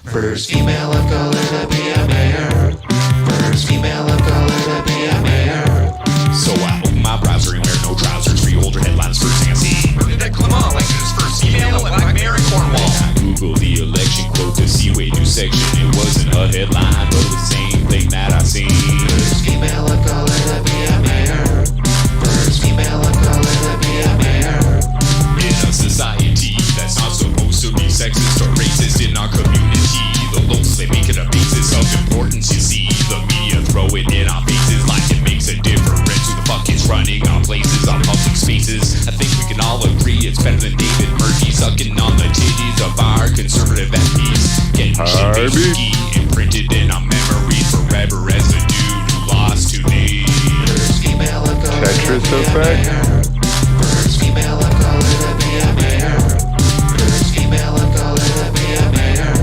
First female of color to be a mayor. First female of color to be a mayor. So I open my browser and wear no trousers. Read older headlines first thing I see. Bernadette Clement elections first female and black mayor in Cornwall. I Google the election quote to see what new section. It wasn't a headline, but the same thing that I seen. First female of color to be a mayor. First female of color to be a mayor. In a society that's not supposed to be sexist or racist in our community, the looks they make it a basis of importance. You see, the media throw it in our faces like it makes a difference. Who the fuck is running our places, our public spaces? I think we can all agree it's better than David Murphy sucking on the titties of our conservative MPs. Getting shit imprinted in our memories forever as the dude who lost to me. First female of color Tetris to be a effect? mayor. First female of color to be a mayor. First female of color to be a mayor.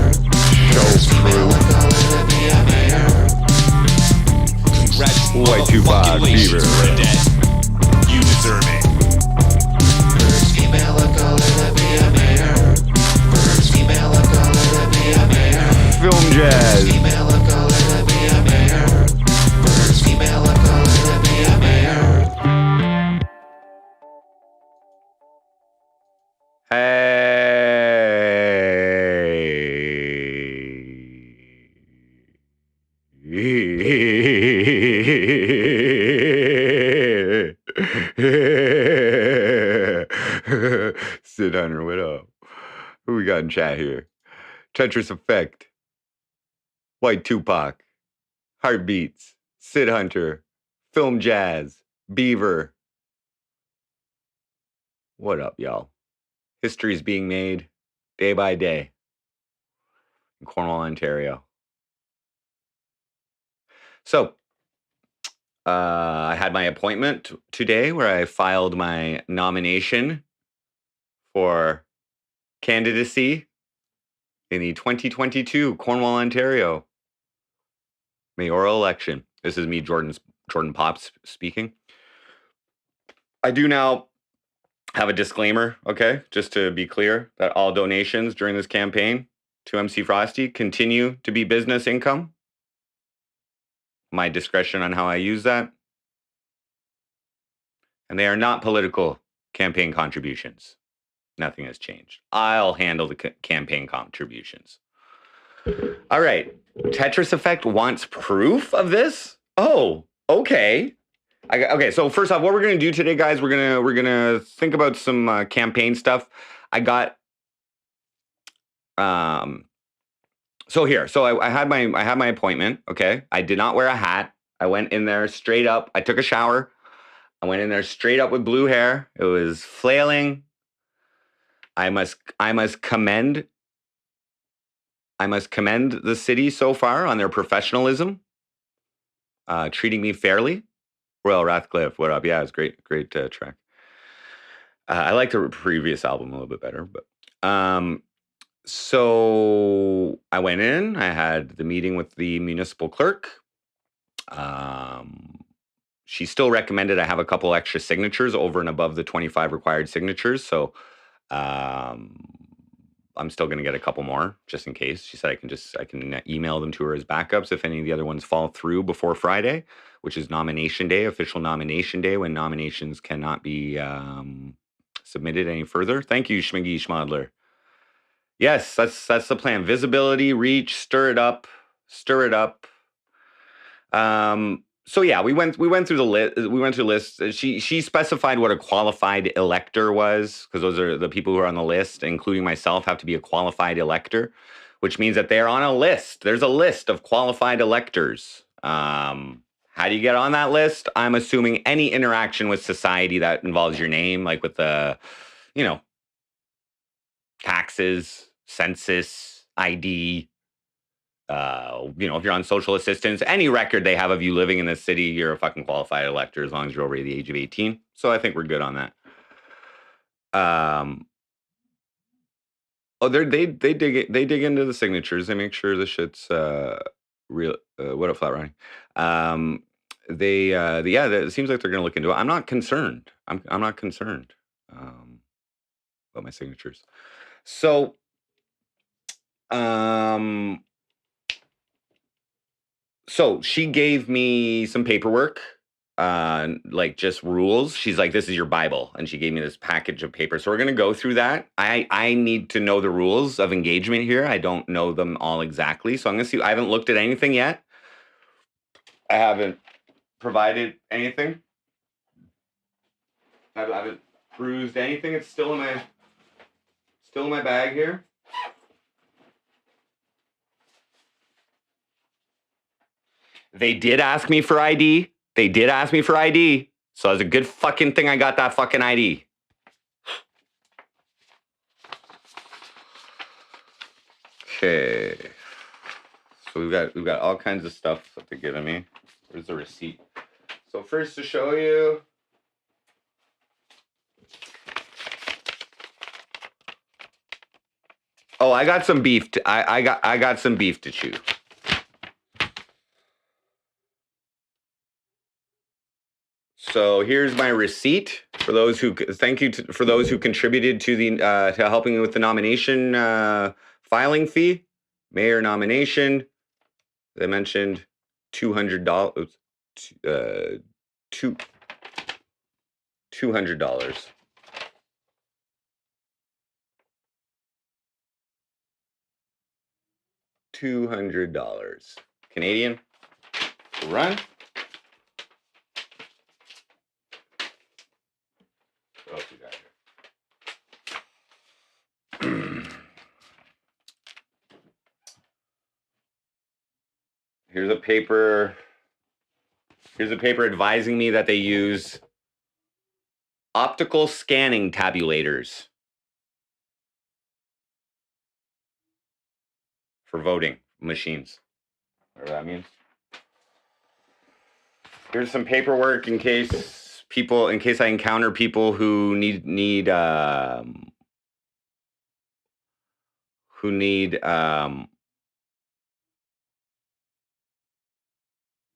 First female of color to be a mayor. White Tupac, Beaver. Bernadette. You deserve it. First female of color to be a mayor. First female of color to be a mayor. Film jazz. Female of color to be a mayor. First female of color to be a mayor. Sid Hunter, what up? Who we got in chat here? Tetris Effect, White Tupac, Heartbeats, Sid Hunter, Film Jazz, Beaver. What up, y'all? History is being made day by day in Cornwall, Ontario. So, I had my appointment today where I filed my nomination for candidacy in the 2022 Cornwall, Ontario mayoral election. This is me, Jordan Poapst speaking. I do now have a disclaimer, okay, just to be clear, that all donations during this campaign to MC Frosty continue to be business income. My discretion on how I use that. And they are not political campaign contributions. Nothing has changed. I'll handle the campaign contributions. All right. Tetris Effect wants proof of this? Oh, okay. Okay, so first off, what we're gonna do today, guys, we're gonna think about some campaign stuff. I got so I had my appointment. Okay, I did not wear a hat. I went in there straight up. I took a shower. I went in there straight up with blue hair. It was flailing. I must commend the city so far on their professionalism, treating me fairly. Royal Rathcliffe, what up? Yeah, it was great track. I liked the previous album a little bit better, but so I went in. I had the meeting with the municipal clerk. She still recommended I have a couple extra signatures over and above the 25 required signatures. So I'm still going to get a couple more just in case. She said I can email them to her as backups if any of the other ones fall through before Friday, which is nomination day, official nomination day, when nominations cannot be submitted any further. Thank you, Schmiggy Schmodler. Yes, that's the plan. Visibility, reach, stir it up. So yeah, we went through the list. We went through the list. She specified what a qualified elector was, because those are the people who are on the list, including myself, have to be a qualified elector, which means that they're on a list. There's a list of qualified electors. How do you get on that list? I'm assuming any interaction with society that involves your name, like with the, taxes, census, ID. If you're on social assistance, any record they have of you living in the city, you're a fucking qualified elector as long as you're over the age of 18. So I think we're good on that. They dig into the signatures. They make sure the shit's real. What up, Flat Ronnie? It seems like they're gonna look into it. I'm not concerned. I'm not concerned about my signatures. So So she gave me some paperwork, like just rules. She's like, "This is your Bible," and she gave me this package of paper. So we're gonna go through that. I need to know the rules of engagement here. I don't know them all exactly, so I'm gonna see. I haven't looked at anything yet. I haven't provided anything. I haven't perused anything. It's still in my bag here. They did ask me for ID. So it's a good fucking thing I got that fucking ID. Okay. So we've got all kinds of stuff that they're giving me. Where's the receipt? So first to show you. Oh, I got some beef. I got some beef to chew. So here's my receipt for those who for those who contributed to the to helping with the nomination filing fee, mayor nomination. They mentioned $200. $200. $200 Canadian. Run. What else we got here? Here's a paper. Here's a paper advising me that they use optical scanning tabulators for voting machines. Whatever that means. Here's some paperwork in case I encounter people who need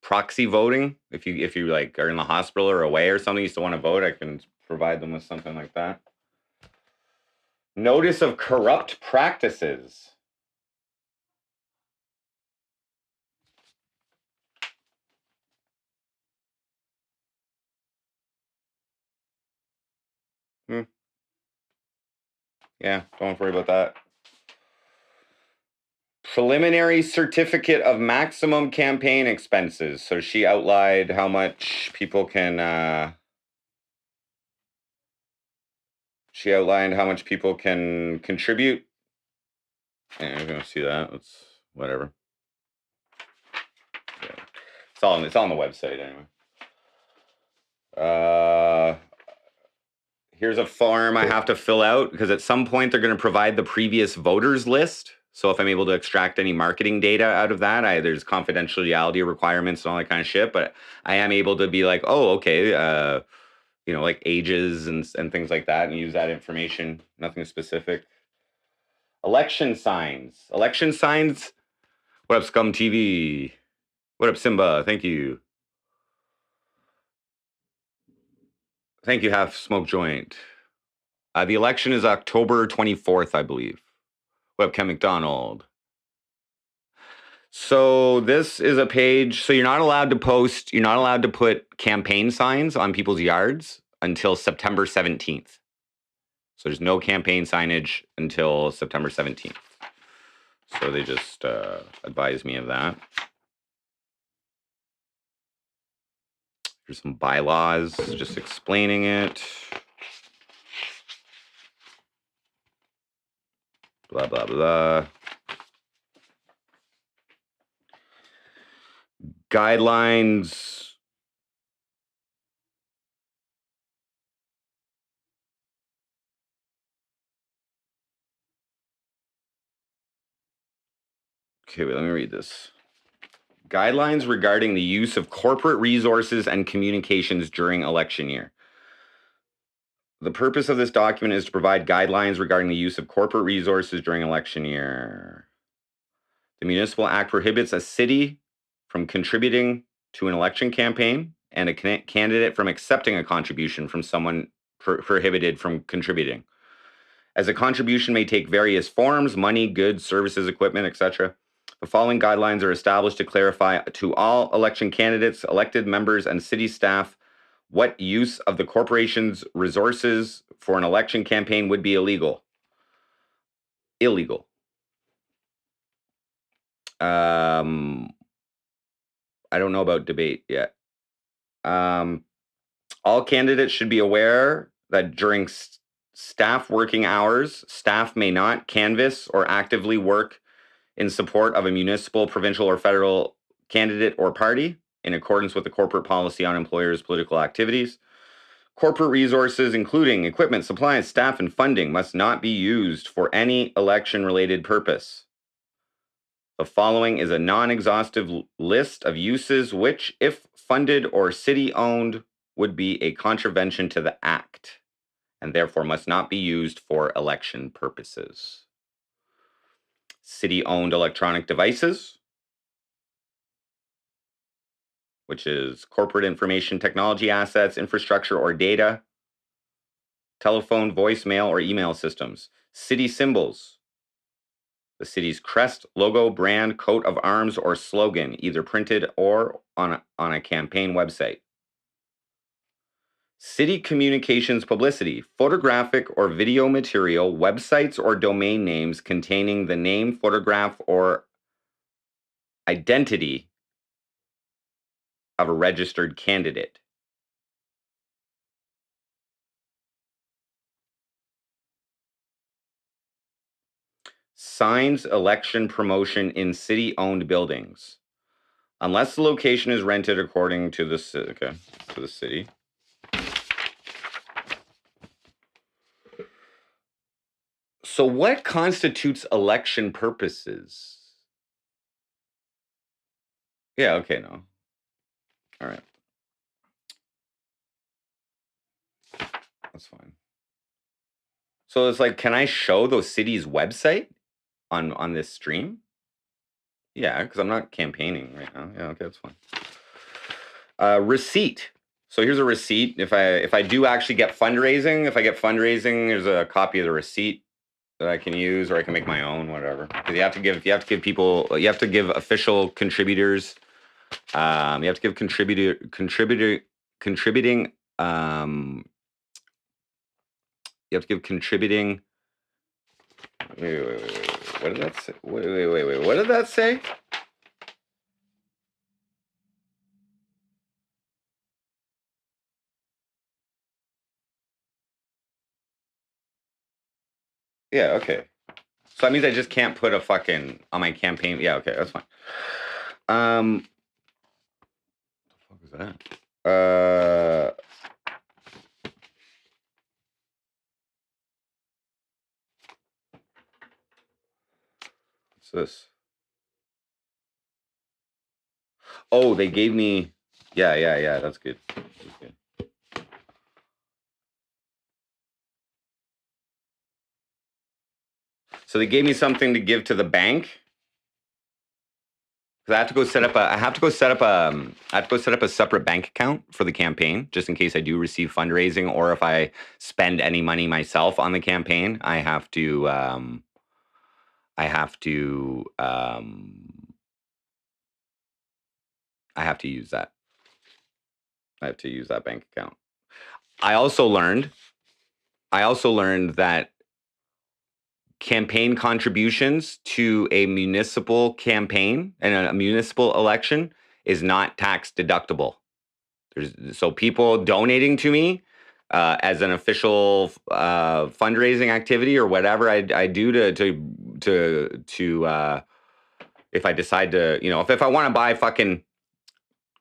proxy voting. If you like are in the hospital or away or something, you still want to vote, I can provide them with something like that. Notice of corrupt practices. Yeah, don't worry about that. Preliminary certificate of maximum campaign expenses. So she outlined how much people can contribute. And you're gonna see that. It's whatever. Yeah. It's on the website anyway. Here's a form I have to fill out because at some point they're going to provide the previous voters list. So if I'm able to extract any marketing data out of that, there's confidentiality requirements and all that kind of shit. But I am able to be like, oh, okay, like ages and things like that, and use that information. Nothing specific. Election signs. What up, Scum TV? What up, Simba? Thank you. Thank you, Half Smoke Joint. The election is October 24th, I believe. Webcam McDonald. So this is a page. So you're not allowed to put campaign signs on people's yards until September 17th. So there's no campaign signage until September 17th. So they just advised me of that. Here's some bylaws, just explaining it. Blah, blah, blah. Guidelines. Okay, wait, let me read this. Guidelines regarding the use of corporate resources and communications during election year. The purpose of this document is to provide guidelines regarding the use of corporate resources during election year. The Municipal Act prohibits a city from contributing to an election campaign and a candidate from accepting a contribution from someone prohibited from contributing. as a contribution may take various forms: money, goods, services, equipment, etc. The following guidelines are established to clarify to all election candidates, elected members, and city staff what use of the corporation's resources for an election campaign would be illegal. Illegal. I don't know about debate yet. All candidates should be aware that during staff working hours, staff may not canvass or actively work in support of a municipal, provincial, or federal candidate or party in accordance with the corporate policy on employers' political activities. Corporate resources, including equipment, supplies, staff, and funding, must not be used for any election-related purpose. The following is a non-exhaustive list of uses which, if funded or city-owned, would be a contravention to the Act, and therefore must not be used for election purposes. City-owned electronic devices, which is corporate information technology assets, infrastructure, or data, telephone, voicemail, or email systems. City symbols, the city's crest, logo, brand, coat of arms, or slogan, either printed or on a campaign website. City communications publicity, photographic or video material, websites or domain names containing the name, photograph, or identity of a registered candidate. Signs election promotion in city-owned buildings, unless the location is rented according to the city. So what constitutes election purposes? Yeah, okay, no. All right. That's fine. So it's like, can I show the city's website on this stream? Yeah, because I'm not campaigning right now. Yeah, okay, that's fine. Receipt. So here's a receipt. If I do actually get fundraising, if I get fundraising, there's a copy of the receipt that I can use, or I can make my own, whatever. Because you have to give people, you have to give official contributors. You have to give contributing. You have to give contributing. Wait. What did that say? Wait. What did that say? Yeah, okay. So that means I just can't put a fucking on my campaign. Yeah, okay, that's fine. What the fuck is that? What's this? Oh, they gave me. Yeah. That's good. That's good. So they gave me something to give to the bank. I have to go set up a separate bank account for the campaign, just in case I do receive fundraising, or if I spend any money myself on the campaign, I have to use that. I have to use that bank account. I also learned that campaign contributions to a municipal campaign and a municipal election is not tax deductible. So people donating to me as an official fundraising activity or whatever I do to if I decide to, if I want to buy fucking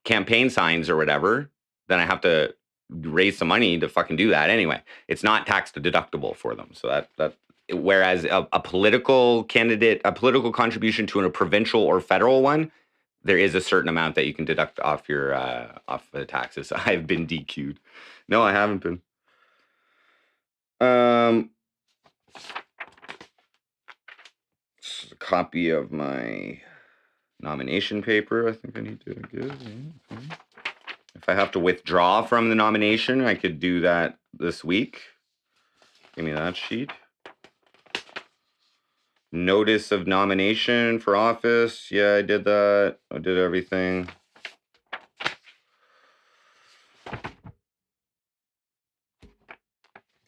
campaign signs or whatever, then I have to raise some money to fucking do that anyway. It's not tax deductible for them. So that whereas a political candidate, a political contribution to a provincial or federal one, there is a certain amount that you can deduct off your off the taxes. I've been DQ'd. No, I haven't been. This is a copy of my nomination paper. I think I need to give. Yeah, okay. If I have to withdraw from the nomination, I could do that this week. Give me that sheet. Notice of nomination for office. Yeah, I did that. I did everything.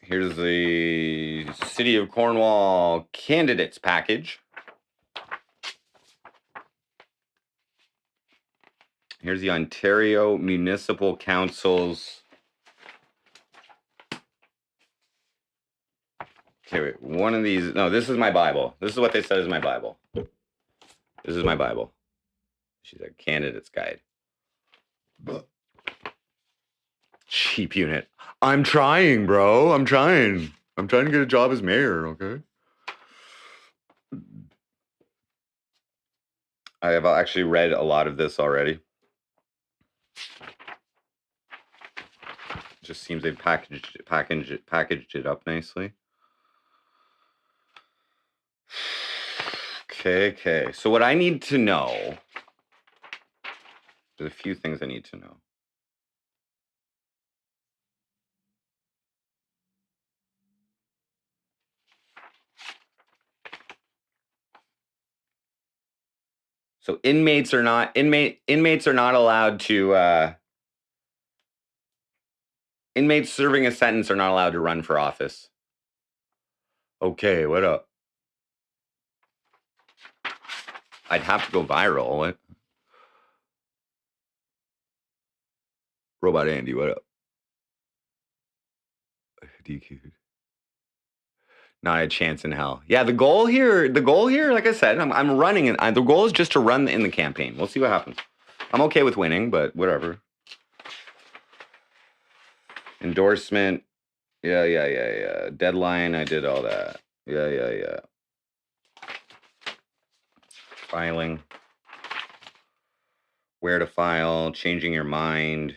Here's the City of Cornwall candidates package. Here's the Ontario Municipal Council's. Okay, wait, one of these. No, this is my Bible. This is what they said is my Bible. This is my Bible. She's a candidate's guide. Cheap unit. I'm trying, bro. I'm trying. I'm trying to get a job as mayor, okay? I have actually read a lot of this already. Just seems they've packaged it up nicely. Okay. So what I need to know, there's a few things I need to know. So inmates are not allowed to inmates serving a sentence are not allowed to run for office. Okay, what up? I'd have to go viral. What? Robot Andy, what up? DQ. Not a chance in hell. Yeah, the goal here, like I said, I'm running, and the goal is just to run in the campaign. We'll see what happens. I'm okay with winning, but whatever. Endorsement. Yeah. Deadline, I did all that. Yeah. Filing. Where to file, changing your mind.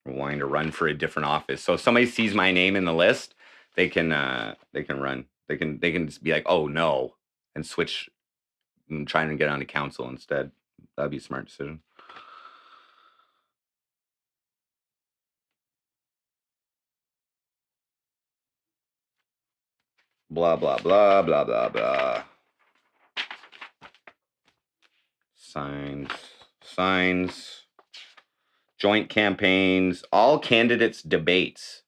Wanting to run for a different office. So if somebody sees my name in the list, they can run. They can just be like, oh no, and switch and try and get onto council instead. That'd be a smart decision. Blah blah blah blah blah blah. Signs. Joint campaigns. All candidates' debates.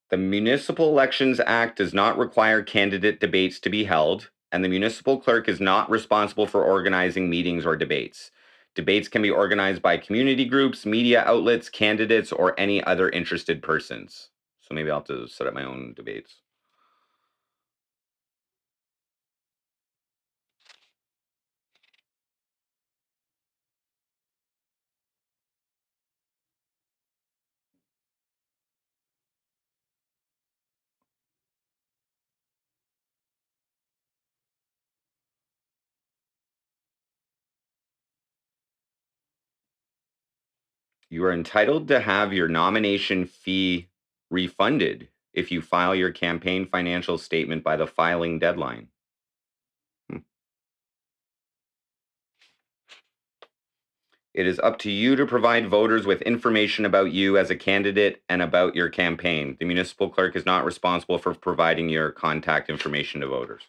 The Municipal Elections Act does not require candidate debates to be held, and the municipal clerk is not responsible for organizing meetings or debates. Debates can be organized by community groups, media outlets, candidates, or any other interested persons. So maybe I'll have to set up my own debates. You are entitled to have your nomination fee refunded if you file your campaign financial statement by the filing deadline. It is up to you to provide voters with information about you as a candidate and about your campaign. The municipal clerk is not responsible for providing your contact information to voters.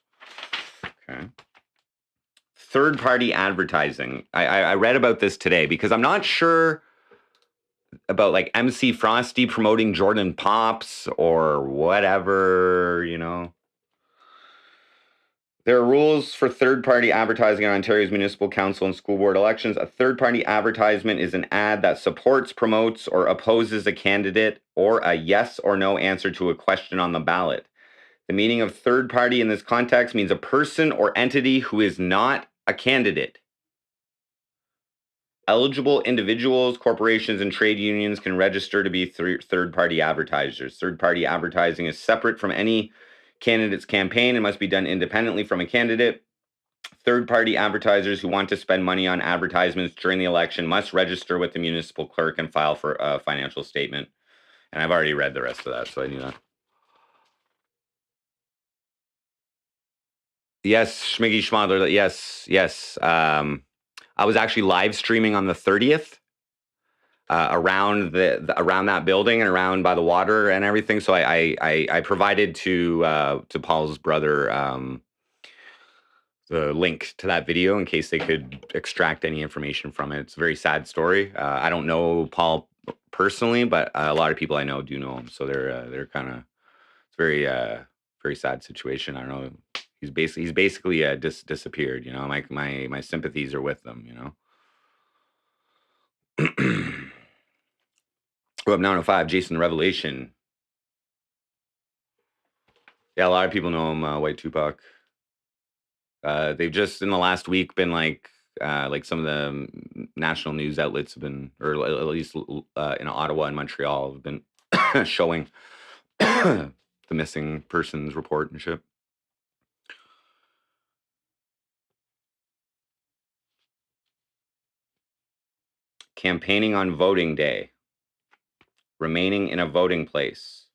Okay. Third-party advertising. I read about this today because I'm not sure about like MC Frosty promoting Jordan Poapst or whatever, you know. There are rules for third-party advertising in Ontario's municipal council and school board elections. A third-party advertisement is an ad that supports, promotes, or opposes a candidate or a yes or no answer to a question on the ballot. The meaning of third-party in this context means a person or entity who is not a candidate. Eligible individuals, corporations, and trade unions can register to be third-party advertisers. Third-party advertising is separate from any candidate's campaign and must be done independently from a candidate. Third-party advertisers who want to spend money on advertisements during the election must register with the municipal clerk and file for a financial statement. And I've already read the rest of that, so I knew that. Yes, Schmiggy Schmadler. Yes. I was actually live streaming on the 30th. around around that building and around by the water and everything. So I provided to Paul's brother the link to that video in case they could extract any information from it. It's a very sad story. I don't know Paul personally, but a lot of people I know do know him. So they're kind of, it's very very sad situation. I don't know. He's basically disappeared. You know, my sympathies are with them. You know. Web 905, Jason the Revelation. Yeah, a lot of people know him, White Tupac. They've just in the last week been like some of the national news outlets have been, or at least in Ottawa and Montreal have been showing the missing persons report and shit. Campaigning on voting day. Remaining in a voting place.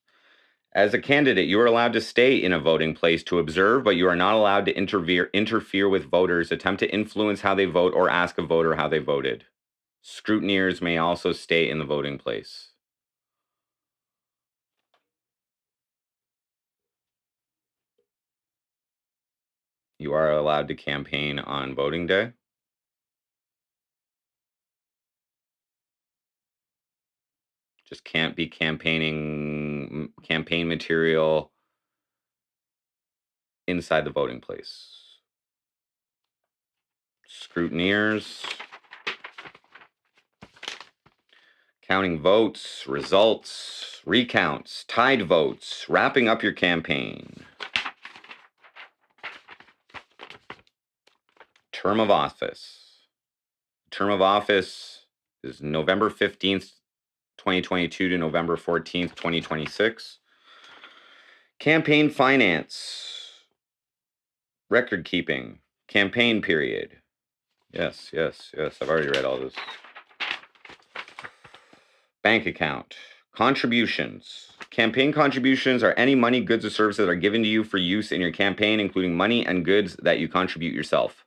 As a candidate, you are allowed to stay in a voting place to observe, but you are not allowed to interfere with voters, attempt to influence how they vote, or ask a voter how they voted. Scrutineers may also stay in the voting place. You are allowed to campaign on voting day. Just can't be campaign material inside the voting place. Scrutineers. Counting votes, results, recounts, tied votes, wrapping up your campaign. Term of office. Term of office is November 15th, 2022 to November 14th, 2026. Campaign finance. Record keeping. Campaign period. Yes. I've already read all this. Bank account. Contributions. Campaign contributions are any money, goods, or services that are given to you for use in your campaign, including money and goods that you contribute yourself.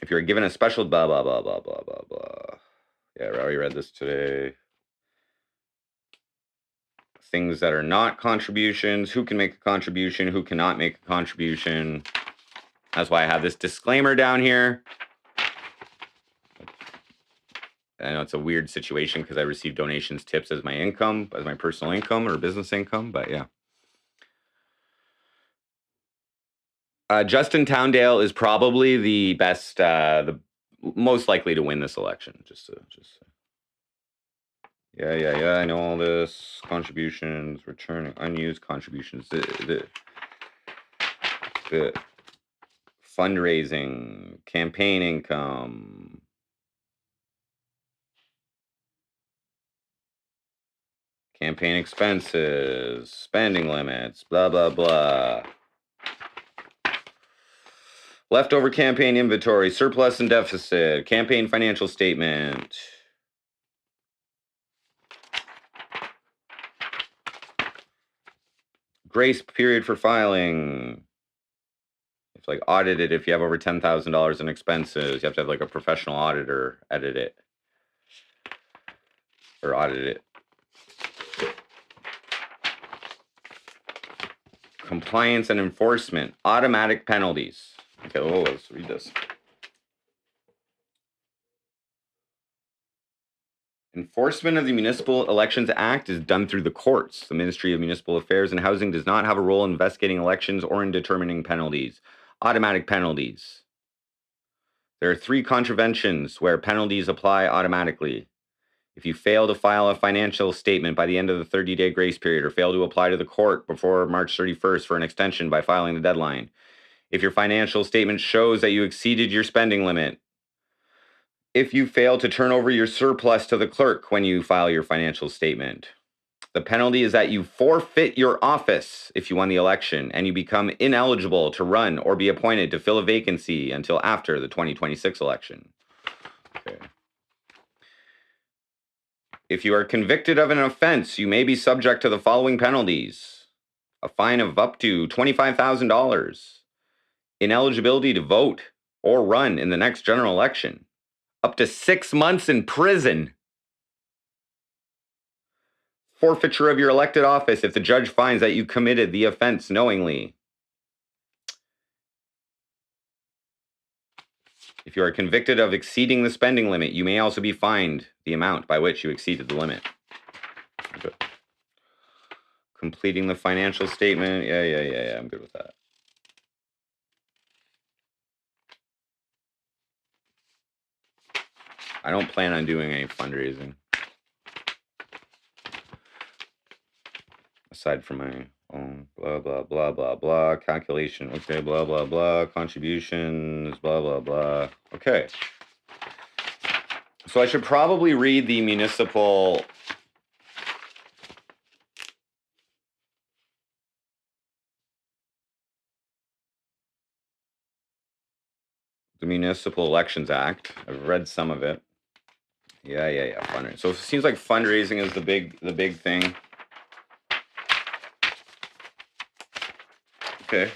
If you're given a special blah, blah, blah, blah, blah, blah, blah. Yeah, I already read this today. Things that are not contributions. Who can make a contribution? Who cannot make a contribution? That's why I have this disclaimer down here. I know it's a weird situation because I receive donations, tips as my income, as my personal income or business income, but yeah. Justin Towndale is probably the best, the most likely to win this election. Yeah. I know all this. Contributions, returning unused contributions. The fundraising, campaign income. Campaign expenses, spending limits, blah, blah, blah. Leftover campaign inventory, surplus and deficit, campaign financial statement. Grace period for filing. It's like audited if you have over $10,000 in expenses. You have to have like a professional auditor edit it. Or audit it. Compliance and enforcement. Automatic penalties. Okay, let's read this. Enforcement of the Municipal Elections Act is done through the courts. The Ministry of Municipal Affairs and Housing does not have a role in investigating elections or in determining penalties. Automatic penalties. There are 3 contraventions where penalties apply automatically. If you fail to file a financial statement by the end of the 30-day grace period or fail to apply to the court before March 31st for an extension by filing the deadline. If your financial statement shows that you exceeded your spending limit. If you fail to turn over your surplus to the clerk when you file your financial statement. The penalty is that you forfeit your office if you won the election and you become ineligible to run or be appointed to fill a vacancy until after the 2026 election. Okay. If you are convicted of an offense, you may be subject to the following penalties. A fine of up to $25,000. Ineligibility to vote or run in the next general election. up to 6 months in prison. Forfeiture of your elected office if the judge finds that you committed the offense knowingly. If you are convicted of exceeding the spending limit, you may also be fined the amount by which you exceeded the limit. Okay. Completing the financial statement. Yeah. I'm good with that. I don't plan on doing any fundraising. Aside from my own blah, calculation. Okay, blah, contributions, blah. Okay. So I should probably read the municipal... The Municipal Elections Act. I've read some of it. Yeah. Fundraising. So it seems like fundraising is the big thing. Okay,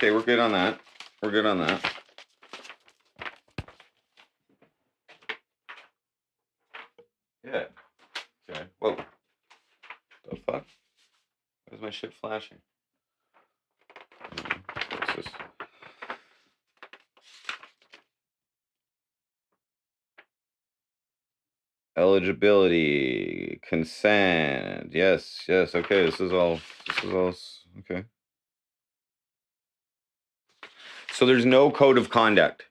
we're good on that. Yeah. Okay. Whoa. The fuck? Where's my shit flashing? What's this? Eligibility, consent. Yes. Okay, this is all. Okay. So there's no code of conduct.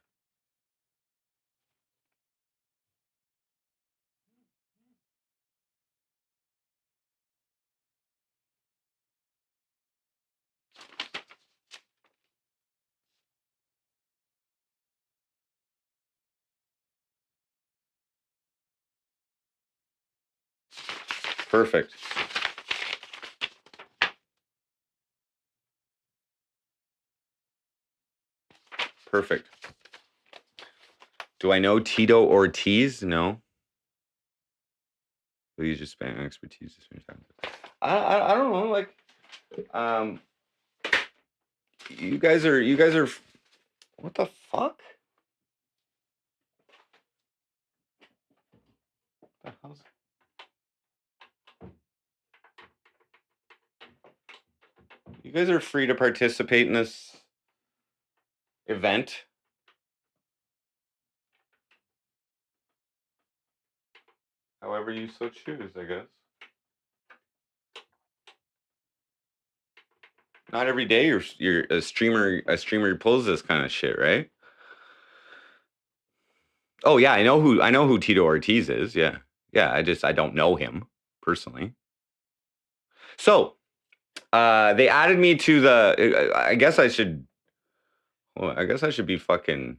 Perfect. Do I know Tito Ortiz? No. Please just spend expertise. I don't know. Like, you guys are. What the fuck? What the hell's... You guys are free to participate in this event. However you so choose, I guess. Not every day you're a streamer pulls this kind of shit, right? Oh yeah, I know who Tito Ortiz is. Yeah. I don't know him personally. So they added me to the... I guess I should be fucking...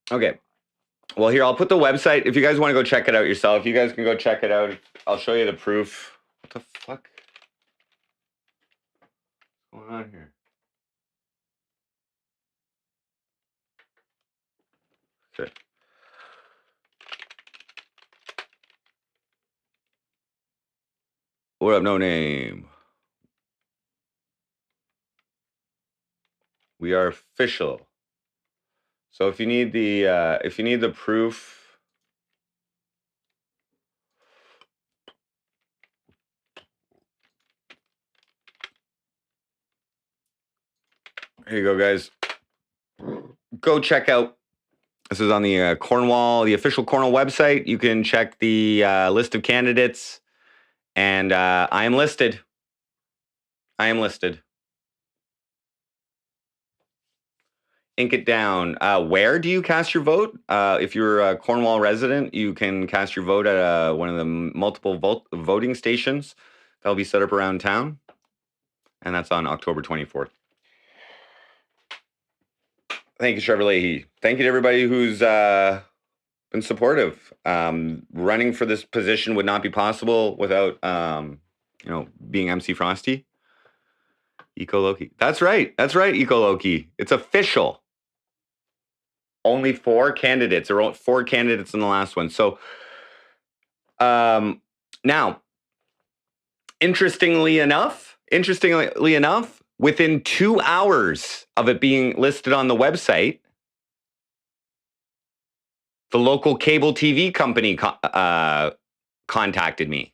Okay. Well, here, I'll put the website. If you guys want to go check it out yourself, you guys can go check it out. I'll show you the proof. What the fuck? What's going on here? Okay. What up, no name? We are official. So if you need the proof, here you go, guys. Go check out This is on the Cornwall, the official Cornwall website. You can check the list of candidates, and I am listed. I am listed. Ink it down. Where do you cast your vote? If you're a Cornwall resident, you can cast your vote at one of the multiple voting stations that'll be set up around town, and that's on October 24th. Thank you, Trevor Leahy. Thank you to everybody who's been supportive. Running for this position would not be possible without, being MC Frosty. Eco Loki. That's right. That's right, Eco Loki. It's official. Only 4 candidates. There were 4 candidates in the last one. So, now, interestingly enough, within 2 hours of it being listed on the website, the local cable TV company contacted me.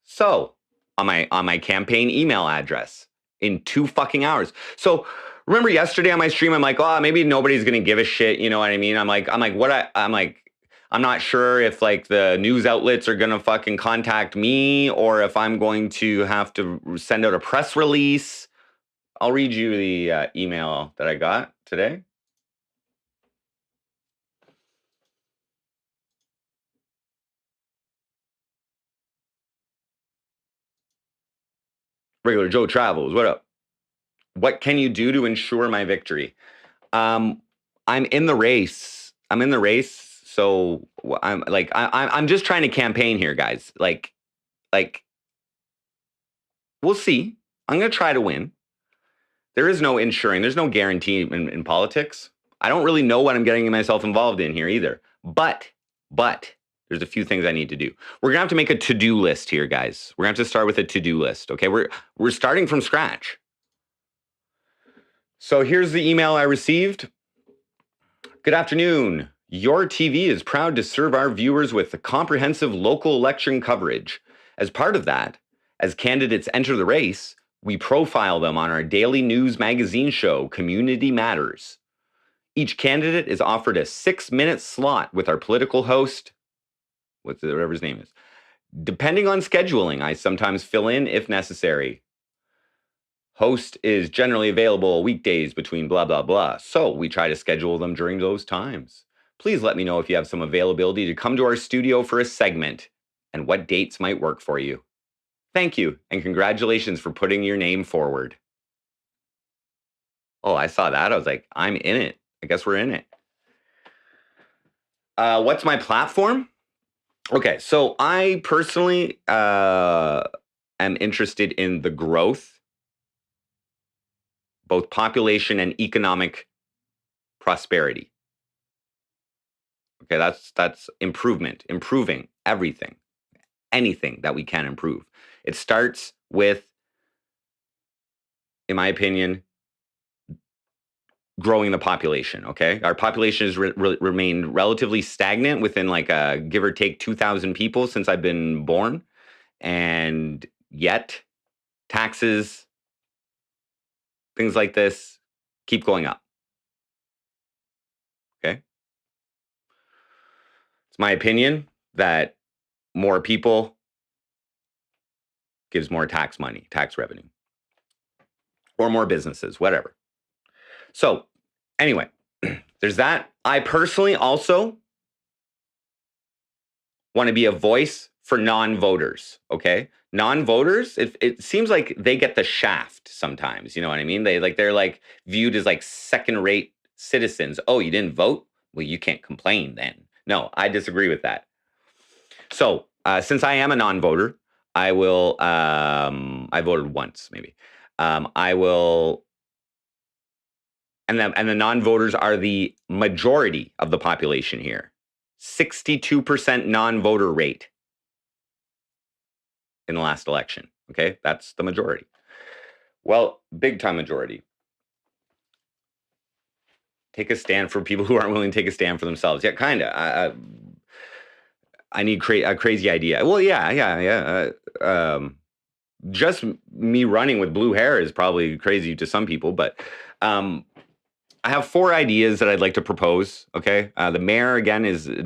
So, on my campaign email address in 2 fucking hours. So, remember yesterday on my stream, I'm like, oh, maybe nobody's gonna give a shit. You know what I mean? I'm like, I'm not sure if like the news outlets are gonna fucking contact me or if I'm going to have to send out a press release. I'll read you the email that I got today. Regular Joe Travels, what up? What can you do to ensure my victory? I'm in the race. So I'm just trying to campaign here, guys. Like, we'll see. I'm gonna try to win. There is no ensuring. There's no guarantee in politics. I don't really know what I'm getting myself involved in here either. But there's a few things I need to do. We're gonna have to make a to-do list here, guys. We're gonna have to start with a to-do list. Okay, we're starting from scratch. So here's the email I received. Good afternoon. Your TV is proud to serve our viewers with the comprehensive local election coverage. As part of that, as candidates enter the race, we profile them on our daily news magazine show, Community Matters. Each candidate is offered a 6-minute slot with our political host, whatever his name is. Depending on scheduling, I sometimes fill in if necessary. Host is generally available weekdays between blah, blah, blah. So we try to schedule them during those times. Please let me know if you have some availability to come to our studio for a segment and what dates might work for you. Thank you, and congratulations for putting your name forward. Oh, I saw that. I was like, I'm in it. I guess we're in it. What's my platform? Okay, so I personally am interested in the growth, both population and economic prosperity. Okay, that's improving everything, anything that we can improve. It starts with, in my opinion, growing the population. Okay, our population has remained relatively stagnant within like give or take 2,000 people since I've been born, and yet taxes, things like this, keep going up. Okay, it's my opinion that more people gives more tax money, tax revenue, or more businesses, whatever. So anyway, there's that. I personally also want to be a voice for non-voters, okay? Non-voters, it seems like they get the shaft sometimes, you know what I mean? They're like viewed as like second-rate citizens. Oh, you didn't vote? Well, you can't complain then. No, I disagree with that. So since I am a non-voter, I will, I voted once maybe. I will, and the non-voters are the majority of the population here. 62% non-voter rate in the last election. Okay, that's the majority. Well, big time majority. Take a stand for people who aren't willing to take a stand for themselves. Yeah, kind of. I need a crazy idea. Well, yeah. Just me running with blue hair is probably crazy to some people, but I have 4 ideas that I'd like to propose. Okay, the mayor again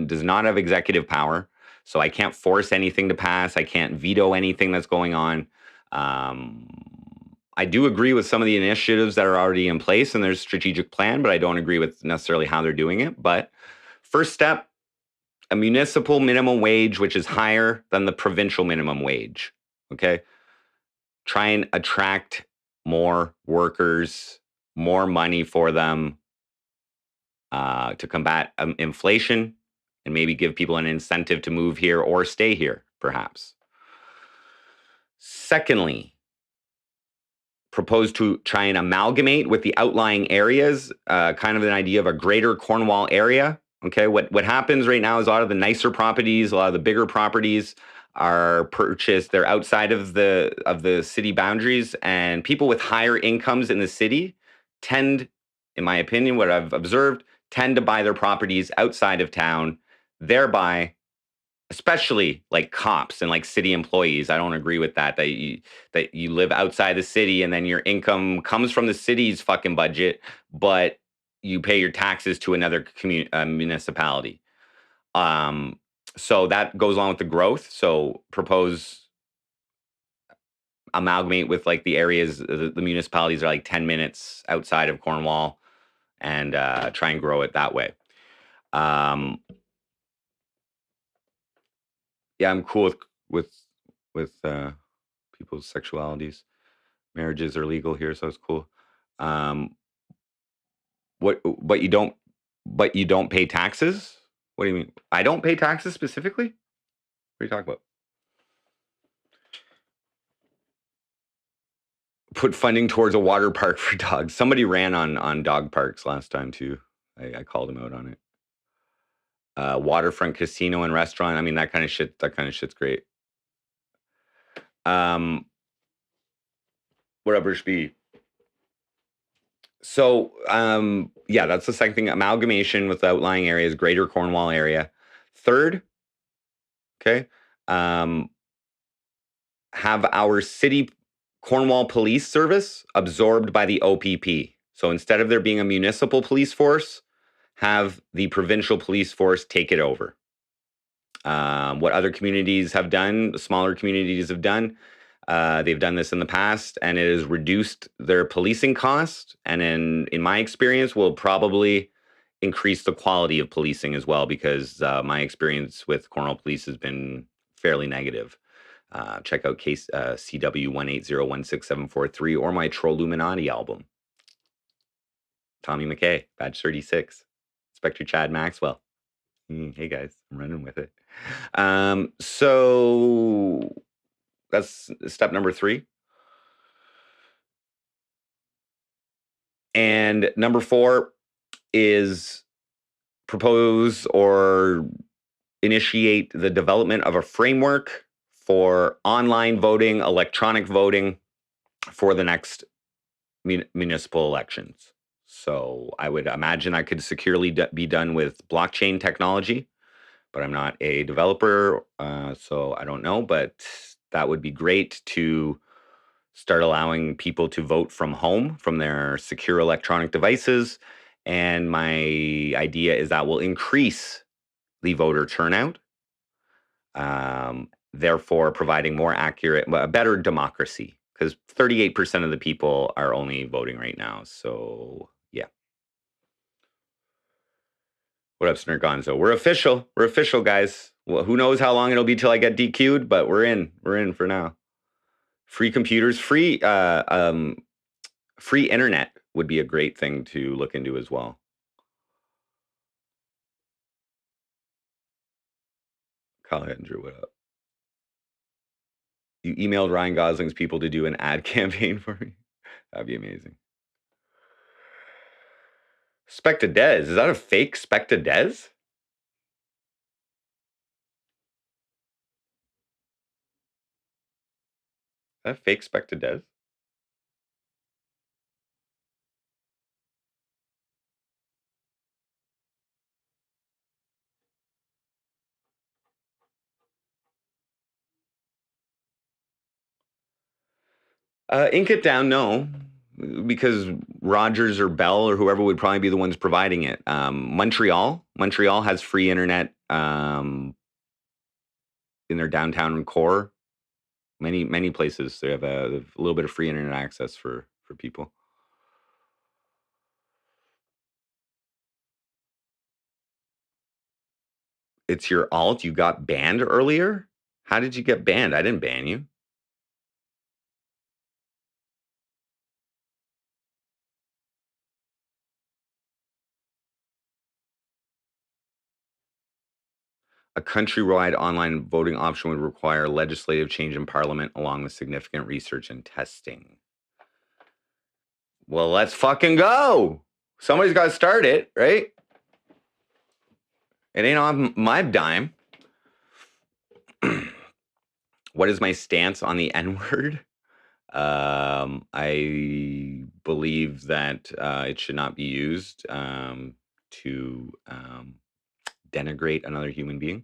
does not have executive power, so I can't force anything to pass. I can't veto anything that's going on. Um, I do agree with some of the initiatives that are already in place and there's strategic plan, but I don't agree with necessarily how they're doing it. But first step, a municipal minimum wage, which is higher than the provincial minimum wage. Okay, try and attract more workers, more money for them to combat inflation and maybe give people an incentive to move here or stay here, perhaps. Secondly, propose to try and amalgamate with the outlying areas, kind of an idea of a greater Cornwall area. Okay, what happens right now is a lot of the nicer properties, a lot of the bigger properties are purchased. They're outside of the city boundaries, and people with higher incomes in the city tend, in my opinion, what I've observed, tend to buy their properties outside of town, thereby especially like cops and like city employees. I don't agree with that. That you live outside the city and then your income comes from the city's fucking budget, but you pay your taxes to another municipality. Um, so that goes along with the growth. So propose amalgamate with like the areas, the municipalities are like 10 minutes outside of Cornwall, and try and grow it that way. Um, yeah, I'm cool with people's sexualities. Marriages are legal here, so it's cool. Um, what? But you don't pay taxes? What do you mean? I don't pay taxes specifically? What are you talking about? Put funding towards a water park for dogs. Somebody ran on dog parks last time too. I called him out on it. Waterfront casino and restaurant. I mean, that kind of shit. That kind of shit's great. Um, what up, Rishby? So, yeah, that's the second thing. Amalgamation with outlying areas, greater Cornwall area. Third, okay, have our city Cornwall Police Service absorbed by the OPP. So instead of there being a municipal police force, have the provincial police force take it over. What other communities have done, smaller communities have done, they've done this in the past, and it has reduced their policing cost. And in my experience, will probably increase the quality of policing as well, because my experience with Cornwall Police has been fairly negative. Check out case CW 1801673 or my Trolluminati album. Tommy McKay, Badge 36, Inspector Chad Maxwell. Hey guys, I'm running with it. So that's step number 3. And number 4 is propose or initiate the development of a framework for online voting, electronic voting for the next municipal elections. So I would imagine I could securely be done with blockchain technology, but I'm not a developer, so I don't know. But that would be great to start allowing people to vote from home, from their secure electronic devices. And my idea is that will increase the voter turnout, therefore providing more accurate, a better democracy, because 38% of the people are only voting right now. So yeah. What up, Snurgonzo? We're official. We're official, guys. Well, who knows how long it'll be till I get DQ'd, but we're in. We're in for now. Free computers, free internet would be a great thing to look into as well. Kyle Andrew, what up? You emailed Ryan Gosling's people to do an ad campaign for me? That'd be amazing. Specta Des. Is that a fake Specta Des? Is that a fake Specta Des? Ink it down, no. because Rogers or Bell or whoever would probably be the ones providing it. Montreal has free internet in their downtown core. Many places they have a little bit of free internet access for people. It's your alt. You got banned earlier? How did you get banned? I didn't ban you. A countrywide online voting option would require legislative change in parliament along with significant research and testing. Well, let's fucking go. Somebody's got to start it, right? It ain't on my dime. What is my stance on the N-word? I believe that it should not be used to denigrate another human being.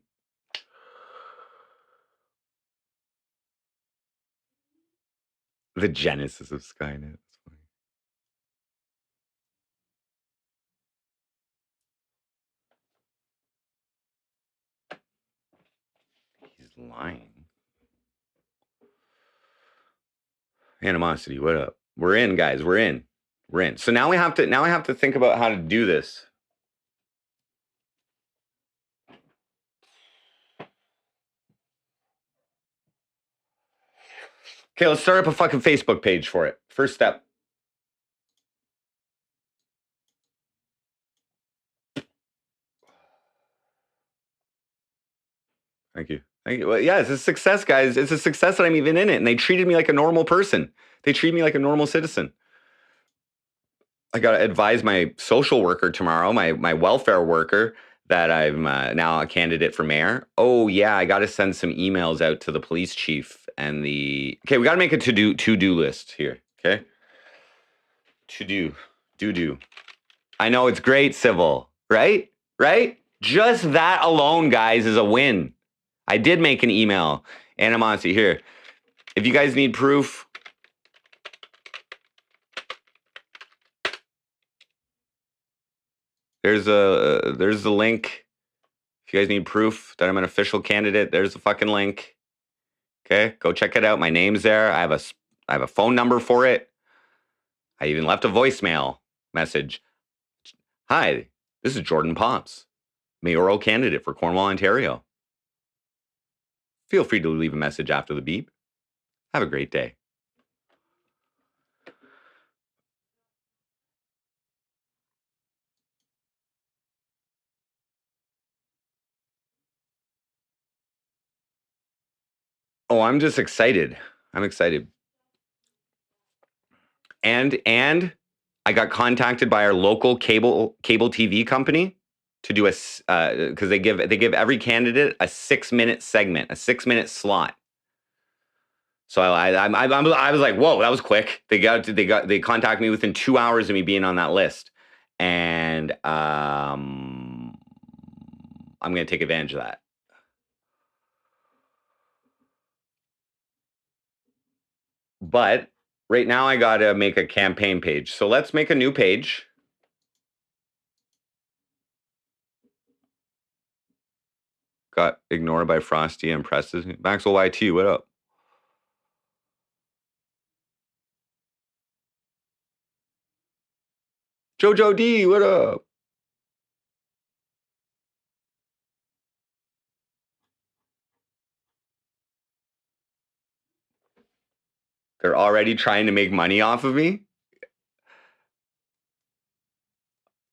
The genesis of Skynet. He's lying. Animosity, what up? We're in, guys. We're in. So now I have to think about how to do this. Okay, let's start up a fucking Facebook page for it. First step. Thank you. Well, yeah, it's a success, guys. It's a success that I'm even in it. And they treated me like a normal person. They treat me like a normal citizen. I got to advise my social worker tomorrow, my welfare worker, that I'm now a candidate for mayor. Oh, yeah, I got to send some emails out to the police chief and the... Okay, we got to make a to-do list here, okay? To-do. I know it's great, Civil, right? Right? Just that alone, guys, is a win. I did make an email. Animosity, here. If you guys need proof... There's the link. If you guys need proof that I'm an official candidate, there's the fucking link. Okay, go check it out. My name's there. I have a phone number for it. I even left a voicemail message. Hi, this is Jordan Poapst, mayoral candidate for Cornwall, Ontario. Feel free to leave a message after the beep. Have a great day. Oh, I'm just excited. I'm excited. And I got contacted by our local cable TV company to do because they give every candidate a 6-minute segment, a 6-minute slot. So I was like, whoa, that was quick. They contacted me within 2 hours of me being on that list, and I'm gonna take advantage of that. But right now I gotta make a campaign page. So let's make a new page. Got ignored by Frosty and Presses. Maxwell YT, what up? Jojo D, what up? They're already trying to make money off of me?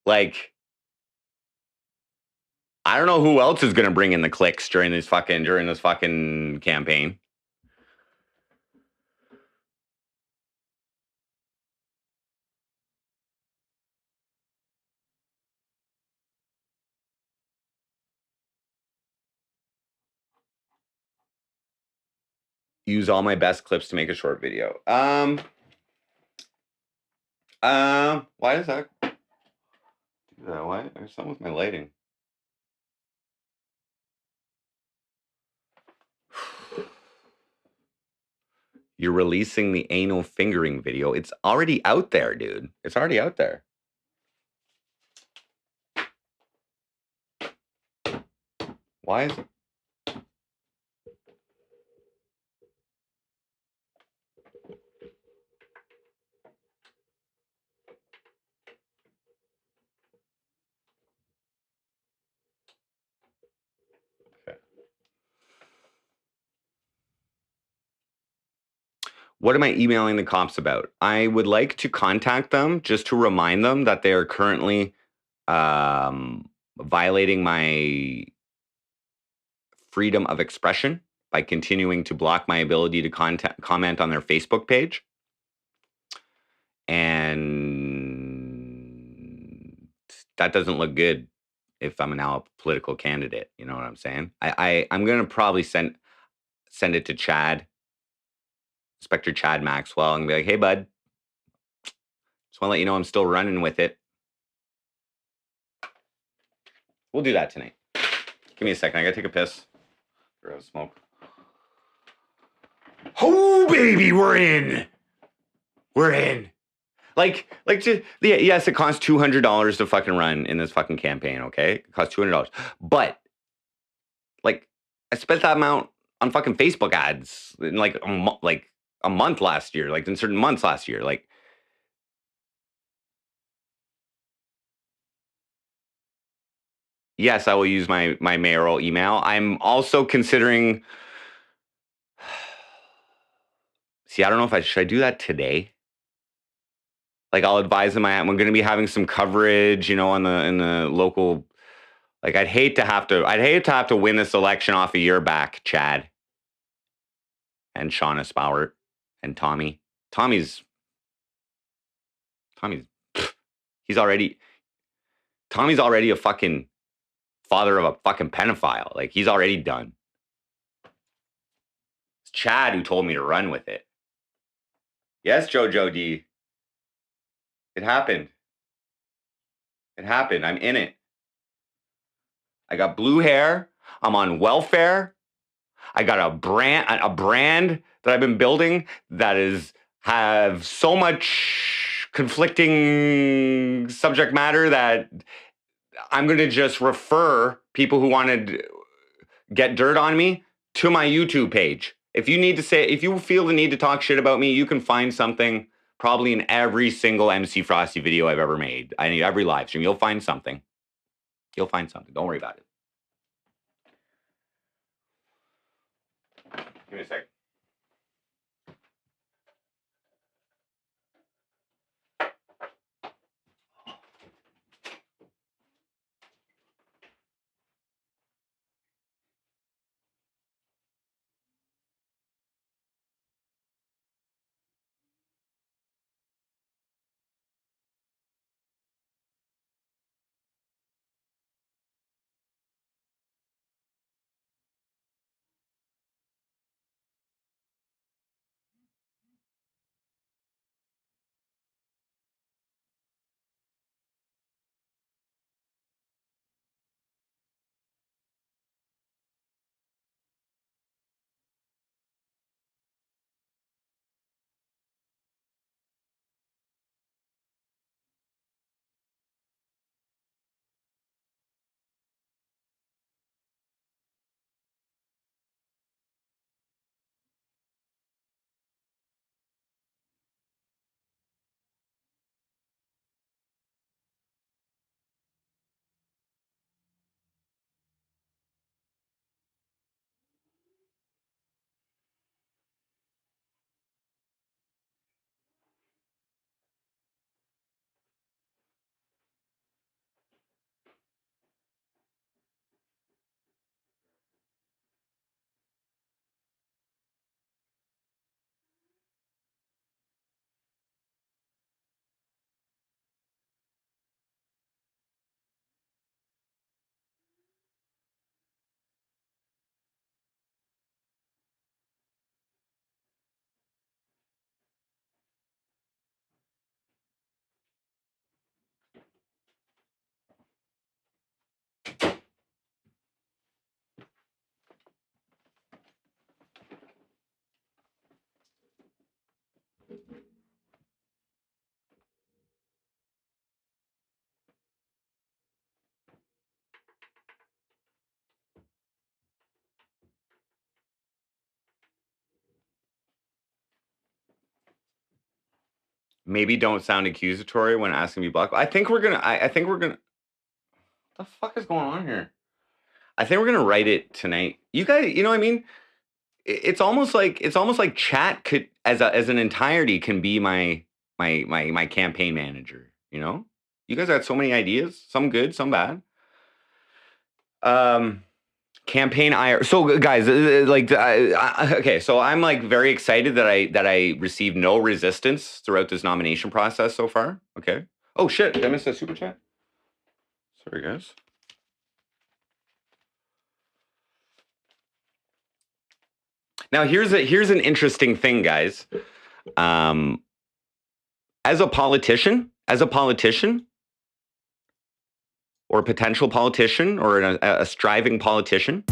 Like, I don't know who else is gonna bring in the clicks during this fucking campaign. Use all my best clips to make a short video. Why does that do that? Why? There's something with my lighting. You're releasing the anal fingering video. It's already out there, dude. It's already out there. Why is it? What am I emailing the cops about? I would like to contact them just to remind them that they are currently violating my freedom of expression by continuing to block my ability to comment on their Facebook page. And that doesn't look good if I'm now a political candidate. You know what I'm saying? I'm going to probably send it to Chad, Inspector Chad Maxwell, and be like, hey, bud, just want to let you know I'm still running with it. We'll do that tonight. Give me a second. I got to take a piss. Or a smoke. Oh, baby, we're in. We're in. Yes, it costs $200 to fucking run in this fucking campaign, okay? It costs $200. But, like, I spent that amount on fucking Facebook ads in, like, a month last year, like, in certain months last year. Like, yes, I will use my mayoral email. I'm also considering... See, I don't know if should I do that today? Like, I'll advise them we're going to be having some coverage, you know, in the local. Like, I'd hate to have to win this election off of your back, Chad, and Shauna Spowert, and Tommy. Tommy's Tommy's already a fucking father of a fucking pedophile. Like, he's already done. It's Chad who told me to run with it. Yes, Jojo D. It happened. It happened. I'm in it. I got blue hair. I'm on welfare. I got a brand that I've been building that have so much conflicting subject matter that I'm going to just refer people who want to get dirt on me to my YouTube page. If you feel the need to talk shit about me, you can find something probably in every single MC Frosty video I've ever made. Every live stream, you'll find something. You'll find something. Don't worry about it. Give me a sec. maybe don't sound accusatory when asking me block. I think we're gonna. I think we're gonna. What the fuck is going on here? I think we're gonna write it tonight. You guys, you know what I mean? It's almost like chat could as an entirety can be my campaign manager. You know, you guys got so many ideas, some good, some bad. Campaign IR. So guys, okay, so I'm like very excited that I received no resistance throughout this nomination process so far. Okay. Oh shit! Did I miss a super chat? Sorry, guys. Now here's an interesting thing, guys. As a politician, or a potential politician, or a striving politician.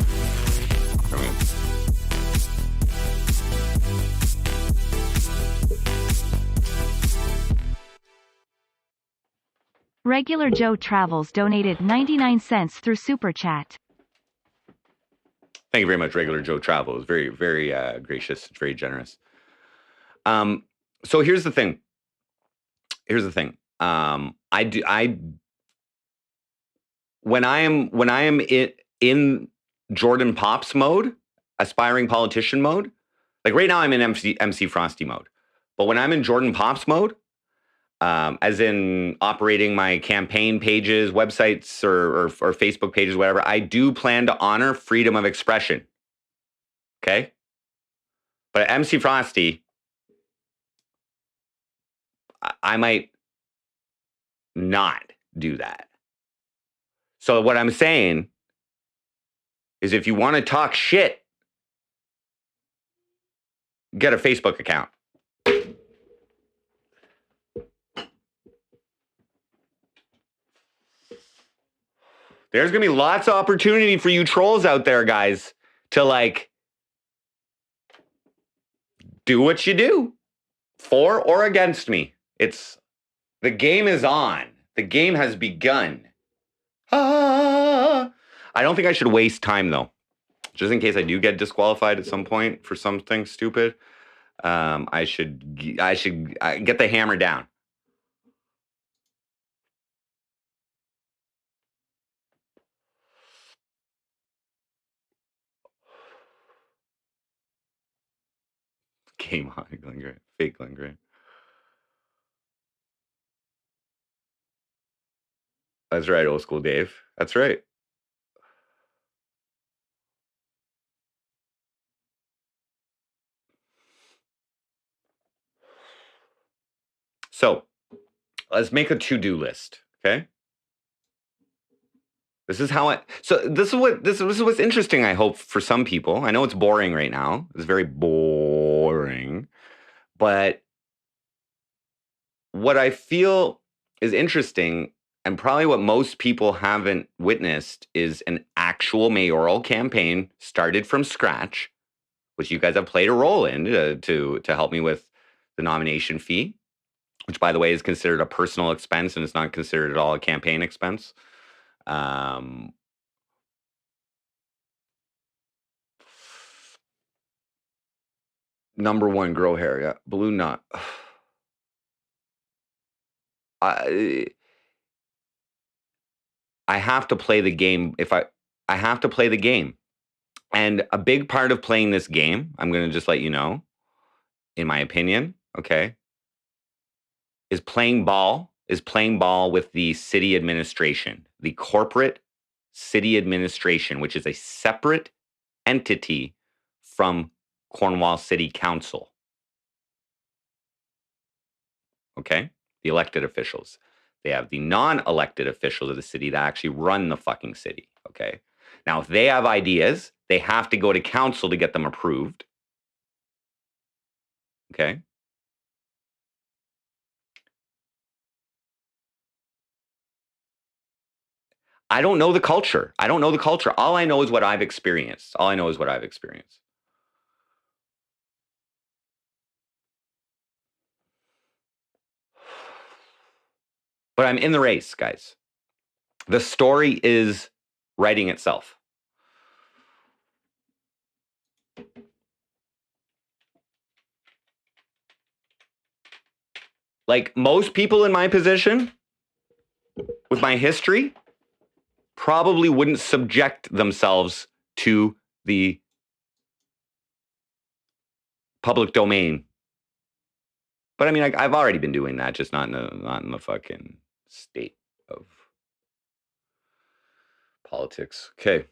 Regular Joe Travels donated 99 cents through Super Chat. Thank you very much, Regular Joe Travels. Very, very gracious. It's very generous. So here's the thing. When I am in Jordan Poapst mode, aspiring politician mode, like right now I'm in MC Frosty mode. But when I'm in Jordan Poapst mode, as in operating my campaign pages, websites, or Facebook pages, whatever, I do plan to honor freedom of expression. Okay? But at MC Frosty, I might not do that. So what I'm saying is if you want to talk shit, get a Facebook account. There's going to be lots of opportunity for you trolls out there, guys, to like do what you do, for or against me. The game is on. The game has begun. I don't think I should waste time though. Just in case I do get disqualified at some point for something stupid, I should get the hammer down. Game on, Glenn, fake Glenn Gray. That's right, old school Dave. That's right. So let's make a to-do list, okay? This is what's interesting, I hope, for some people. I know it's boring right now. It's very boring. But what I feel is interesting, and probably what most people haven't witnessed, is an actual mayoral campaign started from scratch, which you guys have played a role in to help me with the nomination fee, which, by the way, is considered a personal expense and it's not considered at all a campaign expense. Number one, grow hair. Yeah, balloon knot. I have to play the game. I have to play the game, and a big part of playing this game, I'm going to just let you know, in my opinion, okay, is playing ball with the city administration, the corporate city administration, which is a separate entity from Cornwall City Council. Okay? The elected officials. They have the non-elected officials of the city that actually run the fucking city. Okay? Now, if they have ideas, they have to go to council to get them approved. Okay? I don't know the culture. All I know is what I've experienced. But I'm in the race, guys. The story is writing itself. Like most people in my position, with my history, probably wouldn't subject themselves to the public domain. But I mean, I've already been doing that, just not in the fucking state of politics. Okay.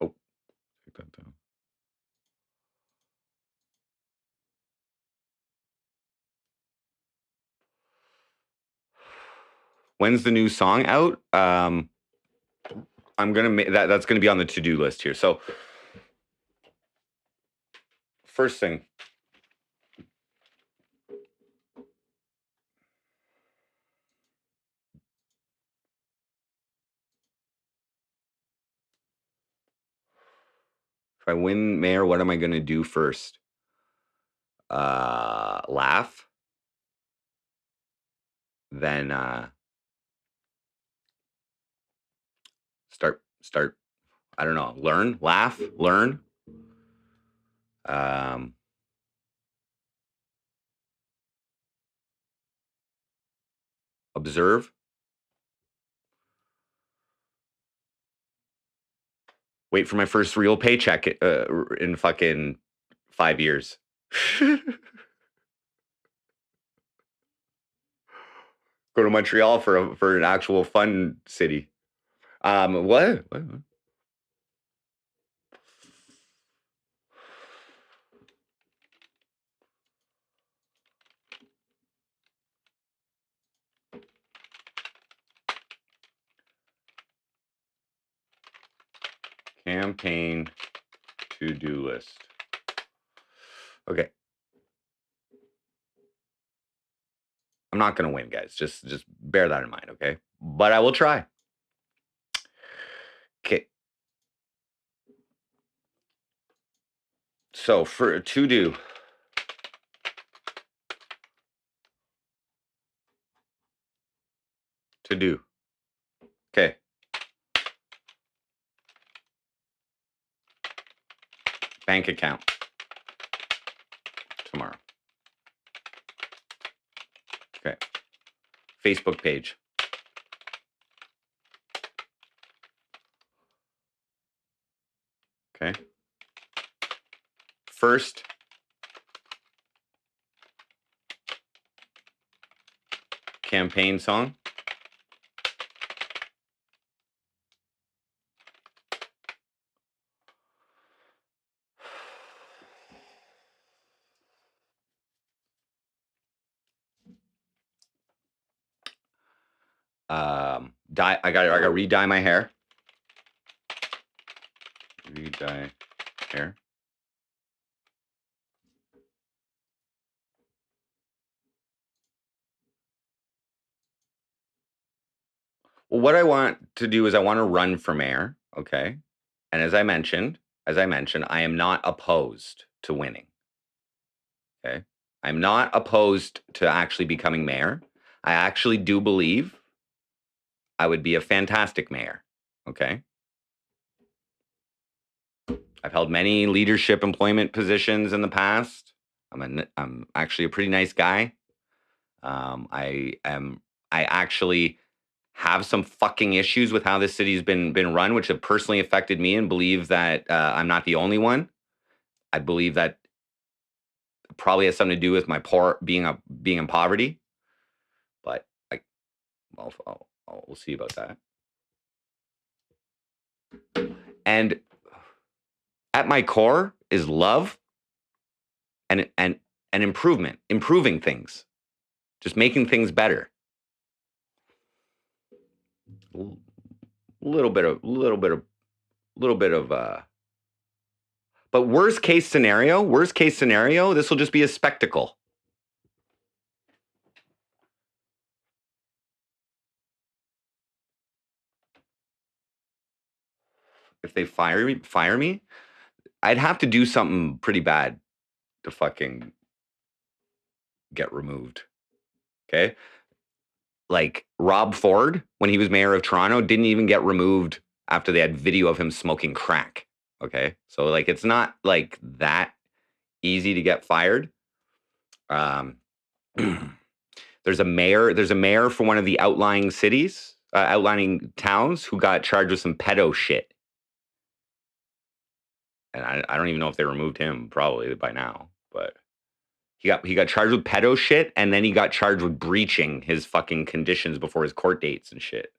Oh, take that down. When's the new song out? I'm gonna make that's gonna be on the to-do list here. So first thing. If I win mayor, what am I gonna do first? Laugh. Then start I don't know, laugh, learn. Observe. Wait for my first real paycheck in fucking 5 years. Go to Montreal for an actual fun city. What? Campaign to-do list. Okay. I'm not going to win, guys. Just bear that in mind, okay? But I will try. Okay. So for to-do. To-do. Okay. Bank account. Tomorrow. Okay. Facebook page. Okay. First. Campaign song. Dye. I gotta re-dye my hair. Re-dye hair. Well, what I want to do is I want to run for mayor, okay? And as I mentioned, I am not opposed to winning. Okay? I'm not opposed to actually becoming mayor. I actually do believe I would be a fantastic mayor, okay? I've held many leadership employment positions in the past. I'm actually a pretty nice guy. I actually have some fucking issues with how this city's been run, which have personally affected me, and believe that I'm not the only one. I believe that probably has something to do with my being in poverty. But we'll see about that. And at my core is love and improving things, just making things better. Little bit of but worst case scenario, this will just be a spectacle. If they fire me, I'd have to do something pretty bad to fucking get removed. Okay? Like Rob Ford, when he was mayor of Toronto, didn't even get removed after they had video of him smoking crack. Okay? So like it's not like that easy to get fired. There's a mayor for one of the outlying cities, outlying towns, who got charged with some pedo shit. And I don't even know if they removed him, probably by now, but he got charged with pedo shit, and then he got charged with breaching his fucking conditions before his court dates and shit.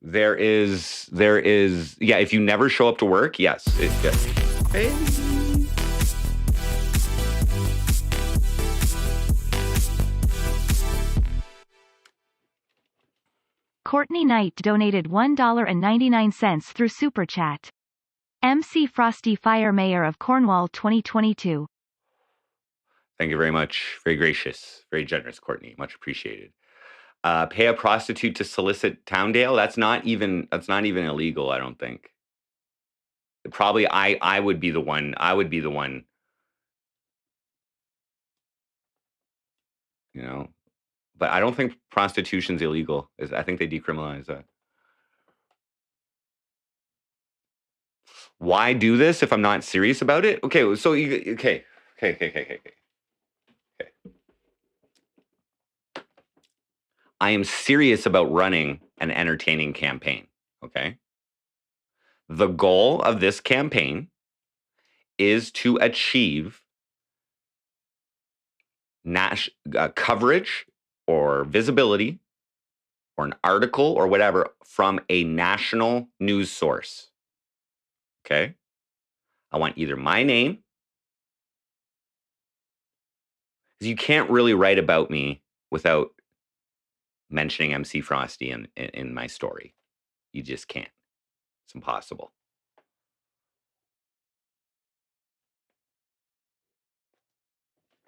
There is, yeah, if you never show up to work, yes. Hey. Courtney Knight donated $1.99 through Super Chat. MC Frosty Fire Mayor of Cornwall 2022. Thank you very much. Very gracious. Very generous, Courtney. Much appreciated. Pay a prostitute to solicit Towndale. That's not even illegal, I don't think. Probably I would be the one. You know, but I don't think prostitution's illegal. I think they decriminalize that. Why do this if I'm not serious about it? Okay, so okay. I am serious about running an entertaining campaign, okay? The goal of this campaign is to achieve coverage or visibility or an article or whatever from a national news source, okay? I want either my name, because you can't really write about me without mentioning MC Frosty in my story. You just can't. It's impossible.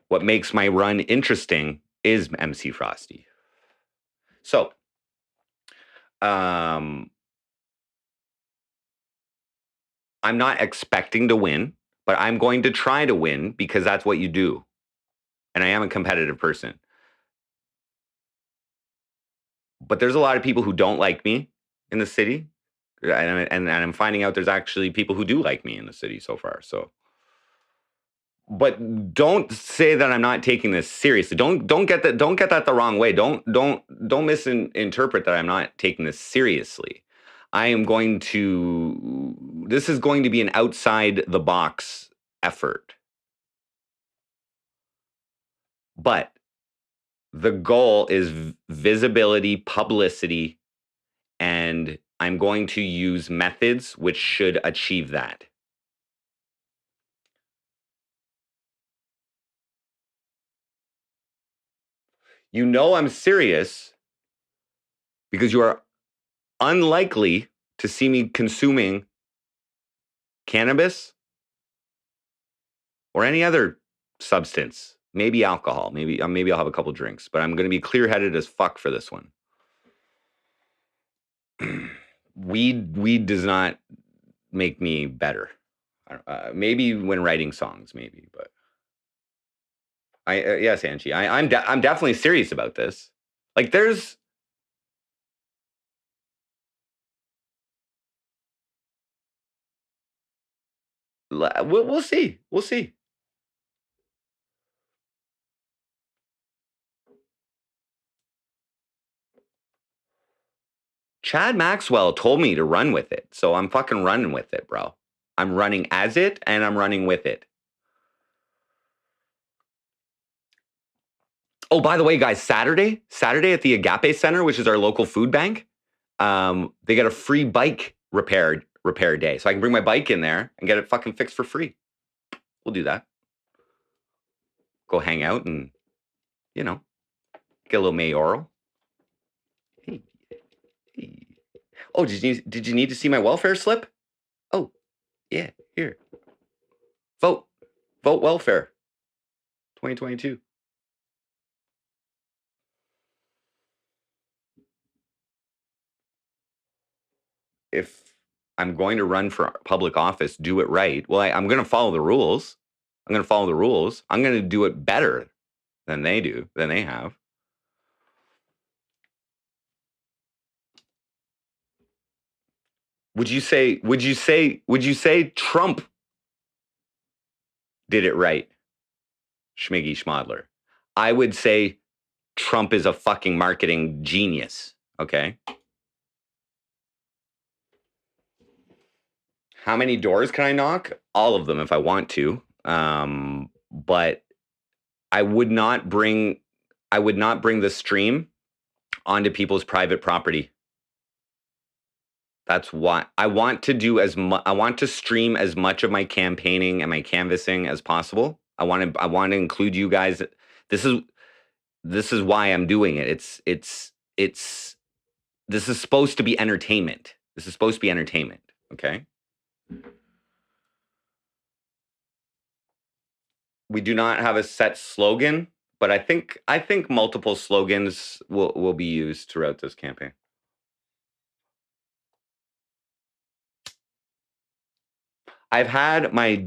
What makes my run interesting is MC Frosty. So, I'm not expecting to win, but I'm going to try to win because that's what you do. And I am a competitive person. But there's a lot of people who don't like me in the city. And I'm finding out there's actually people who do like me in the city so far. So, but don't say that I'm not taking this seriously. Don't get that the wrong way. Don't misinterpret that I'm not taking this seriously. This is going to be an outside the box effort. But the goal is visibility, publicity, and I'm going to use methods which should achieve that. You know I'm serious because you are unlikely to see me consuming cannabis or any other substance. Maybe alcohol. Maybe I'll have a couple drinks, but I'm going to be clear-headed as fuck for this one. Weed does not make me better. Maybe when writing songs, maybe, but yes, Angie, I'm definitely serious about this. Like, we'll see. We'll see. Chad Maxwell told me to run with it, so I'm fucking running with it, bro. I'm running as it, and I'm running with it. Oh, by the way, guys, Saturday at the Agape Center, which is our local food bank, they got a free bike repair day. So I can bring my bike in there and get it fucking fixed for free. We'll do that. Go hang out and, get a little mayoral. Hey. Oh, did you need to see my welfare slip? Oh, yeah, here. Vote welfare 2022. If I'm going to run for public office, do it right. Well, I'm going to follow the rules. I'm going to do it better than they have. Would you say Trump did it right, Schmiggy Schmodler? I would say Trump is a fucking marketing genius, okay? How many doors can I knock? All of them if I want to. But I would not bring the stream onto people's private property. That's why I want to do I want to stream as much of my campaigning and my canvassing as possible. I want to include you guys. This is why I'm doing it. This is supposed to be entertainment. This is supposed to be entertainment, okay? We do not have a set slogan, but I think multiple slogans will be used throughout this campaign. I've had my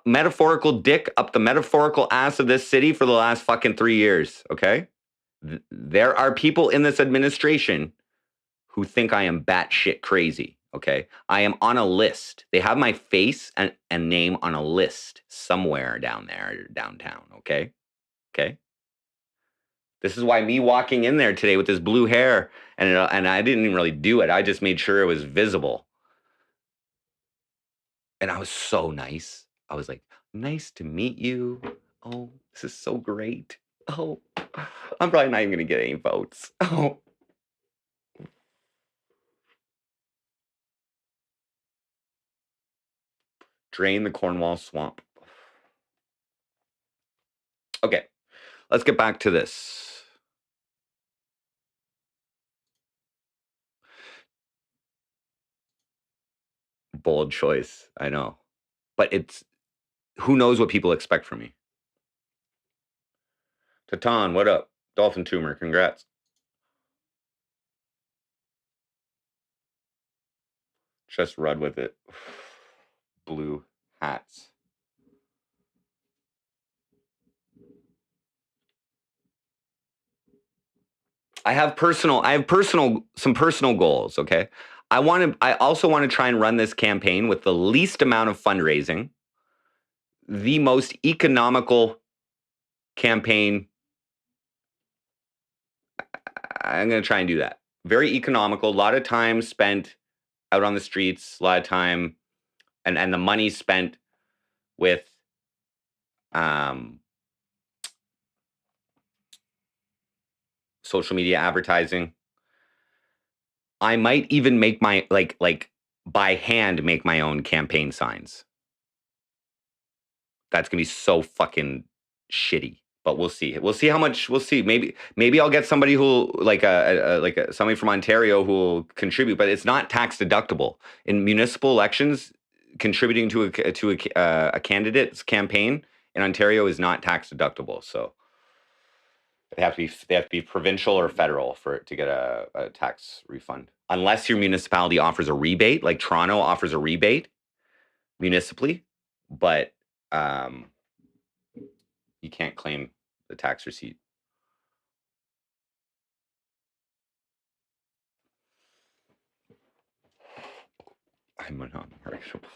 metaphorical dick up the metaphorical ass of this city for the last fucking 3 years, okay? There are people in this administration who think I am batshit crazy, okay? I am on a list. They have my face and name on a list somewhere down there, downtown, okay? Okay? This is why me walking in there today with this blue hair, and I didn't even really do it. I just made sure it was visible. And I was so nice. I was like, nice to meet you. Oh, this is so great. Oh, I'm probably not even going to get any votes. Oh. Drain the Cornwall swamp. Okay, let's get back to this. Bold choice, I know. But who knows what people expect from me. Tatan, what up? Dolphin tumor, congrats. Just run with it. Blue hats. I have some personal goals, okay? I also want to try and run this campaign with the least amount of fundraising, the most economical campaign. I'm going to try and do that. Very economical, a lot of time spent out on the streets, a lot of time and the money spent with social media advertising. I might even make my like by hand make my own campaign signs. That's gonna be so fucking shitty. But we'll see. We'll see how much. We'll see. Maybe I'll get somebody who somebody from Ontario who will contribute. But it's not tax deductible in municipal elections. Contributing to a candidate's campaign in Ontario is not tax deductible. So they have to be provincial or federal to get a tax refund, unless your municipality offers a rebate, like Toronto offers a rebate municipally, but you can't claim the tax receipt. I'm non-marketable.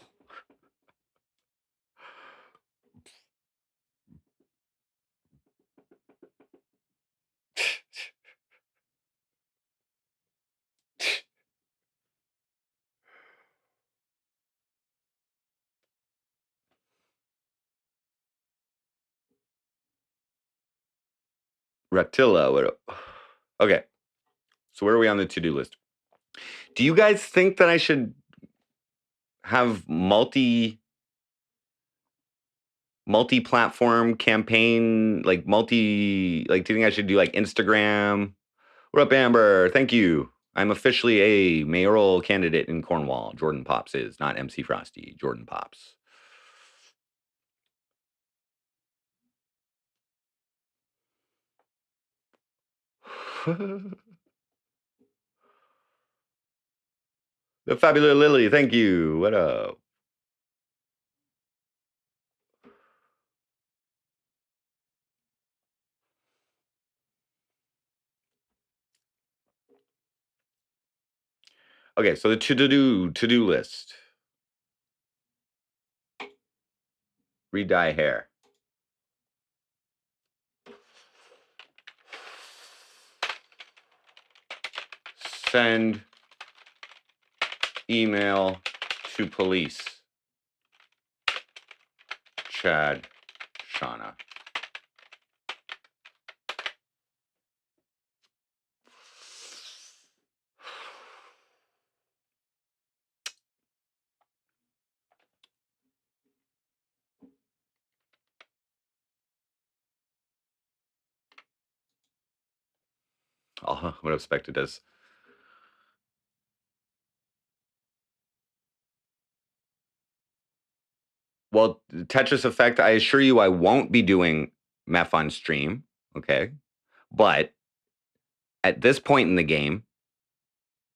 Ratilla. Okay. So where are we on the to-do list? Do you guys think that I should have multi-platform campaign, do you think I should do like Instagram? What up, Amber? Thank you. I'm officially a mayoral candidate in Cornwall. Jordan Poapst is, not MC Frosty. Jordan Poapst. The fabulous Lily, thank you. What up? Okay, so the to-do list. Re-dye hair. Send email to police. Chad, Shauna. Oh, would have expected this. Well, Tetris Effect, I assure you I won't be doing meth on stream, okay? But at this point in the game,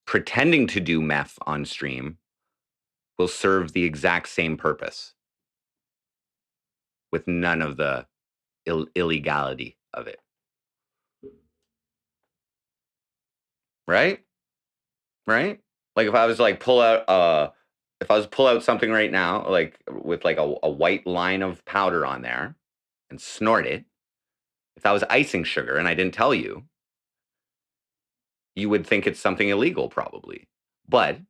pretending to do meth on stream will serve the exact same purpose with none of the illegality of it. Right? Right? Like if I was like pull out something right now, like with like a white line of powder on there and snort it, if that was icing sugar and I didn't tell you, you would think it's something illegal probably. But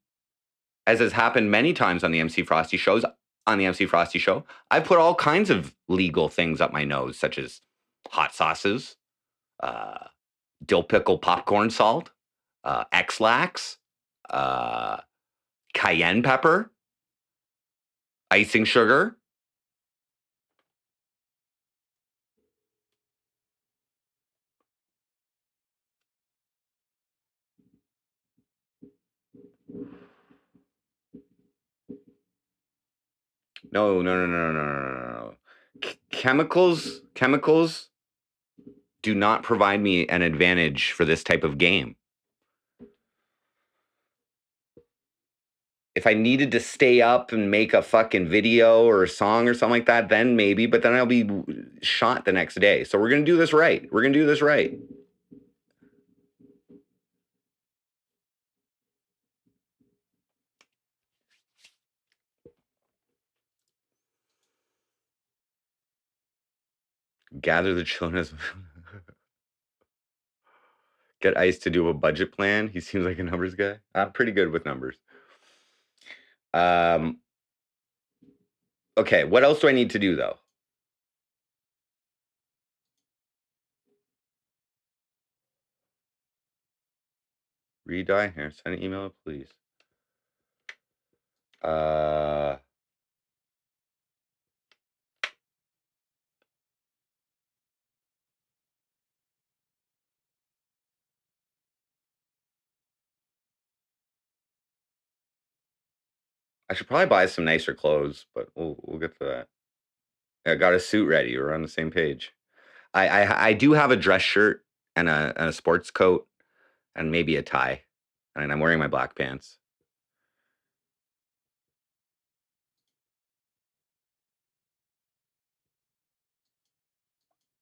as has happened many times on the MC Frosty shows, I've put all kinds of legal things up my nose, such as hot sauces, dill pickle popcorn salt, X-Lax, cayenne pepper, icing sugar. No. Chemicals do not provide me an advantage for this type of game. If I needed to stay up and make a fucking video or a song or something like that, then maybe, but then I'll be shot the next day. So we're going to do this right. We're going to do this right. Gather the children. Get Ice to do a budget plan. He seems like a numbers guy. I'm pretty good with numbers. Okay, what else do I need to do though? Re-dye hair. Send an email, please. I should probably buy some nicer clothes, but we'll get to that. I got a suit ready. We're on the same page. I do have a dress shirt and a sports coat and maybe a tie, and I'm wearing my black pants.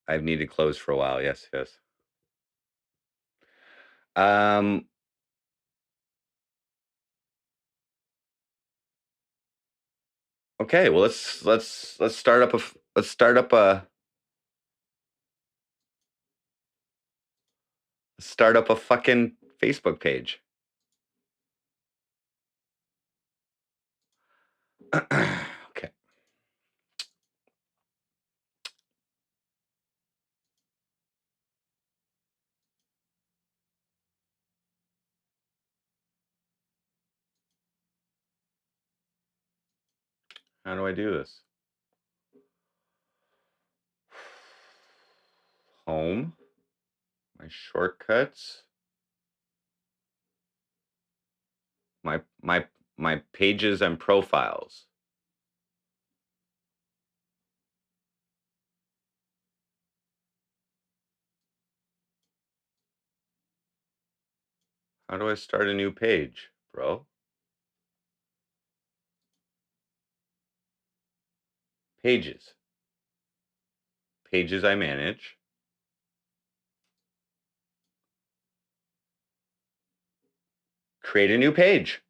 I've needed clothes for a while. Yes. Okay. Well, let's start up a fucking Facebook page. Okay. How do I do this? Home. My shortcuts. My pages and profiles. How do I start a new page, bro? Pages. Pages I manage. Create a new page.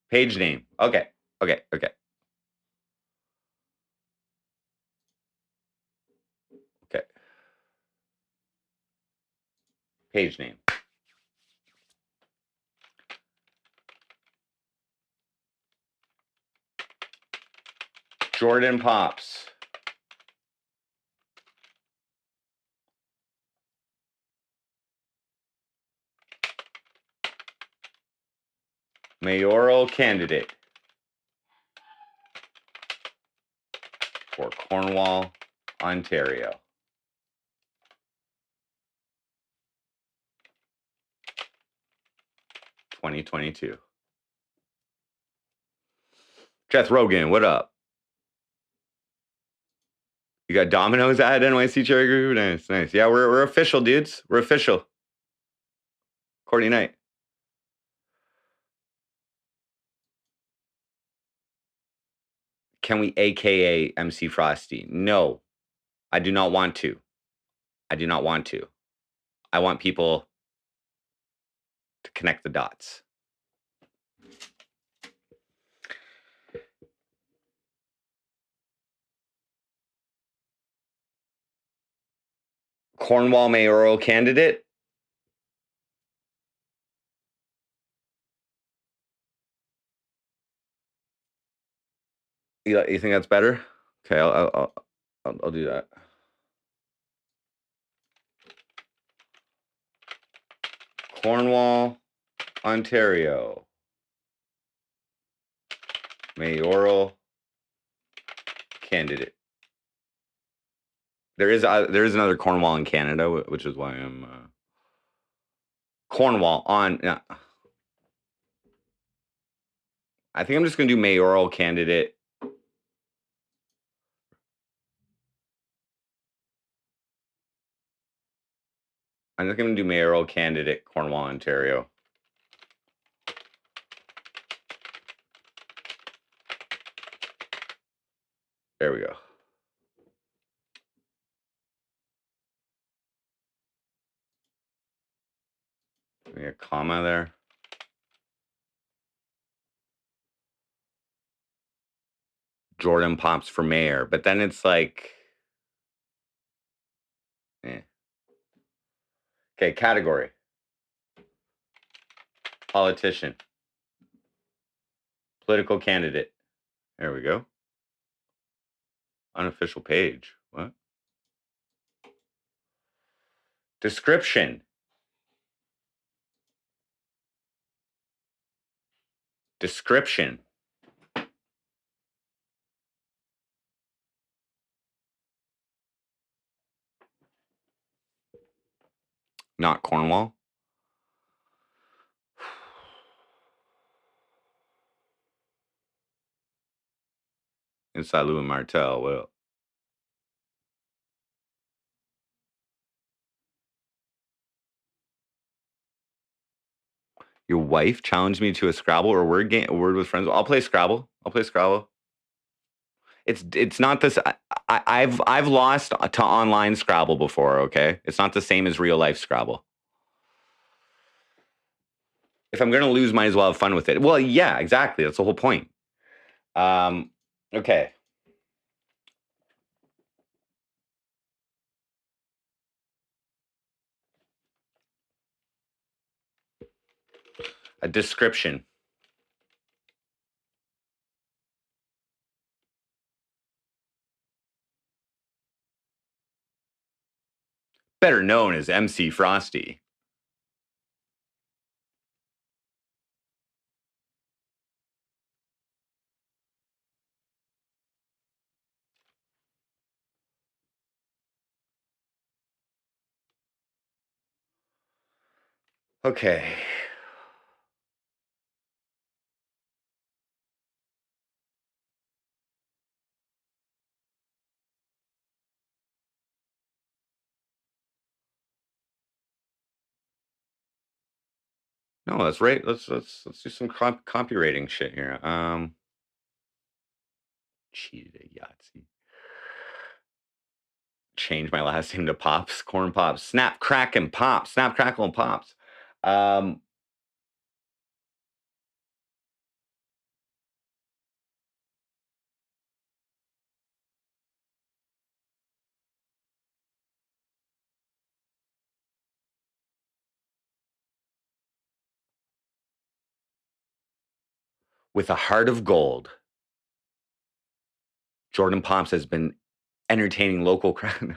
Page name. Okay. Okay. Okay. Okay. Page name. Jordan Poapst. Mayoral candidate for Cornwall, Ontario. (2022). Jeff Rogan, what up? You got Domino's at NYC Cherry Group? Nice, nice. Yeah, we're official, dudes. We're official. Courtney Knight. Can we AKA MC Frosty? No, I do not want to. I do not want to. I want people to connect the dots. Cornwall mayoral candidate. You think that's better? Okay, I'll do that. Cornwall, Ontario. Mayoral candidate. There is another Cornwall in Canada, which is why I'm Cornwall on. I think I'm just gonna do mayoral candidate. I'm just gonna do mayoral candidate Cornwall, Ontario. There we go. Maybe a comma there. Jordan Poapst for mayor, but then it's like, Okay, category. Politician. Political candidate. There we go. Unofficial page. What? Description. Description. Not Cornwall. Inside Lou and Martel. Well, your wife challenged me to a Scrabble or word game, a word with friends. I'll play Scrabble. It's not this. I've lost to online Scrabble before. Okay, it's not the same as real life Scrabble. If I'm gonna lose, might as well have fun with it. Well, yeah, exactly. That's the whole point. Okay. A description. Better known as MC Frosty. Okay. No, that's right. Let's do some copywriting shit here. Cheated at Yahtzee. Change my last name to Pops. Corn Pops. Snap, crack, and Pops. Snap, crackle, and Pops. With a heart of gold, Jordan Poapst has been entertaining local crowd.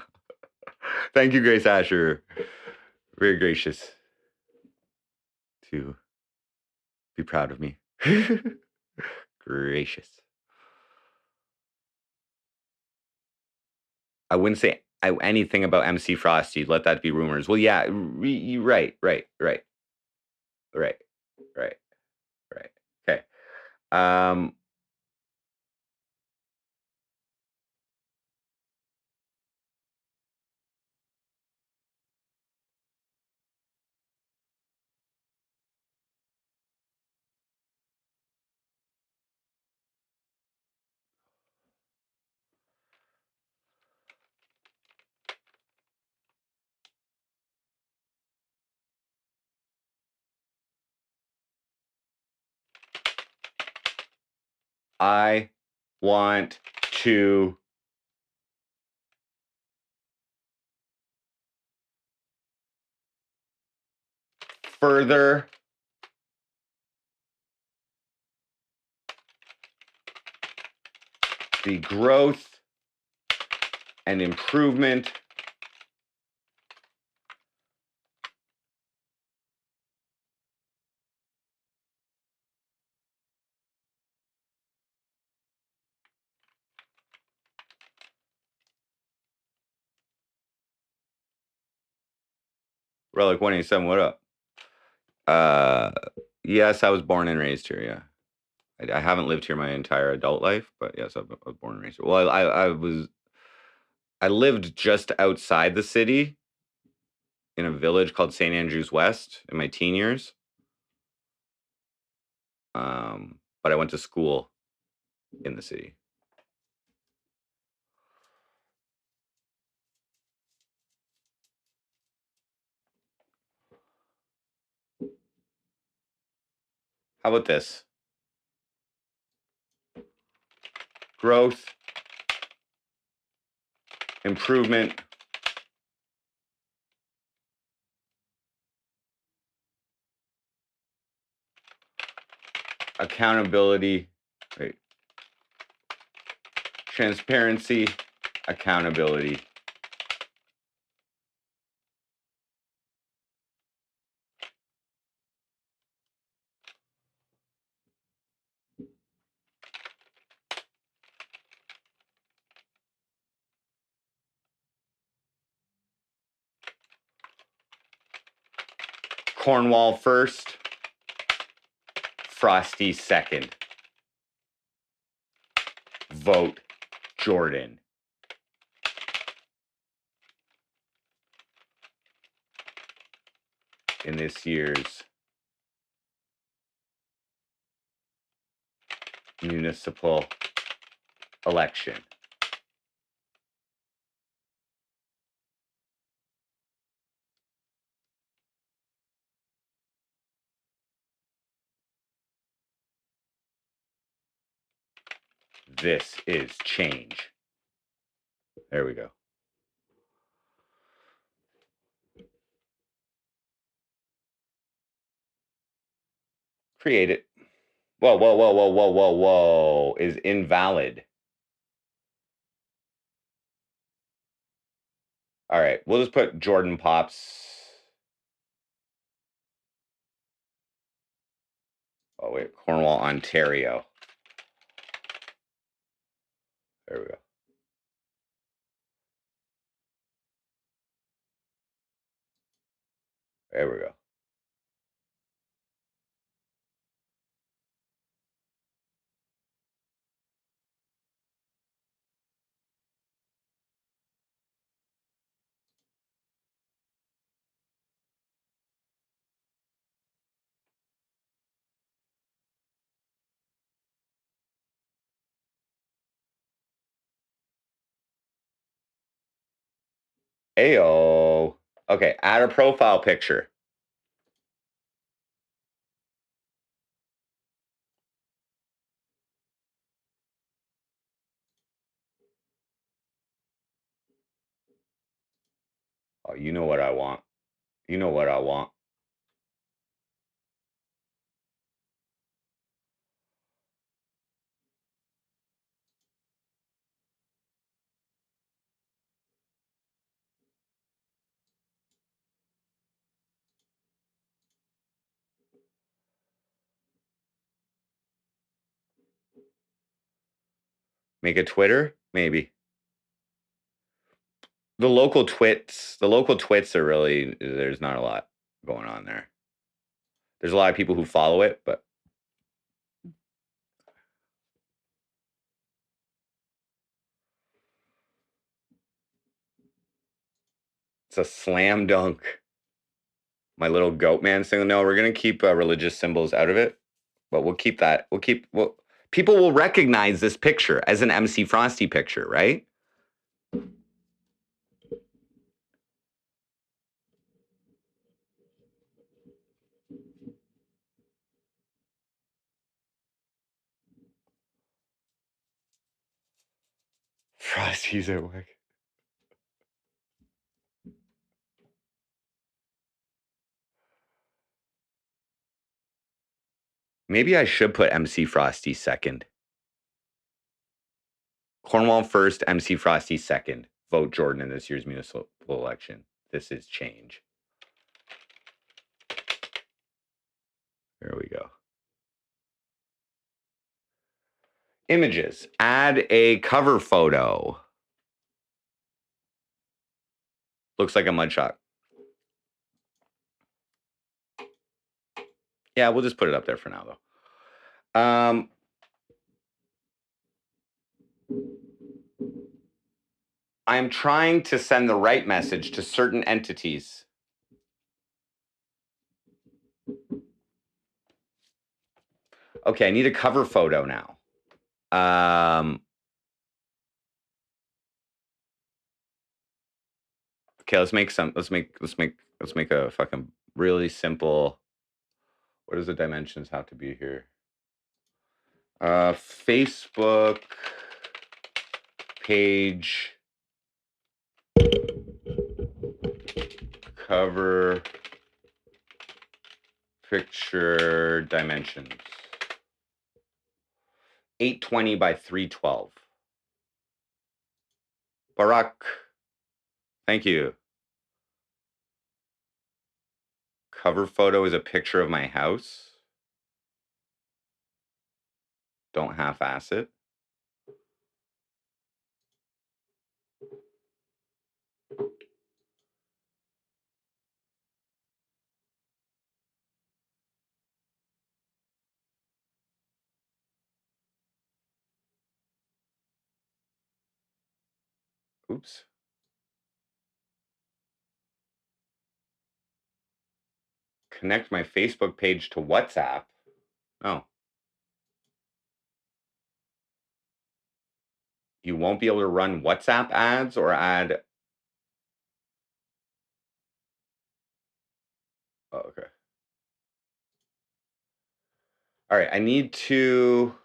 Thank you, Grace Asher. Very gracious to be proud of me. Gracious. I wouldn't say anything about MC Frosty. Let that be rumors. Well, yeah, right. Okay. I want to further the growth and improvement Relic 187, what up? Yes, I was born and raised here, yeah. I haven't lived here my entire adult life, but yes, I was born and raised here. Well, I lived just outside the city in a village called St. Andrews West in my teen years. But I went to school in the city. How about this? Growth, improvement, accountability, right? Transparency, accountability. Cornwall first, Frosty second. Vote Jordan. In this year's municipal election. This is change. There we go. Create it. Whoa. Is invalid. All right, we'll just put Jordan Poapst. Oh, wait, Cornwall, Ontario. There we go. There we go. Ayo. Okay, add a profile picture. Oh, you know what I want. You know what I want. Make a Twitter? Maybe. The local twits are really, there's not a lot going on there. There's a lot of people who follow it, but it's a slam dunk. My little goat man saying, no, we're going to keep religious symbols out of it, but we'll keep that. People will recognize this picture as an MC Frosty picture, right? Frosty's at work. Maybe I should put MC Frosty second. Cornwall first, MC Frosty second. Vote Jordan in this year's municipal election. This is change. There we go. Images. Add a cover photo. Looks like a mugshot. Yeah, we'll just put it up there for now, though. I'm trying to send the right message to certain entities. Okay, I need a cover photo now. Okay, let's make a fucking really simple. What does the dimensions have to be here? Facebook page cover picture dimensions. 820 by 312. Barack, thank you. Cover photo is a picture of my house. Don't half-ass it. Oops. Connect my Facebook page to WhatsApp. Oh. You won't be able to run WhatsApp ads or add. Oh, okay. All right, I need to.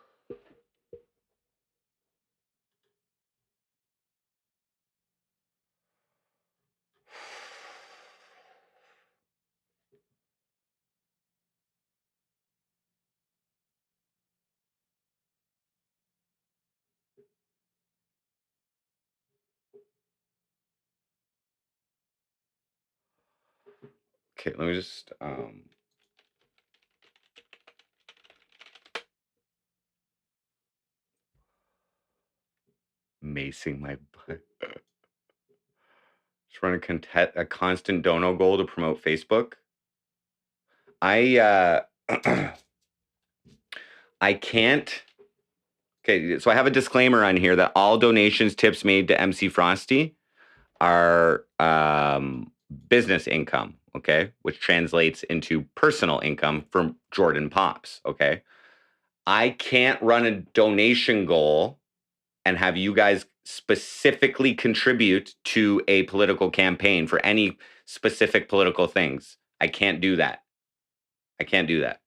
Okay, let me just macing my butt. Just run a constant dono goal to promote Facebook. I can't. Okay, so I have a disclaimer on here that all donations, tips made to MC Frosty are business income, okay, which translates into personal income from Jordan Poapst, okay? I can't run a donation goal and have you guys specifically contribute to a political campaign for any specific political things. I can't do that. I can't do that.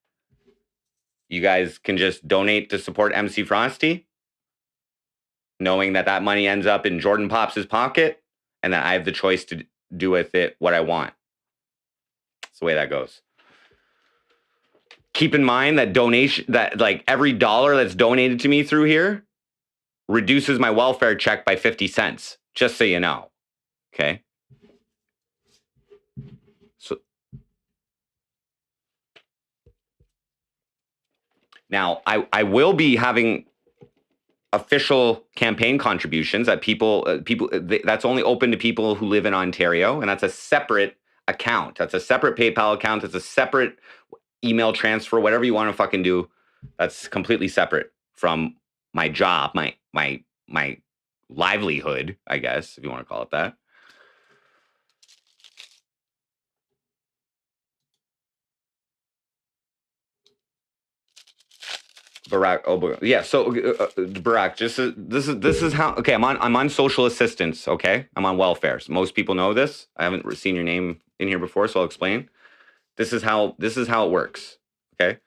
You guys can just donate to support MC Frosty, knowing that that money ends up in Jordan Poapst's pocket and that I have the choice to do with it what I want. That's the way that goes. Keep in mind that like every dollar that's donated to me through here reduces my welfare check by 50 cents, just so you know. Okay? So now I will be having official campaign contributions that that's only open to people who live in Ontario, and that's a separate account. That's a separate PayPal account. That's a separate email transfer, whatever you want to fucking do. That's completely separate from my job, my livelihood, I guess, if you want to call it that. Barack, yeah. So Barack, this is how. Okay, I'm on social assistance. Okay, I'm on welfare. So most people know this. I haven't seen your name in here before, so I'll explain. This is how it works. Okay,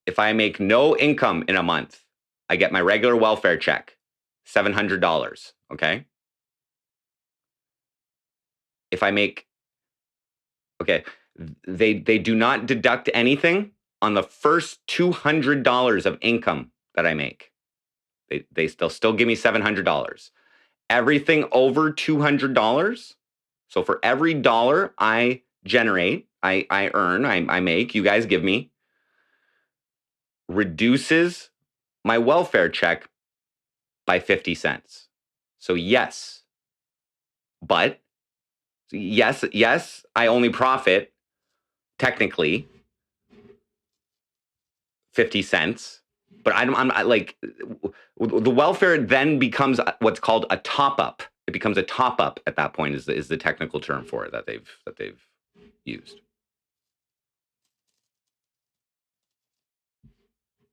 if I make no income in a month, I get my regular welfare check, $700. Okay, if I make, okay, they do not deduct anything on the first $200 of income that I make. They'll still give me $700. Everything over $200. So for every dollar I generate, I earn, I make, you guys give me, reduces my welfare check by 50 cents. So yes, but yes, I only profit technically 50 cents, but I'm like, the welfare then becomes what's called a top up. It becomes a top up at that point, is the technical term for it that they've used.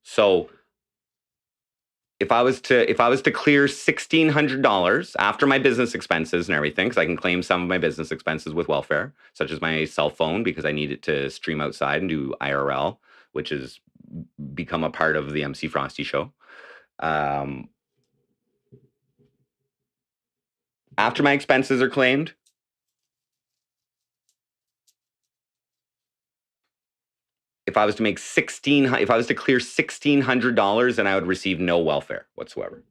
So if I was to clear $1,600 after my business expenses and everything, because I can claim some of my business expenses with welfare, such as my cell phone because I need it to stream outside and do IRL, which has become a part of the MC Frosty show. After my expenses are claimed, if I was to clear $1,600, then I would receive no welfare whatsoever.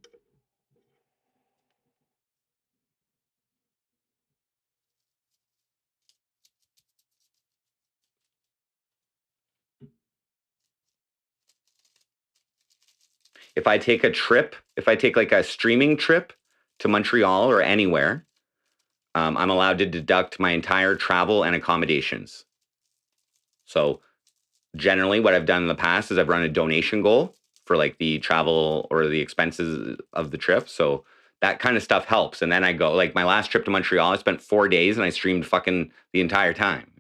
If I take like a streaming trip to Montreal or anywhere, I'm allowed to deduct my entire travel and accommodations. So generally what I've done in the past is I've run a donation goal for like the travel or the expenses of the trip. So that kind of stuff helps. And then I go, like my last trip to Montreal, I spent 4 days and I streamed fucking the entire time,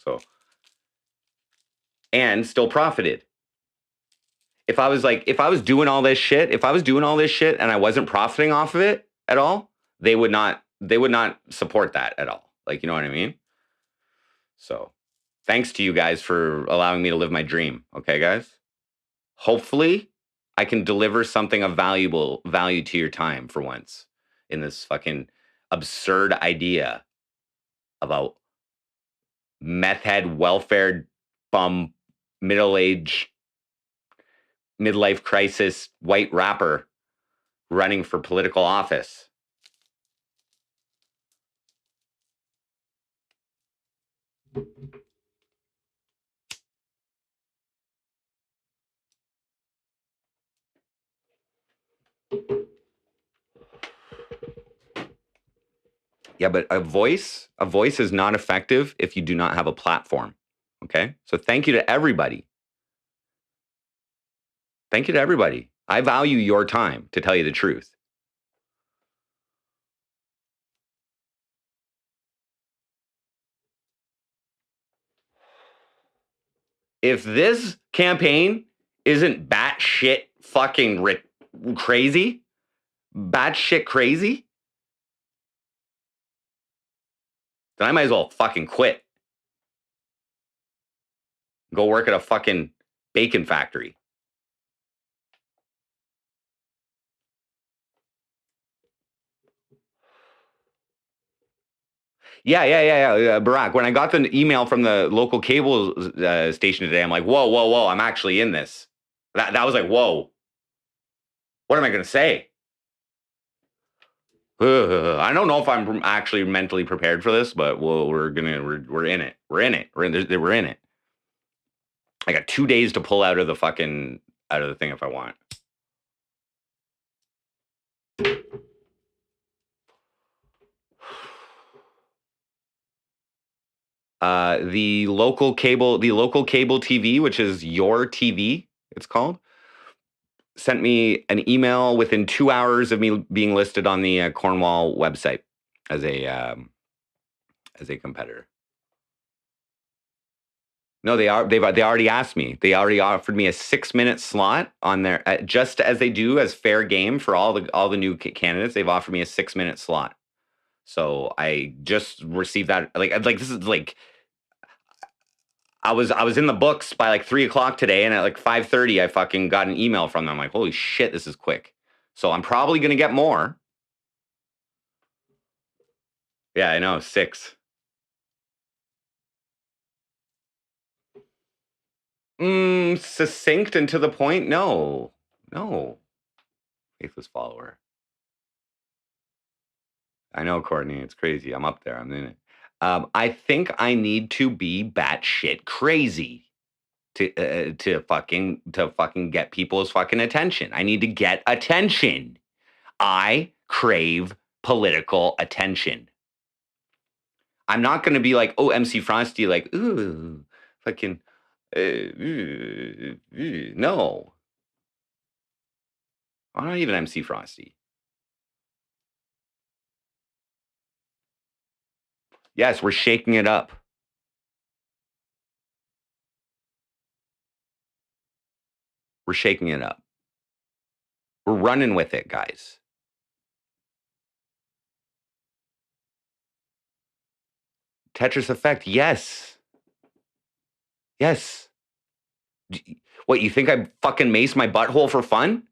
so, and still profited. If I was doing all this shit and I wasn't profiting off of it at all, they would not support that at all. Like, you know what I mean? So thanks to you guys for allowing me to live my dream. Okay, guys? Hopefully I can deliver something of value to your time for once in this fucking absurd idea about meth head welfare bum midlife crisis white rapper running for political office. Yeah, but a voice is not effective if you do not have a platform. Okay? So thank you to everybody. Thank you to everybody. I value your time, to tell you the truth. If this campaign isn't batshit fucking crazy, batshit crazy, then I might as well fucking quit. Go work at a fucking bacon factory. Yeah. Barack, when I got the email from the local cable station today, I'm like, whoa, I'm actually in this. That was like, whoa. What am I going to say? I don't know if I'm actually mentally prepared for this, but we're in it. We're in it. I got 2 days to pull out of the thing if I want. The local cable TV, which is Your TV, it's called, sent me an email within 2 hours of me being listed on the Cornwall website as a competitor. No, they already asked me. They already offered me a 6-minute slot on their just as they do as fair game for all the new candidates. They've offered me a 6-minute slot. So I just received that. Like this is like I was in the books by like 3:00 today, and at like 5:30 I fucking got an email from them. I'm like, holy shit, this is quick. So I'm probably gonna get more. Yeah, I know, 6. Succinct and to the point? No. Faithless follower. I know, Courtney. It's crazy. I'm up there. I'm in it. I think I need to be batshit crazy to fucking get people's fucking attention. I need to get attention. I crave political attention. I'm not going to be like, oh, MC Frosty, like, ooh, fucking, no. I'm not even MC Frosty. Yes, we're shaking it up. We're shaking it up. We're running with it, guys. Tetris Effect, yes. Yes. What, you think I fucking mace my butthole for fun?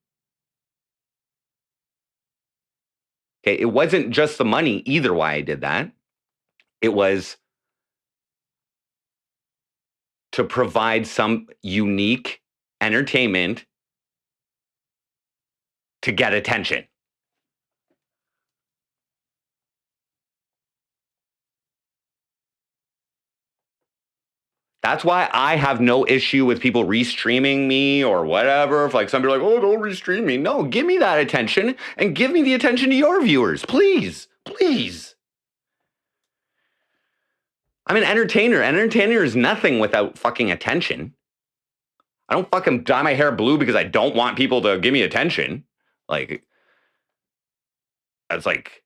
Okay, it wasn't just the money either why I did that. It was to provide some unique entertainment to get attention. That's why I have no issue with people restreaming me or whatever. If like somebody like, oh, don't restream me. No, give me that attention and give me the attention to your viewers. Please. I'm an entertainer. An entertainer is nothing without fucking attention. I don't fucking dye my hair blue because I don't want people to give me attention. Like, that's like,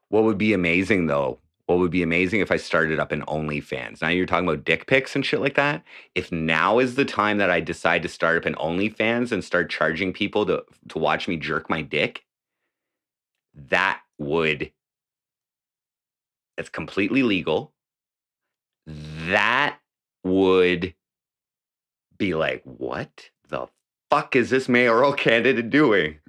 what would be amazing though? What would be amazing if I started up an OnlyFans? Now you're talking about dick pics and shit like that. If now is the time that I decide to start up an OnlyFans and start charging people to watch me jerk my dick, it's completely legal. That would be like, what the fuck is this mayoral candidate doing?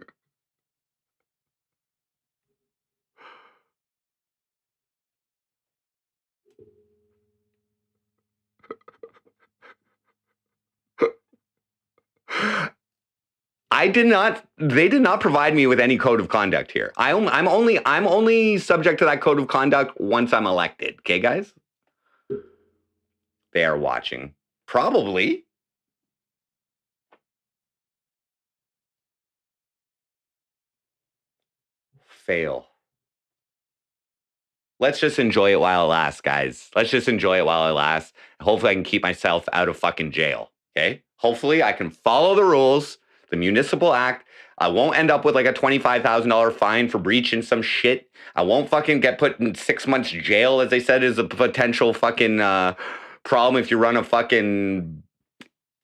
They did not provide me with any code of conduct here. I'm only subject to that code of conduct once I'm elected. Okay, guys? They are watching. Probably. Fail. Let's just enjoy it while it lasts, guys. Let's just enjoy it while it lasts. Hopefully I can keep myself out of fucking jail. Okay? Hopefully I can follow the rules, the municipal act. I won't end up with like a $25,000 fine for breaching some shit. I won't fucking get put in 6 months jail, as they said, is a potential fucking problem if you run a fucking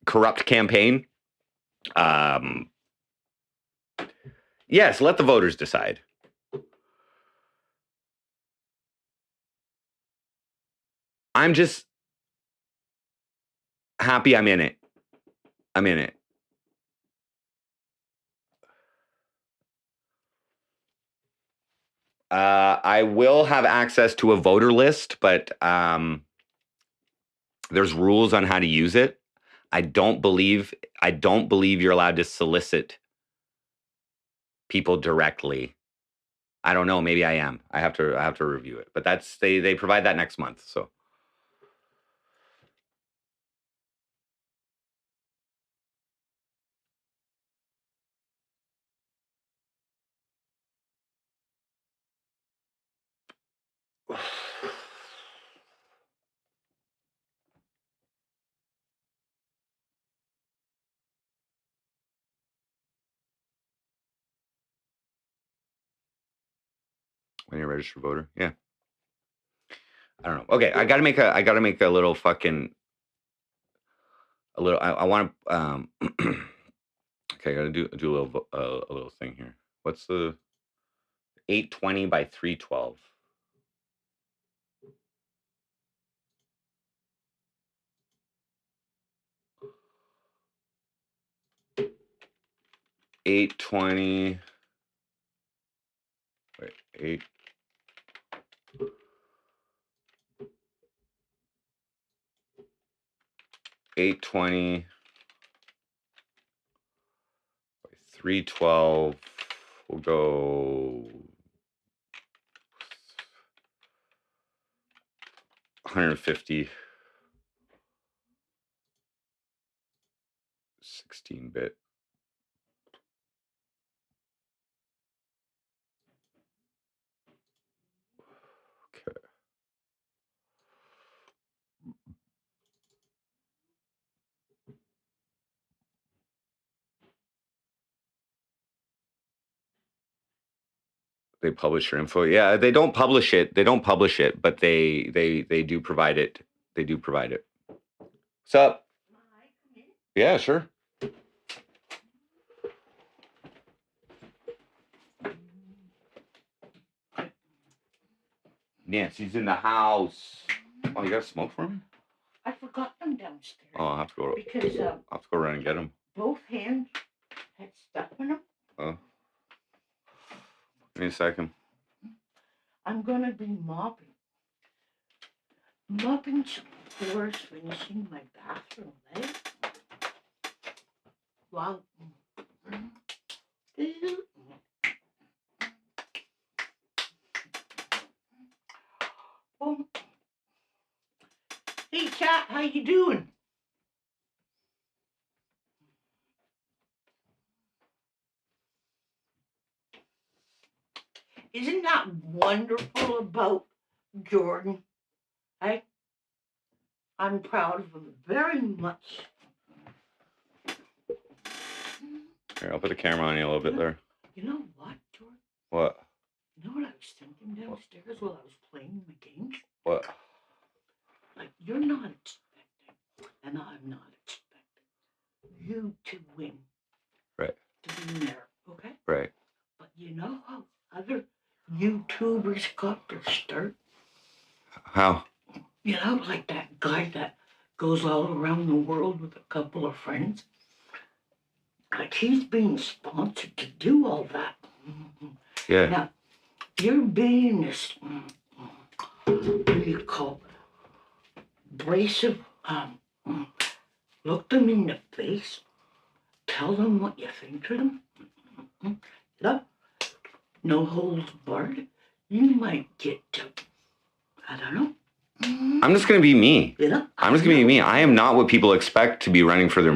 corrupt campaign. Yes, let the voters decide. I'm just happy I'm in it. I'm in it. I will have access to a voter list, but there's rules on how to use it. I don't believe you're allowed to solicit people directly. I don't know. Maybe I am. I have to review it. But that's they provide that next month. So when you're a registered voter, yeah. I don't know. Okay, I gotta make a little fucking I want to okay, I gotta do a little thing here. What's the 820 by 312? Wait, 820 by 312. We'll go 150 16-bit. Okay. They publish your info. Yeah, they don't publish it. But they do provide it. They do provide it. What's up? Yeah, sure. Nancy's in the house. Oh, you got smoke for me? I forgot them downstairs. Oh, I'll have to go. Because I'll have to go run and get them. both hands had stuff in them. Oh. Give me a second. I'm gonna be mopping some floors, finishing my bathroom, right? Wow. Oh. Hey, chat, how you doing? Isn't that wonderful about Jordan? I'm proud of him very much. Here, I'll put the camera on you a little bit there. You know what, Jordan? What? You know what I was thinking downstairs while I was playing my games? What? Like, you're not expecting, and I'm not expecting you to win. Right. To be mayor, okay? Right. But you know how other YouTubers got their start? How? You know, like that guy that goes all around the world with a couple of friends? Like, he's being sponsored to do all that. Yeah. Now, you're being this, what do you call it? Abrasive, look them in the face, tell them what you think to them. You know, no holds barred. You might get to, I don't know. I'm just gonna be me. You know, I'm just gonna be me. I am not what people expect to be running for their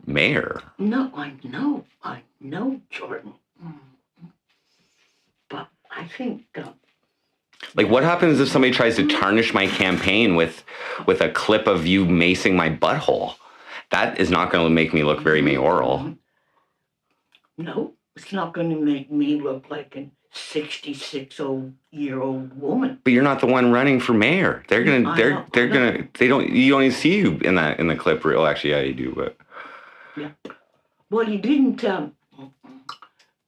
mayor. No, I know, Jordan. But I think, Like, what happens if somebody tries to tarnish my campaign with a clip of you macing my butthole? That is not going to make me look very mayoral. no, it's not going to make me look like an 66-year-old woman. But you're not the one running for mayor. They're gonna, I know. you don't even see you in the clip reel. Actually, yeah, you do, but. Yeah. Well, you didn't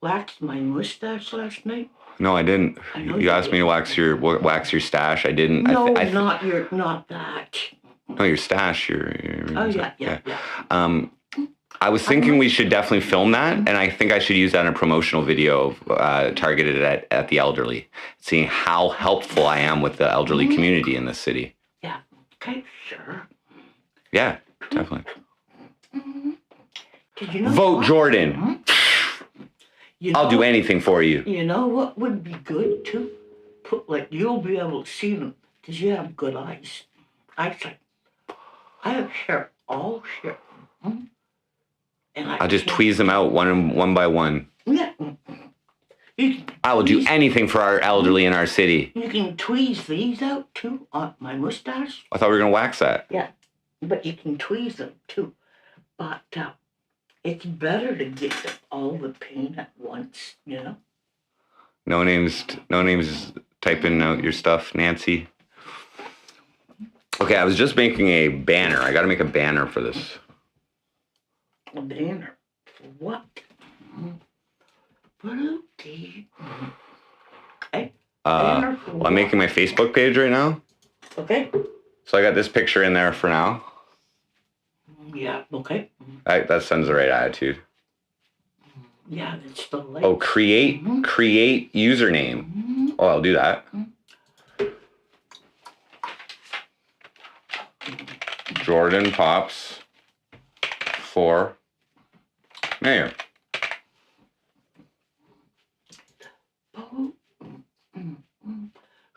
wax my mustache last night. No, I didn't. I know You you asked me to didn't. wax your stash. I didn't. No, not that. No, your stash. Your Oh yeah. I was thinking we should definitely film that, and I think I should use that in a promotional video targeted at the elderly, seeing how helpful I am with the elderly community in this city. Yeah. Okay. Sure. Yeah, definitely. Did you know Vote what? Jordan. You I'll know- do anything for you. You know what would be good too? You'll be able to see them because you have good eyes. Eyesight. I have hair all here. And I'll just tweeze them out one by one. Yeah. You can I will do tweeze- anything for our elderly in our city. You can tweeze these out too on my mustache. I thought we were gonna wax that. Yeah, but you can tweeze them too. But it's better to get all the pain at once, you know? No names typing out your stuff, Nancy. Okay, I was just making a banner. I gotta make a banner for this. A banner. For what? But okay. Okay. Banner for Well, I'm making my Facebook page right now. Okay. So I got this picture in there for now. Yeah, okay. That sends the right attitude. Yeah, that's the light. Oh, create username. Oh, I'll do that. Jordan Poapst for mayor. Oh,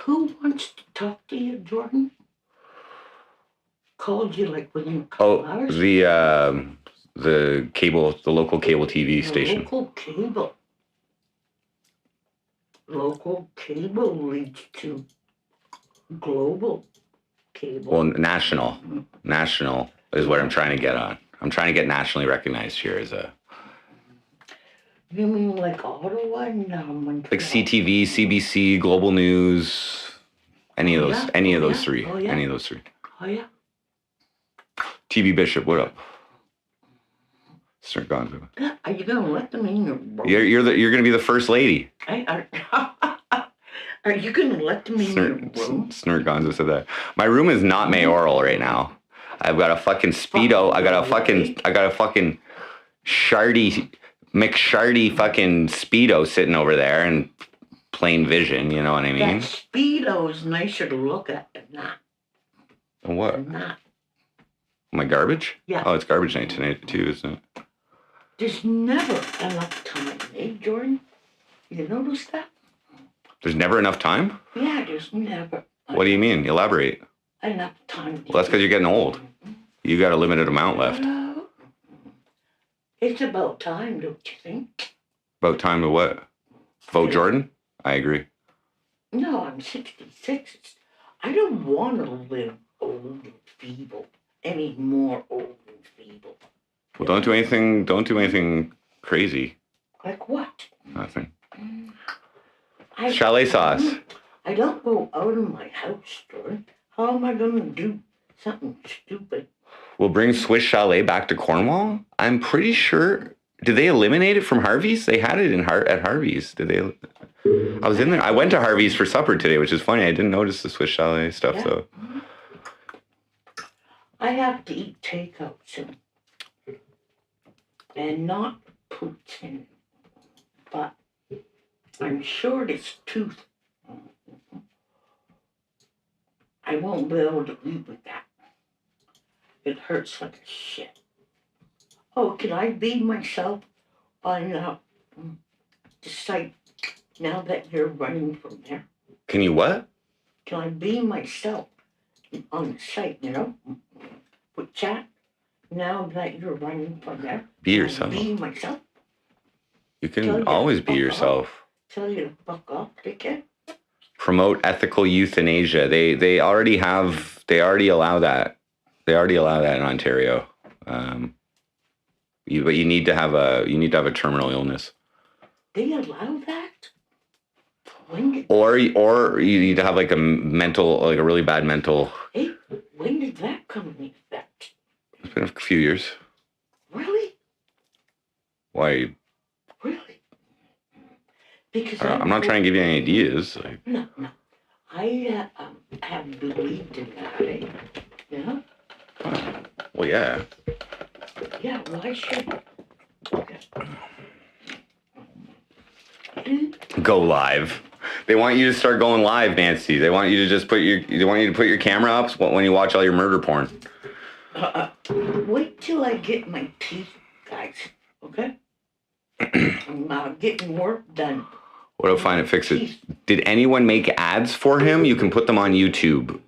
who wants to talk to you, Jordan? Called you like within a couple Oh, hours? the local cable TV station. Local cable. Local cable leads to global cable. Well, national is what I'm trying to get on. I'm trying to get nationally recognized here as a You mean like Ottawa and Montreal? like CTV, CBC, Global News, any of those, Yeah. any of Oh, those yeah. three, Oh, yeah. any of those three. Oh yeah. TV Bishop, what up? Start going. Are you gonna let them in your room? You're gonna be the first lady. Are you gonna let them in your room? Snort Gonzo said that. My room is not mayoral right now. I've got a fucking Speedo. I got a fucking McShardy fucking Speedo sitting over there and plain vision. You know what I That mean? Speedo is nicer to look at than that. What? Than that. My garbage? Yeah. Oh, it's garbage night tonight too, isn't it? There's never enough time, eh, Jordan? You notice that? There's never enough time? Yeah, there's never What do you mean? Elaborate. enough time. Well, that's because you're getting old. You got a limited amount left. Well, it's about time, don't you think? About time to what? Vote Jordan? I agree. No, I'm 66. I don't want to live old and feeble. Any more old and feeble. Well, don't do anything crazy. Like what? Nothing. I- Chalet sauce. I don't go out of my house, Jordan. How am I going to do something stupid? We'll bring Swiss Chalet back to Cornwall. I'm pretty sure. Did they eliminate it from Harvey's? They had it at Harvey's. Did they? I was in there. I went to Harvey's for supper today, which is funny. I didn't notice the Swiss Chalet stuff Yeah. though. I have to eat takeout soon. And not poutine. But I'm sure this tooth, I won't be able to eat with that. It hurts like a shit. Oh, can I be myself on the site now that you're running from there? Can you what? Can I be myself on the site, you know? With chat, now that you're running from there? Be Can I yourself. Be myself? You Tell can you always to be fuck yourself. Tell you to fuck off, dickhead? Promote ethical euthanasia. They already allow that. They already allow that in Ontario. But you need to have a terminal illness. They allow that? or you need to have like a really bad mental. Hey, when did that come into effect? It's been a few years. Really? Why? Really? Because I'm not trying to give you any ideas. Like, no. I have believed in that, eh? Yeah? well, yeah. Yeah, why should... Okay. Go live. They want you to start going live, Nancy. They want you to just put your camera up when you watch all your murder porn. Wait till I get my teeth, guys. Okay? I'm getting work done. What do I find it? Fix it. Did anyone make ads for him? You can put them on YouTube.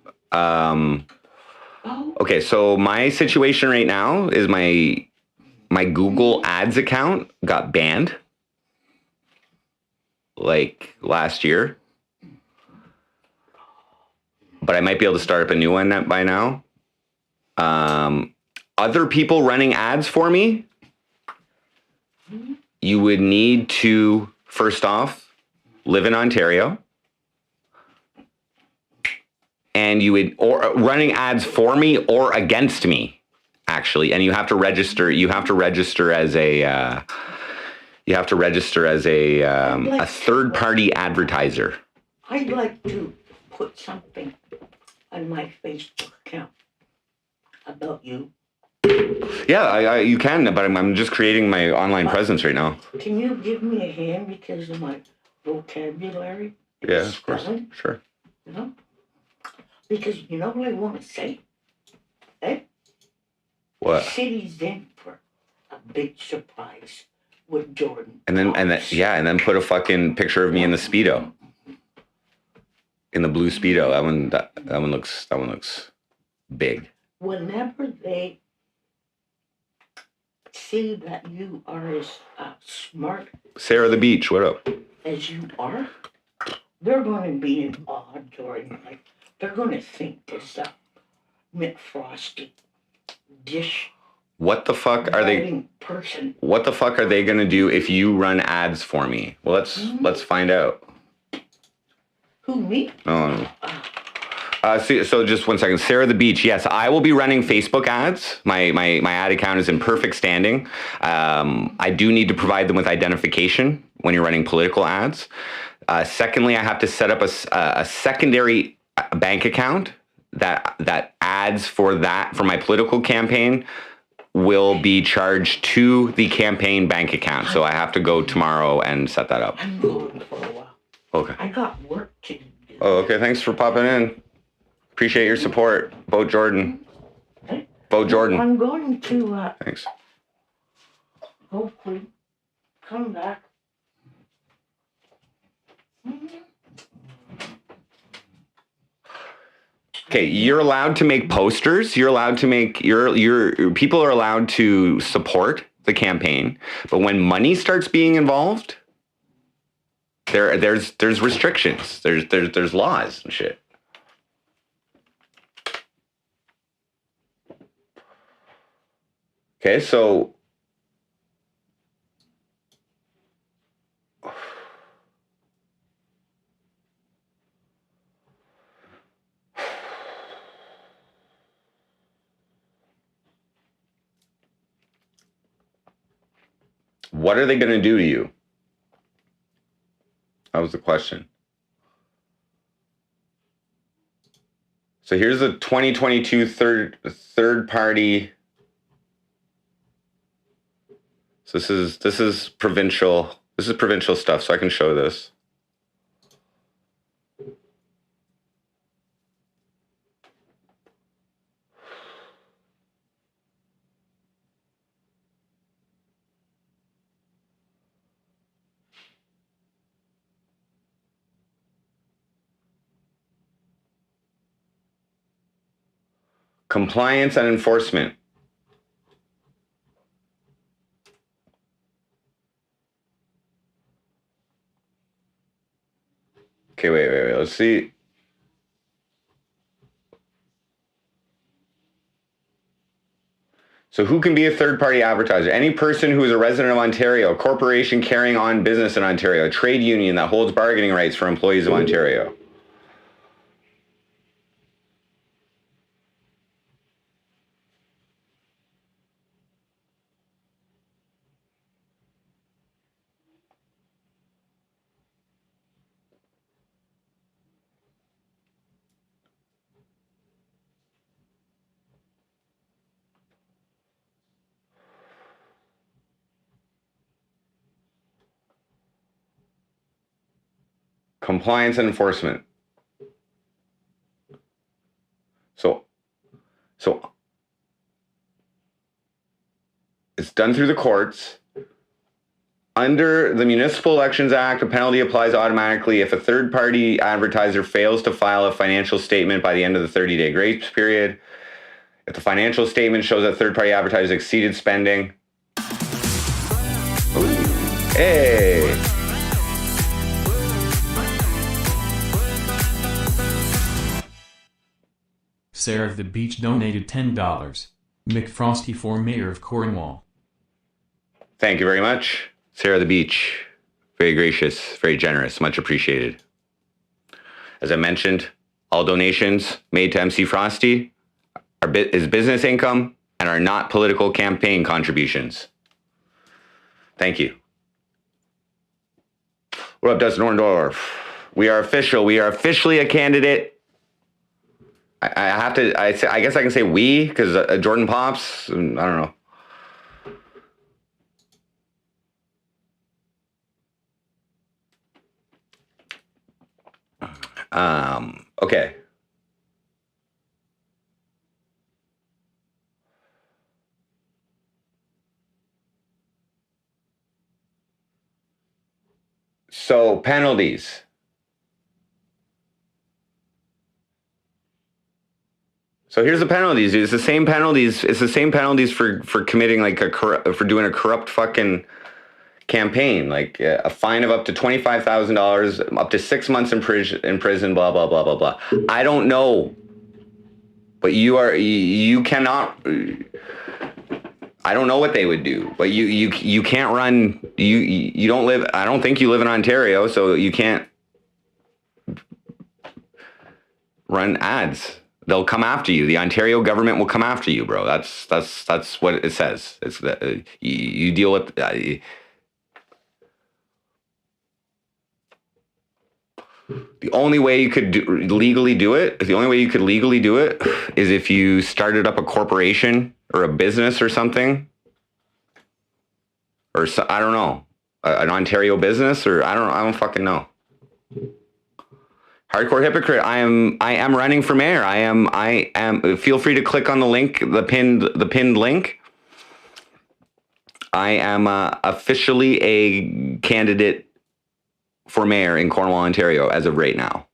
Okay, so my situation right now is my Google Ads account got banned like last year. But I might be able to start up a new one by now. Other people running ads for me, you would need to, first off, live in Ontario. And you would, or running ads for me or against me, actually. And you have to register as a third-party advertiser. I'd like to put something on my Facebook account about you. Yeah, you can, but I'm just creating my online presence right now. Can you give me a hand because of my vocabulary? Yeah, of course. Spelling? Sure. You know? Because you know what I want to say? Eh? What? The city's in for a big surprise with Jordan. And then put a fucking picture of me in the Speedo. In the blue Speedo. That one looks big. Whenever they see that you are as smart Sarah the Beach, what up? as you are, they're going to be in awe, Jordan. Like, they're going to think this Mitt Frosty dish. What the fuck are they? Person. What the fuck are they gonna do if you run ads for me? Well, let's find out. Who, me? Oh. So just 1 second. Sarah the Beach. Yes, I will be running Facebook ads. My ad account is in perfect standing. I do need to provide them with identification when you're running political ads. Secondly, I have to set up a secondary bank account that ads for my political campaign will be charged to the campaign bank account. So I have to go tomorrow and set that up. I'm going for a while. Okay. I got work to do. Oh, okay. Thanks for popping in. Appreciate your support. Vote Jordan. Vote Jordan. I'm going to Thanks. hopefully come back. Okay, you're allowed to make posters. You're allowed to make your people are allowed to support the campaign, but when money starts being involved, there's restrictions. There's laws and shit. Okay, so what are they going to do to you? That was the question. So here's a 2022 third party. So this is provincial. This is provincial stuff, so I can show this. Compliance and enforcement. Okay, wait. Let's see. So who can be a third-party advertiser? Any person who is a resident of Ontario, a corporation carrying on business in Ontario, a trade union that holds bargaining rights for employees of Ontario. Compliance and enforcement. So it's done through the courts. Under the Municipal Elections Act, a penalty applies automatically if a third-party advertiser fails to file a financial statement by the end of the 30-day grace period. If the financial statement shows that third-party advertisers exceeded spending. Ooh, hey. Sarah of the Beach donated $10. Frosty for Mayor of Cornwall. Thank you very much, Sarah of the Beach. Very gracious, very generous, much appreciated. As I mentioned, all donations made to MC Frosty is business income and are not political campaign contributions. Thank you. What up, Dustin Orndorff? We are official. We are officially a candidate. I guess I can say we, because Jordan Poapst, I don't know. Okay. So penalties. So here's the penalties. It's the same penalties. It's the same penalties for committing for doing a corrupt fucking campaign, like a fine of up to $25,000, up to 6 months in prison, blah blah blah blah blah. I don't know, but you cannot. I don't know what they would do, but you can't run. You don't live. I don't think you live in Ontario, so you can't run ads. They'll come after you. The Ontario government will come after you, bro. That's what it says. It's that you deal with. The only way you could legally do it is if you started up a corporation or a business or something, or I don't know, an Ontario business, or I don't fucking know. Hardcore hypocrite. I am running for mayor. I am. Feel free to click on the link, the pinned link. I am officially a candidate for mayor in Cornwall, Ontario, as of right now.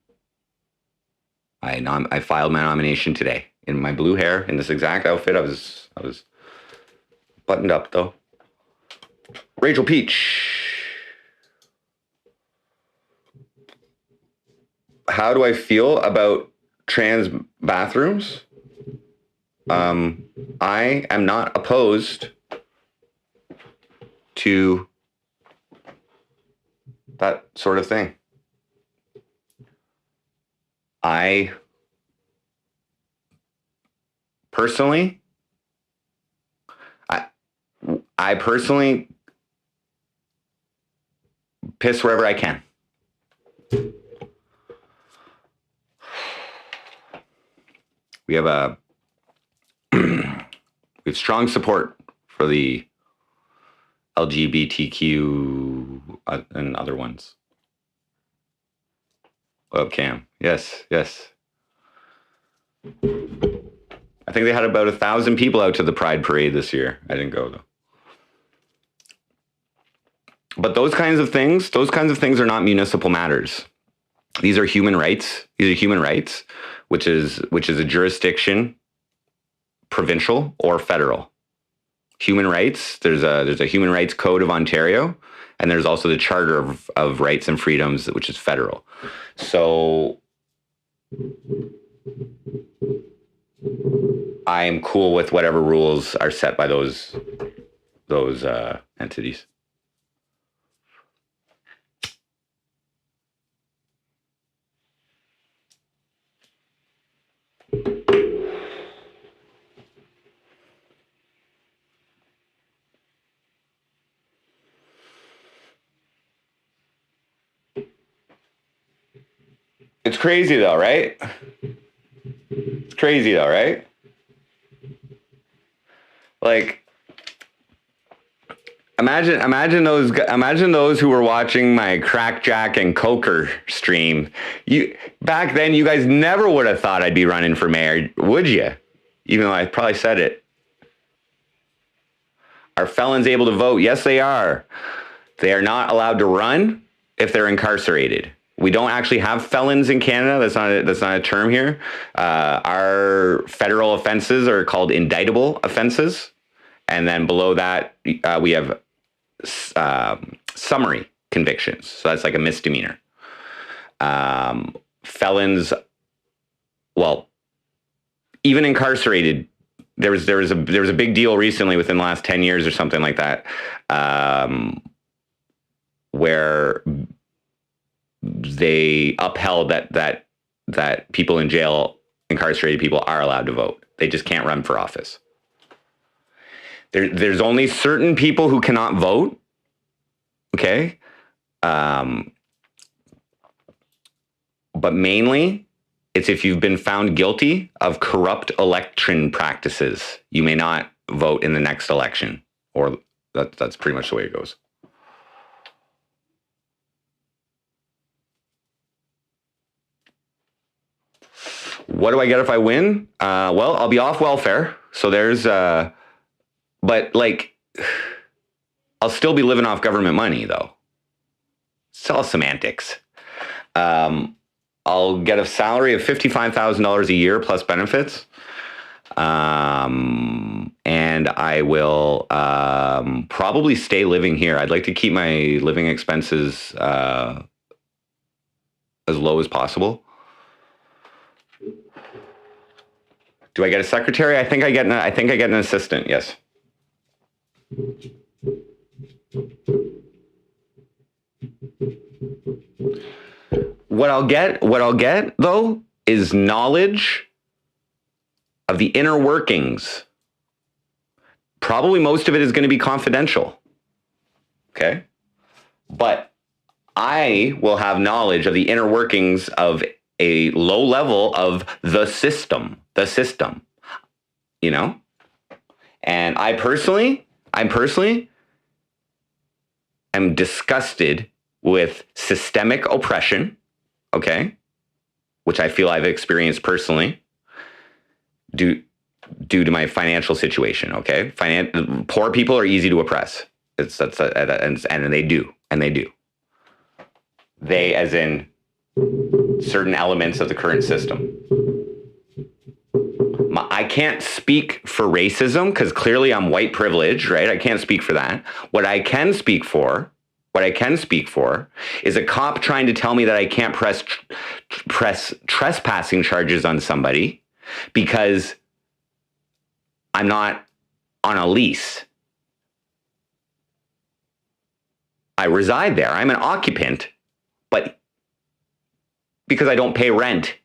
I filed my nomination today in my blue hair, in this exact outfit. I was buttoned up though. Rachel Peach. How do I feel about trans bathrooms? I am not opposed to that sort of thing. I personally piss wherever I can. We have strong support for the LGBTQ and other ones. What up, Cam? Yes. I think they had about 1,000 people out to the Pride Parade this year. I didn't go though. But those kinds of things are not municipal matters. These are human rights. Which is a jurisdiction, provincial or federal. Human rights. There's a Human Rights Code of Ontario, and there's also the Charter of Rights and Freedoms, which is federal. So I'm cool with whatever rules are set by those entities. It's crazy though, right? It's crazy though, right? Like, imagine those who were watching my Crackjack and Coker stream. Back then, you guys never would have thought I'd be running for mayor, would you? Even though I probably said it. Are felons able to vote? Yes, they are. They are not allowed to run if they're incarcerated. We don't actually have felons in Canada. That's not a term here. Our federal offenses are called indictable offenses. And then below that, we have summary convictions. So that's like a misdemeanor. Felons, well, even incarcerated, there was a big deal recently within the last 10 years or something like that, where they upheld that people in jail, incarcerated people, are allowed to vote. They just can't run for office. There's only certain people who cannot vote. Okay. But mainly, it's if you've been found guilty of corrupt election practices, you may not vote in the next election. Or that's pretty much the way it goes. What do I get if I win? Well, I'll be off welfare. So there's, but like, I'll still be living off government money though. It's all semantics. I'll get a salary of $55,000 a year plus benefits. And I will probably stay living here. I'd like to keep my living expenses as low as possible. Do I get a secretary? I think I get an assistant. Yes. What I'll get though is knowledge of the inner workings. Probably most of it is going to be confidential. Okay? But I will have knowledge of the inner workings of a low level of the system, you know? And I'm personally am disgusted with systemic oppression, okay? Which I feel I've experienced personally due to my financial situation, okay? Poor people are easy to oppress. And they do. They, as in certain elements of the current system. I can't speak for racism because clearly I'm white privileged, right? I can't speak for that. What I can speak for is a cop trying to tell me that I can't press trespassing charges on somebody because I'm not on a lease. I reside there. I'm an occupant, but because I don't pay rent,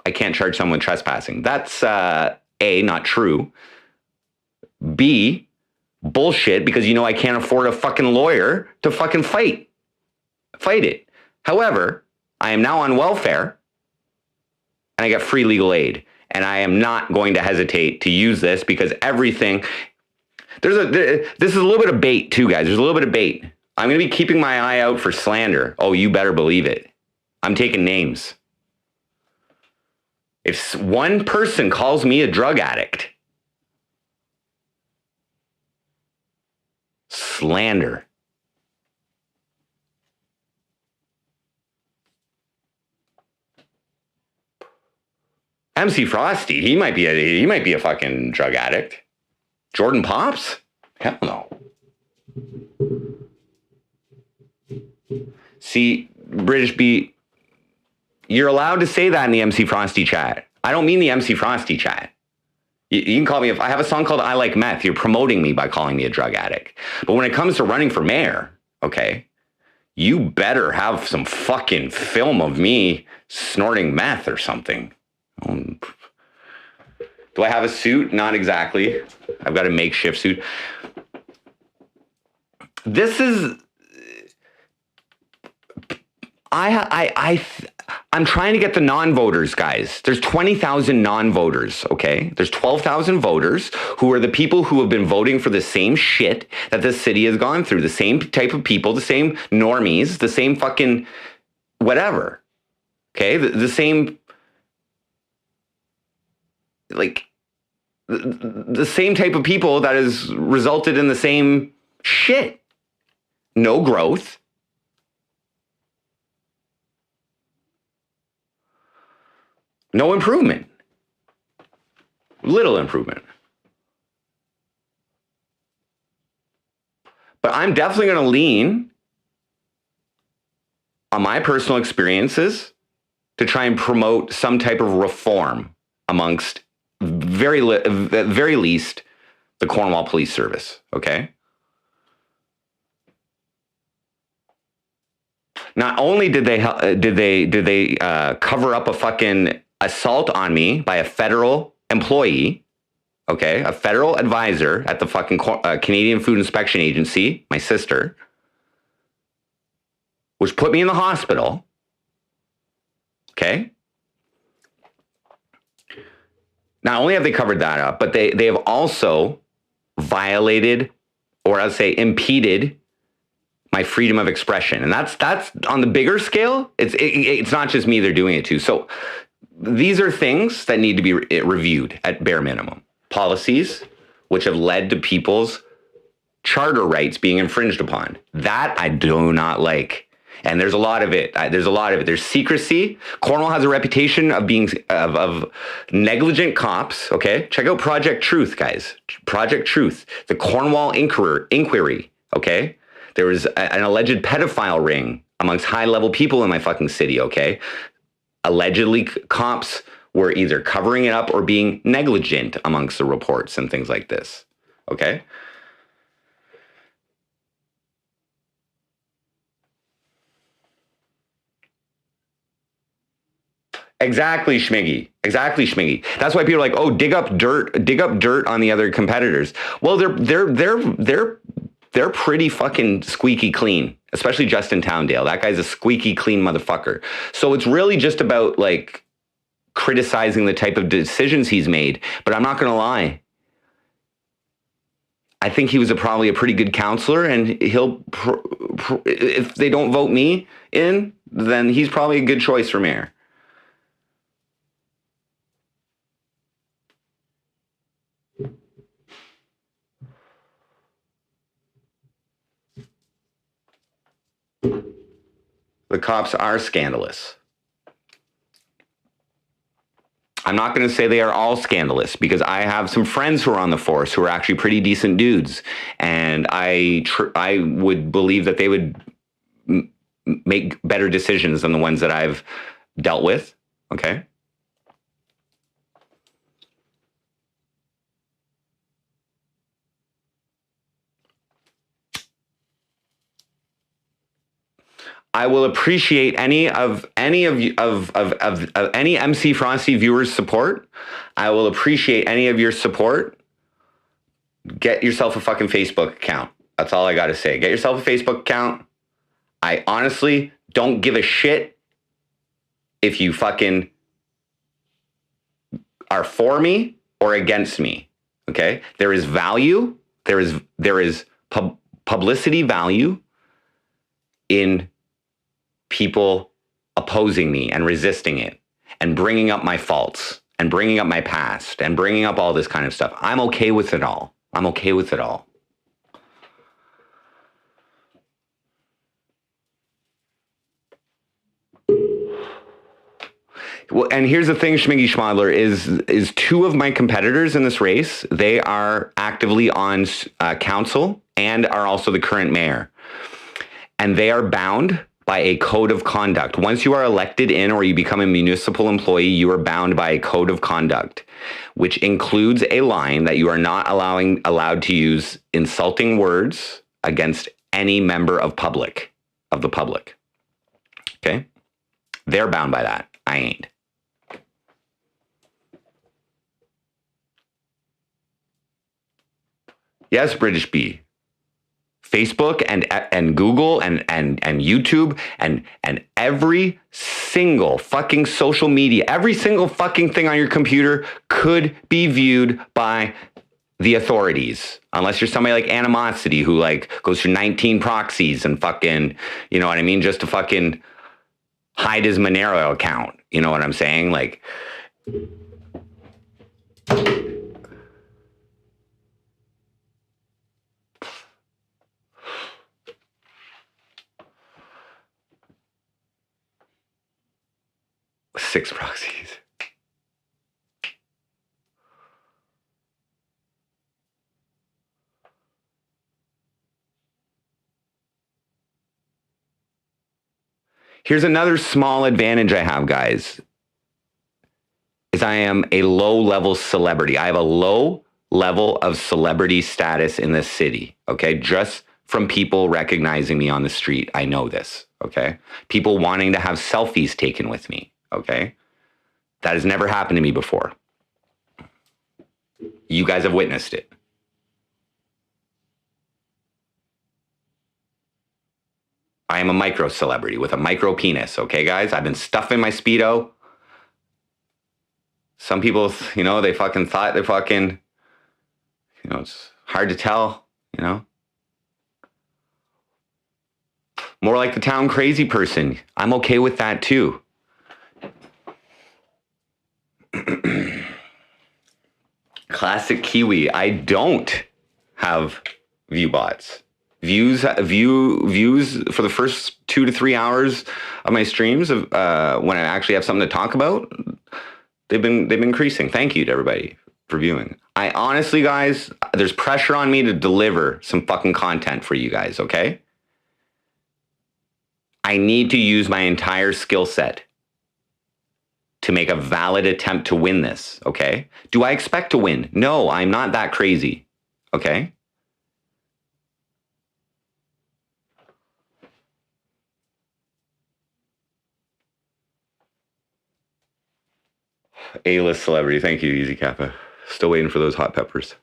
I can't charge someone trespassing. That's A, not true. B, bullshit, because I can't afford a fucking lawyer to fucking fight it. However, I am now on welfare and I get free legal aid. And I am not going to hesitate to use this because everything, this is a little bit of bait too, guys. There's a little bit of bait. I'm going to be keeping my eye out for slander. Oh, you better believe it. I'm taking names. If one person calls me a drug addict, slander. MC Frosty, he might be a fucking drug addict. Jordan Poapst? Hell no. See, British Beat, you're allowed to say that in the MC Frosty chat. I don't mean the MC Frosty chat. You can call me, if I have a song called I Like Meth, you're promoting me by calling me a drug addict. But when it comes to running for mayor, okay, you better have some fucking film of me snorting meth or something. Do I have a suit? Not exactly. I've got a makeshift suit. This is... I'm trying to get the non-voters, guys. There's 20,000 non-voters, okay? There's 12,000 voters who are the people who have been voting for the same shit that this city has gone through. The same type of people, the same normies, the same fucking whatever, okay? The same, like, the same type of people that has resulted in the same shit. No growth. No improvement. Little improvement. But I'm definitely going to lean on my personal experiences to try and promote some type of reform amongst very least the Cornwall Police Service, okay? Not only did they cover up a fucking assault on me by a federal employee, okay, a federal advisor at the fucking Canadian Food Inspection Agency, my sister, which put me in the hospital, okay? Not only have they covered that up, but they have also violated, or I'd say impeded, my freedom of expression. And that's on the bigger scale. It's not just me they're doing it to. So these are things that need to be reviewed at bare minimum. Policies which have led to people's charter rights being infringed upon. That I do not like. And there's a lot of it. There's secrecy. Cornwall has a reputation of being of negligent cops. Okay, check out Project Truth, guys. Project Truth, the Cornwall inquiry. Okay, there was an alleged pedophile ring amongst high-level people in my fucking city. Okay, allegedly cops were either covering it up or being negligent amongst the reports and things like this. Okay. Exactly, Schmiggy. Exactly, Schmiggy. That's why people are like, "Oh, dig up dirt on the other competitors." Well, they're pretty fucking squeaky clean, especially Justin Towndale. That guy's a squeaky clean motherfucker. So it's really just about like criticizing the type of decisions he's made. But I'm not going to lie. I think he was probably a pretty good counselor, and he'll if they don't vote me in, then he's probably a good choice for mayor. The cops are scandalous. I'm not going to say they are all scandalous, because I have some friends who are on the force who are actually pretty decent dudes, and I would believe that they would make better decisions than the ones that I've dealt with. Okay. I will appreciate any MC Frosty viewers' support. I will appreciate any of your support. Get yourself a fucking Facebook account. That's all I got to say. Get yourself a Facebook account. I honestly don't give a shit if you fucking are for me or against me. Okay? There is value. There is publicity value in people opposing me and resisting it and bringing up my faults and bringing up my past and bringing up all this kind of stuff. I'm okay with it all. I'm okay with it all. Well, and here's the thing, Schmiggy Schmadler, is two of my competitors in this race, they are actively on council and are also the current mayor. And they are bound by a code of conduct. Once you are elected in or you become a municipal employee, you are bound by a code of conduct, which includes a line that you are not allowed to use insulting words against any member of the public. Okay? They're bound by that. I ain't. Yes, British B. Facebook and Google and YouTube and every single fucking social media, every single fucking thing on your computer could be viewed by the authorities, unless you're somebody like Animosity who like goes through 19 proxies and fucking, you know what I mean, just to fucking hide his Monero account. You know what I'm saying? Like, six proxies. Here's another small advantage I have, guys, is I am a low-level celebrity. I have a low level of celebrity status in this city, okay? Just from people recognizing me on the street, I know this, okay? People wanting to have selfies taken with me, okay? That has never happened to me before. You guys have witnessed it. I am a micro celebrity with a micro penis, okay, guys? I've been stuffing my Speedo. Some people, you know, they fucking thought they're fucking, you know, it's hard to tell, you know? More like the town crazy person. I'm okay with that too. Classic Kiwi. I don't have view bots. Views for the first 2 to 3 hours of my streams of when I actually have something to talk about, they've been increasing. Thank you to everybody for viewing. I honestly, guys, there's pressure on me to deliver some fucking content for you guys, okay? I need to use my entire skill set to make a valid attempt to win this, okay? Do I expect to win? No, I'm not that crazy, okay? A-list celebrity. Thank you, Easy Kappa. Still waiting for those hot peppers.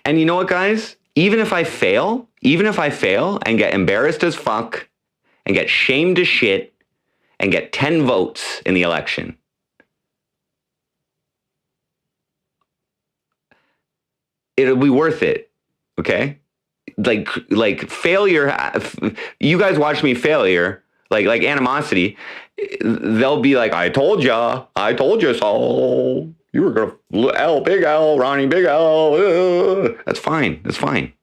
And you know what, guys? Even if I fail and get embarrassed as fuck and get shamed to shit and get 10 votes in the election, it'll be worth it, okay? Like failure, you guys watch me failure, like Animosity, they'll be like, I told you so. You were gonna Big L, Ronnie, Big L. That's fine. That's fine.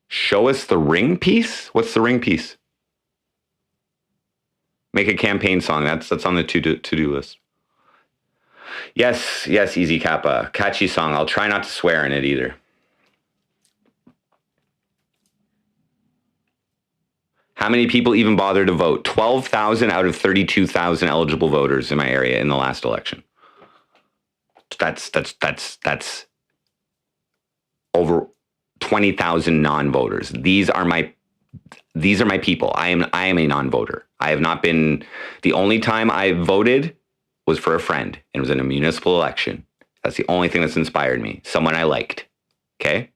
Show us the ring piece? What's the ring piece? Make a campaign song. That's on the to-do list. Yes, Easy Kappa. Catchy song. I'll try not to swear in it either. How many people even bother to vote? 12,000 out of 32,000 eligible voters in my area in the last election. That's over 20,000 non-voters. These are my people. I am a non-voter. I have not been. The only time I voted was for a friend, and it was in a municipal election. That's the only thing that's inspired me. Someone I liked. Okay?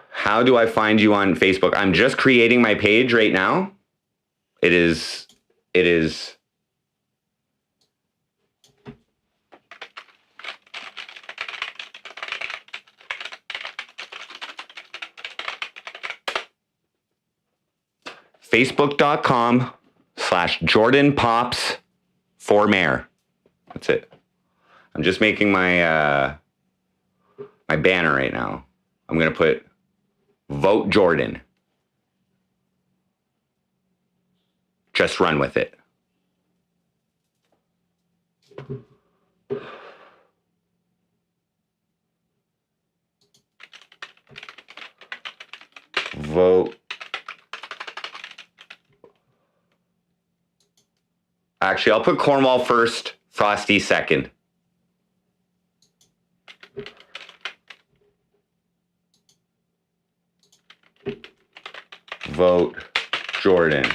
How do I find you on Facebook? I'm just creating my page right now. It is facebook.com/Jordan Poapst for mayor. That's it. I'm just making my my banner right now. I'm going to put Vote Jordan. Just run with it. Vote. Actually, I'll put Cornwall first, Frosty second. Vote Jordan.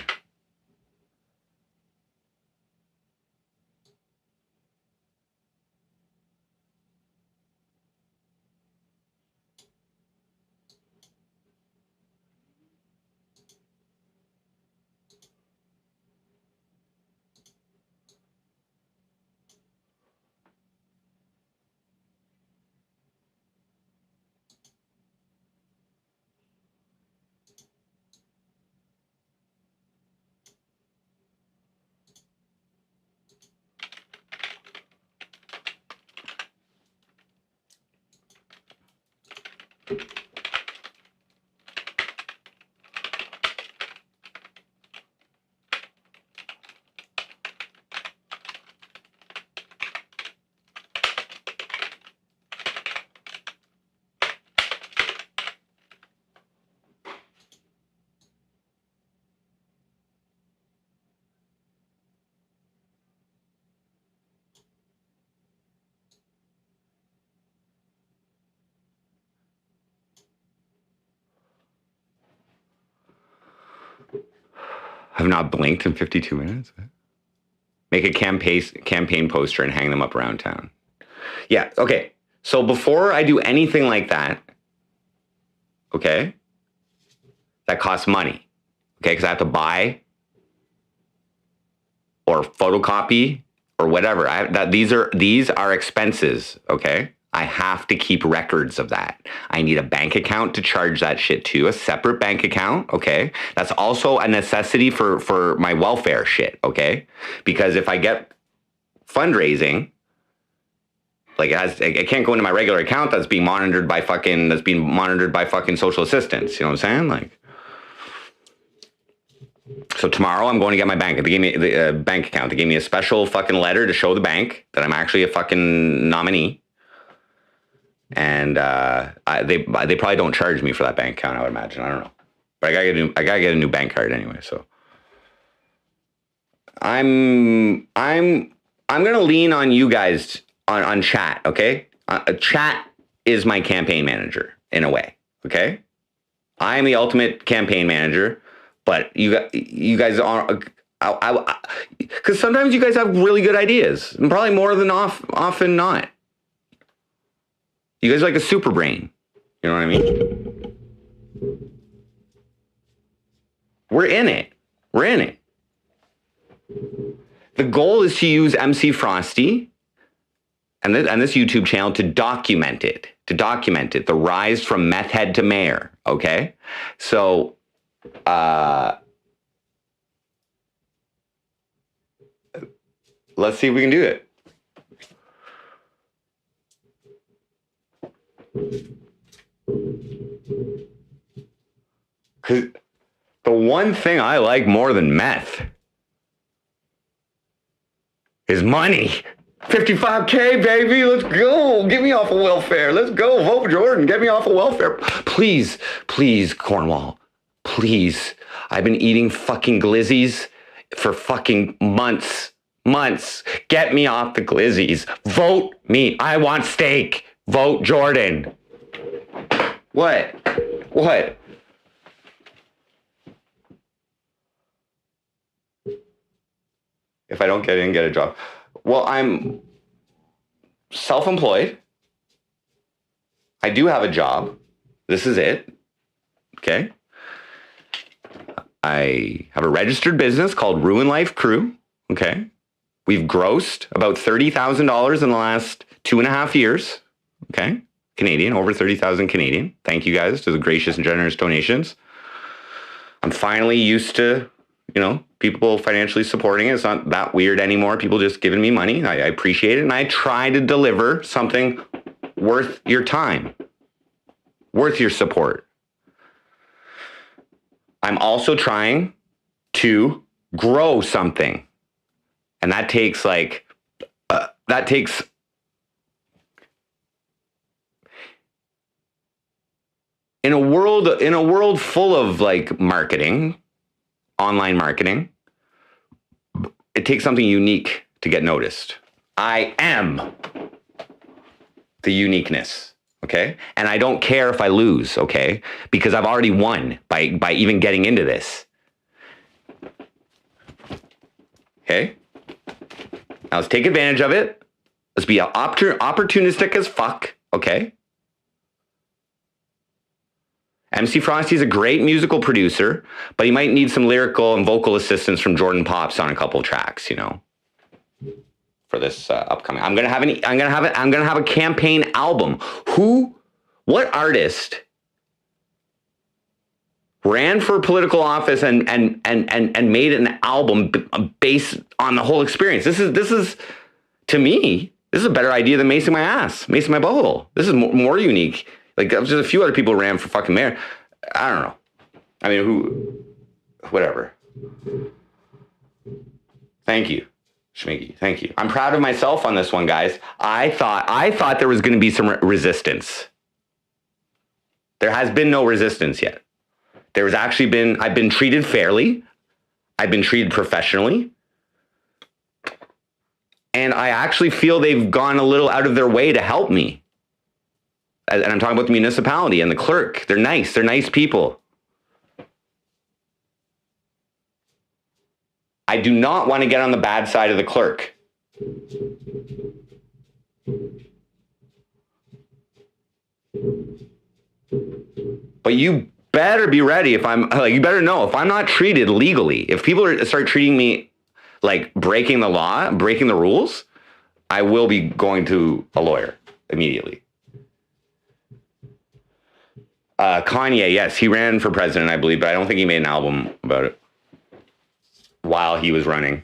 Have not blinked in 52 minutes. Make a campaign poster and hang them up around town. Yeah, okay. So before I do anything like that, okay, that costs money, okay, because I have to buy or photocopy or whatever. These are expenses, okay? I have to keep records of that. I need a bank account to charge that shit to, a separate bank account, okay? That's also a necessity for my welfare shit, okay? Because if I get fundraising, like it can't go into my regular account that's being monitored by fucking social assistance, you know what I'm saying? Like, so tomorrow I'm going to get my bank. They gave me the bank account. They gave me a special fucking letter to show the bank that I'm actually a fucking nominee. And they probably don't charge me for that bank account, I would imagine. I don't know, but I gotta get a new bank card anyway. So I'm gonna lean on you guys on chat. Okay, chat is my campaign manager in a way. Okay, I am the ultimate campaign manager, but you guys are. Because sometimes you guys have really good ideas, and probably more than often not. You guys are like a super brain. You know what I mean? We're in it. We're in it. The goal is to use MC Frosty and this YouTube channel to document it. The rise from meth head to mayor. Okay? So, let's see if we can do it. Because the one thing I like more than meth is money. 55K, baby, let's go. Get me off of welfare. Let's go. Vote Jordan. Get me off of welfare. Please, Cornwall. Please. I've been eating fucking glizzies for fucking months. Get me off the glizzies. Vote me. I want steak. Vote Jordan. What? If I don't get a job. Well, I'm self-employed. I do have a job. This is it. Okay. I have a registered business called Ruin Life Crew. Okay. We've grossed about $30,000 in the last 2.5 years. Okay. Canadian, over 30,000 Canadian. Thank you guys to the gracious and generous donations. I'm finally used to, people financially supporting it. It's not that weird anymore. People just giving me money. I appreciate it. And I try to deliver something worth your time, worth your support. I'm also trying to grow something. And that takes like that takes in a world full of like marketing, online marketing, it takes something unique to get noticed. I am the uniqueness, okay? And I don't care if I lose, okay? Because I've already won by even getting into this. Okay? Now let's take advantage of it. Let's be opportunistic as fuck, okay? MC Frosty's a great musical producer, but he might need some lyrical and vocal assistance from Jordan Poapst on a couple tracks, you know, for this upcoming. I'm gonna have a campaign album. What artist ran for political office and made an album based on the whole experience? This is to me, this is a better idea than macing my ass, macing my butthole. This is more unique. Like, just a few other people ran for fucking mayor. I don't know. I mean, whatever. Thank you, Schmiggy. Thank you. I'm proud of myself on this one, guys. I thought there was going to be some resistance. There has been no resistance yet. I've been treated fairly. I've been treated professionally. And I actually feel they've gone a little out of their way to help me. And I'm talking about the municipality and the clerk. They're nice. They're nice people. I do not want to get on the bad side of the clerk. But you better be ready you better know if I'm not treated legally, if people start treating me like breaking the law, breaking the rules, I will be going to a lawyer immediately. Kanye, yes, he ran for president, I believe, but I don't think he made an album about it while he was running.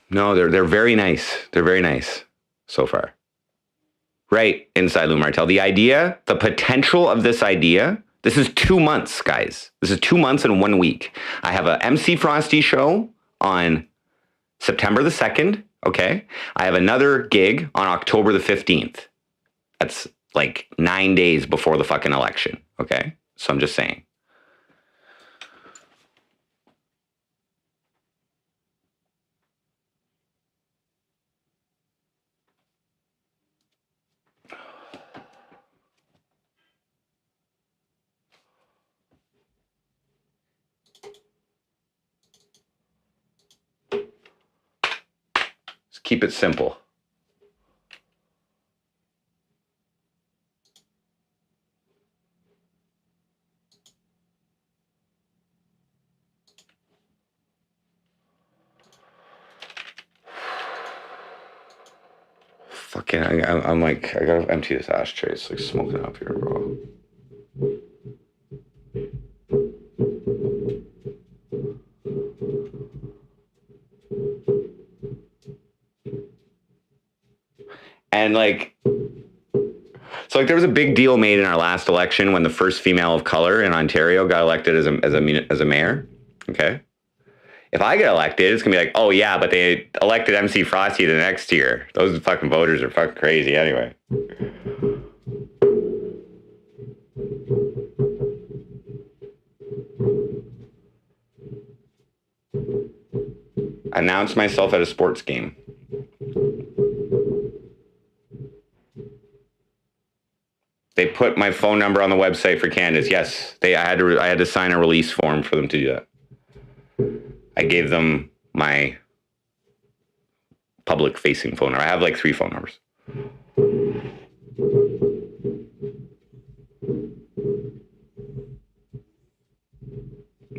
No, they're very nice. They're very nice so far. Right, Inside Lou Martell. The idea, the potential of this idea, this is 2 months, guys. This is 2 months and 1 week. I have a MC Frosty show on September the 2nd, okay? I have another gig on October the 15th. That's like 9 days before the fucking election, okay? So I'm just saying. Keep it simple. Fucking, I'm like, I gotta empty this ashtray. It's like smoking up here, bro. And like, so like there was a big deal made in our last election when the first female of color in Ontario got elected as a mayor. Okay. If I get elected, it's gonna be like, oh yeah, but they elected MC Frosty the next year. Those fucking voters are fucking crazy anyway. I announced myself at a sports game. They put my phone number on the website for candidates. Yes, I had to sign a release form for them to do that. I gave them my public-facing phone number. I have like 3 phone numbers.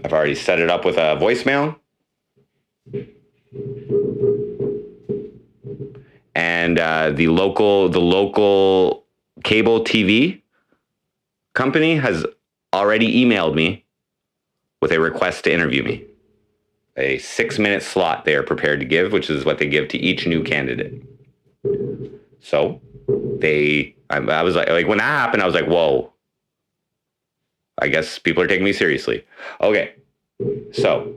I've already set it up with a voicemail. And the local cable TV company has already emailed me with a request to interview me. A 6-minute slot they are prepared to give, which is what they give to each new candidate. So I was like when that happened, I was like, whoa. I guess people are taking me seriously. Okay, so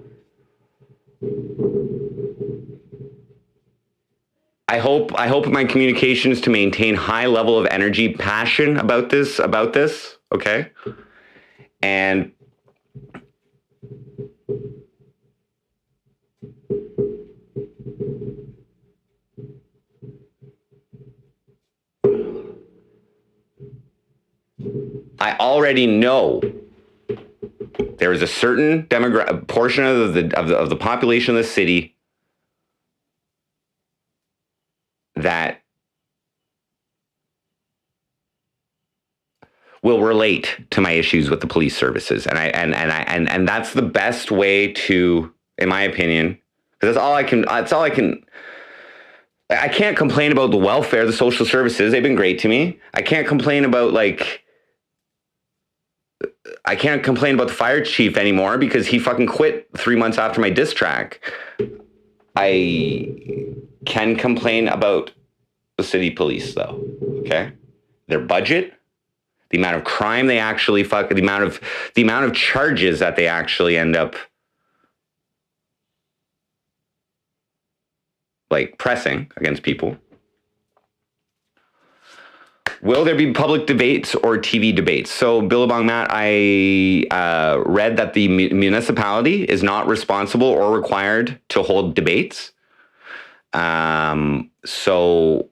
I hope my communication is to maintain high level of energy, passion about this, okay? And I already know there is a certain portion of the population of the city that will relate to my issues with the police services, and that's the best way to, in my opinion, because that's all I can. I can't complain about the welfare, the social services. They've been great to me. I can't complain about the fire chief anymore because he fucking quit 3 months after my diss track. I can complain about the city police though, okay? Their budget, the amount of crime they actually the amount of charges that they actually end up pressing against people. Will there be public debates or TV debates? So, Billabong Matt, I read that the municipality is not responsible or required to hold debates. So,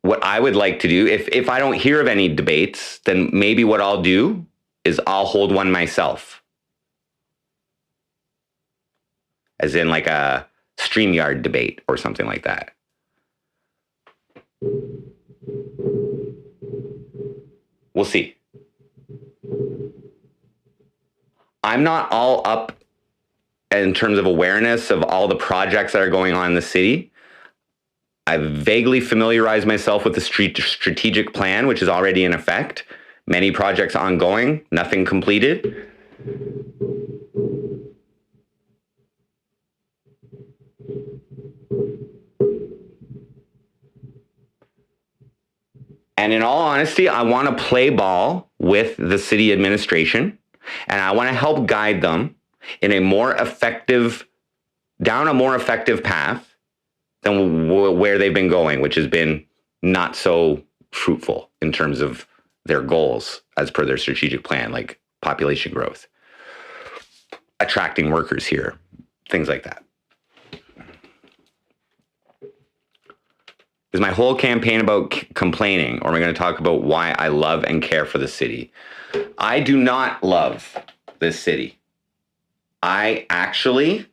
what I would like to do, if I don't hear of any debates, then maybe what I'll do is I'll hold one myself. As in a StreamYard debate or something like that. We'll see. I'm not all up in terms of awareness of all the projects that are going on in the city. I've vaguely familiarized myself with the strategic plan, which is already in effect. Many projects ongoing, nothing completed. And in all honesty, I want to play ball with the city administration, and I want to help guide them in down a more effective path than where they've been going, which has been not so fruitful in terms of their goals as per their strategic plan, like population growth, attracting workers here, things like that. Is my whole campaign about complaining, or am I going to talk about why I love and care for the city? I do not love this city. I actually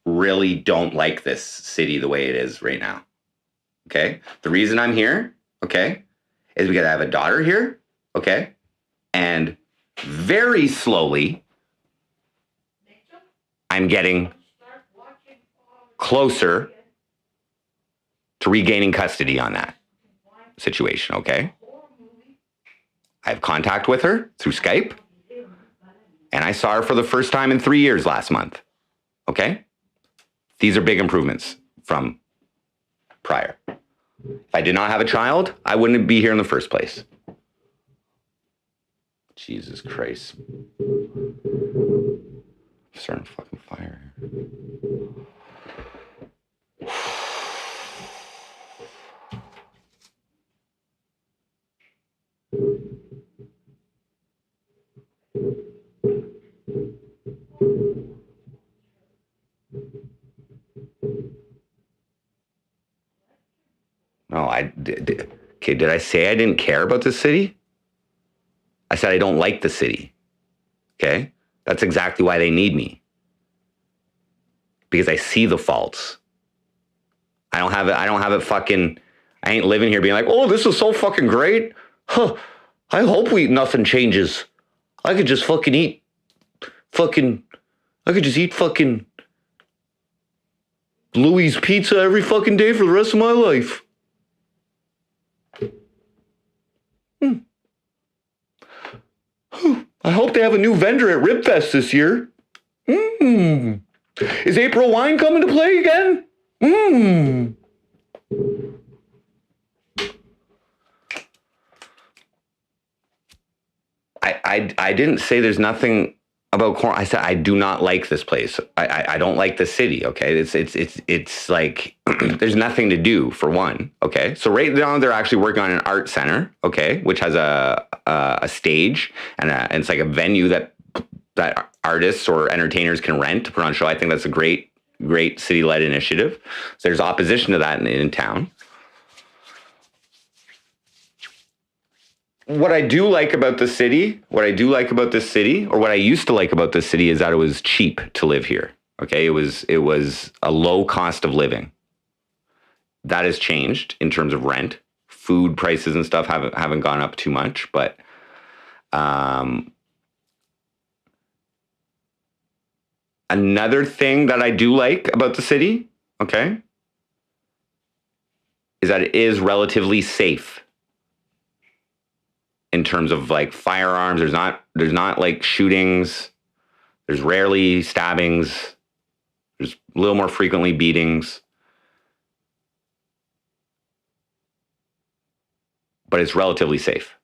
really don't like this city the way it is right now. Okay? The reason I'm here, okay, is because I have a daughter here, okay? And very slowly, I'm getting closer to regaining custody on that situation, okay? I have contact with her through Skype, and I saw her for the first time in 3 years last month, okay? These are big improvements from prior. If I did not have a child, I wouldn't be here in the first place. Jesus Christ. I'm starting to fucking fire here. No, okay, did I say I didn't care about the city? I said I don't like the city. Okay? That's exactly why they need me. Because I see the faults. I ain't living here being like, oh, this is so fucking great. Huh. I hope nothing changes. I could just eat fucking Louis Pizza every fucking day for the rest of my life. I hope hope they have a new vendor at Ribfest this year. Is April Wine coming to play again? I didn't say there's nothing about Cornwall. I said I do not like this place. I don't like the city. Okay, it's like there's nothing to do for one. Okay, so right now they're actually working on an art center. Okay, which has a stage and it's like a venue that artists or entertainers can rent to put on a show. I think that's a great city-led initiative. So there's opposition to that in town. What I do like about the city, or what I used to like about this city, is that it was cheap to live here. Okay, it was a low cost of living. That has changed in terms of rent. Food prices and stuff haven't gone up too much, but another thing that I do like about the city, okay, is that it is relatively safe. In terms of like firearms, there's not like shootings. There's rarely stabbings. There's a little more frequently beatings. But it's relatively safe.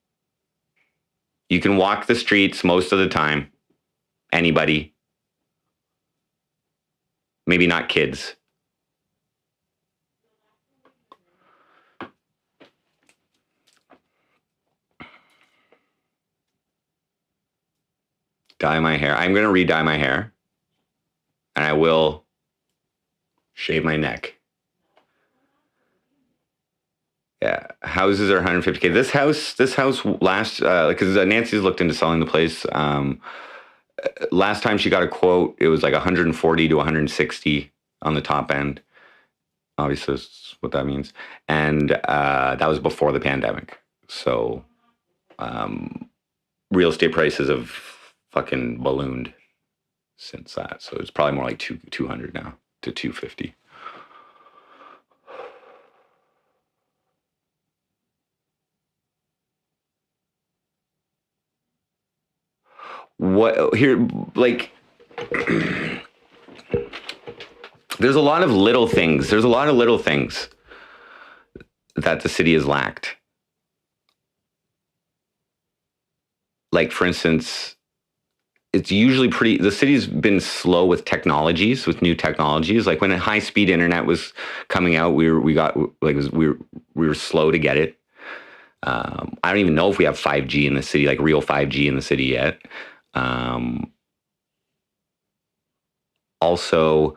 You can walk the streets most of the time. Anybody. Maybe not kids. Dye my hair. I'm going to re-dye my hair. And I will shave my neck. Yeah. Houses are 150K. This house last, because Nancy's looked into selling the place. Last time she got a quote, it was like 140 to 160 on the top end. Obviously, that's what that means. And that was before the pandemic. So real estate prices have fucking ballooned since that. So it's probably more like 200 now to 250. What here, like, there's a lot of little things. There's a lot of little things that the city has lacked. Like, for instance, it's usually the city's been slow with technologies, with new technologies. Like when high-speed internet was coming out, we were slow to get it. I don't even know if we have 5G in the city, like real 5G in the city yet. Also,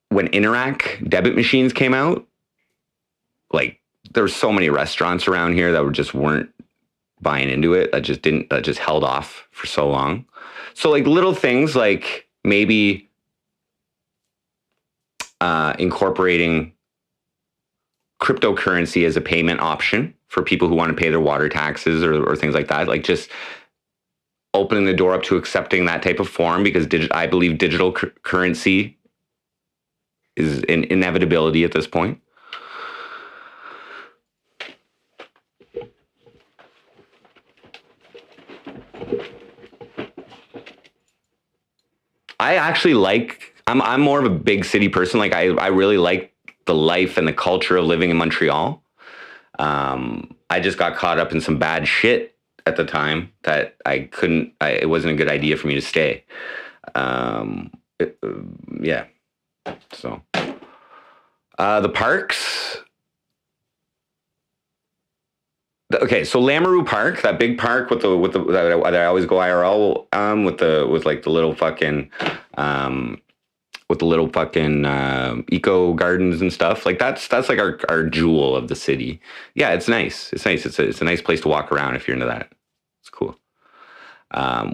when Interac debit machines came out, like there were so many restaurants around here that weren't buying into it. That just held off for so long. So like little things like maybe incorporating cryptocurrency as a payment option for people who want to pay their water taxes or things like that. Like just opening the door up to accepting that type of form, because I believe digital currency is an inevitability at this point. I actually I'm more of a big city person. Like I really like the life and the culture of living in Montreal. I just got caught up in some bad shit at the time that it wasn't a good idea for me to stay. Yeah. So, the parks. Okay, so Lamoureux Park, that big park with that I always go IRL with the little fucking eco gardens and stuff. Like that's like our jewel of the city. Yeah, it's nice. It's nice. It's a nice place to walk around if you're into that. It's cool.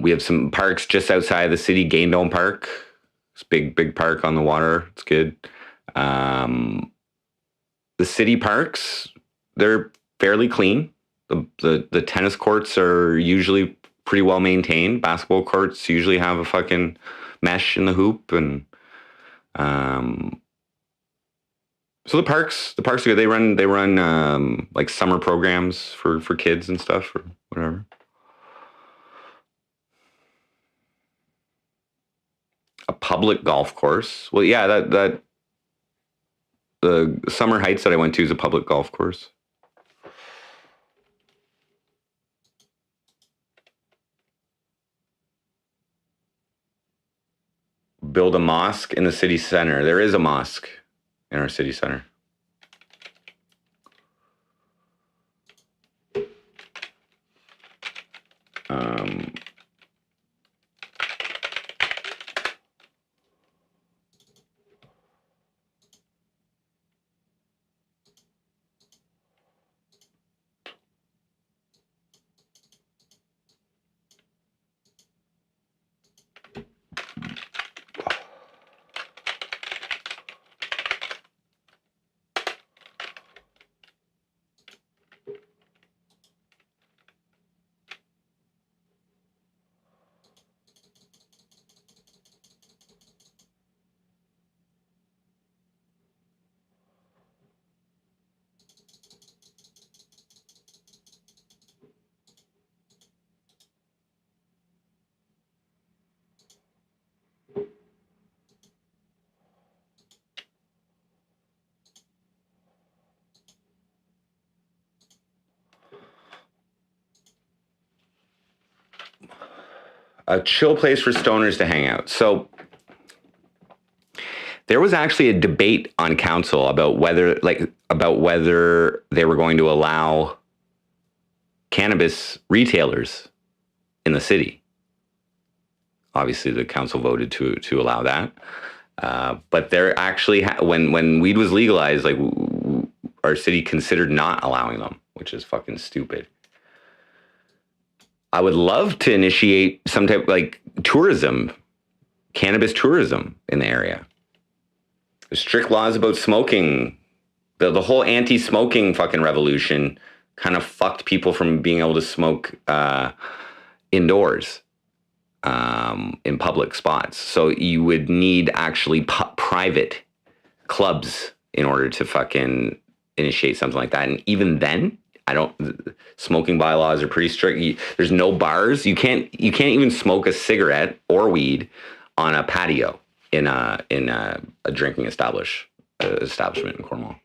We have some parks just outside the city. Gaindome Park. It's big park on the water. It's good. The city parks, they're fairly clean. The tennis courts are usually pretty well maintained. Basketball courts usually have a fucking mesh in the hoop, and so the parks are good. They run like summer programs for kids and stuff or whatever. public golf course. Well, yeah, that the Summer Heights that I went to is a public golf course. Build a mosque in the city center. There is a mosque in our city center. A chill place for stoners to hang out. So there was actually a debate on council about whether they were going to allow cannabis retailers in the city. Obviously, the council voted to allow that. But there actually, when weed was legalized, like our city considered not allowing them, which is fucking stupid. I would love to initiate some type of like tourism, cannabis tourism in the area. There's strict laws about smoking. The whole anti-smoking fucking revolution kind of fucked people from being able to smoke indoors in public spots. So you would need actually private clubs in order to fucking initiate something like that. And even then, smoking bylaws are pretty strict. There's no bars. You can't even smoke a cigarette or weed on a patio in a drinking establishment in Cornwall.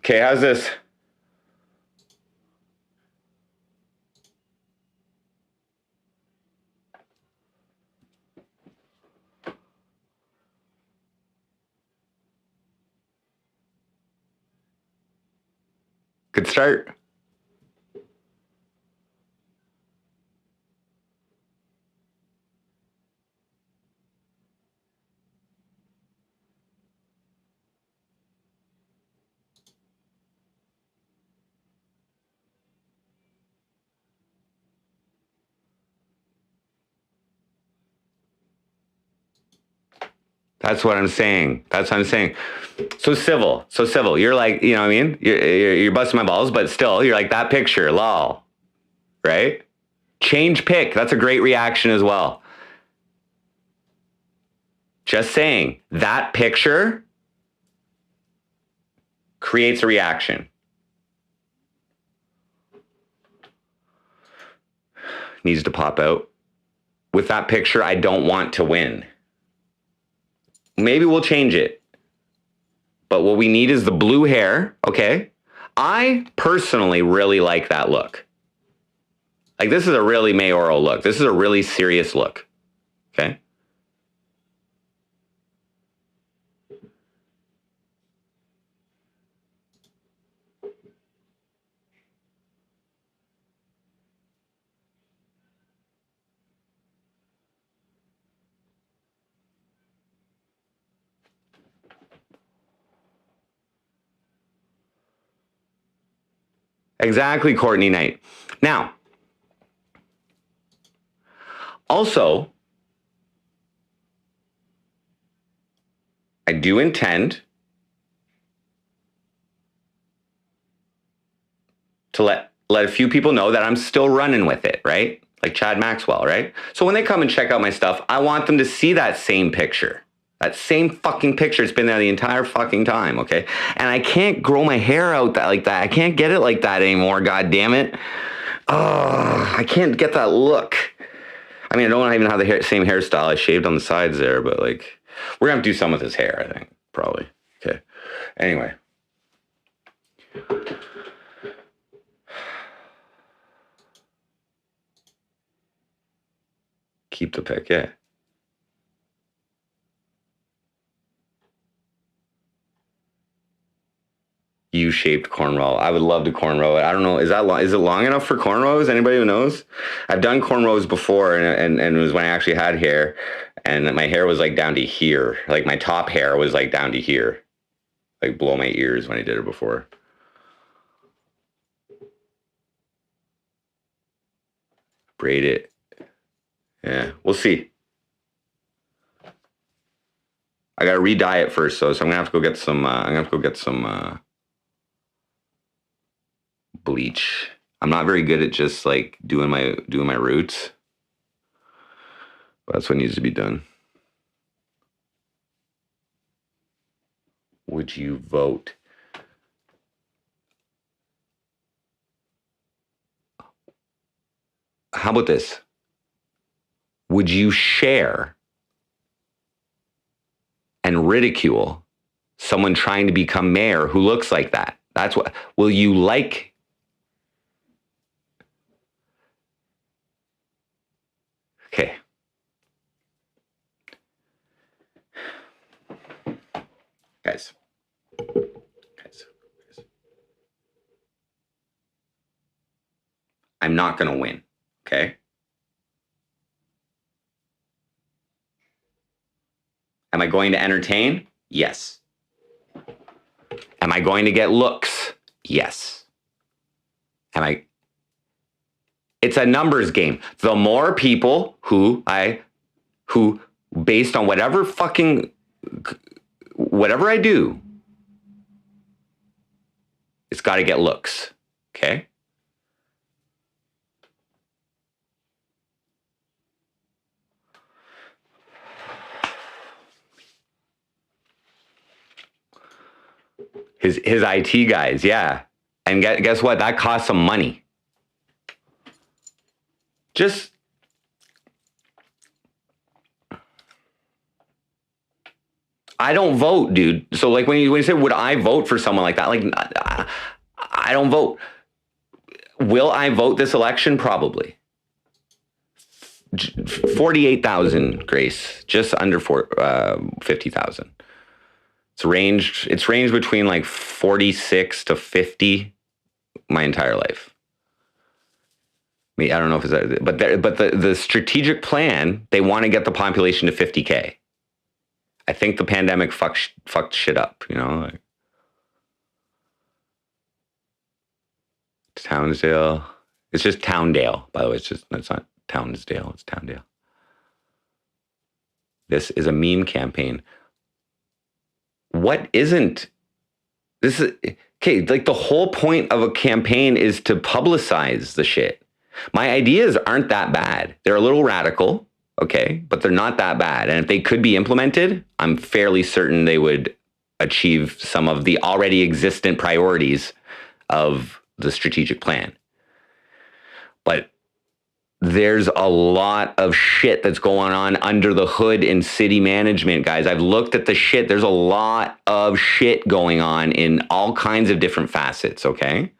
Okay, how's this? Good start. That's what I'm saying. So civil. You're like, you know what I mean? You're busting my balls, but still, you're like, that picture, lol. Right? Change pic. That's a great reaction as well. Just saying, that picture creates a reaction. Needs to pop out. With that picture, I don't want to win. Maybe we'll change it. But what we need is the blue hair, okay? I personally really like that look. Like, this is a really mayoral look. This is a really serious look, okay? Exactly, Courtney Knight. Now, also, I do intend to let a few people know that I'm still running with it, right? Like Chad Maxwell, right? So when they come and check out my stuff, I want them to see that same picture. That same fucking picture. It's been there the entire fucking time, okay? And I can't grow my hair out like that. I can't get it like that anymore, god damn it. Oh, I can't get that look. I mean, I don't even have the same hairstyle. I shaved on the sides there, but like, we're gonna have to do some with his hair, I think, probably. Okay. Anyway. Keep the pic, yeah. U-shaped cornrow. I would love to cornrow it. I don't know. Is that long? Is it long enough for cornrows? Anybody who knows? I've done cornrows before, and it was when I actually had hair, and my hair was like down to here. Like my top hair was like down to here, like below my ears when I did it before. Braid it. Yeah, we'll see. I gotta re-dye it first, though, so I'm gonna have to go get some. I'm gonna have to go get some bleach. I'm not very good at just like doing my roots, but that's what needs to be done. Would you vote? How about this? Would you share and ridicule someone trying to become mayor who looks like that? That's what. Will you like? Okay. Guys. I'm not going to win, okay? Am I going to entertain? Yes. Am I going to get looks? Yes. It's a numbers game. The more people who based on whatever I do, it's got to get looks, okay? His IT guys, yeah. And guess what? That costs some money. Just I don't vote, dude. So like when you say would I vote for someone like that? Like I don't vote. Will I vote this election? Probably. 48,000, Grace. Just under 50,000. It's ranged between like 46 to 50 my entire life. I mean, I don't know if it's that, but the strategic plan, they want to get the population to 50K. I think the pandemic fucked shit up, you know. Like, Townsdale. It's just Towndale, by the way. It's not Townsdale. It's Towndale. This is a meme campaign. What isn't? This is okay. Like the whole point of a campaign is to publicize the shit. My ideas aren't that bad. They're a little radical, okay, but they're not that bad. And if they could be implemented, I'm fairly certain they would achieve some of the already existent priorities of the strategic plan. But there's a lot of shit that's going on under the hood in city management, guys. I've looked at the shit. There's a lot of shit going on in all kinds of different facets, okay?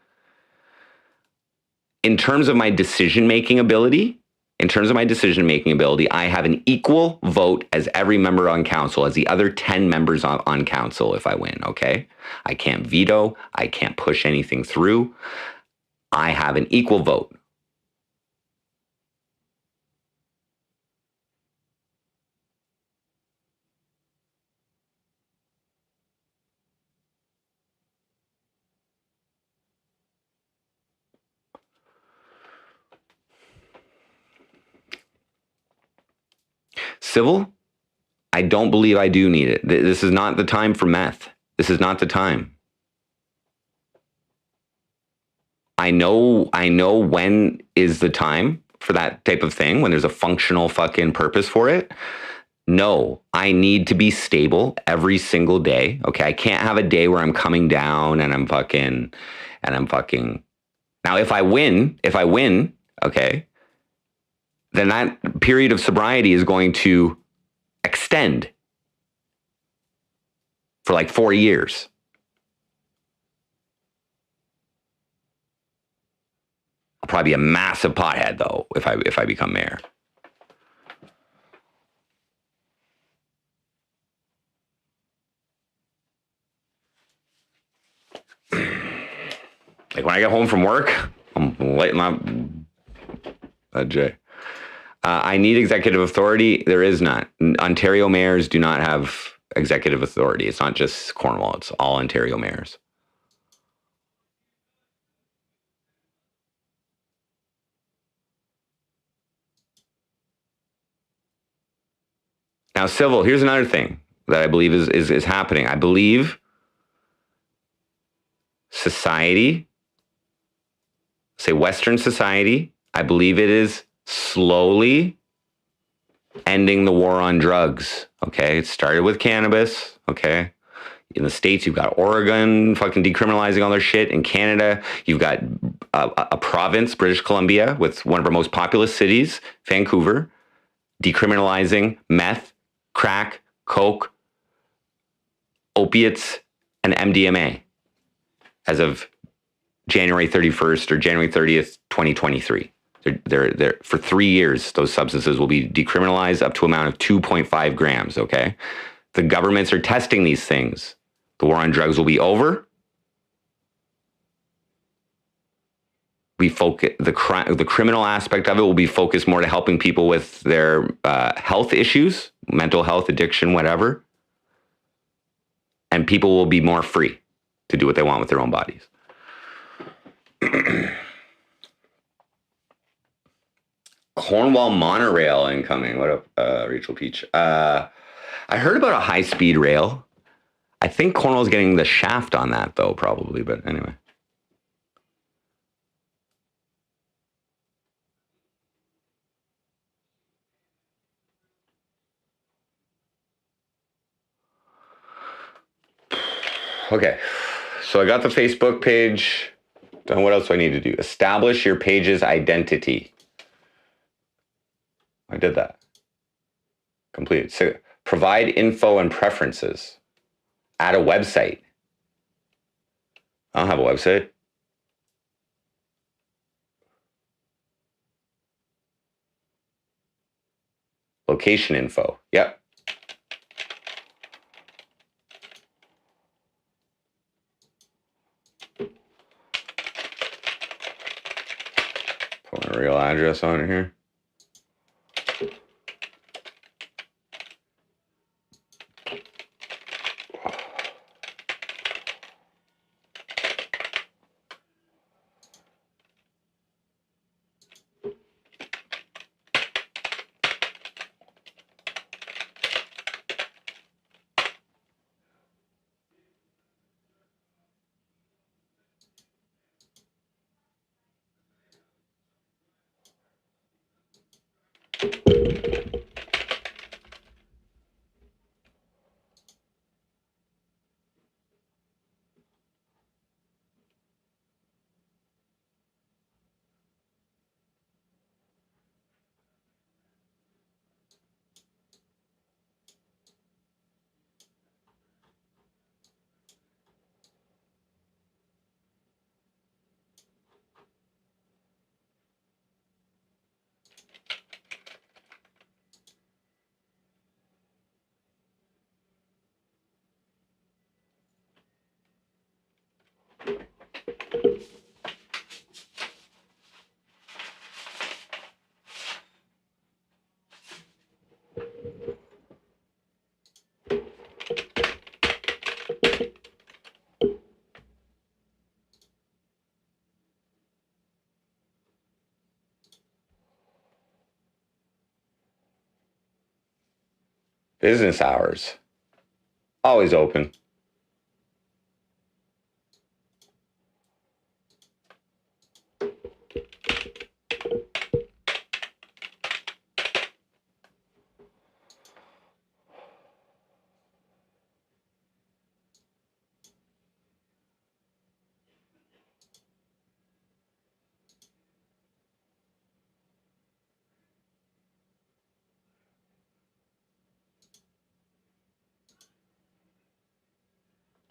In terms of my decision-making ability, I have an equal vote as every member on council, as the other 10 members on council if I win, okay? I can't veto. I can't push anything through. I have an equal vote. Civil, I don't believe I do need it. This is not the time for meth. This is not the time. I know when is the time for that type of thing, when there's a functional fucking purpose for it. No, I need to be stable every single day. Okay. I can't have a day where I'm coming down and I'm fucking. Now, if I win, okay, then that period of sobriety is going to extend for like 4 years. I'll probably be a massive pothead though if I become mayor. Like when I get home from work, I'm lighting up Jay. I need executive authority. There is not. Ontario mayors do not have executive authority. It's not just Cornwall. It's all Ontario mayors. Now, civil, here's another thing that I believe is happening. I believe society, say Western society, I believe it is slowly ending the war on drugs. Okay. It started with cannabis. Okay. In the States, you've got Oregon fucking decriminalizing all their shit. In Canada, you've got a province, British Columbia, with one of our most populous cities, Vancouver, decriminalizing meth, crack, coke, opiates, and MDMA as of January 31st or January 30th, 2023. They're for 3 years, those substances will be decriminalized up to an amount of 2.5 grams, okay? The governments are testing these things. The war on drugs will be over. We focus the criminal aspect of it will be focused more to helping people with their health issues, mental health, addiction, whatever. And people will be more free to do what they want with their own bodies. Cornwall monorail incoming. What up, Rachel Peach? I heard about a high-speed rail. I think Cornwall's getting the shaft on that, though, probably. But anyway. Okay. So I got the Facebook page. And what else do I need to do? Establish your page's identity. I did that. Completed. So provide info and preferences. Add a website. I don't have a website. Location info. Yep. Put my real address on here. Business hours. Always open.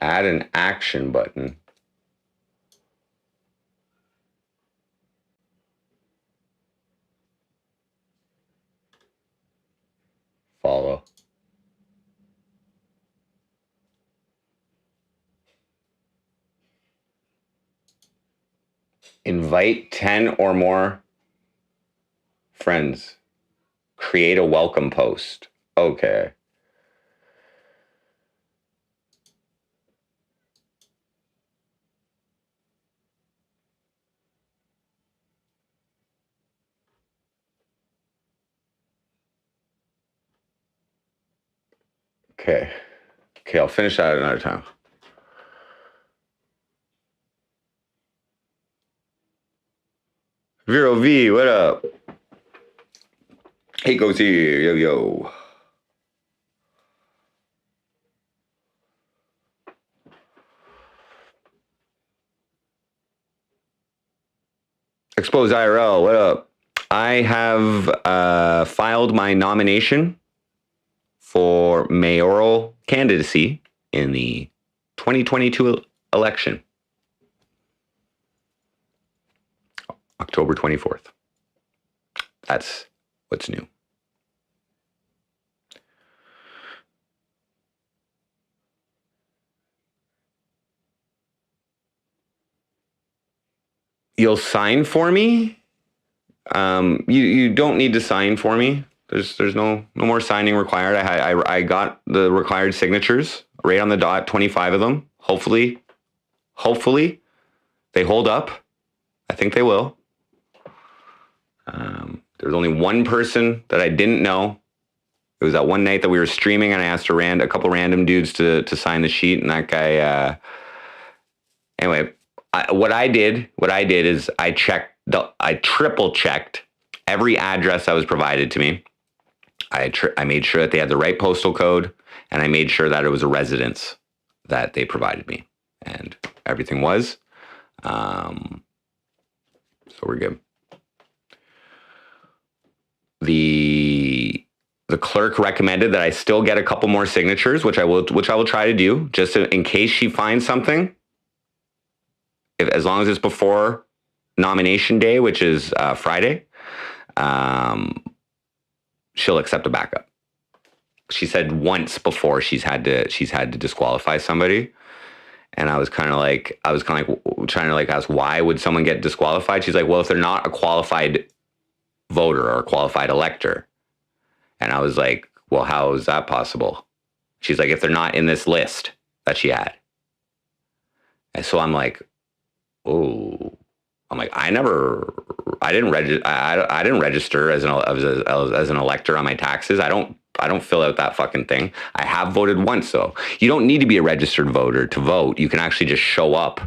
Add an action button. Follow. Invite 10 or more friends. Create a welcome post. Okay. Okay. Okay, I'll finish that another time. Vero V, what up? Hey, goes here. Yo, yo. Expose IRL, what up? I have filed my nomination for mayoral candidacy in the 2022 election, October 24th. That's what's new. You'll sign for me? You don't need to sign for me. There's no more signing required. I got the required signatures right on the dot, 25 of them. Hopefully they hold up. I think they will. There was only one person that I didn't know. It was that one night that we were streaming, and I asked a couple random dudes to sign the sheet, and that guy. Anyway, what I did is I triple checked every address that was provided to me. I made sure that they had the right postal code, and I made sure that it was a residence that they provided me, and everything was. So we're good. The clerk recommended that I still get a couple more signatures, which I will try to do, just in case she finds something. As long as it's before nomination day, which is Friday, she'll accept a backup. She said once before she's had to disqualify somebody, and I was kind of like trying to ask, why would someone get disqualified? She's like, well, if they're not a qualified voter or a qualified elector. And I was like, well, how is that possible? She's like, if they're not in this list that she had. And so I'm like, oh, I didn't register as an elector on my taxes. I don't fill out that fucking thing. I have voted once, though. You don't need to be a registered voter to vote. You can actually just show up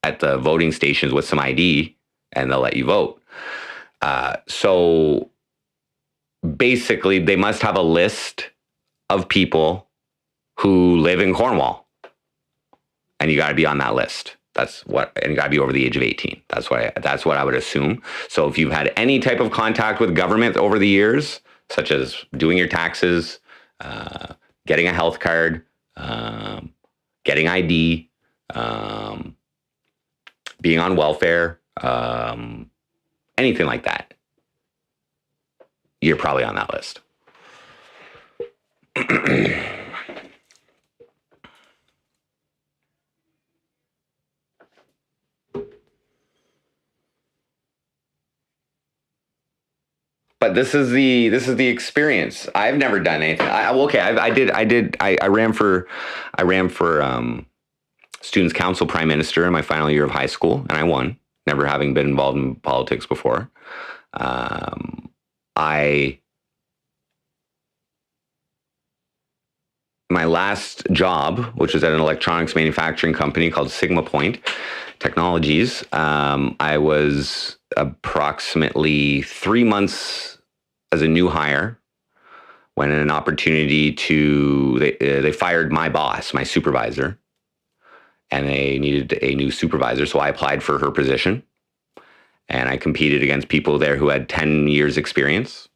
at the voting stations with some ID, and they'll let you vote. So basically, they must have a list of people who live in Cornwall, and you got to be on that list. And you got to be over the age of 18. That's what I would assume. So if you've had any type of contact with government over the years, such as doing your taxes, getting a health card, getting ID, being on welfare, anything like that, you're probably on that list. But this is the experience. I've never done anything. I ran for Students' Council Prime Minister in my final year of high school, and I won, never having been involved in politics before. I my last job, which was at an electronics manufacturing company called Sigma Point Technologies, I was approximately 3 months as a new hire when an opportunity they fired my boss, my supervisor, and they needed a new supervisor. So I applied for her position, and I competed against people there who had 10 years experience,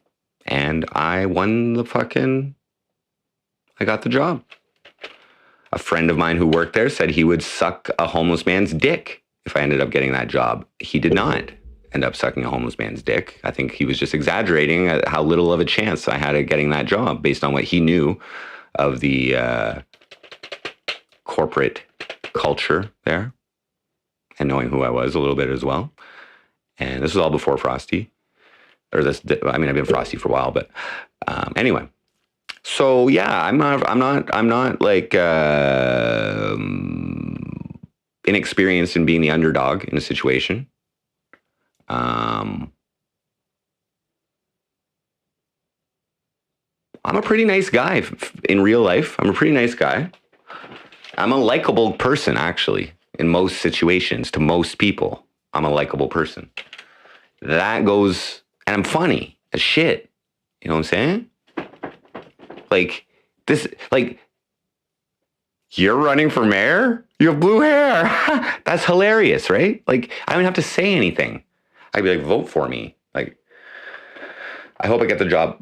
and I won I got the job. A friend of mine who worked there said he would suck a homeless man's dick if I ended up getting that job. He did not end up sucking a homeless man's dick. I think he was just exaggerating at how little of a chance I had at getting that job based on what he knew of the corporate culture there and knowing who I was a little bit as well. And this was all before Frosty. I've been Frosty for a while, but anyway. So yeah, I'm not like inexperienced in being the underdog in a situation. I'm a pretty nice guy in real life. I'm a pretty nice guy. I'm a likable person, actually, in most situations. To most people, I'm a likable person. That goes, and I'm funny as shit. You know what I'm saying? You're running for mayor? You have blue hair. That's hilarious, right? Like, I don't have to say anything. I'd be like, vote for me. Like, I hope I get the job.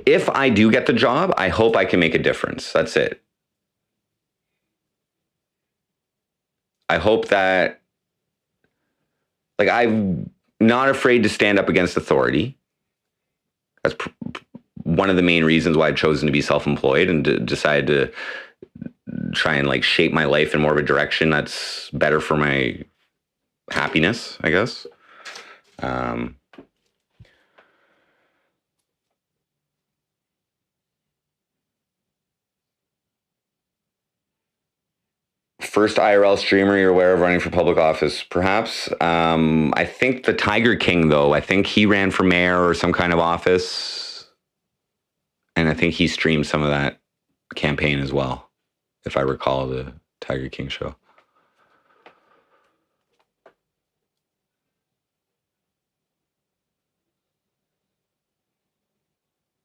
If I do get the job, I hope I can make a difference. That's it. I hope that, I'm not afraid to stand up against authority. That's one of the main reasons why I've chosen to be self-employed and to decide to try and shape my life in more of a direction that's better for my happiness, I guess. First IRL streamer you're aware of running for public office, perhaps. I think the Tiger King, though, I think he ran for mayor or some kind of office. And I think he streamed some of that campaign as well, if I recall the Tiger King show.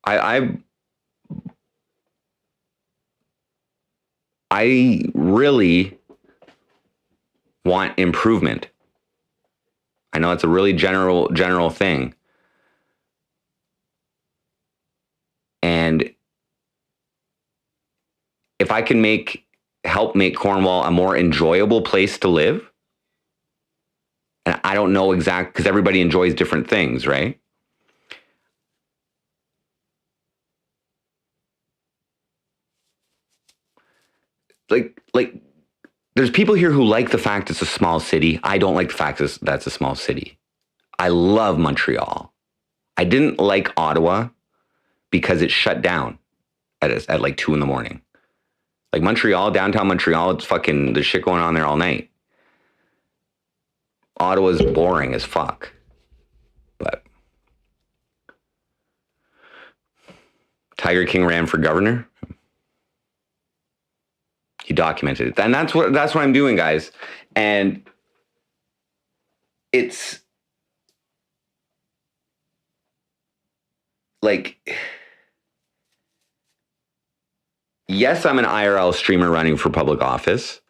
I really want improvement. I know it's a really general thing. And if I can help make Cornwall a more enjoyable place to live, and I don't know because everybody enjoys different things, right? Like there's people here who like the fact it's a small city. I don't like the fact that's a small city. I love Montreal. I didn't like Ottawa because it shut down at 2 a.m. Like Montreal, downtown Montreal, it's fucking, there's shit going on there all night. Ottawa's boring as fuck. But Tiger King ran for governor. He documented it. And that's what I'm doing, guys. And it's yes, I'm an IRL streamer running for public office,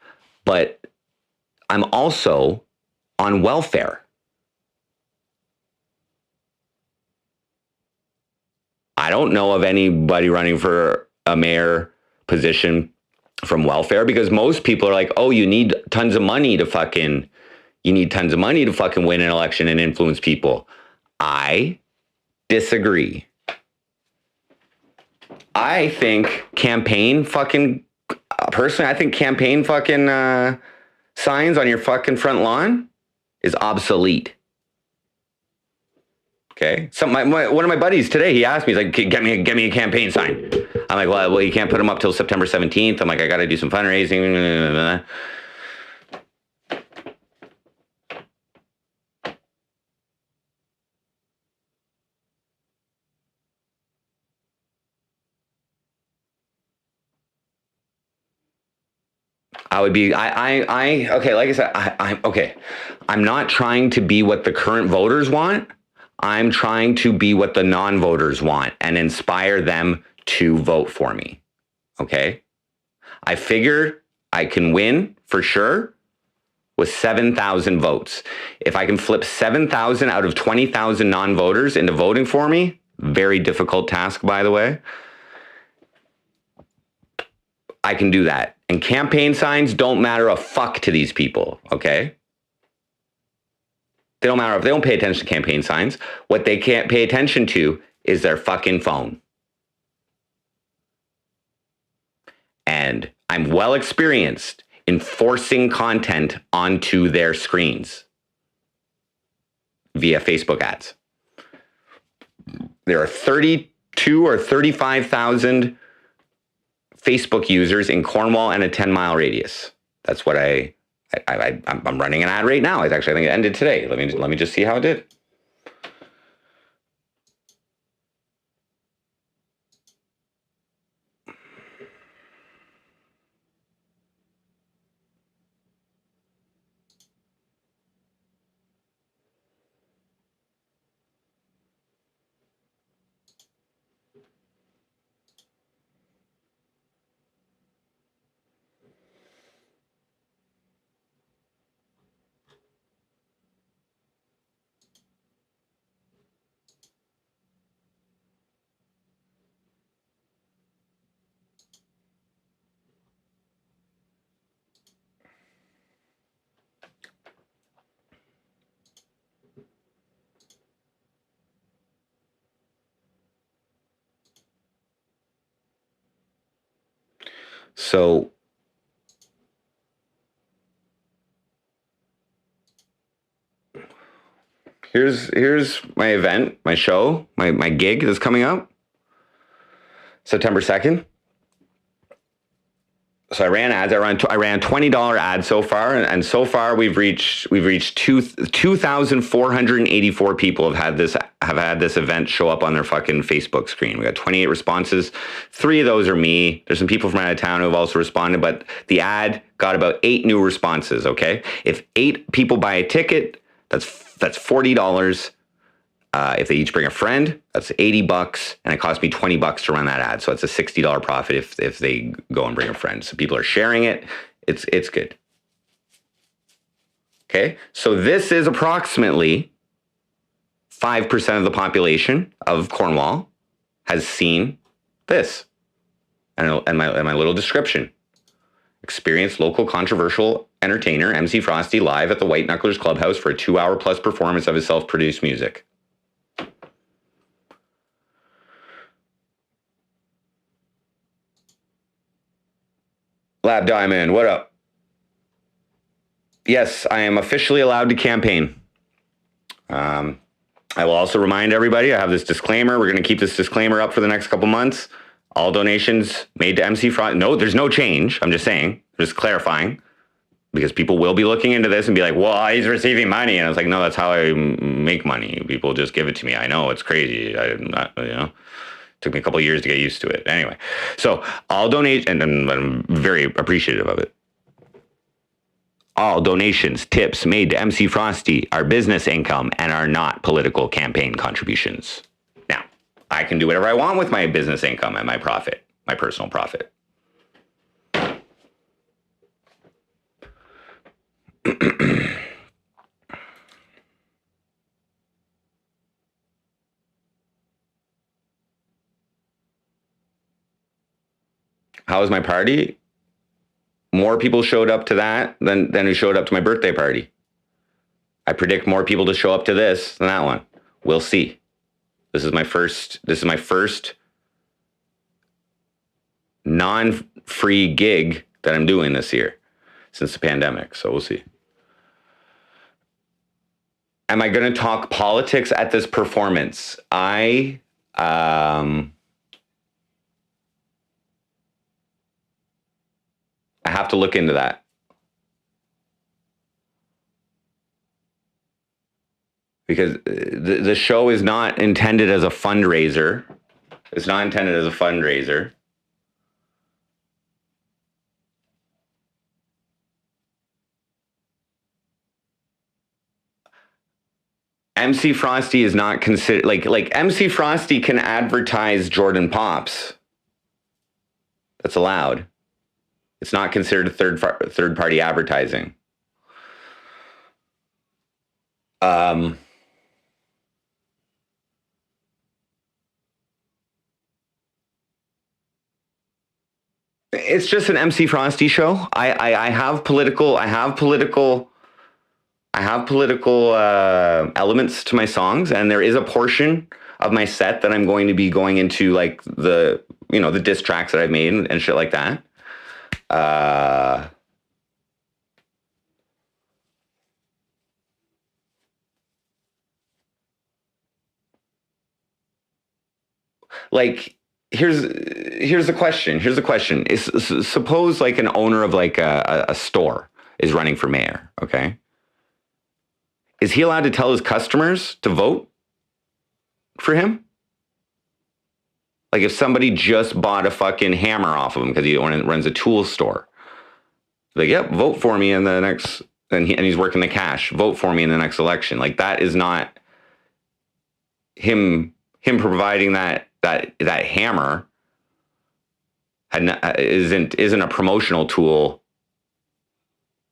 but I'm also on welfare. I don't know of anybody running for a mayor position from welfare, because most people are like, oh, you need tons of money to fucking win an election and influence people. I disagree. I think campaign fucking signs on your fucking front lawn is obsolete. Okay. One of my buddies today, he asked me, he's like, get me a campaign sign. I'm like, well, you can't put them up till September 17th. I'm like, I got to do some fundraising. I would be, okay, like I said, I'm okay. I'm not trying to be what the current voters want. I'm trying to be what the non-voters want and inspire them to vote for me. Okay? I figure I can win for sure with 7,000 votes. If I can flip 7,000 out of 20,000 non-voters into voting for me, very difficult task, by the way, I can do that. And campaign signs don't matter a fuck to these people, okay? They don't matter if they don't pay attention to campaign signs. What they can't pay attention to is their fucking phone. And I'm well experienced in forcing content onto their screens via Facebook ads. There are 32 or 35,000 Facebook users in Cornwall and a 10-mile radius. That's what I'm running an ad right now. I think it ended today. Let me just see how it did. So here's my event, my show, my gig that's coming up September 2nd. So I ran ads. I ran $20 ads so far, and so far we've reached 2,484 people have had this event show up on their fucking Facebook screen. We got 28 responses. 3 of those are me. There's some people from out of town who have also responded, but the ad got about 8 new responses. Okay, if 8 people buy a ticket, that's $40. If they each bring a friend, that's $80, and it cost me $20 to run that ad. So it's a $60 profit if they go and bring a friend. So people are sharing it. It's good. Okay, so this is approximately 5% of the population of Cornwall has seen this, and my little description: experienced local controversial entertainer MC Frosty live at the White Knucklers Clubhouse for a 2-hour plus performance of his self-produced music. Lab Diamond, what up? Yes, I am officially allowed to campaign. I will also remind everybody, I have this disclaimer. We're going to keep this disclaimer up for the next couple months. All donations made to MC Fraud. No, there's no change. I'm just saying, just clarifying, because people will be looking into this and be like, well, he's receiving money. And I was like, no, that's how I make money. People just give it to me. I know, it's crazy. Took me a couple of years to get used to it. Anyway, so I'll donate, and I'm very appreciative of it. All donations, tips made to MC Frosty are business income and are not political campaign contributions. Now, I can do whatever I want with my business income and my profit, my personal profit. How was my party? More people showed up to that than who showed up to my birthday party. I predict more people to show up to this than that one. We'll see. This is my first non-free gig that I'm doing this year since the pandemic. So we'll see. Am I going to talk politics at this performance? I have to look into that. Because the show is not intended as a fundraiser. It's not intended as a fundraiser. MC Frosty is not considered like MC Frosty can advertise Jordan Poapst. That's allowed. It's not considered third party advertising. It's just an MC Frosty show. I have political elements to my songs, and there is a portion of my set that I'm going to be going into like the diss tracks that I've made and shit like that. Like here's the question. Suppose like an owner of like a store is running for mayor, okay? Is he allowed to tell his customers to vote for him? Like if somebody just bought a fucking hammer off of him because he runs a tool store, like, yep, vote for me in the next, and he's working the cash, vote for me in the next election. Like that is not him providing that hammer isn't a promotional tool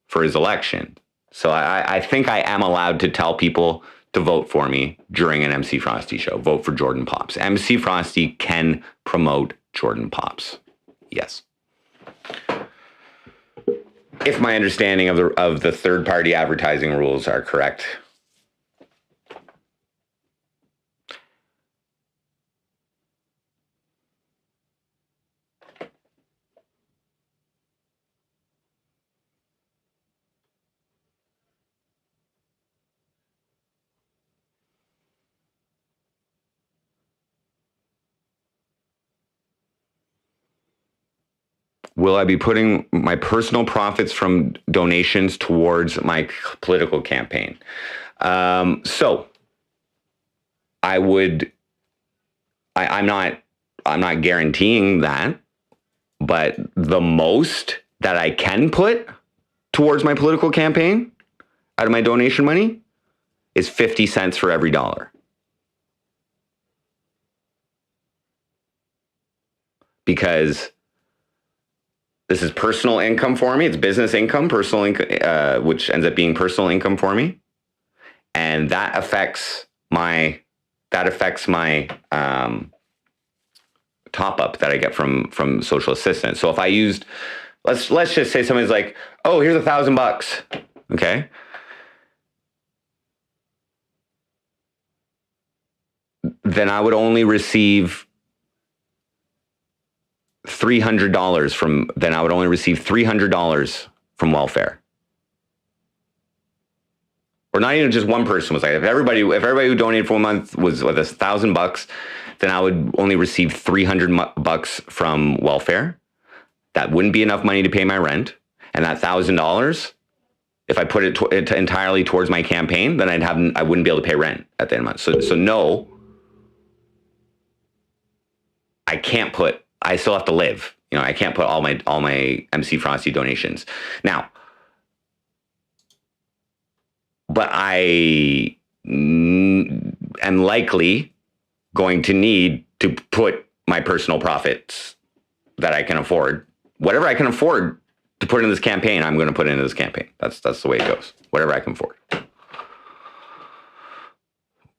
for his election. So I think I am allowed to tell people to vote for me during an MC Frosty show. Vote for Jordan Poapst. MC Frosty can promote Jordan Poapst. Yes. If my understanding of the third party advertising rules are correct. Will I be putting my personal profits from donations towards my political campaign? So I'm not guaranteeing that, but the most that I can put towards my political campaign out of my donation money is 50 cents for every dollar. Because this is personal income for me. It's business income, personal income, which ends up being personal income for me, and that affects my top up that I get from social assistance. So if I used, let's just say somebody's like, oh, here's $1,000, okay. Then I would only receive $300 from welfare. Or not even just one person was like, if everybody who donated for a month was with us $1,000, then I would only receive $300 from welfare. That wouldn't be enough money to pay my rent. And that $1,000, if I put it entirely towards my campaign, then I wouldn't be able to pay rent at the end of the month. So no, I still have to live. I can't put all my MC Frosty donations. Now, but I am likely going to need to put my personal profits that I can afford. Whatever I can afford to put in this campaign, I'm going to put into this campaign. That's the way it goes. Whatever I can afford.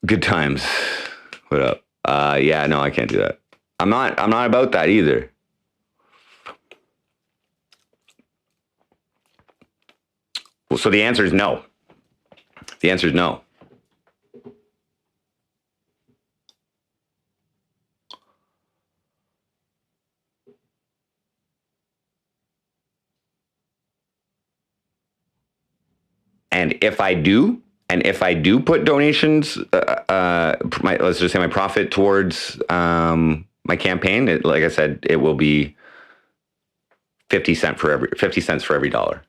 Good times. What up? Yeah, no, I can't do that. I'm not about that either. Well, so the answer is no. The answer is no. And if I do put donations, let's just say my profit towards my campaign, like I said, it will be 50 cents for every dollar,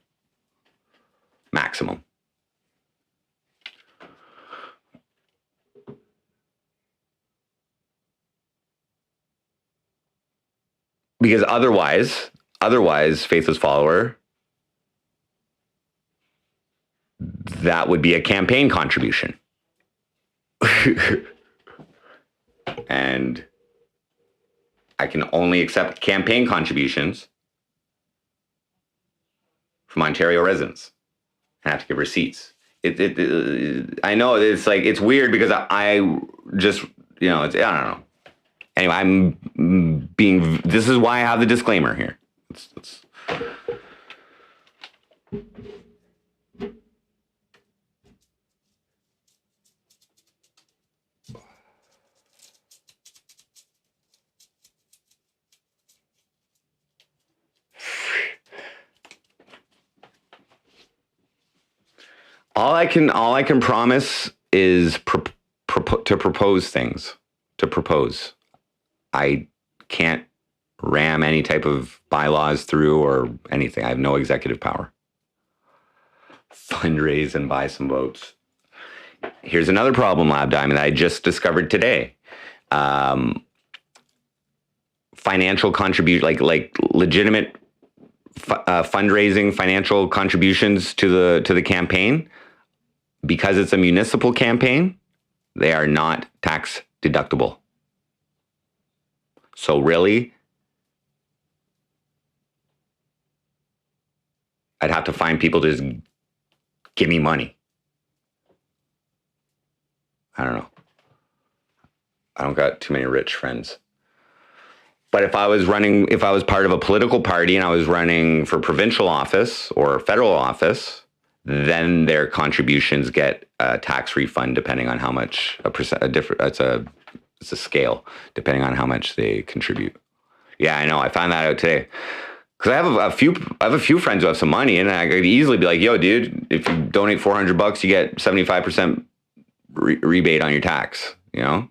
maximum. Because otherwise, faithless follower, that would be a campaign contribution. And I can only accept campaign contributions from Ontario residents. I have to give receipts. I know it's like, it's weird because I just, you know, it's, I don't know. Anyway, this is why I have the disclaimer here. All I can promise is to propose things. To propose. I can't ram any type of bylaws through or anything. I have no executive power. Fundraise and buy some votes. Here's another problem, Lab Diamond, that I just discovered today. Financial contribution, like legitimate fundraising, financial contributions to the campaign, because it's a municipal campaign, they are not tax deductible. So really, I'd have to find people to just give me money. I don't know. I don't got too many rich friends. But if I was part of a political party and I was running for provincial office or federal office, then their contributions get a tax refund depending on how much it's a scale depending on how much they contribute. Yeah, I know. I found that out today. Because I have a few friends who have some money, and I could easily be like, "Yo, dude, if you donate $400, you get 75% rebate on your tax." You know,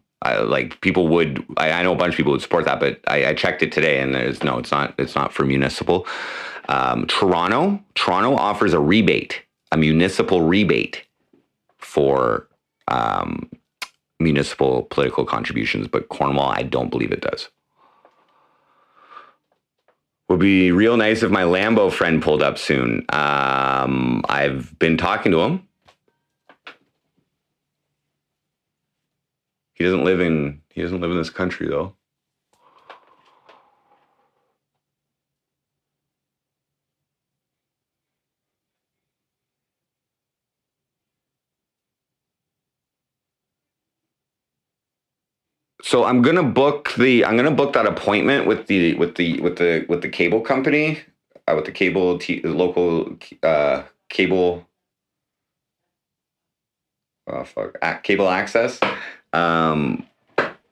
people would. I know a bunch of people would support that, but I checked it today, and it's not for municipal. Toronto offers a rebate, a municipal rebate for municipal political contributions, but Cornwall, I don't believe it does. Would be real nice if my Lambo friend pulled up soon. I've been talking to him. He doesn't live in this country though. So I'm gonna book that appointment with the cable company, with the local cable. Oh fuck! Cable access. I'm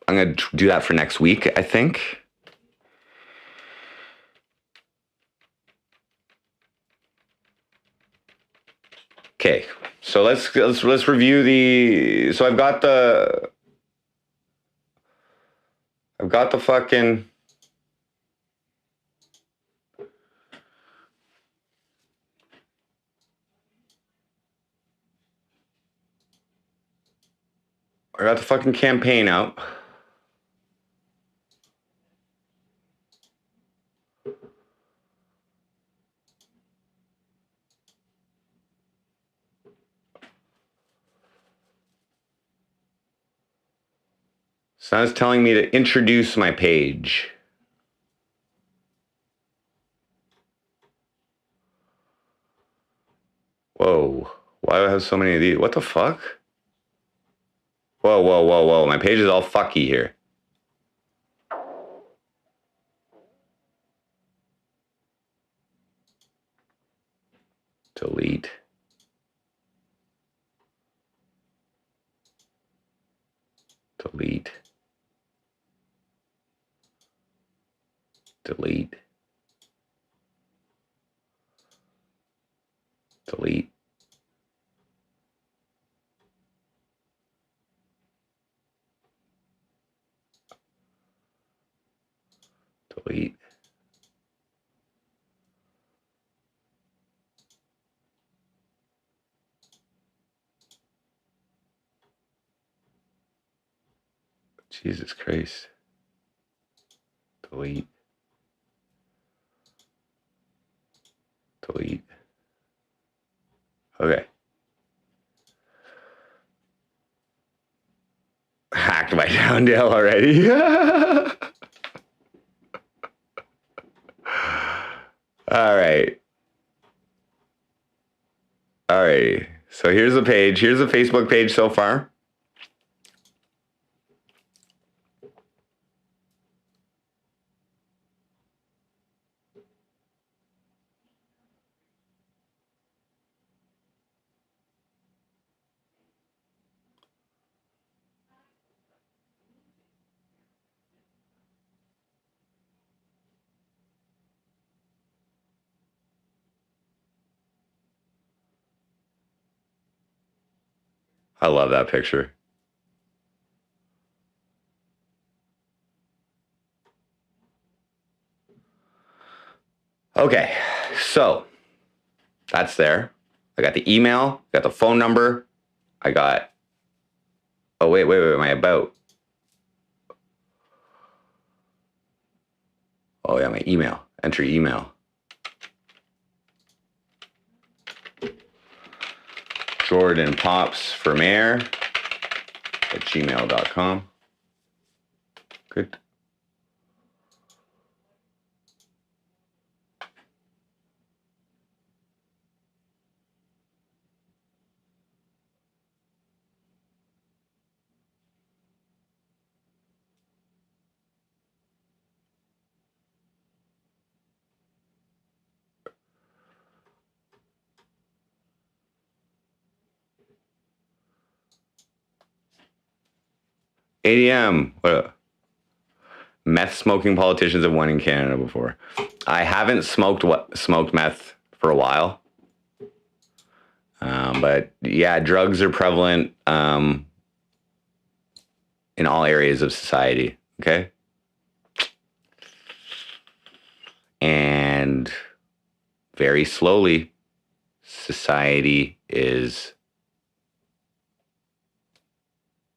gonna do that for next week, I think. Okay, so let's review the. So I've got the fucking. I got the fucking campaign out. So now it's telling me to introduce my page. Whoa. Why do I have so many of these? What the fuck? Whoa. My page is all fucky here. Delete. Delete. Delete. Delete. Delete. Jesus Christ. Delete. Delete. Okay. hacked by Downdale already. All right. All right. So here's a page. Here's a Facebook page so far. I love that picture. Okay, so that's there. I got the email, got the phone number. I got, oh, wait, my about. Oh, yeah, my email. Enter email. Jordan Poapst for mayor at gmail.com. Good. ADM. What? Meth smoking politicians have won in Canada before. I haven't smoked meth for a while. But yeah, drugs are prevalent in all areas of society. Okay. And very slowly, society is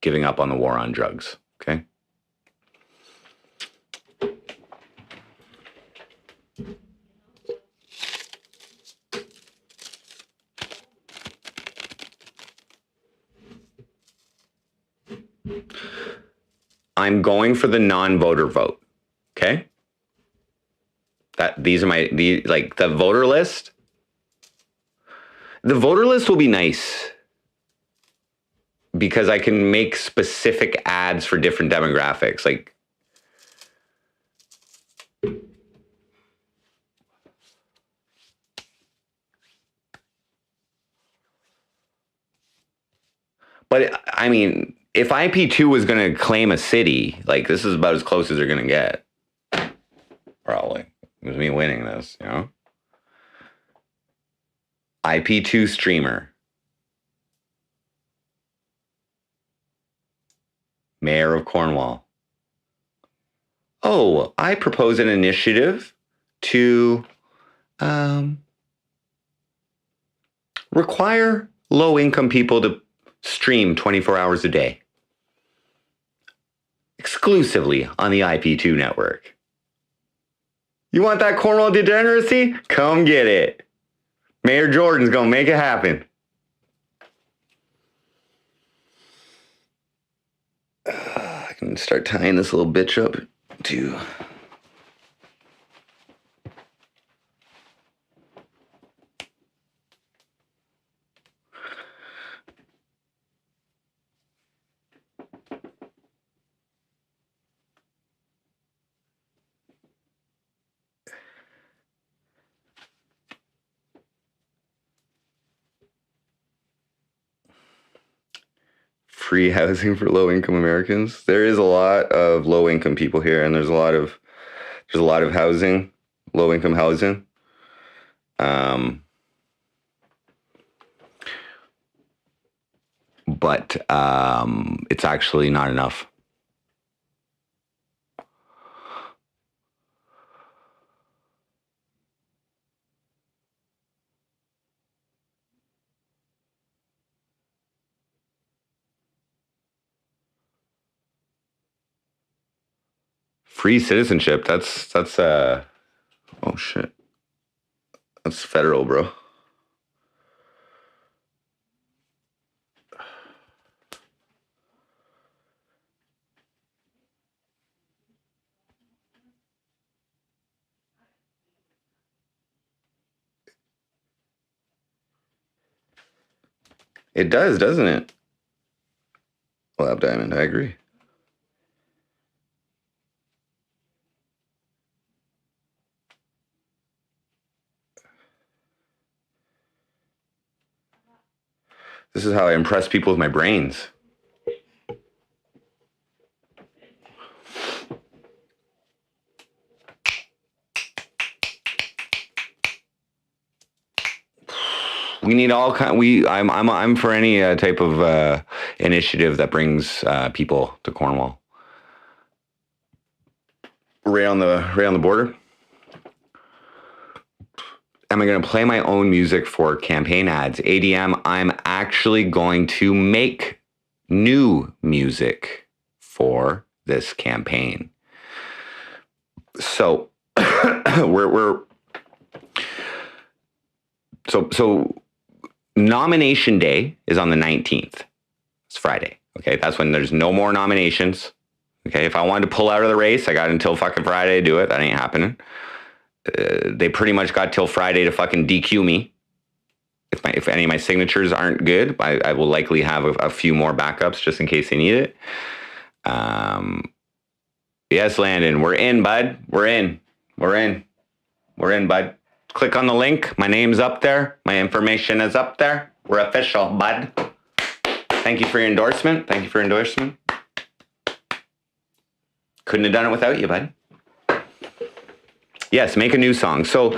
giving up on the war on drugs. Okay. I'm going for the non-voter vote. Okay. These are like the voter list. The voter list will be nice because I can make specific ads for different demographics. Like, but I mean, if IP2 was going to claim a city, like this is about as close as they're going to get. Probably. It was me winning this, you know? IP2 streamer. Mayor of Cornwall. Oh, I propose an initiative to require low-income people to stream 24 hours a day. Exclusively on the IP2 network. You want that Cornwall degeneracy? Come get it. Mayor Jordan's gonna make it happen. I can start tying this little bitch up to... free housing for low-income Americans. There is a lot of low-income people here, and there's a lot of housing, low-income housing. But it's actually not enough. Free citizenship, that's oh shit. That's federal, bro. It does, doesn't it? Lab Diamond, I agree. This is how I impress people with my brains. We need all kind. I'm for any type of initiative that brings people to Cornwall. Right on the border. Am I going to play my own music for campaign ads? ADM, I'm actually going to make new music for this campaign. So so nomination day is on the 19th. It's Friday. Okay, that's when there's no more nominations. Okay, if I wanted to pull out of the race, I got until fucking Friday to do it. That ain't happening. They pretty much got till Friday to fucking DQ me. If any of my signatures aren't good, I will likely have a few more backups just in case they need it. Yes, Landon, we're in, bud. We're in, bud. Click on the link. My name's up there. My information is up there. We're official, bud. Thank you for your endorsement. Couldn't have done it without you, bud. Yes, make a new song. So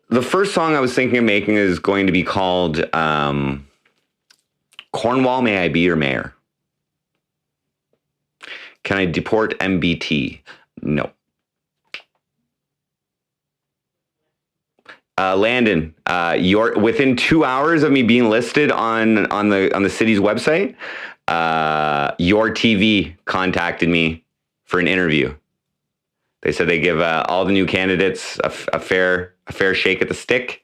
the first song I was thinking of making is going to be called Cornwall, May I Be Your Mayor? Can I deport MBT? No. Landon, you're within 2 hours of me being listed on the city's website. Your TV contacted me for an interview. They said they give all the new candidates a fair shake at the stick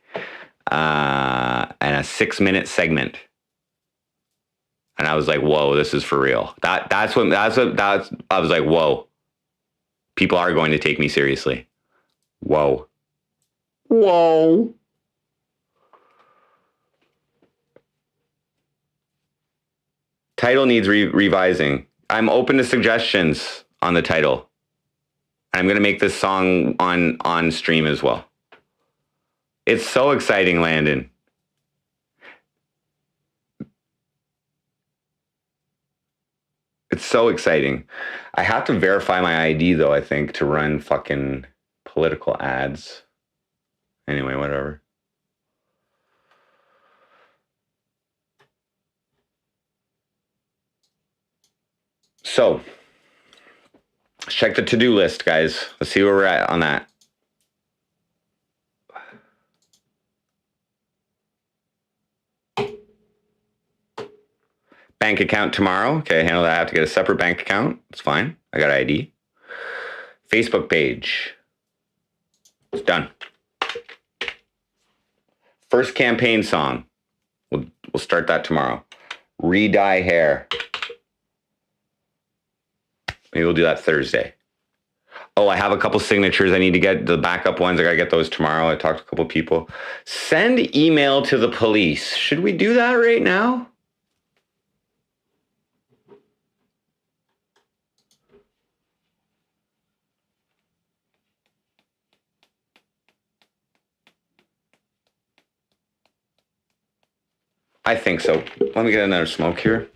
and a 6-minute segment. And I was like, whoa, this is for real. That's what I was like, whoa. People are going to take me seriously. Whoa. Title needs revising. I'm open to suggestions on the title. I'm going to make this song on stream as well. It's so exciting, Landon. It's so exciting. I have to verify my ID, though, I think, to run fucking political ads. Anyway, whatever. So, let's check the to-do list, guys. Let's see where we're at on that. Bank account tomorrow. Okay, handle that. I have to get a separate bank account. It's fine. I got ID. Facebook page. It's done. First campaign song. We'll start that tomorrow. Re-dye hair. Maybe we'll do that Thursday. Oh, I have a couple signatures. I need to get the backup ones. I got to get those tomorrow. I talked to a couple people. Send email to the police. Should we do that right now? I think so. Let me get another smoke here.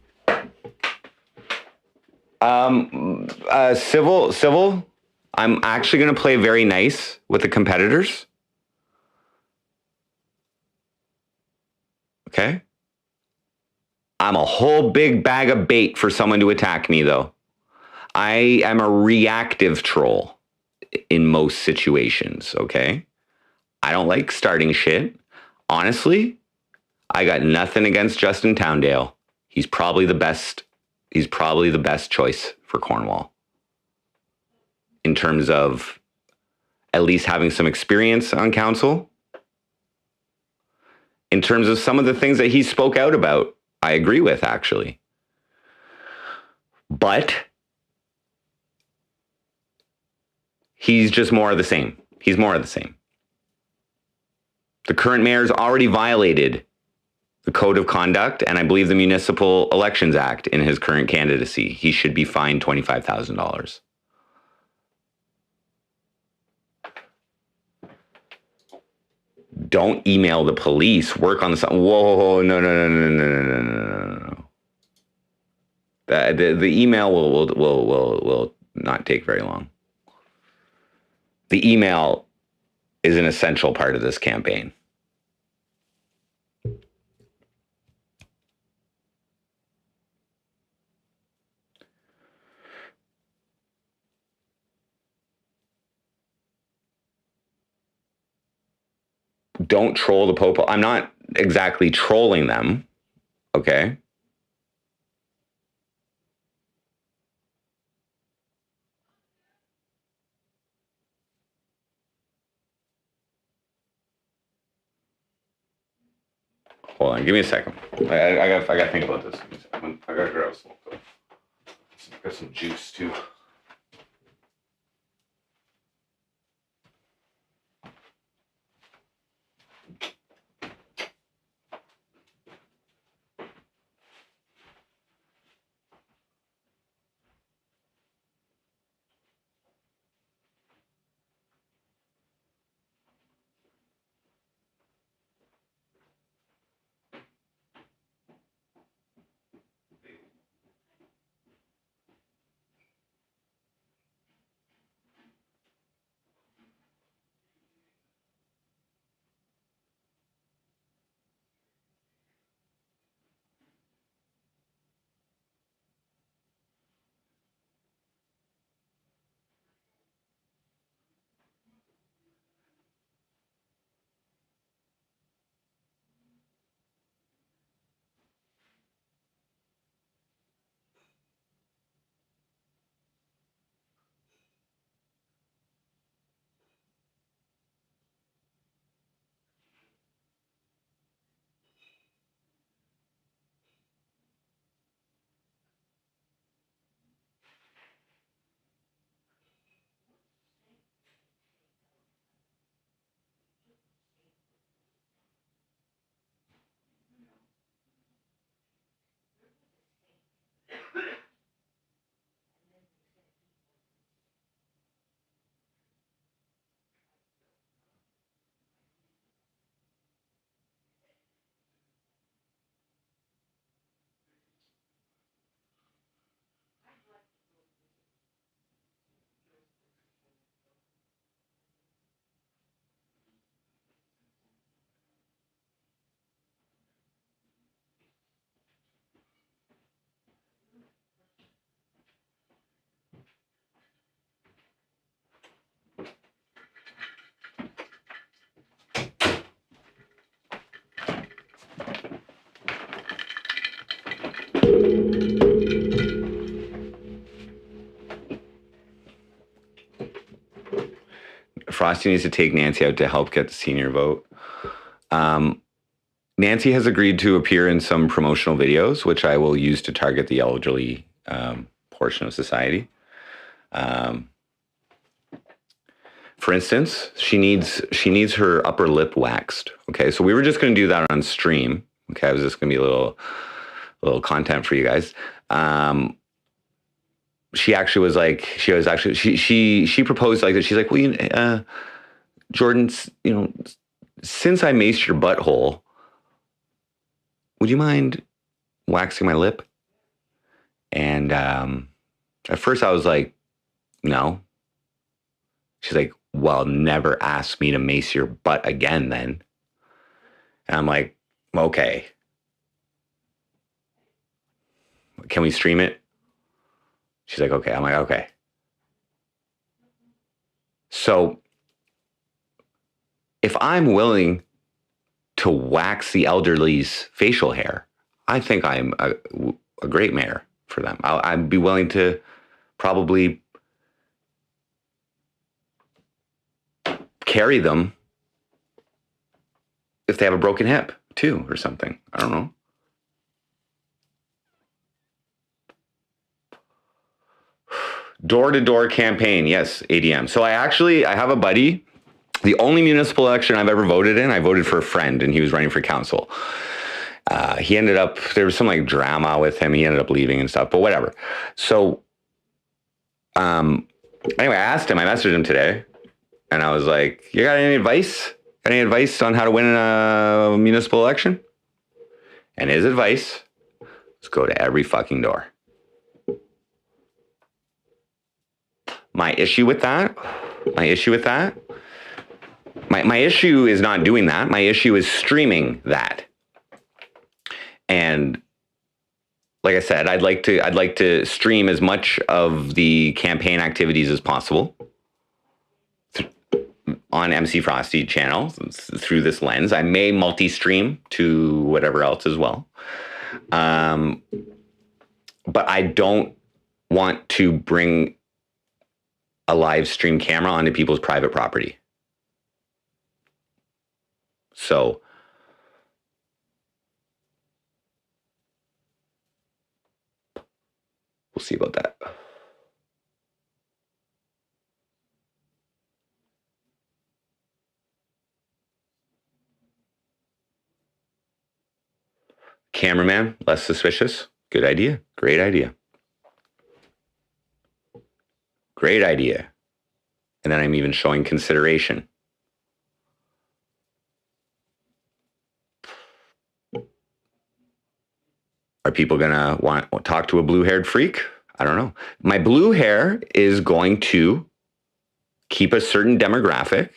Civil. I'm actually going to play very nice with the competitors. Okay. I'm a whole big bag of bait for someone to attack me, though. I am a reactive troll in most situations. Okay. I don't like starting shit. Honestly, I got nothing against Justin Towndale. He's probably the best choice for Cornwall in terms of at least having some experience on council. In terms of some of the things that he spoke out about, I agree with, actually. But he's just more of the same. He's more of the same. The current mayor's already violated the Code of Conduct, and I believe the Municipal Elections Act in his current candidacy. He should be fined $25,000. Don't email the police. Work on the... Whoa, no. The email will not take very long. The email is an essential part of this campaign. Don't troll the Pope. I'm not exactly trolling them, okay? Hold on, give me a second. I got to think about this. I got to grab some. Got some juice too. Frosty needs to take Nancy out to help get the senior vote. Nancy has agreed to appear in some promotional videos, which I will use to target the elderly portion of society. For instance, she needs her upper lip waxed. Okay, so we were just going to do that on stream. Okay, it was just going to be a little content for you guys. She actually was like, she proposed like that. She's like, well, Jordan, since I maced your butthole, would you mind waxing my lip? And at first I was like, no. She's like, well, never ask me to mace your butt again then. And I'm like, okay. Can we stream it? She's like, okay. I'm like, okay. So if I'm willing to wax the elderly's facial hair, I think I'm a great mayor for them. I'd be willing to probably carry them if they have a broken hip too or something. I don't know. Door-to-door campaign. Yes, ADM. So I have a buddy. The only municipal election I've ever voted in, I voted for a friend and he was running for council. He ended up, there was some like drama with him. He ended up leaving and stuff, but whatever. So, anyway, I asked him, I messaged him today, and I was like, you got any advice? Any advice on how to win a municipal election? And his advice was go to every fucking door. My issue with that my issue is not doing that. My issue is streaming that. And like I said, I'd like to stream as much of the campaign activities as possible on MC Frosty channel through this lens. I may multi-stream to whatever else as well. But I don't want to bring a live stream camera onto people's private property. So we'll see about that. Cameraman, less suspicious. Good idea. Great idea. Great idea. And then I'm even showing consideration. Are people going to want to talk to a blue-haired freak? I don't know. My blue hair is going to keep a certain demographic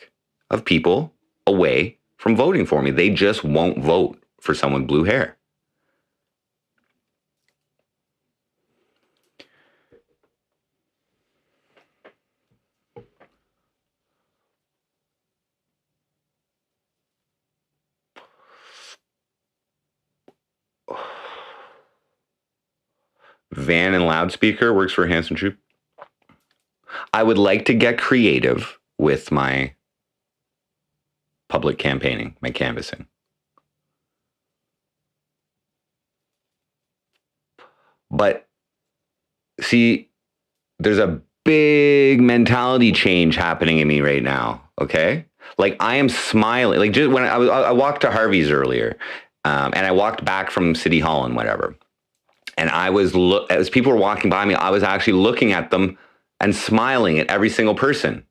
of people away from voting for me. They just won't vote for someone with blue hair. Van and loudspeaker works for Hanson Troop. I would like to get creative with my public campaigning, my canvassing. But see, there's a big mentality change happening in me right now. Okay, like I am smiling. Like just when I walked to Harvey's earlier, and I walked back from City Hall and whatever. And I was, as people were walking by me, I was actually looking at them and smiling at every single person.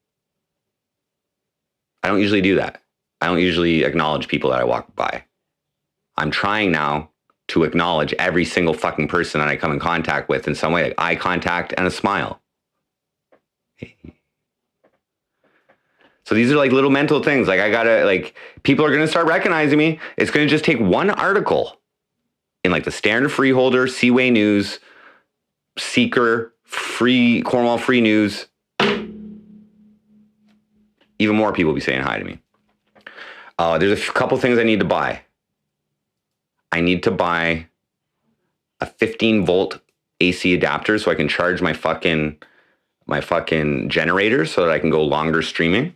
I don't usually do that. I don't usually acknowledge people that I walk by. I'm trying now to acknowledge every single fucking person that I come in contact with in some way, like eye contact and a smile. So these are like little mental things. Like I gotta, like, people are gonna start recognizing me. It's gonna just take one article in like the Standard Freeholder, Seaway News, Seeker, Free, Cornwall Free News. Even more people will be saying hi to me. There's a couple things I need to buy. I need to buy a 15-volt AC adapter so I can charge my fucking generator so that I can go longer streaming.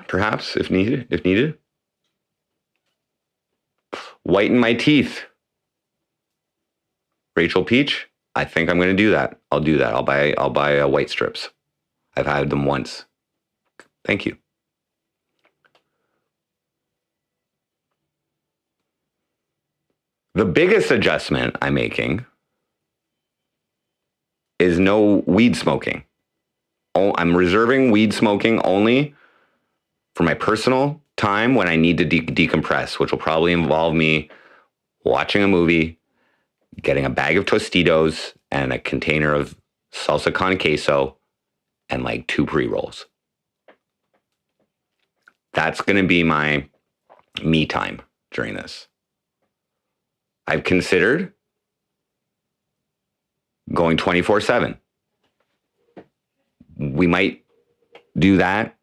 Perhaps if needed. Whiten my teeth. Rachel Peach, I think I'm going to do that. I'll do that. I'll buy white strips. I've had them once. Thank you. The biggest adjustment I'm making is no weed smoking. I'm reserving weed smoking only for my personal time when I need to decompress, which will probably involve me watching a movie, getting a bag of Tostitos and a container of salsa con queso and like 2 pre-rolls. That's going to be my me time during this. I've considered going 24/7. We might do that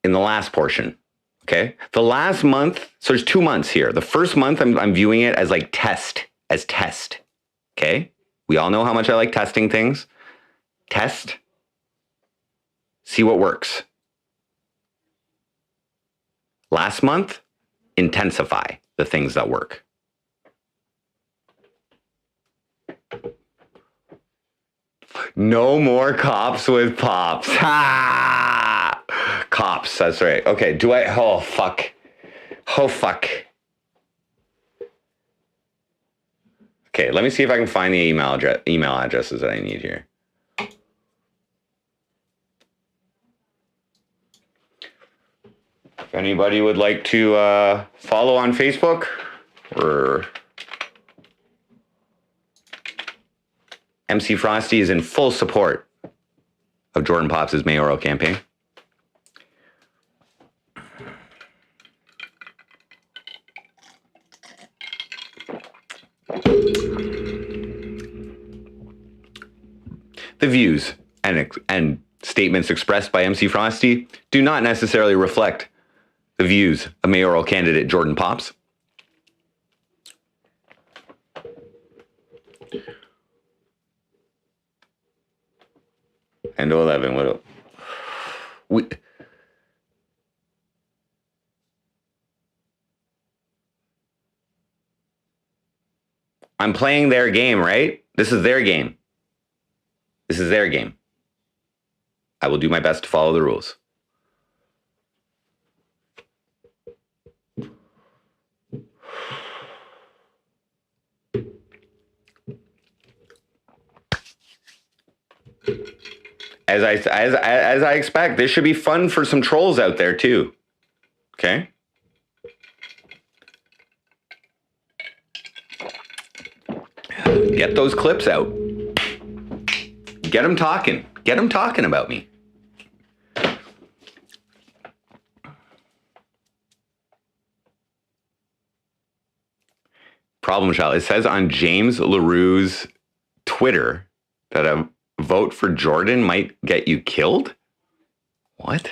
in the last portion, okay? The last month, so there's 2 months here. The first month, I'm viewing it as like test, okay? We all know how much I like testing things. Test, see what works. Last month, intensify the things that work. No more cops with pops. Ha! Cops, that's right. Okay, oh, fuck. Oh, fuck. Okay, let me see if I can find the email addresses that I need here. If anybody would like to follow on Facebook or MC Frosty is in full support of Jordan Poapst's mayoral campaign. The views and statements expressed by MC Frosty do not necessarily reflect the views of mayoral candidate Jordan Poapst. And 11, what? I'm playing their game, right? This is their game. This is their game. I will do my best to follow the rules. As I expect, this should be fun for some trolls out there too. Okay? Get those clips out. Get them talking. Get them talking about me. Problem child. It says on James LaRue's Twitter that a vote for Jordan might get you killed? What?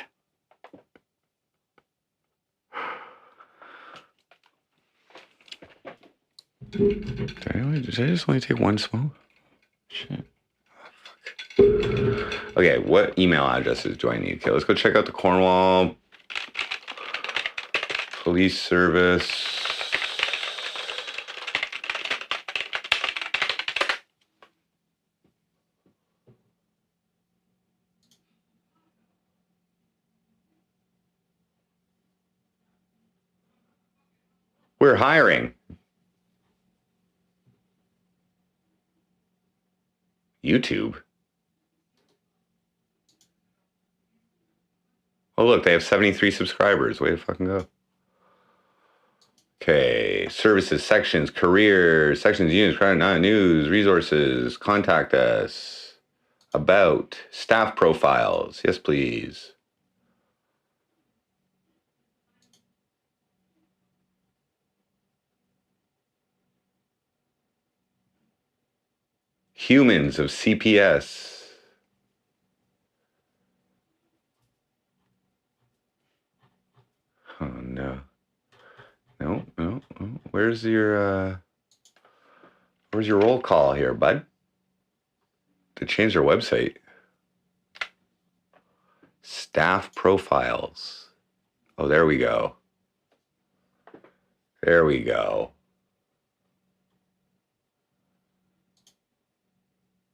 Did I just only take one smoke? Shit. Okay, what email addresses do I need? Okay, let's go check out the Cornwall Police Service. We're hiring. YouTube. Oh, look, they have 73 subscribers. Way to fucking go. Okay, services, sections, careers, sections, units, credit, news, resources, contact us, about, staff profiles. Yes, please. Humans of CPS. Oh, no. No. Where's your roll call here, bud? They changed their website. Staff profiles. Oh, there we go. There we go.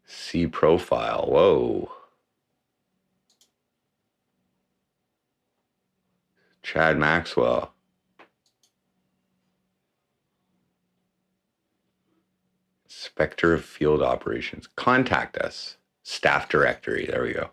See profile. Whoa. Chad Maxwell. Inspector of Field Operations. Contact us. Staff directory. There we go.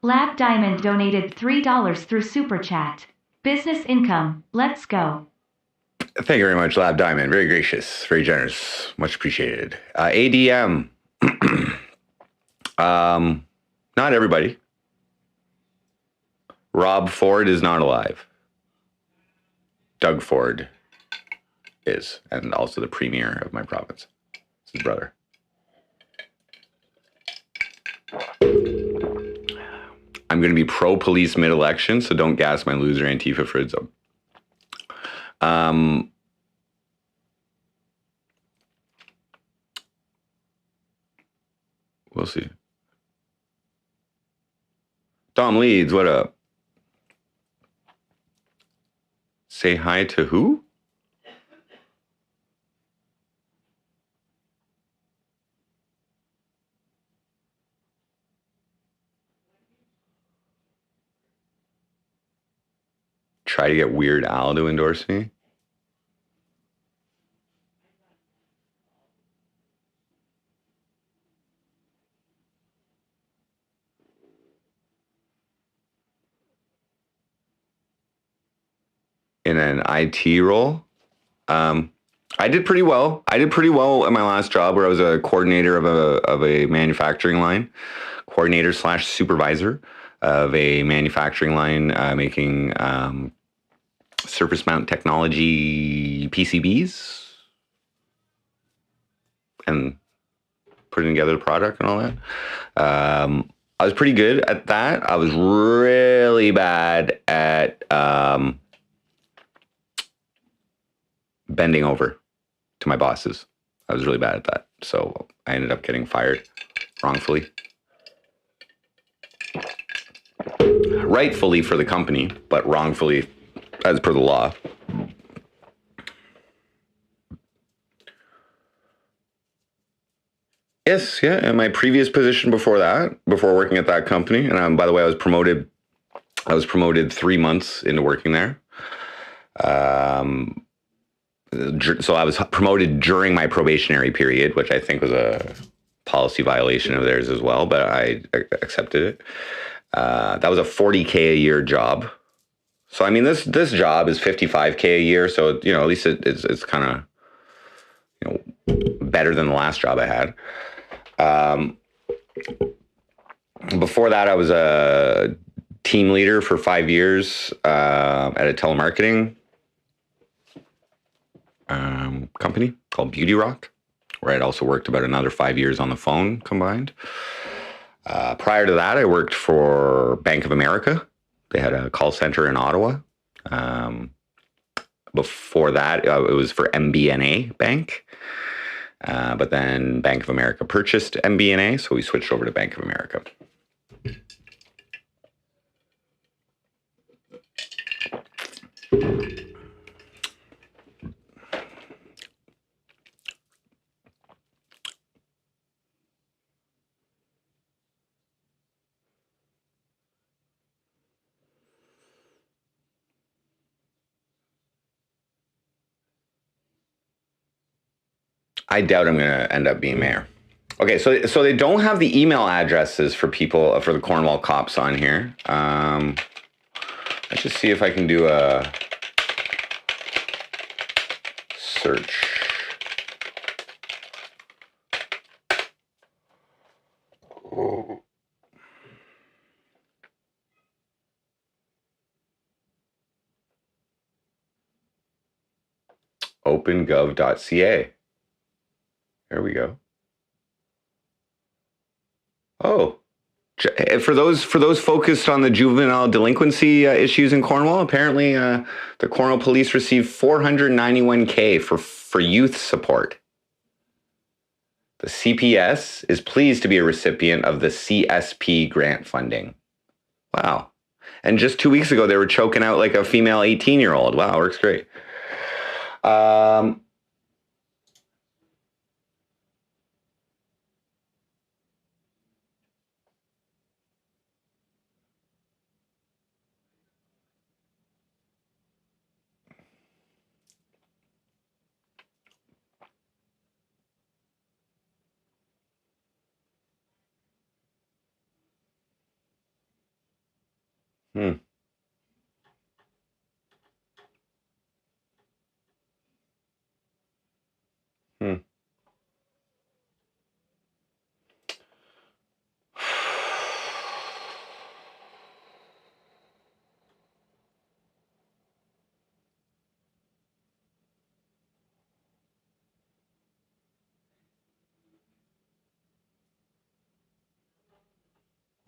Lab Diamond donated $3 through Super Chat. Business income. Let's go. Thank you very much, Lab Diamond. Very gracious, very generous. Much appreciated. ADM. Not everybody. Rob Ford is not alive. Doug Ford is, and also the premier of my province. It's his brother. I'm going to be pro-police mid-election, so don't gas my loser Antifa Frizzo. We'll see. Tom Leeds, what up? Say hi to who? Try to get Weird Al to endorse me. In an IT role. I did pretty well. I did pretty well at my last job where I was a coordinator of a manufacturing line, coordinator / supervisor of a manufacturing line making surface mount technology PCBs and putting together the product and all that. I was pretty good at that. I was really bad at bending over to my bosses. I was really bad at that. So I ended up getting fired wrongfully. Rightfully for the company, but wrongfully as per the law. Yes, yeah. In my previous position before that, before working at that company, and by the way, I was promoted 3 months into working there. So I was promoted during my probationary period, which I think was a policy violation of theirs as well, but I accepted it. That was a $40K a year job. So I mean, this job is $55K a year. So at least it's kind of better than the last job I had. Before that, I was a team leader for 5 years at a telemarketing company called Beauty Rock, where I'd also worked about another 5 years on the phone combined. Prior to that, I worked for Bank of America. They had a call center in Ottawa. Before that, it was for MBNA Bank. But then Bank of America purchased MBNA, so we switched over to Bank of America. I doubt I'm going to end up being mayor. Okay, so they don't have the email addresses for people, for the Cornwall cops on here. Let's just see if I can do a search. OpenGov.ca. There we go. Oh, for those focused on the juvenile delinquency issues in Cornwall, apparently the Cornwall police received $491K for youth support. The CPS is pleased to be a recipient of the CSP grant funding. Wow. And just 2 weeks ago, they were choking out like a female 18-year-old. Wow, works great. Hmm.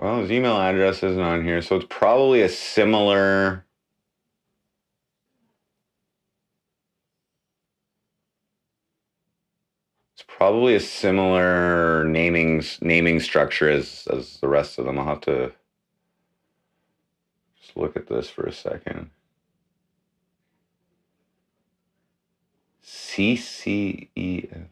Well, his email address isn't on here, so it's probably a similar... It's probably a similar naming structure as the rest of them. I'll have to just look at this for a second. CCEF.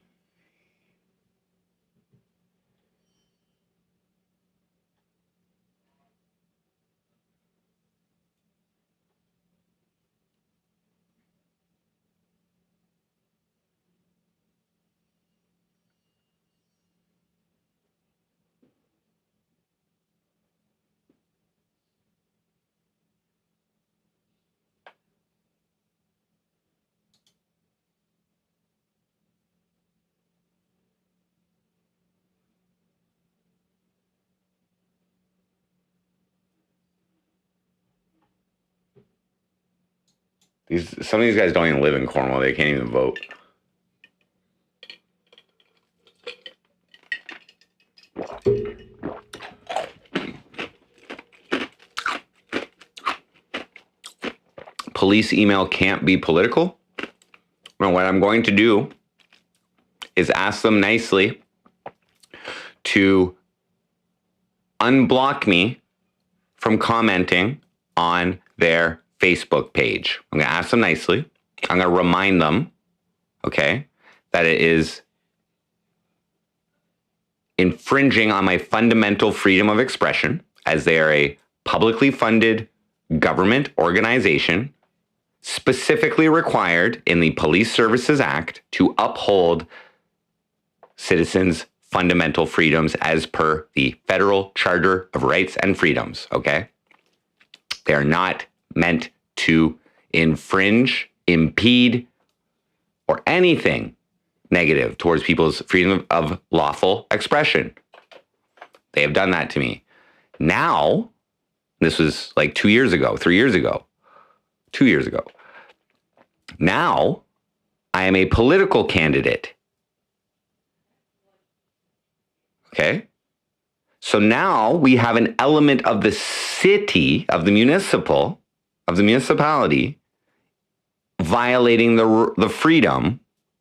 Some of these guys don't even live in Cornwall. They can't even vote. Police email can't be political. Well, what I'm going to do is ask them nicely to unblock me from commenting on their Facebook page. I'm going to ask them nicely. I'm going to remind them, okay, that it is infringing on my fundamental freedom of expression, as they are a publicly funded government organization specifically required in the Police Services Act to uphold citizens' fundamental freedoms as per the Federal Charter of Rights and Freedoms, okay? They are not meant to infringe, impede, or anything negative towards people's freedom of lawful expression. They have done that to me. Now, this was like 2 years ago, 3 years ago, 2 years ago. Now, I am a political candidate. Okay? So now we have an element of the city, of the municipality, violating the freedom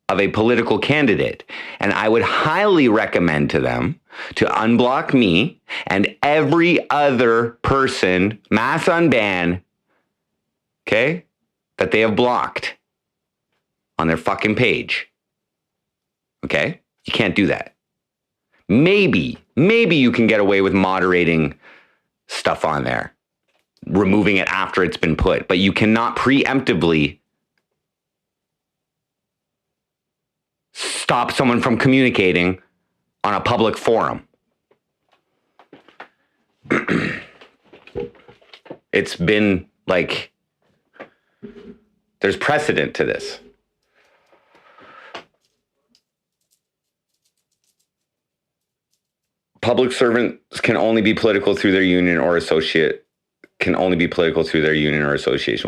of a political candidate. And I would highly recommend to them to unblock me and every other person, mass unban, okay, that they have blocked on their fucking page. Okay? You can't do that. Maybe you can get away with moderating stuff on there, removing it after it's been put, but you cannot preemptively stop someone from communicating on a public forum. It's been like, there's precedent to this. Public servants can only be political through their union or association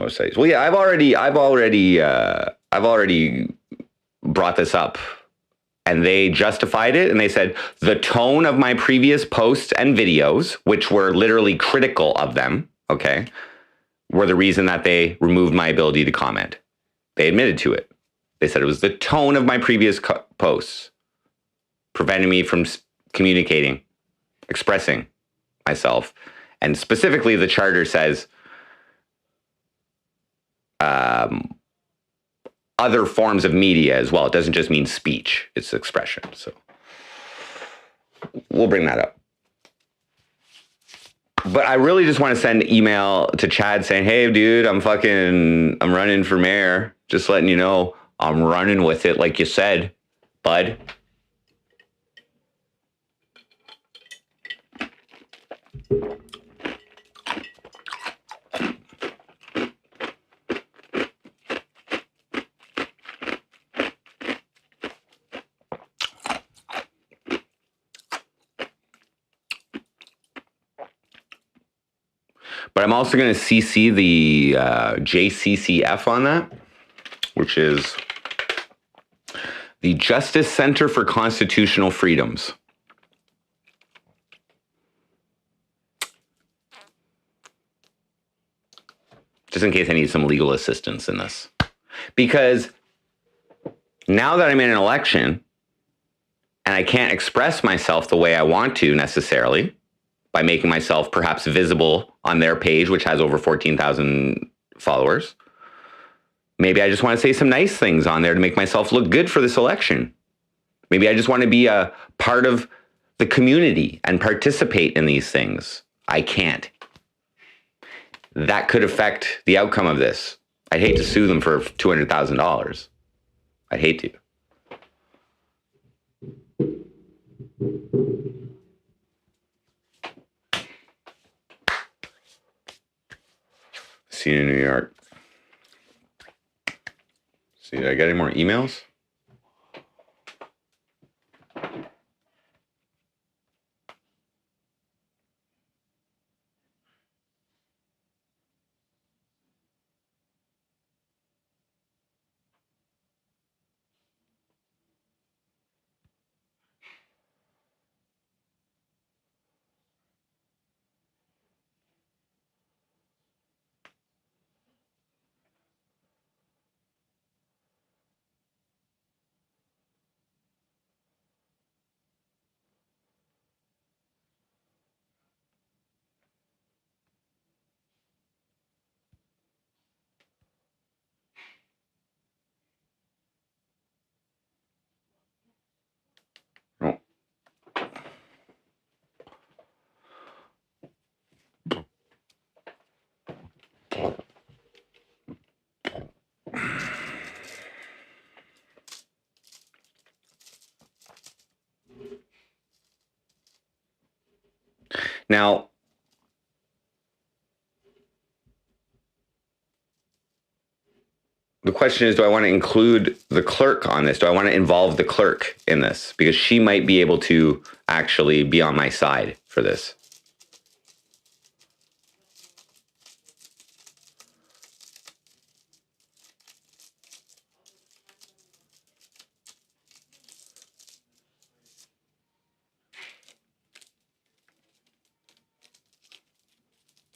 websites. Well, yeah, I've already brought this up, and they justified it, and they said the tone of my previous posts and videos, which were literally critical of them, okay, were the reason that they removed my ability to comment. They admitted to it. They said it was the tone of my previous posts preventing me from communicating, expressing myself. And specifically, the charter says other forms of media as well. It doesn't just mean speech, it's expression. So we'll bring that up. But I really just want to send an email to Chad saying, hey, dude, I'm running for mayor. Just letting you know, I'm running with it like you said, bud. But I'm also going to CC the JCCF on that, which is the Justice Center for Constitutional Freedoms. just in case I need some legal assistance in this. Because now that I'm in an election and I can't express myself the way I want to necessarily by making myself perhaps visible on their page, which has over 14,000 followers, maybe I just want to say some nice things on there to make myself look good for this election. Maybe I just want to be a part of the community and participate in these things. I can't. That could affect the outcome of this. I'd hate to sue them for $200,000. I'd hate to. See you in New York. See, did I get any more emails? No. Now, the question is, do I want to include the clerk on this? Do I want to involve the clerk in this? Because she might be able to actually be on my side for this.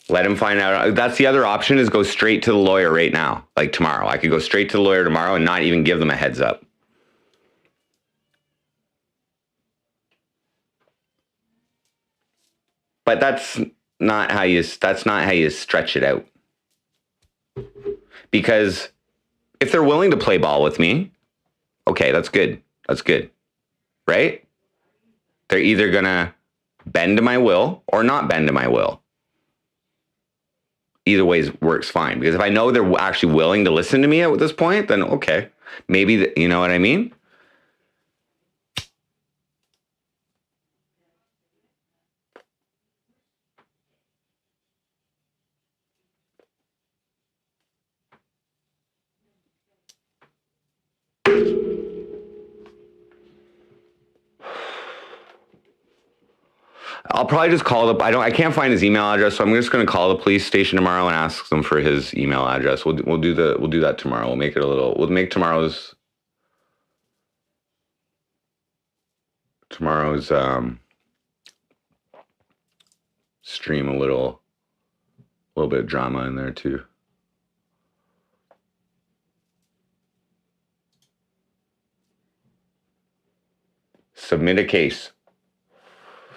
Let him find out. That's the other option, is go straight to the lawyer right now, like tomorrow. I could go straight to the lawyer tomorrow and not even give them a heads up. But that's not how you stretch it out. Because if they're willing to play ball with me, okay, that's good. That's good. Right? They're either going to bend to my will or not bend to my will. Either way works fine. Because if I know they're actually willing to listen to me at this point, then okay. Maybe, you know what I mean? I'll probably just call the. I can't find his email address, so I'm just going to call the police station tomorrow and ask them for his email address. We'll do that tomorrow. We'll make it we'll make tomorrow's stream a little bit of drama in there too. Submit a case.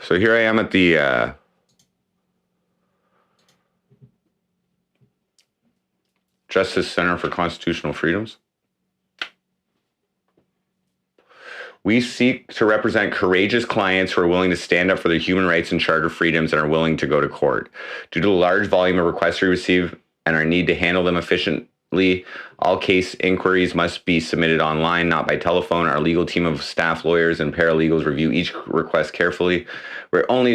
So here I am at the Justice Center for Constitutional Freedoms. We seek to represent courageous clients who are willing to stand up for their human rights and charter freedoms and are willing to go to court. Due to the large volume of requests we receive and our need to handle them efficiently, all case inquiries must be submitted online, not by telephone. Our legal team of staff, lawyers, and paralegals review each request carefully. We're only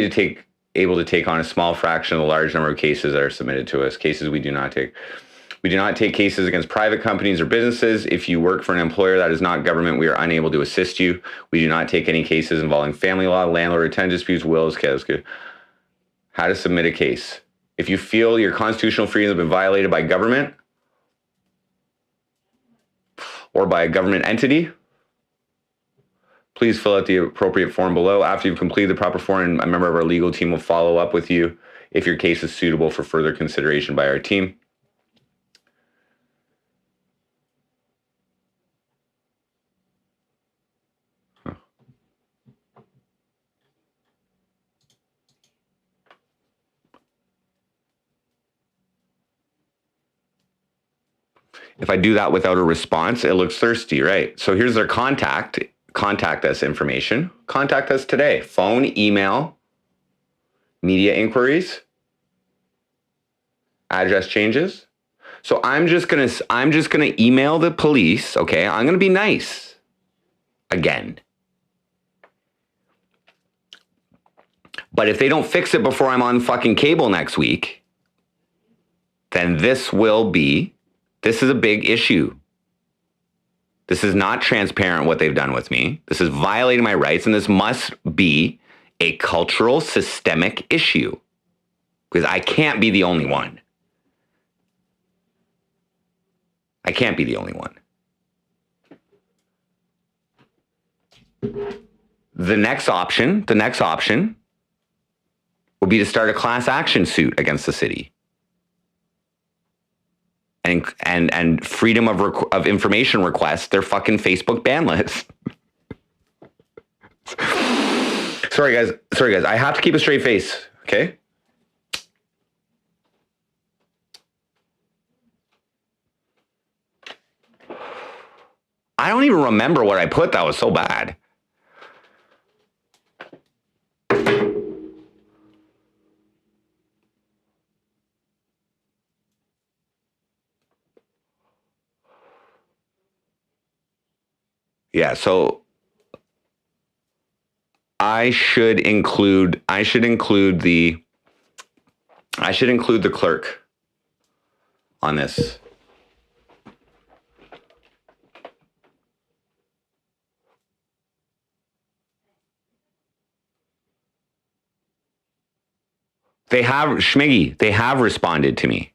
able to take on a small fraction of the large number of cases that are submitted to us. Cases we do not take. We do not take cases against private companies or businesses. If you work for an employer that is not government, we are unable to assist you. We do not take any cases involving family law, landlord or tenant disputes, wills, how to submit a case. If you feel your constitutional freedoms have been violated by government or by a government entity, please fill out the appropriate form below. After you've completed the proper form, a member of our legal team will follow up with you if your case is suitable for further consideration by our team. If I do that without a response, it looks thirsty, right? So here's their contact us information. Contact us today. Phone, email, media inquiries, address changes. So I'm just gonna email the police, okay? I'm gonna be nice again. But if they don't fix it before I'm on fucking cable next week, then this is a big issue. This is not transparent what they've done with me. This is violating my rights, and this must be a cultural systemic issue because I can't be the only one. I can't be the only one. The next option would be to start a class action suit against the city. And freedom of information requests their fucking Facebook ban list. Sorry guys. I have to keep a straight face, okay? I don't even remember what I put. That was so bad. Yeah, so I should include the clerk on this. They have responded to me.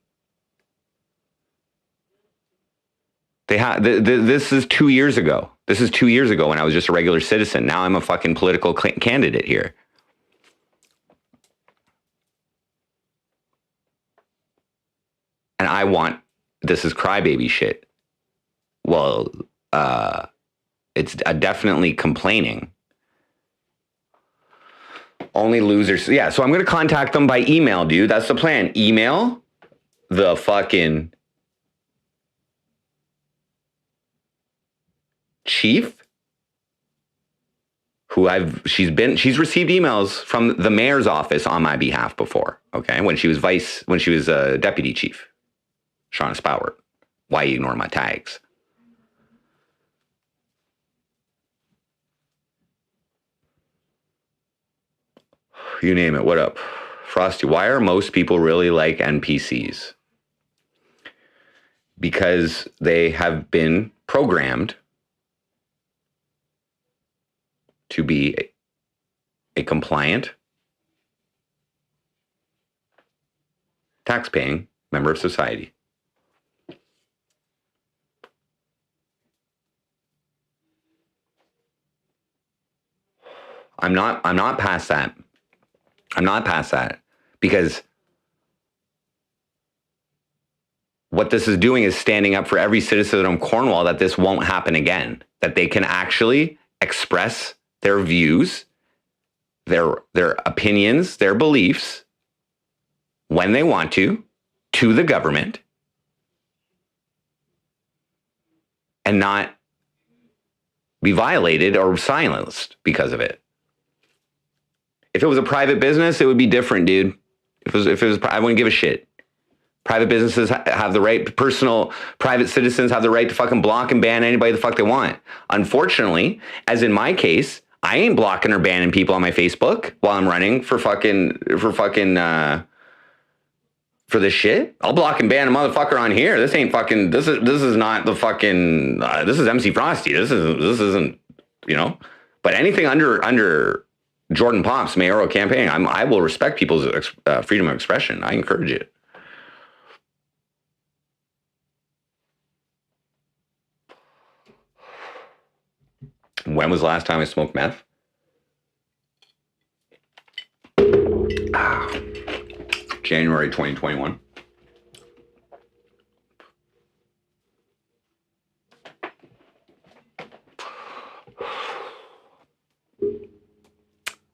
This is 2 years ago. This is 2 years ago when I was just a regular citizen. Now I'm a fucking political candidate here. And I want, this is crybaby shit. Well, it's definitely complaining. Only losers. Yeah, so I'm going to contact them by email, dude. That's the plan. Email the fucking chief she's received emails from the mayor's office on my behalf before, okay? When she was deputy chief, Shauna Spowert. Why you ignore my tags? You name it. What up? Frosty, why are most people really like NPCs? Because they have been programmed to be a compliant, tax-paying member of society. I'm not past that. I'm not past that because what this is doing is standing up for every citizen of Cornwall that this won't happen again, that they can actually express their views, their opinions, their beliefs when they want to the government and not be violated or silenced because of it. If it was a private business, it would be different, dude. If it was, I wouldn't give a shit. Private businesses have the right, private citizens have the right to fucking block and ban anybody the fuck they want. Unfortunately, as in my case, I ain't blocking or banning people on my Facebook while I'm running for this shit. I'll block and ban a motherfucker on here. This ain't fucking, this is not the fucking, this is MC Frosty. This isn't, you know, but anything under Jordan Poapst mayoral campaign, I will respect people's freedom of expression. I encourage it. When was the last time I smoked meth? January 2021.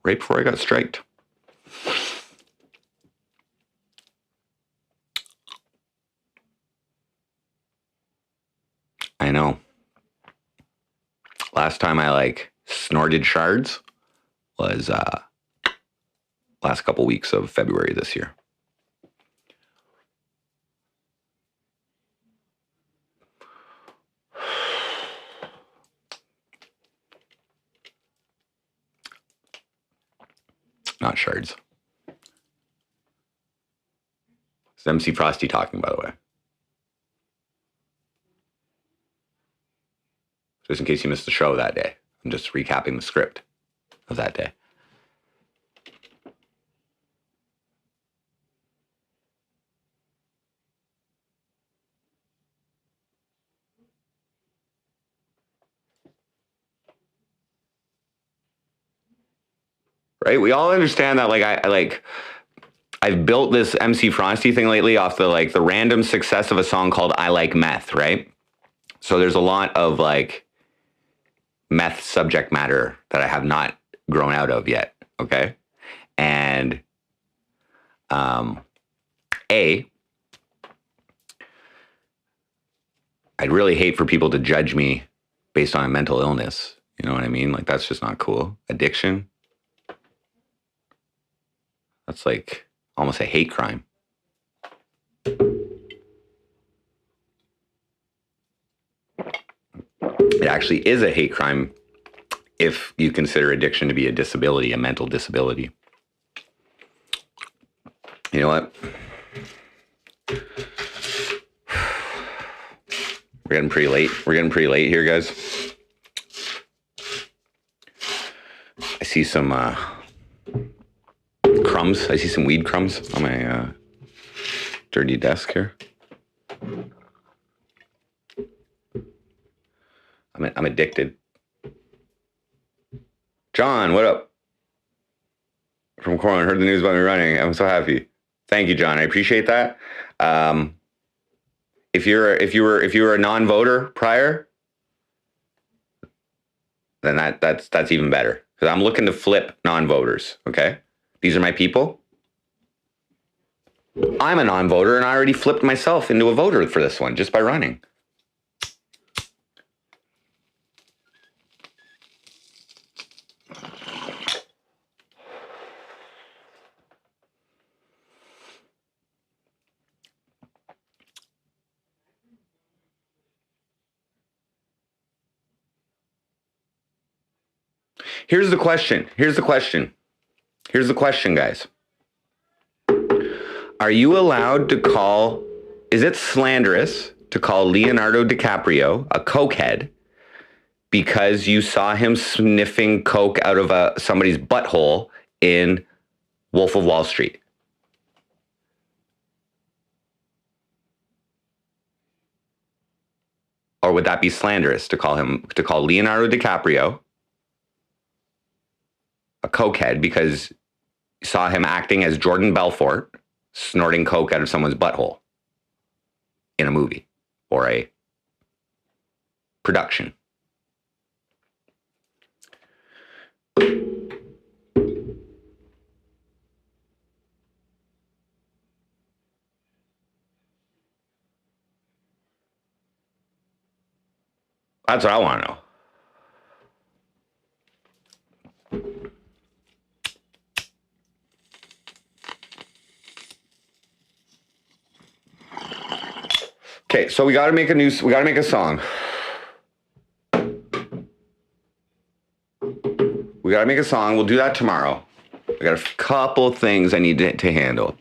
Right before I got striked. I know. Last time I like snorted shards was last couple weeks of February this year. Not shards. It's MC Frosty talking, by the way. Just in case you missed the show that day. I'm just recapping the script of that day. Right? We all understand that I've built this MC Frosty thing lately off the random success of a song called I Like Meth, right? So there's a lot of like meth subject matter that I have not grown out of yet, okay? And I'd really hate for people to judge me based on a mental illness. You know what I mean? Like, that's just not cool. Addiction. That's like almost a hate crime. It actually is a hate crime if you consider addiction to be a disability, a mental disability. You know what? We're getting pretty late. We're getting pretty late here, guys. I see some crumbs. I see some weed crumbs on my dirty desk here. I'm addicted. John, what up? From Cornwall, heard the news about me running. I'm so happy. Thank you, John. I appreciate that. If you were a non-voter prior, then that's even better, because I'm looking to flip non-voters. Okay, these are my people. I'm a non-voter, and I already flipped myself into a voter for this one just by running. Here's the question, guys. Are you allowed to call, is it slanderous to call Leonardo DiCaprio a cokehead because you saw him sniffing coke out of somebody's butthole in Wolf of Wall Street? Or would that be slanderous to call Leonardo DiCaprio a cokehead because you saw him acting as Jordan Belfort snorting coke out of someone's butthole in a movie or a production? That's what I want to know. Okay, so we got to make a song. We got to make a song. We'll do that tomorrow. I got a couple things I need to handle.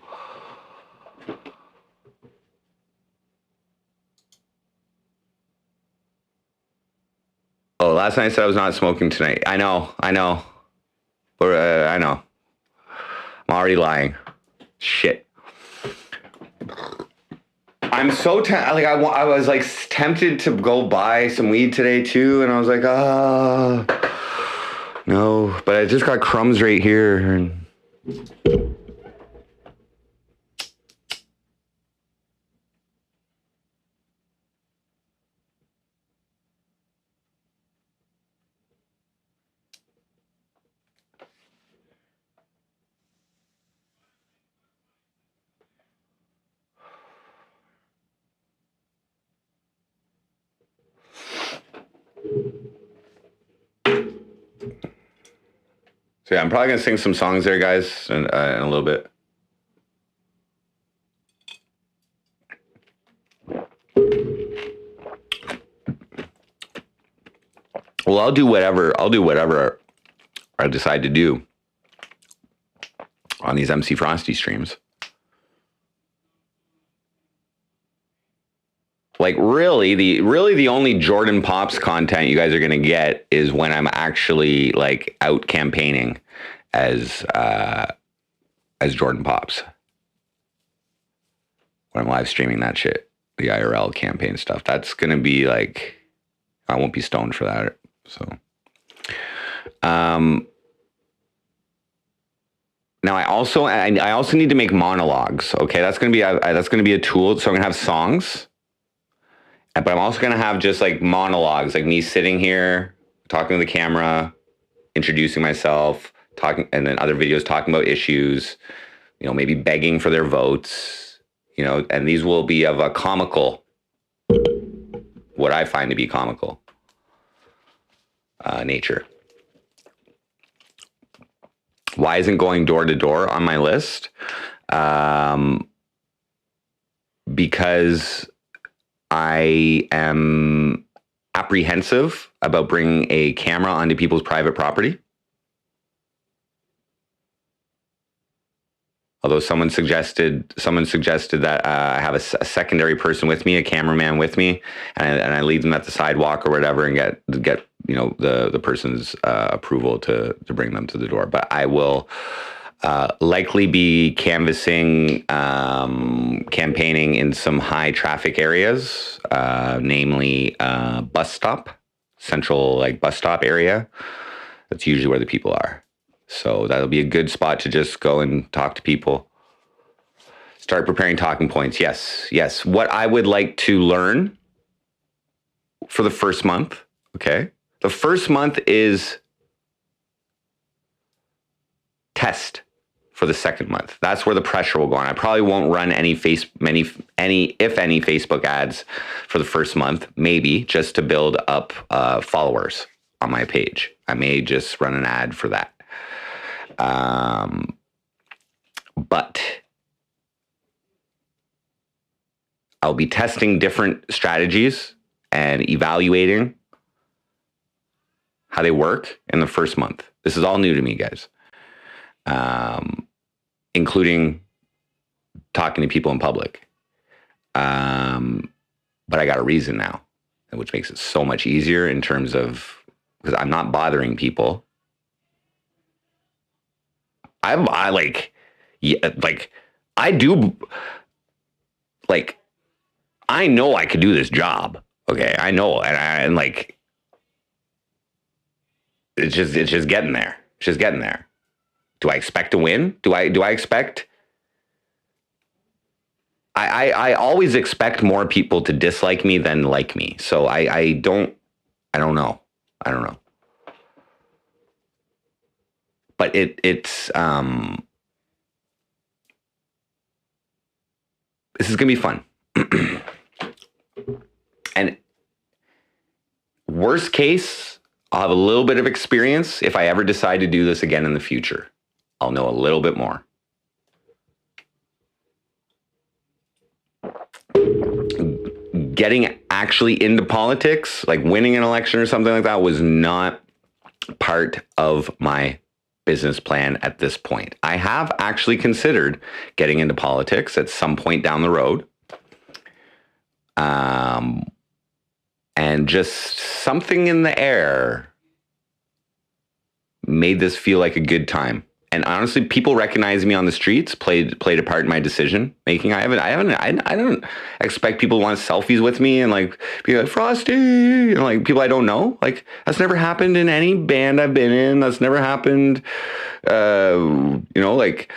Oh, last night I said I was not smoking tonight. I know. But I know. I'm already lying. Shit. I'm so I was like tempted to go buy some weed today too, and I was like, no. But I just got crumbs right here. And So yeah, I'm probably gonna sing some songs there, guys, in a little bit. Well, I'll do whatever I decide to do on these MC Frosty streams. Like really the only Jordan Poapst content you guys are gonna get is when I'm actually like out campaigning as Jordan Poapst. When I'm live streaming that shit, the IRL campaign stuff. That's gonna be like, I won't be stoned for that. So now I also need to make monologues. Okay, that's gonna be a tool. So I'm gonna have songs. But I'm also going to have just like monologues, like me sitting here, talking to the camera, introducing myself, talking, and then other videos talking about issues, you know, maybe begging for their votes, you know, and these will be of a comical, what I find to be comical nature. Why isn't going door to door on my list? Because I am apprehensive about bringing a camera onto people's private property. Although someone suggested that I have a secondary person with me, a cameraman with me, and I leave them at the sidewalk or whatever, and get you know the person's approval to bring them to the door. But I will likely be canvassing, campaigning in some high traffic areas, namely bus stop, central like bus stop area. That's usually where the people are. So that'll be a good spot to just go and talk to people. Start preparing talking points. Yes. What I would like to learn for the first month, okay? The first month is test for the second month. That's where the pressure will go on. I probably won't run any Facebook ads for the first month, maybe just to build up followers on my page. I may just run an ad for that. But I'll be testing different strategies and evaluating how they work in the first month. This is all new to me, guys. Including talking to people in public. But I got a reason now, which makes it so much easier in terms of, because I'm not bothering people. I know I could do this job. Okay, I know, and like, it's just getting there. It's just getting there. Do I expect to win? Do I expect? I always expect more people to dislike me than like me. So I don't know. But it's this is gonna be fun. And worst case, I'll have a little bit of experience. If I ever decide to do this again in the future, I'll know a little bit more. Getting actually into politics, like winning an election or something like that, was not part of my business plan at this point. I have actually considered getting into politics at some point down the road. And just something in the air made this feel like a good time. And honestly, people recognizing me on the streets played a part in my decision making. I don't expect people to want selfies with me and like be like Frosty, and like people I don't know. Like that's never happened in any band I've been in. That's never happened. Like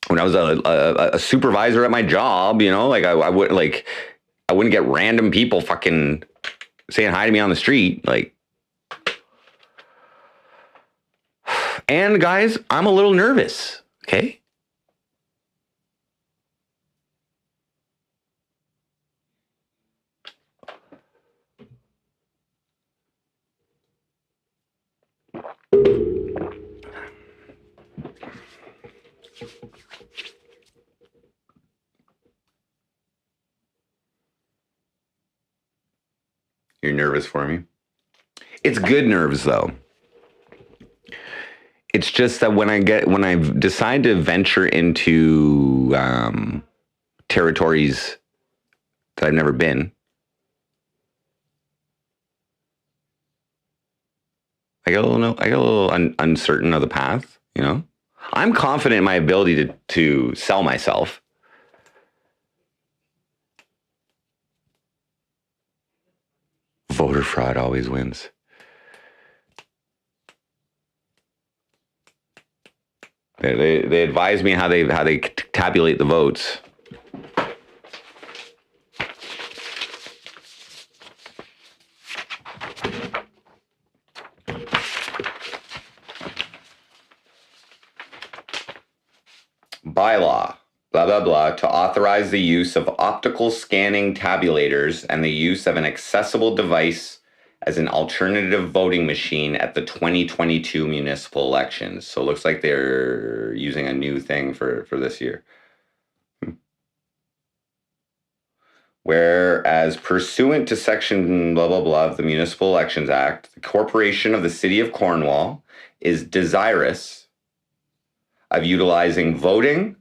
when I was a supervisor at my job. Like I wouldn't get random people fucking saying hi to me on the street. Like. And guys, I'm a little nervous, okay? You're nervous for me? It's good nerves, though. It's just that when I decide to venture into territories that I've never been, I get a little uncertain of the path. You know, I'm confident in my ability to sell myself. Voter fraud always wins. They advise me how they tabulate the votes. Bylaw, blah, blah, blah, to authorize the use of optical scanning tabulators and the use of an accessible device as an alternative voting machine at the 2022 municipal elections. So it looks like they're using a new thing for this year. Whereas pursuant to section blah, blah, blah of the Municipal Elections Act, the corporation of the city of Cornwall is desirous of utilizing voting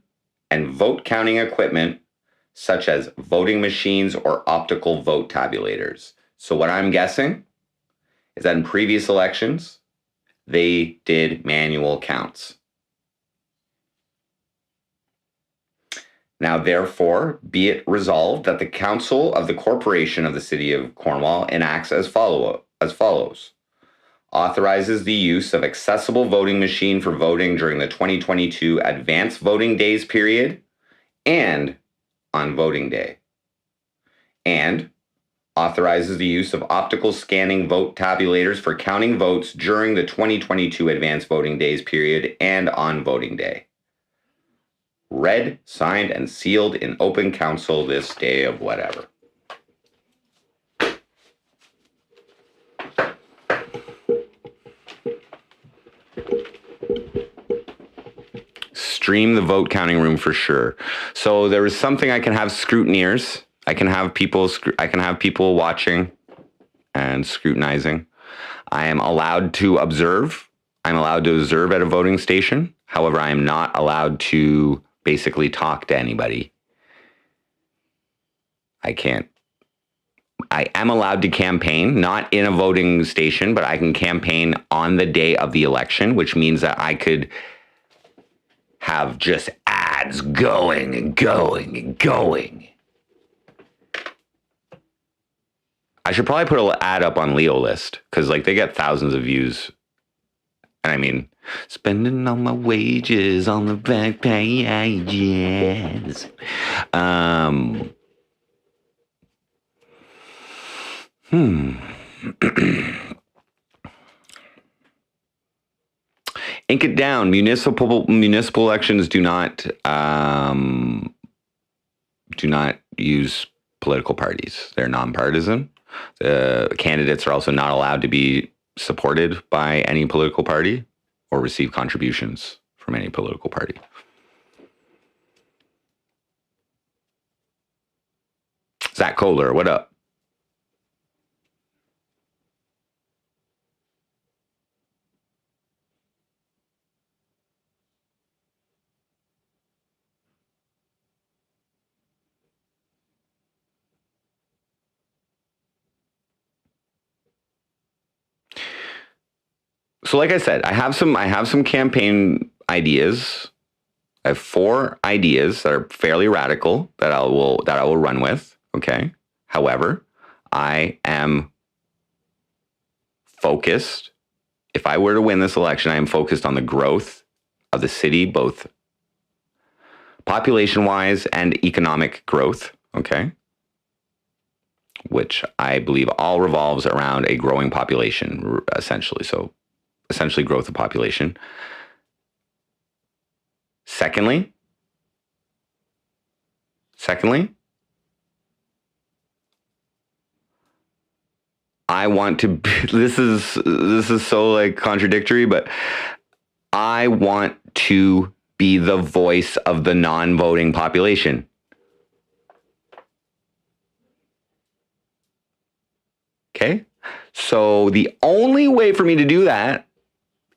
and vote counting equipment such as voting machines or optical vote tabulators. So what I'm guessing is that in previous elections, they did manual counts. Now, therefore, be it resolved that the council of the corporation of the city of Cornwall enacts as follows. Authorizes the use of accessible voting machine for voting during the 2022 advanced voting days period and on voting day. And authorizes the use of optical scanning vote tabulators for counting votes during the 2022 advanced voting days period and on voting day. Read, signed, and sealed in open council this day of whatever. Stream the vote counting room for sure. So there is something I can have scrutineers. I can have people watching and scrutinizing. I am allowed to observe. I'm allowed to observe at a voting station. However, I am not allowed to basically talk to anybody. I am allowed to campaign, not in a voting station, but I can campaign on the day of the election, which means that I could have just ads going and going and going. I should probably put an ad up on Leo List because like they get thousands of views. And I mean, spending all my wages on the back pages. Ink it down. Municipal elections do not use political parties. They're nonpartisan. The candidates are also not allowed to be supported by any political party or receive contributions from any political party. Zach Kohler, what up? So like I said, I have some campaign ideas. I have 4 ideas that are fairly radical that I will run with. Okay. However, I am focused. If I were to win this election, I am focused on the growth of the city, both population-wise and economic growth. Okay. Which I believe all revolves around a growing population, essentially. So essentially growth of population. Secondly, I want to this is so like contradictory, but I want to be the voice of the non-voting population. Okay? So the only way for me to do that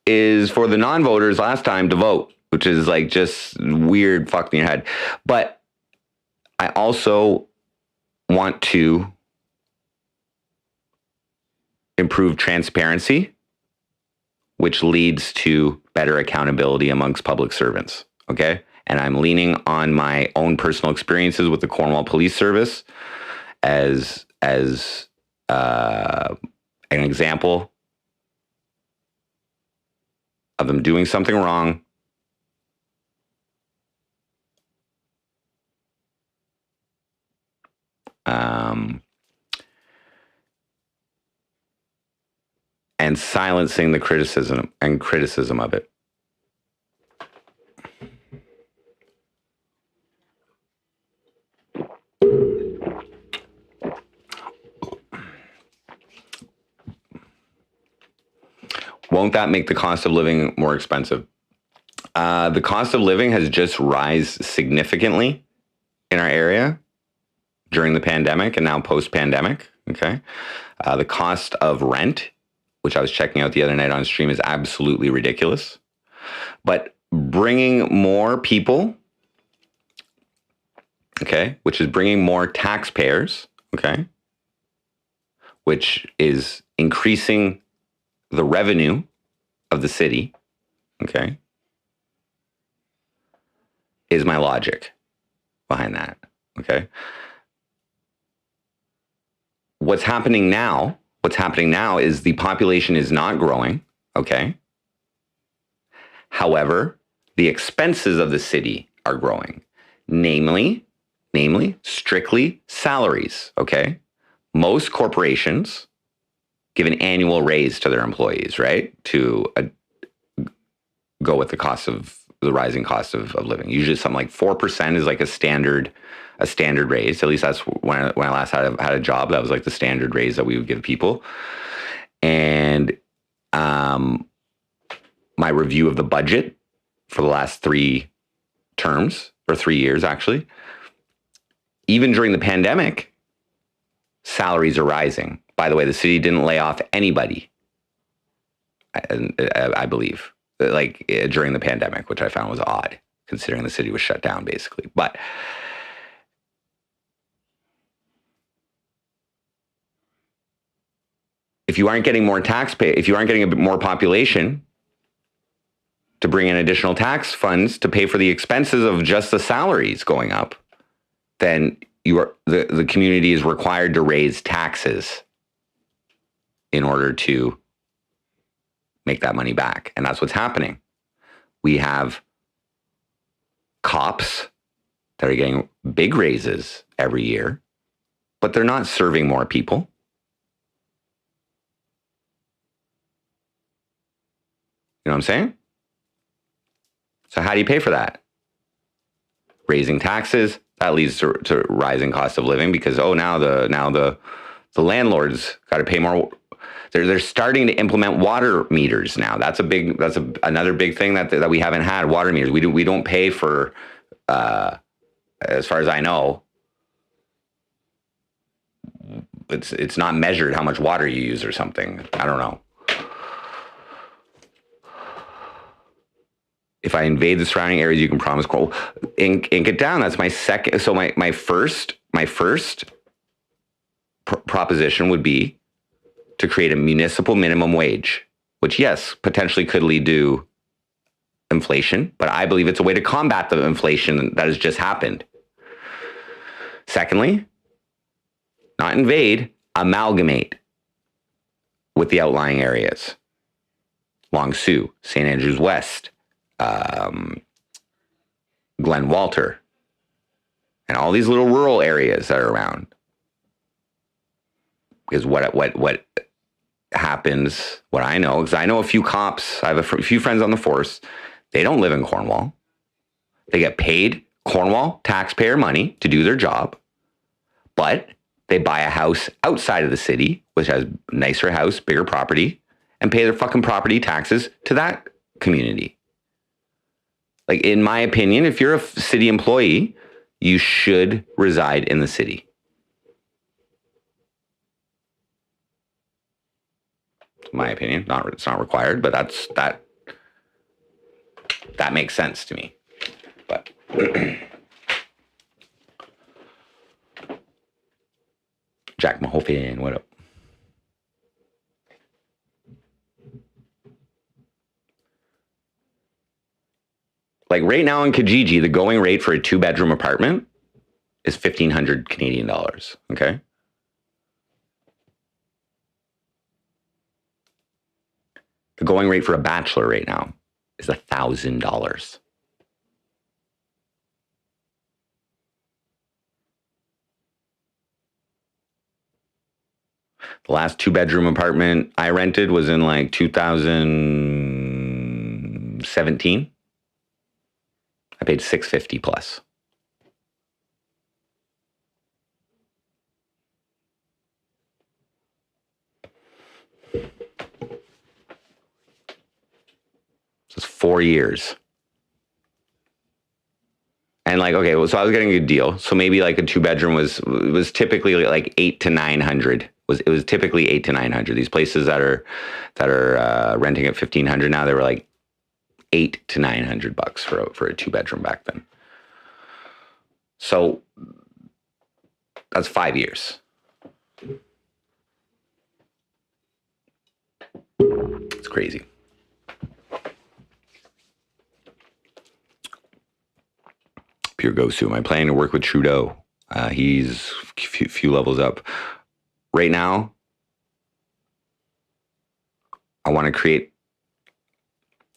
is for the non-voters last time to vote, which is like just weird fucking your head. But I also want to improve transparency, which leads to better accountability amongst public servants. Okay? And I'm leaning on my own personal experiences with the Cornwall Police Service as an example of them doing something wrong and silencing the criticism of it. Won't that make the cost of living more expensive? The cost of living has just risen significantly in our area during the pandemic and now post-pandemic. Okay, the cost of rent, which I was checking out the other night on stream, is absolutely ridiculous. But bringing more people, okay, which is bringing more taxpayers, okay, which is increasing the revenue of the city, okay, is my logic behind that, okay? What's happening now is the population is not growing, okay? However, the expenses of the city are growing, namely, strictly salaries, okay? Most corporations give an annual raise to their employees, right? To go with the rising cost of living. Usually something like 4% is like a standard raise. At least that's when I last had a job. That was like the standard raise that we would give people. And my review of the budget for the last 3 terms, or 3 years actually, even during the pandemic, salaries are rising. By the way, the city didn't lay off anybody, I believe, like during the pandemic, which I found was odd, considering the city was shut down basically. But if you aren't getting more if you aren't getting a bit more population to bring in additional tax funds to pay for the expenses of just the salaries going up, then the community is required to raise taxes in order to make that money back. And that's what's happening. We have cops that are getting big raises every year, but they're not serving more people. You know what I'm saying? So how do you pay for that? Raising taxes, that leads to rising cost of living because, now the landlords got to pay more. They're starting to implement water meters now. That's another big thing that we haven't had, water meters. We don't pay for, as far as I know, it's not measured how much water you use or something. I don't know. If I invade the surrounding areas, you can promise Cornwall. Ink it down. That's my second. So my first proposition would be to create a municipal minimum wage, which, yes, potentially could lead to inflation, but I believe it's a way to combat the inflation that has just happened. Secondly, not invade, amalgamate with the outlying areas. Long Sault, St. Andrews West, Glen Walter, and all these little rural areas that are around. Because what happens, what I know, because I know a few cops, I have a few friends on the force, they don't live in Cornwall. They get paid Cornwall taxpayer money to do their job, but they buy a house outside of the city, which has a nicer house, bigger property, and pay their fucking property taxes to that community. Like, in my opinion, if you're a city employee, you should reside in the city. my opinion. It's not required, but that makes sense to me. But Jack Mahofin, what up? Like right now in Kijiji, the going rate for a 2-bedroom apartment is 1,500 Canadian dollars. Okay. The going rate for a bachelor right now is $1,000. The last 2-bedroom apartment I rented was in like 2017. I paid $650 plus. So it's 4 years. And like, okay, well, so I was getting a good deal. So maybe like a 2-bedroom was typically like 800 to 900. It was typically 800 to 900. These places that are renting at 1,500 now, they were like $800 to $900 for a 2-bedroom back then. So that's 5 years. It's crazy. Pure Gosu. Am I planning to work with Trudeau? He's a few levels up. Right now, I want to create,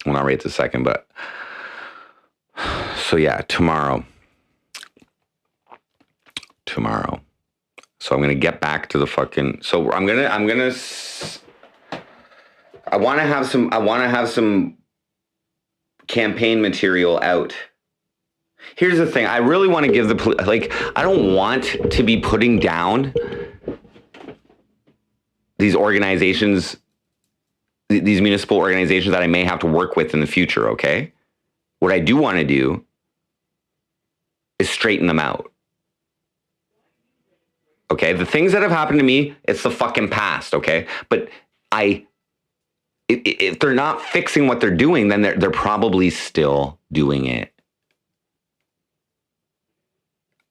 well, not right this second, but so yeah, tomorrow. So I'm going to get back to the fucking, so I want to have some campaign material out. Here's the thing. I really want to give I don't want to be putting down these organizations, these municipal organizations that I may have to work with in the future, okay? What I do want to do is straighten them out. Okay? The things that have happened to me, it's the fucking past, okay? But if they're not fixing what they're doing, then they're probably still doing it.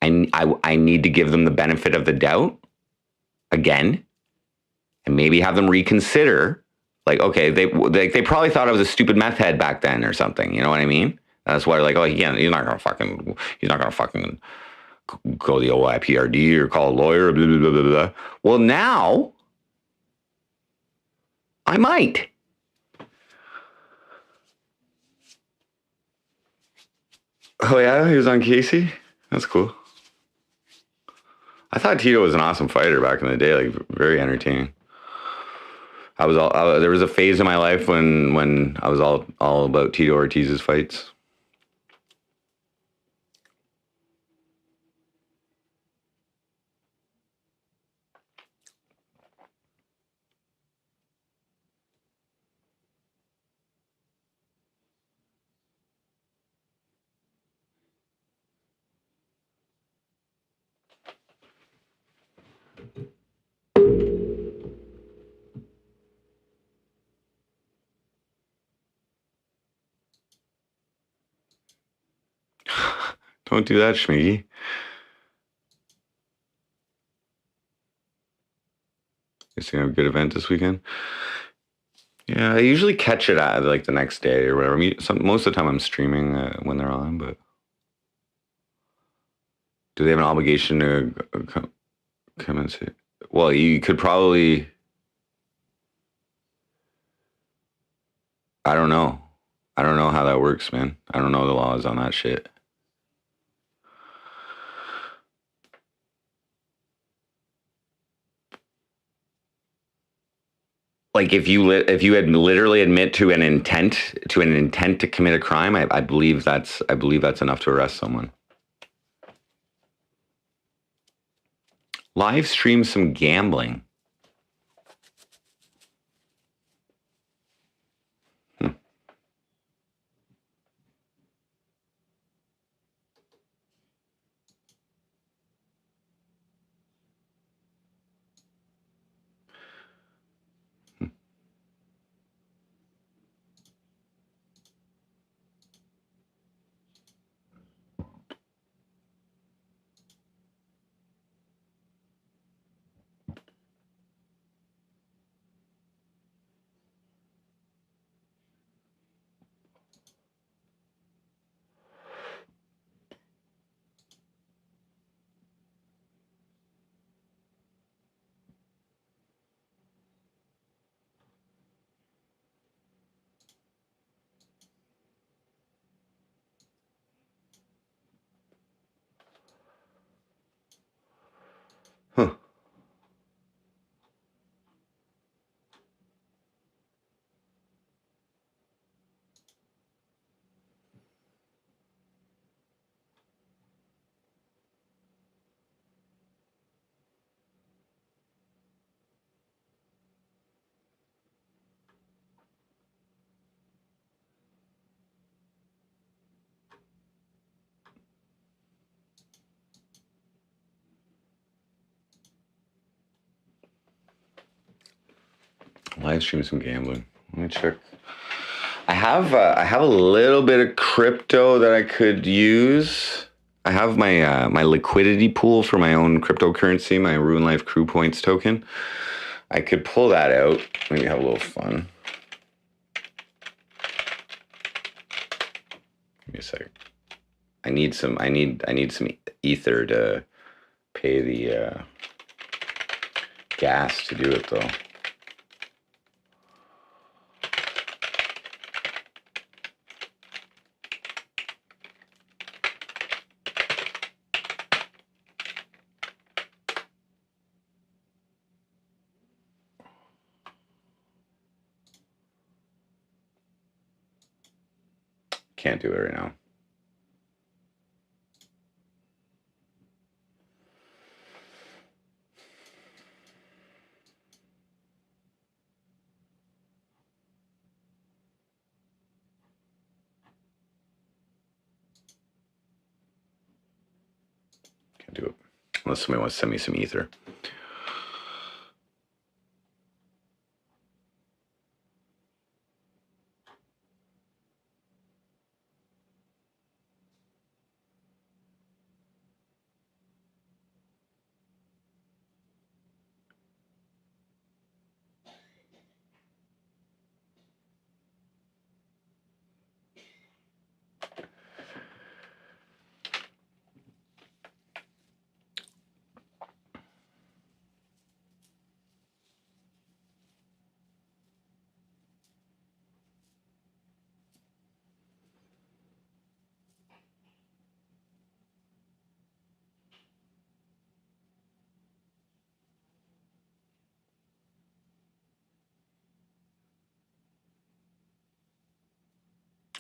I need to give them the benefit of the doubt again, and maybe have them reconsider. Like, okay, they probably thought I was a stupid meth head back then or something. You know what I mean? That's why, like, oh yeah, he's not gonna fucking go the OIPRD or call a lawyer. Blah, blah, blah, blah, blah. Well, now I might. Oh yeah, he was on Casey. That's cool. I thought Tito was an awesome fighter back in the day, like very entertaining. There was a phase in my life when I was all about Tito Ortiz's fights. Don't do that, Schmiggy. Guess you have a good event this weekend. Yeah, I usually catch it at like the next day or whatever. Most of the time I'm streaming when they're on, but do they have an obligation to come and see? Well, you could probably. I don't know. I don't know how that works, man. I don't know the laws on that shit. Like if you had literally admit to an intent to commit a crime, I believe that's enough to arrest someone. Live stream some gambling. Live stream some gambling. Let me check. I have a little bit of crypto that I could use. I have my my liquidity pool for my own cryptocurrency, my Ruin Life Crew Points token. I could pull that out. Maybe have a little fun. Give me a second. I need some ether to pay the gas to do it though. Can't do it right now. Can't do it. Unless somebody wants to send me some ether.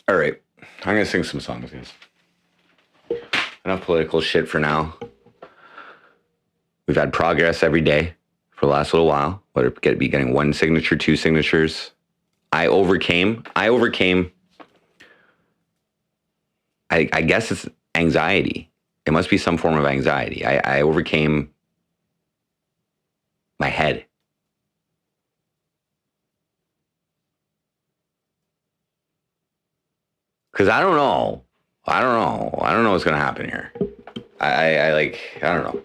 All right, I'm gonna sing some songs, guys. Enough political shit for now. We've had progress every day for the last little while. Whether it be getting 1 signature, 2 signatures. I overcame. I guess it's anxiety. It must be some form of anxiety. I overcame my head. Because I don't know what's going to happen here. I don't know.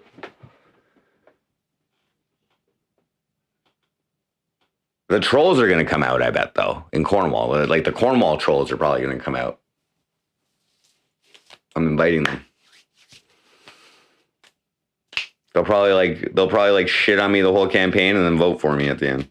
The trolls are going to come out, I bet, though, in Cornwall. Like, the Cornwall trolls are probably going to come out. I'm inviting them. They'll probably shit on me the whole campaign and then vote for me at the end.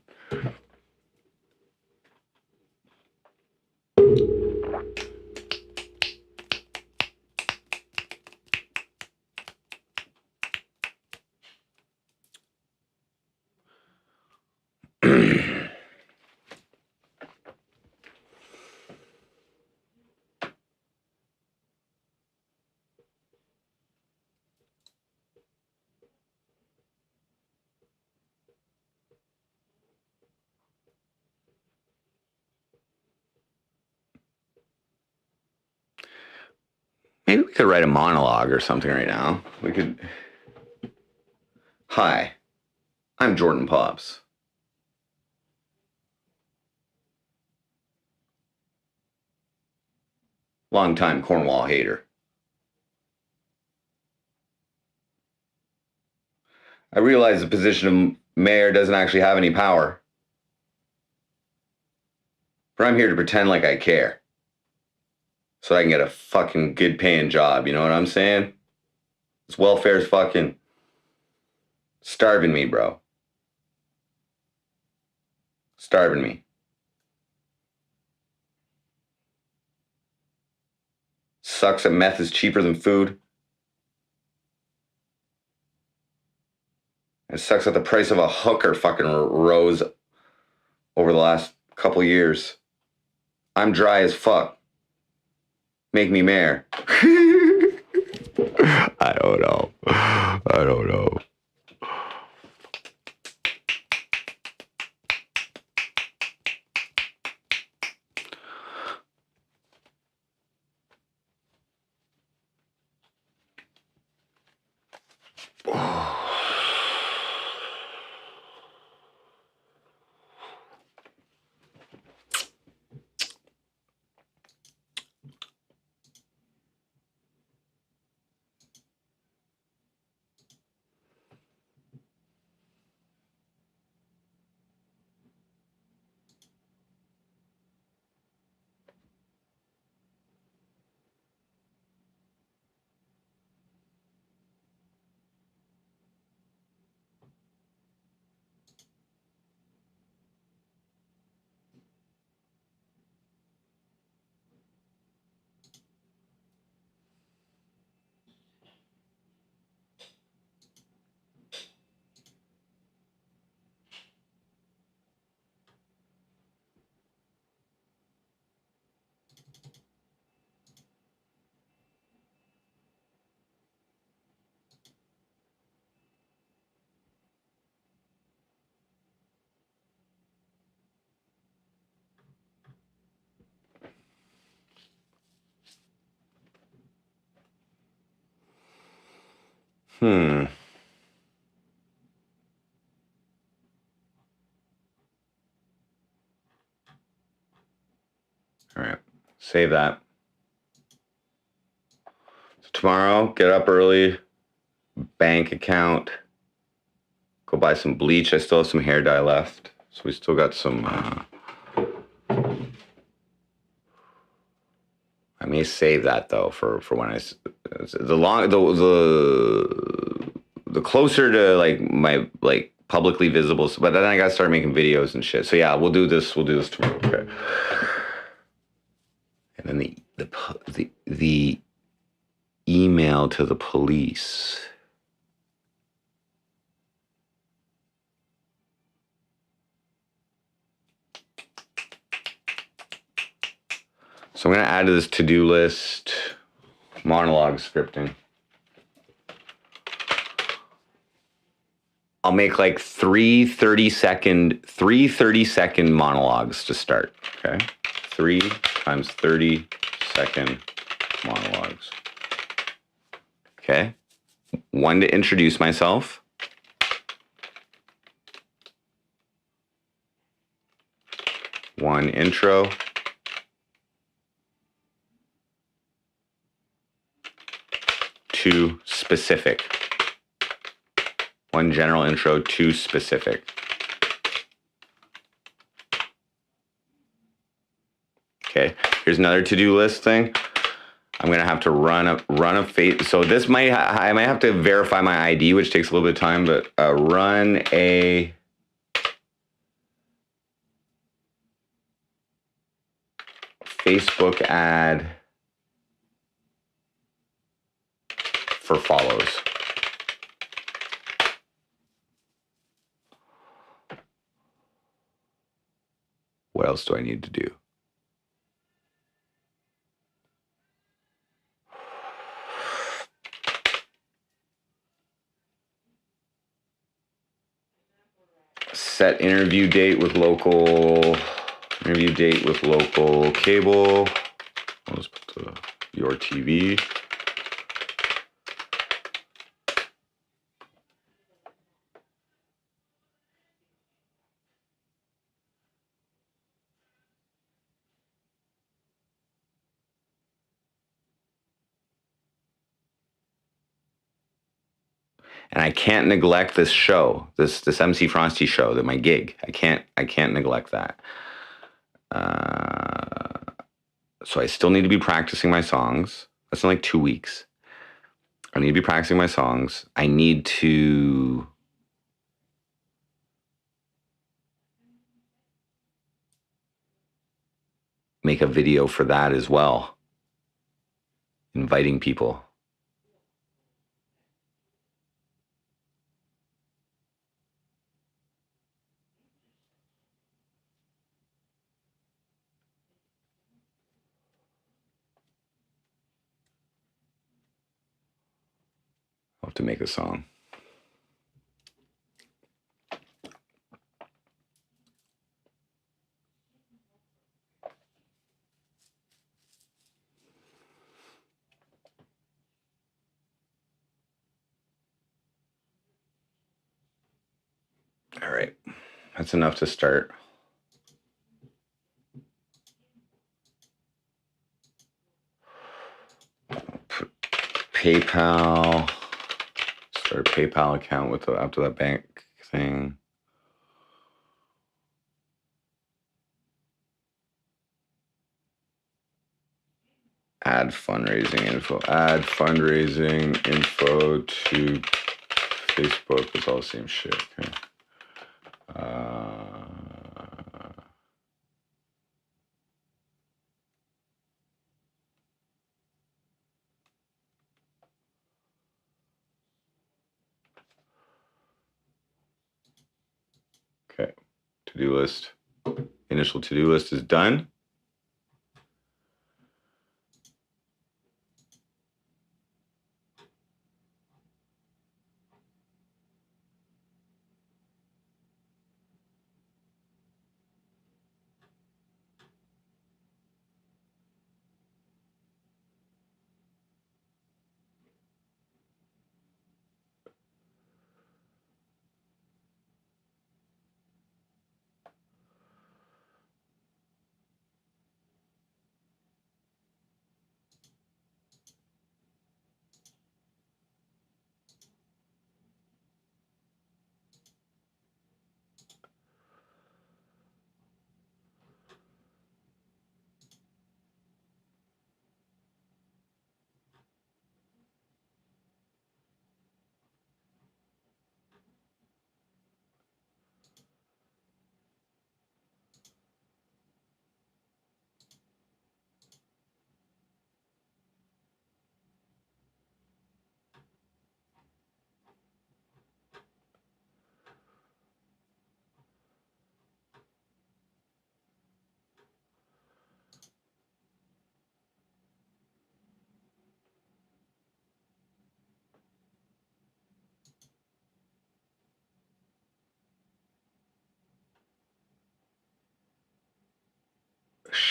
Maybe we could write a monologue or something right now. We could. Hi, I'm Jordan Poapst. Longtime Cornwall hater. I realize the position of mayor doesn't actually have any power. But I'm here to pretend like I care. So I can get a fucking good paying job, you know what I'm saying? This welfare's fucking starving me, bro. Starving me. Sucks that meth is cheaper than food. It sucks that the price of a hooker fucking rose over the last couple years. I'm dry as fuck. Make me mayor. I don't know. All right. Save that. So tomorrow, get up early, bank account, go buy some bleach. I still have some hair dye left. So we still got some. I may save that though for when the closer to like my like publicly visible. But then I gotta start making videos and shit. So yeah, we'll do this. We'll do this tomorrow. Okay. And then the email to the police. So I'm going to add to this to-do list monologue scripting. I'll make like three 30-second monologues to start, okay? 3 times 30-second monologues. Okay? 1 to introduce myself. 1 intro. 2 specific. 1 general intro, 2 specific. Okay, here's another to-do list thing. I'm gonna have to run a face. So this I might have to verify my ID, which takes a little bit of time. But run a Facebook ad for follows. What else do I need to do? Set interview date with local cable. I'll just put your TV. And I can't neglect this show, this MC Frosty show, my gig. I can't neglect that. So I still need to be practicing my songs. That's in like 2 weeks. I need to be practicing my songs. I need to make a video for that as well, inviting people. I'll have to make a song. All right, that's enough to start. PayPal. Start a PayPal account with after that bank thing. Add fundraising info. Add fundraising info to Facebook. It's all the same shit. Okay. Okay. To-do list. Initial to-do list is done.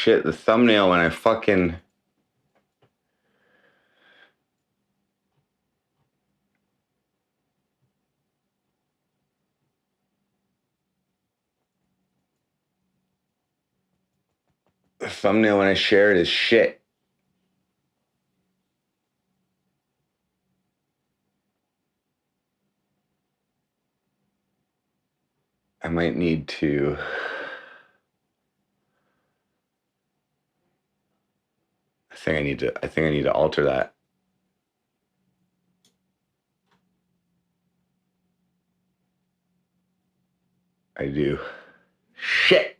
shit, the thumbnail when I fucking... The thumbnail when I share it is shit. I might need to... I think I need to alter that. I do. Shit.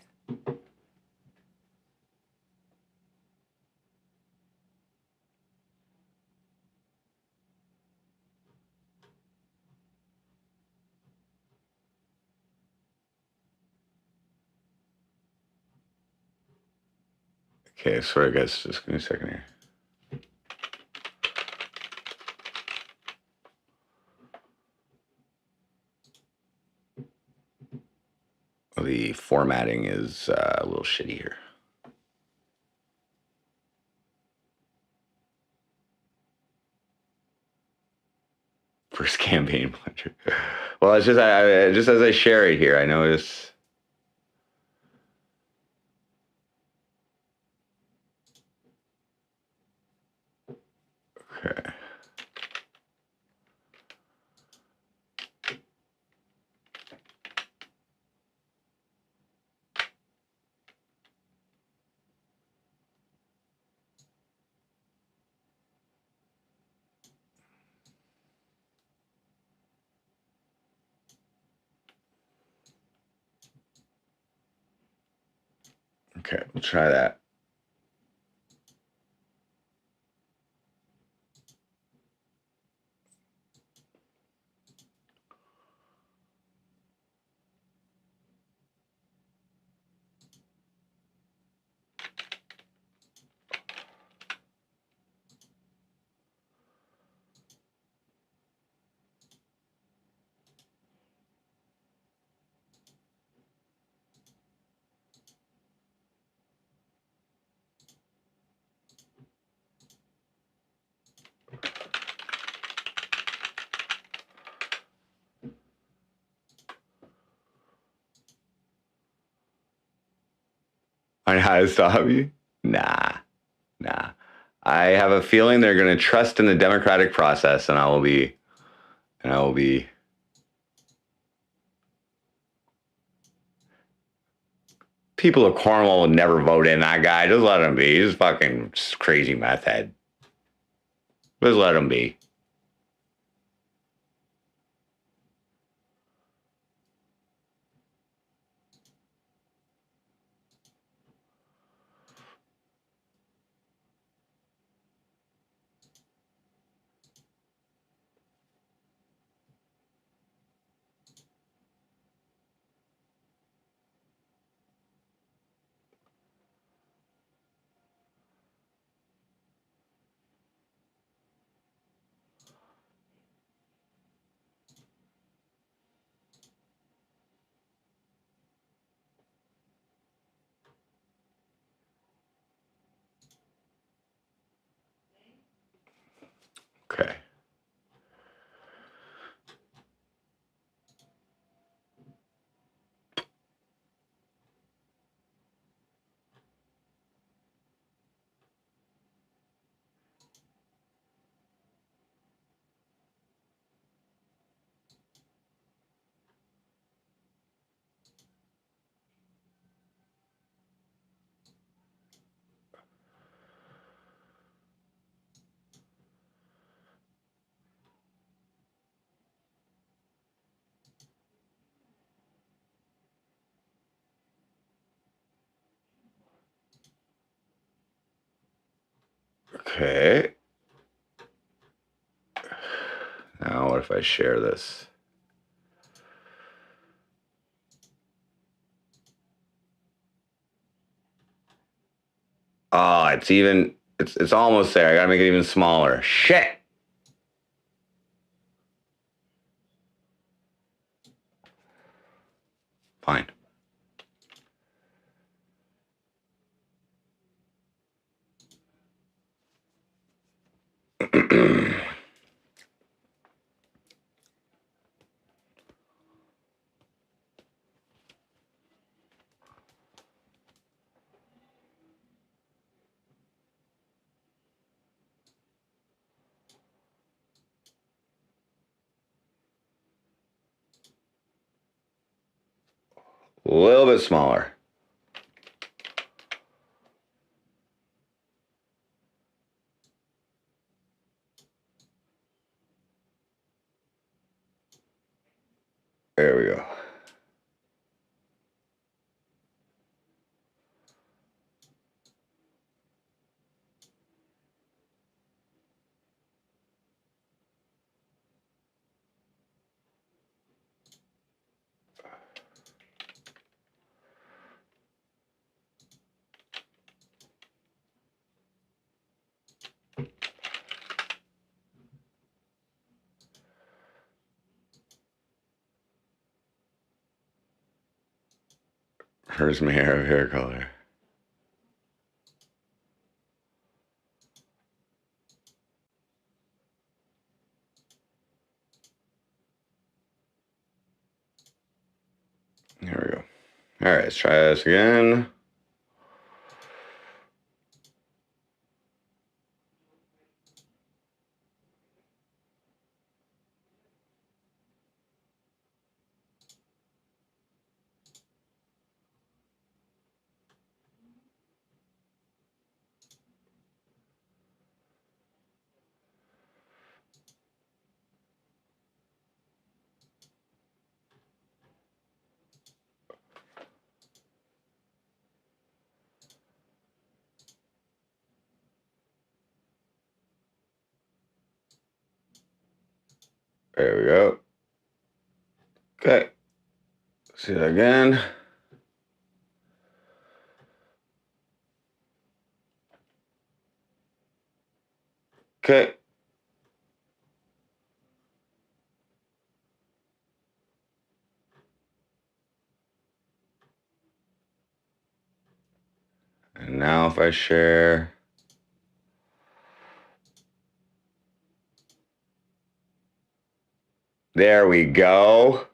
Okay, sorry guys, just give me a second here. The formatting is a little shitty here. First campaign pleasure. Well, it's just just as I share it here, I notice. Okay. Okay, we'll try that. On how to stop you? Nah. I have a feeling they're going to trust in the democratic process, and I will be. People of Cornwall will never vote in that guy. Just let him be. He's fucking crazy meth head. Just let him be. Okay. Okay. Now, what if I share this? Oh, it's almost there. I gotta make it even smaller. Shit. Fine. A little bit smaller. There we go. Here's my hair color. There we go. All right, let's try this again. There we go. Okay. See that again. Okay. And now if I share, there we go.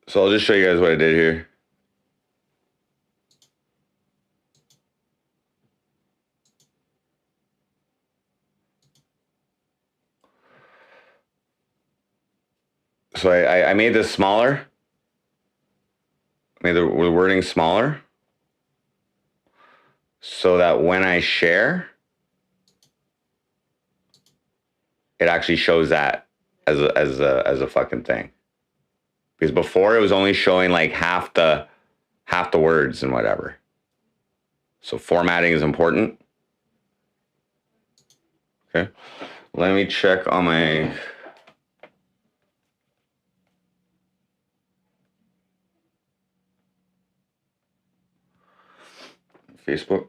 So I'll just show you guys what I did here. So I made this smaller. Made the wording smaller so that when I share, it actually shows that as a fucking thing. Because before it was only showing like half the words and whatever. So formatting is important. Okay. Let me check on my Facebook.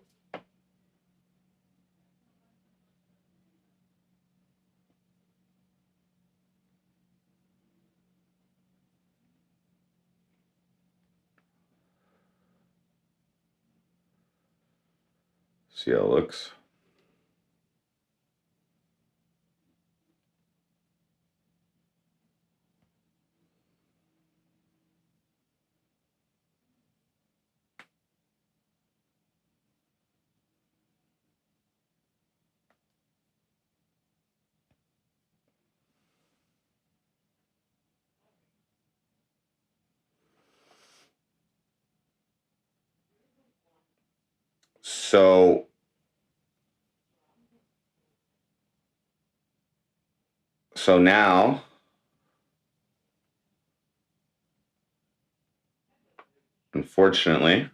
See how it looks. So now unfortunately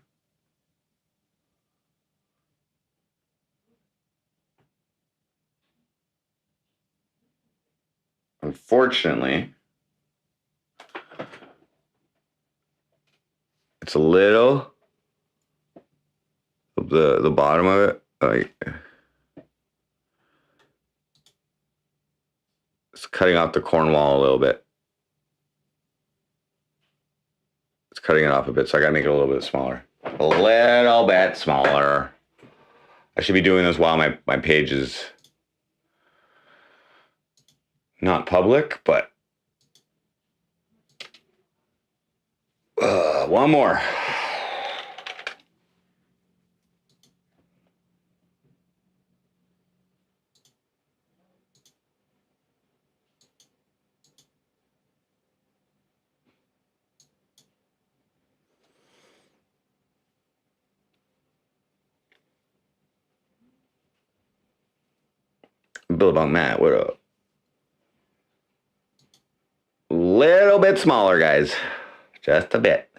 it's a little the bottom of it like it's cutting off the Cornwall a little bit. It's cutting it off a bit, so I gotta make it a little bit smaller. A little bit smaller. I should be doing this while my page is not public, but one more. Billabong Matt, what up? Little bit smaller, guys. Just a bit.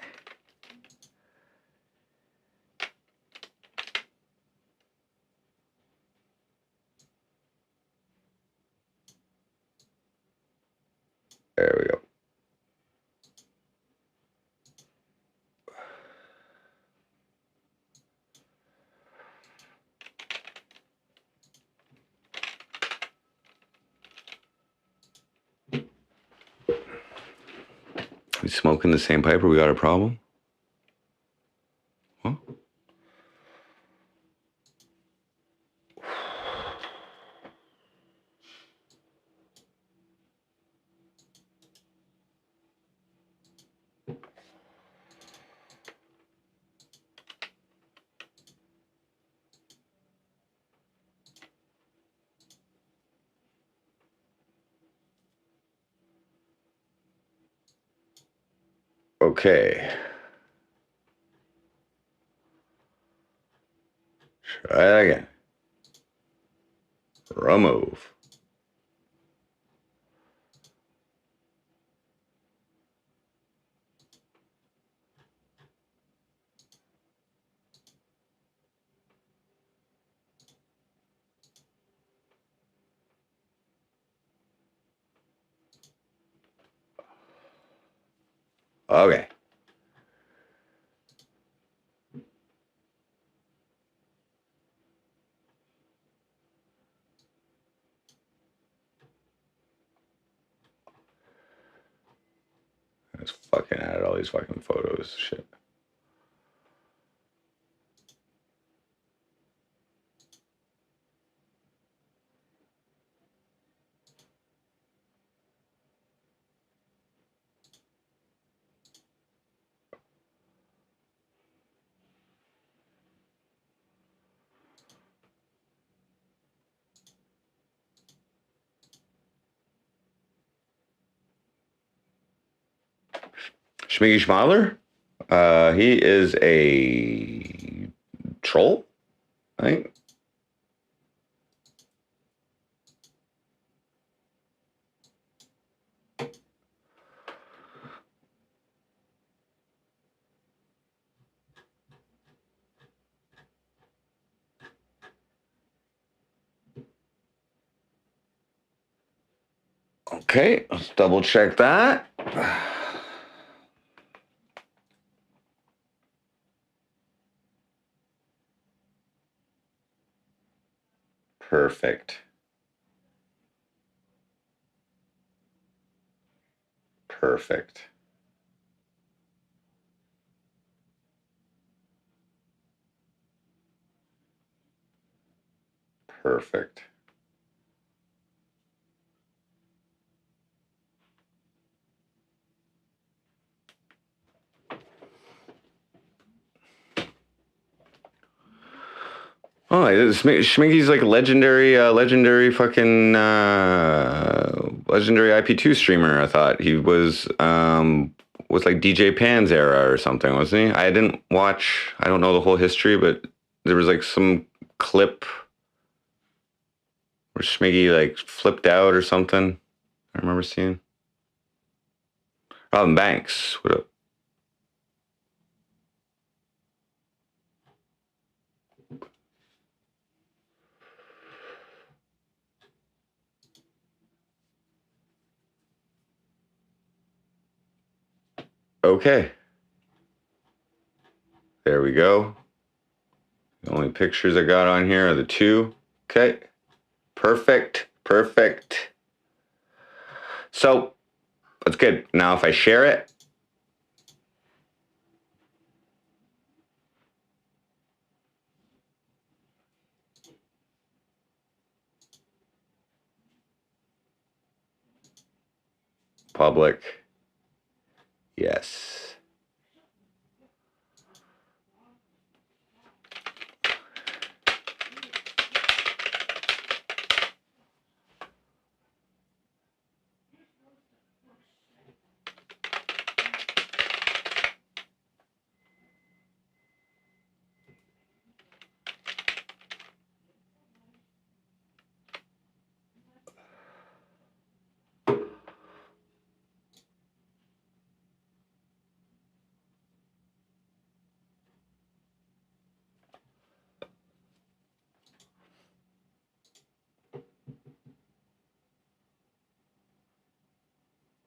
There we go. We smoking the same pipe or we got a problem? Huh? Okay. Try that again. Remove. Okay. I just fucking added all these fucking photos. Shit. Schmiggy Schmadler? He is a troll, I think. Okay, let's double check that. Perfect. Perfect. Perfect. Oh, Schmiggy's like legendary fucking legendary IP2 streamer. I thought he was like DJ Pan's era or something, wasn't he? I didn't watch. I don't know the whole history, but there was like some clip where Schmiggy like flipped out or something. I remember seeing. Robin Banks, what up? Okay. There we go. The only pictures I got on here are the two. Okay. Perfect. Perfect. So that's good. Now if I share it, public, yes.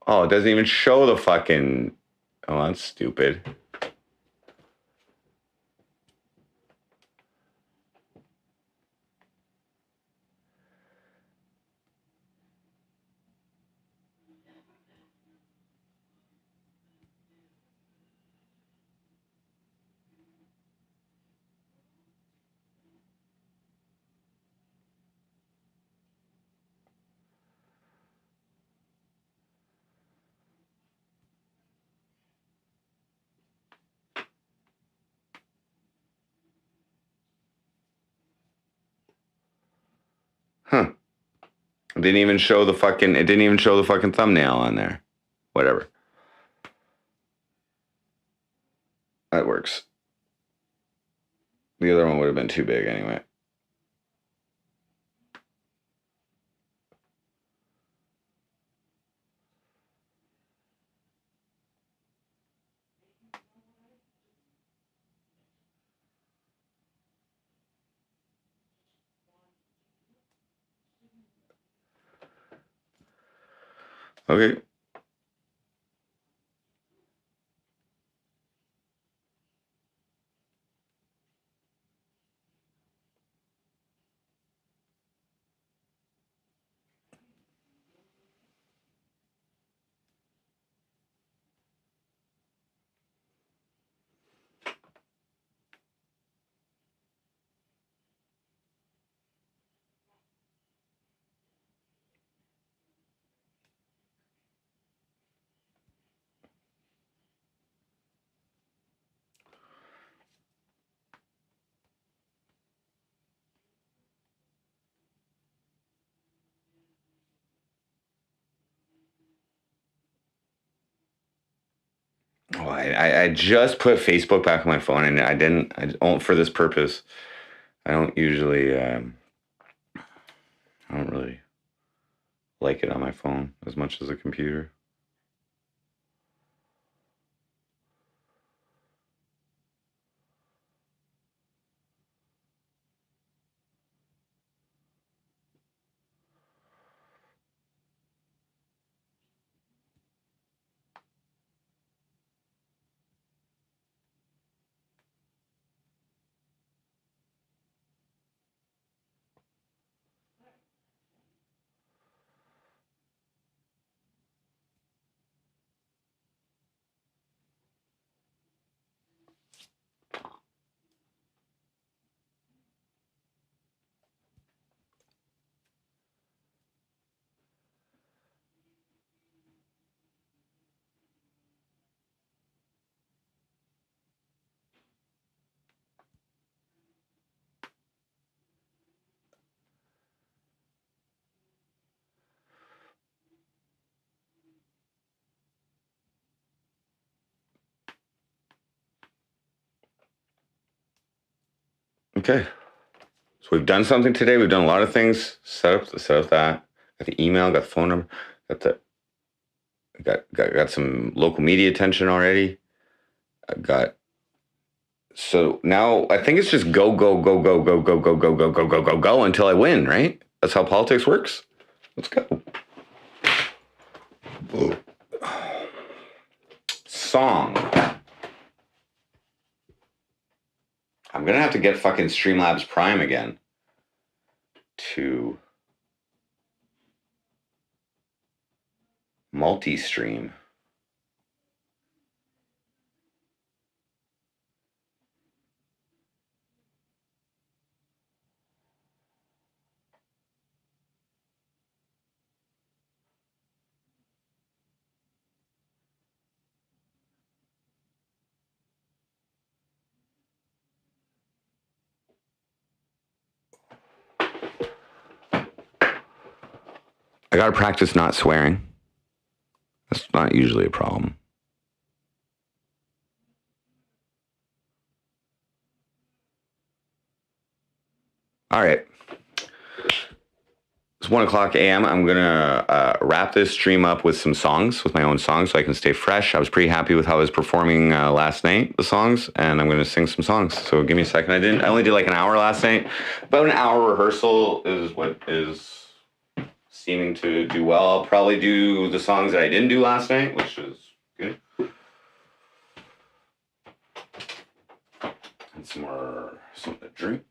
Oh, it doesn't even show the fucking... Oh, that's stupid. Huh. It didn't even show the fucking thumbnail on there. Whatever. That works. The other one would have been too big anyway. Okay. Oh, I just put Facebook back on my phone, and I don't for this purpose. I don't usually, I don't really like it on my phone as much as a computer. Okay. So we've done something today. We've done a lot of things. Set up that. Got the email. Got the phone number. Got some local media attention already. So now I think it's just go until I win, right? That's how politics works. Let's go. Song. I'm gonna have to get fucking Streamlabs Prime again to multi-stream. I gotta practice not swearing. That's not usually a problem. All right. It's 1:00 a.m. I'm gonna wrap this stream up with some songs, with my own songs, so I can stay fresh. I was pretty happy with how I was performing last night, the songs, and I'm gonna sing some songs. So give me a second. I only did like an hour last night. About an hour rehearsal is what is seeming to do well. I'll probably do the songs that I didn't do last night, which is good. And something to drink.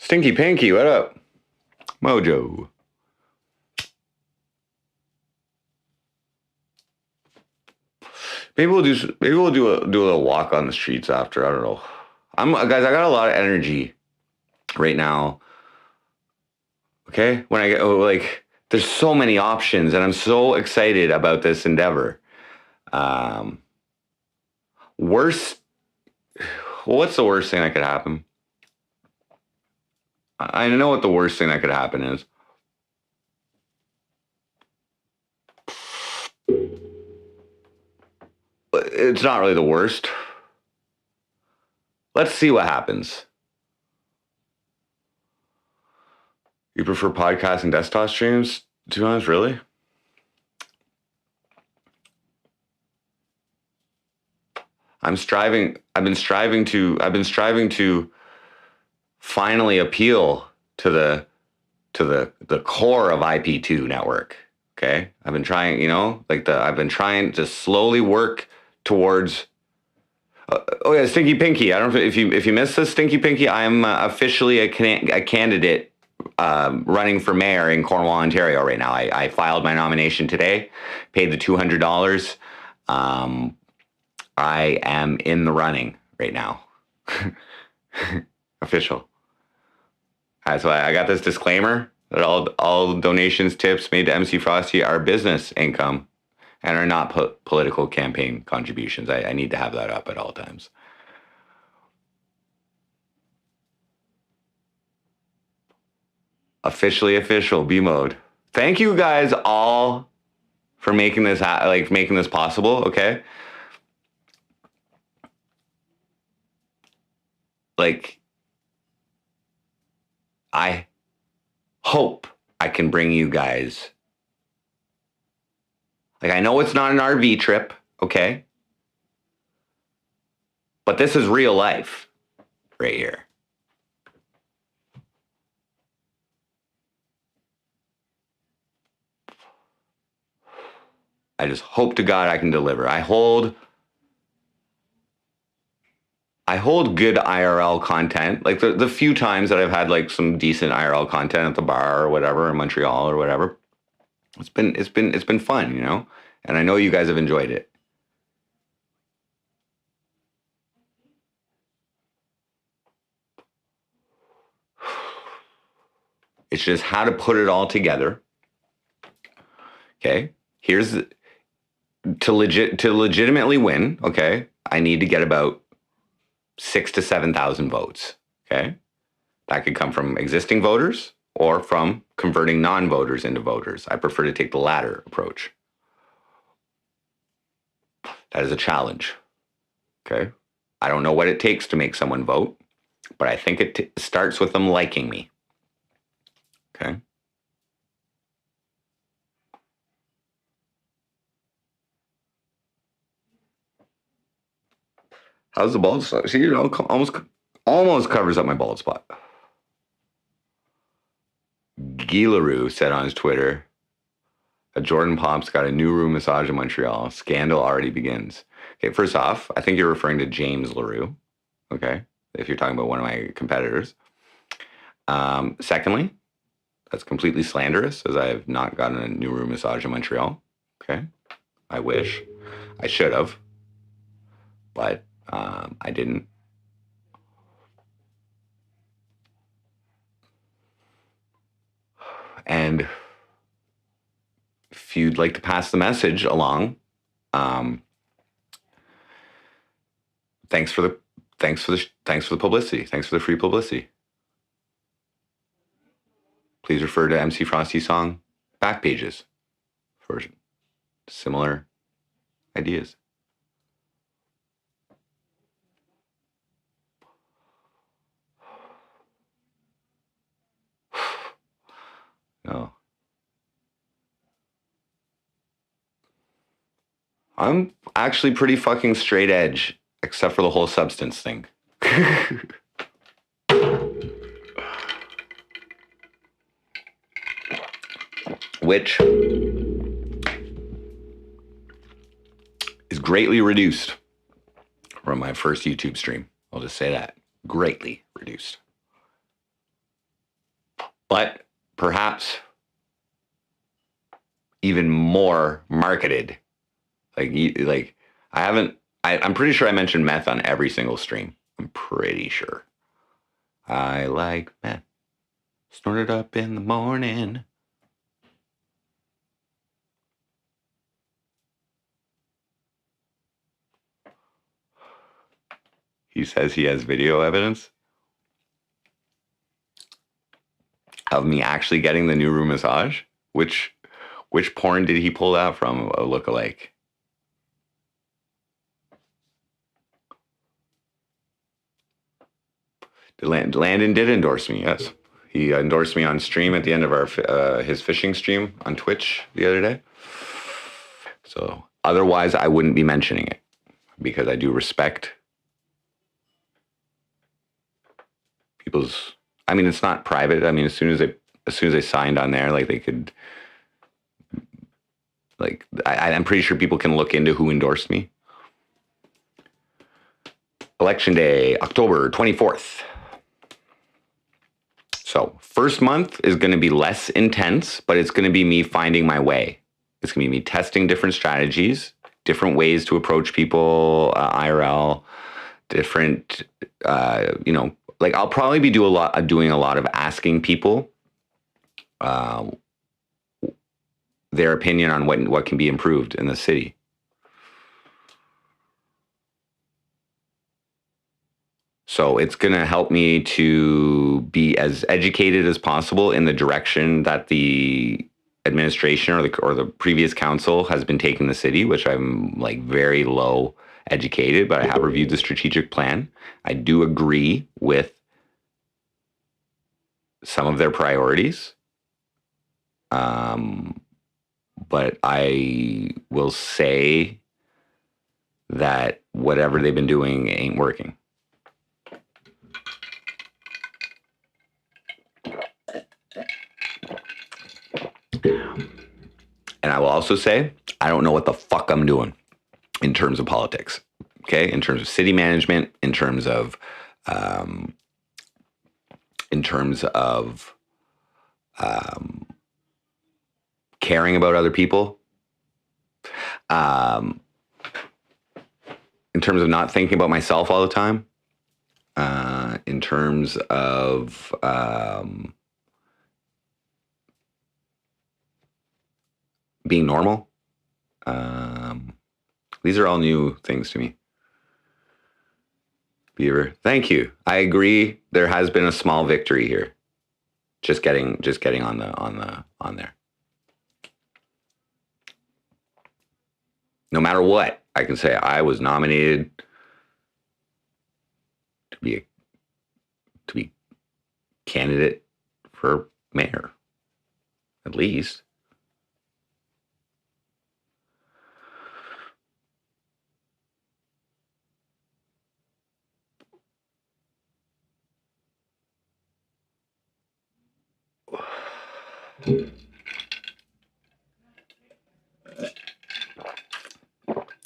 Stinky Pinky, what up? Mojo. Maybe we'll do a little walk on the streets after. I don't know. Guys, I got a lot of energy right now. Okay? When I get there's so many options and I'm so excited about this endeavor. What's the worst thing that could happen? I know what the worst thing that could happen is. It's not really the worst. Let's see what happens. You prefer podcasts and desktop streams? To be honest, really? I've been striving to finally appeal to the core of IP2 network. Okay? I've been trying, I've been trying to slowly work towards oh yeah, Stinky Pinky. I don't know if you missed this, Stinky Pinky. I'm officially a candidate running for mayor in Cornwall, Ontario right now. I filed my nomination today, paid the $200. I am in the running right now. Official. So I got this disclaimer that all donations, tips made to MC Frosty are business income and are not political campaign contributions. I need to have that up at all times. Officially official, B mode. Thank you guys all for making this making this possible, okay? Like, I hope I can bring you guys. Like, I know it's not an RV trip, okay? But this is real life right here. I just hope to God I can deliver. I hold good IRL content. Like the few times that I've had like some decent IRL content at the bar or whatever in Montreal or whatever, it's been fun, you know? And I know you guys have enjoyed it. It's just how to put it all together. Okay? Here's to legitimately win, okay? I need to get about 6,000 to 7,000 votes, okay? That could come from existing voters or from converting non-voters into voters. I prefer to take the latter approach. That is a challenge, okay? I don't know what it takes to make someone vote, but I think it starts with them liking me, okay? How's the bald spot? See, you know, almost covers up my bald spot. Gilaroo said on his Twitter that Jordan Poapst got a new room massage in Montreal. Scandal already begins. Okay, first off, I think you're referring to James LaRue, okay, if you're talking about one of my competitors. Secondly, that's completely slanderous, as I have not gotten a new room massage in Montreal, okay? I wish. I should have, but I didn't. And if you'd like to pass the message along, thanks for the publicity. Thanks for the free publicity. Please refer to MC Frosty's song back pages for similar ideas. No. I'm actually pretty fucking straight edge, except for the whole substance thing. Which is greatly reduced from my first YouTube stream. I'll just say that. Greatly reduced. But perhaps even more marketed. I'm pretty sure I mentioned meth on every single stream. I'm pretty sure. I like meth. Snort it up in the morning. He says he has video evidence of me actually getting the new room massage. Which porn did he pull that from? A lookalike. Landon did endorse me, yes. He endorsed me on stream at the end of his fishing stream on Twitch the other day. So otherwise, I wouldn't be mentioning it because I do respect people's. I mean, it's not private. I mean, as soon as they signed on there, like they could. Like I'm pretty sure people can look into who endorsed me. Election Day, October 24th. So first month is going to be less intense, but it's going to be me finding my way. It's going to be me testing different strategies, different ways to approach people, IRL, different, like I'll probably be doing a lot of asking people their opinion on what can be improved in the city. So it's going to help me to be as educated as possible in the direction that the administration or the previous council has been taking the city, which I'm like very low educated, but I have reviewed the strategic plan. I do agree with some of their priorities. But I will say that whatever they've been doing ain't working. And I will also say, I don't know what the fuck I'm doing in terms of politics. Okay, in terms of city management, in terms of caring about other people, in terms of not thinking about myself all the time, in terms of being normal. These are all new things to me. Beaver, thank you. I agree. There has been a small victory here. Just getting on there. No matter what, I can say I was nominated to be candidate for mayor, at least.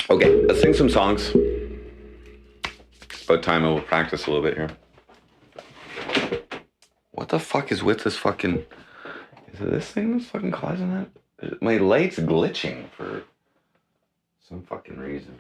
Okay, let's sing some songs. It's about time we'll practice a little bit here. What the fuck is with this fucking... Is it this thing that's fucking causing that? My light's glitching for some fucking reason.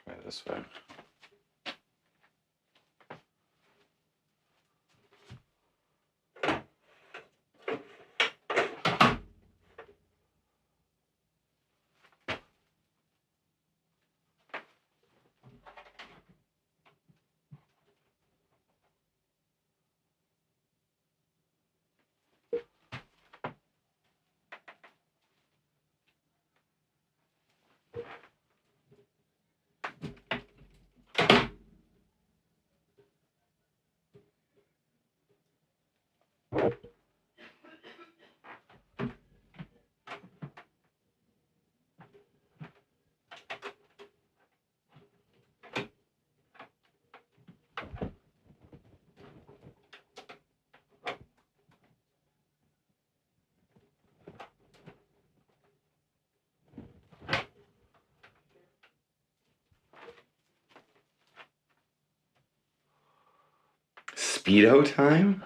Try this way. Speedo time?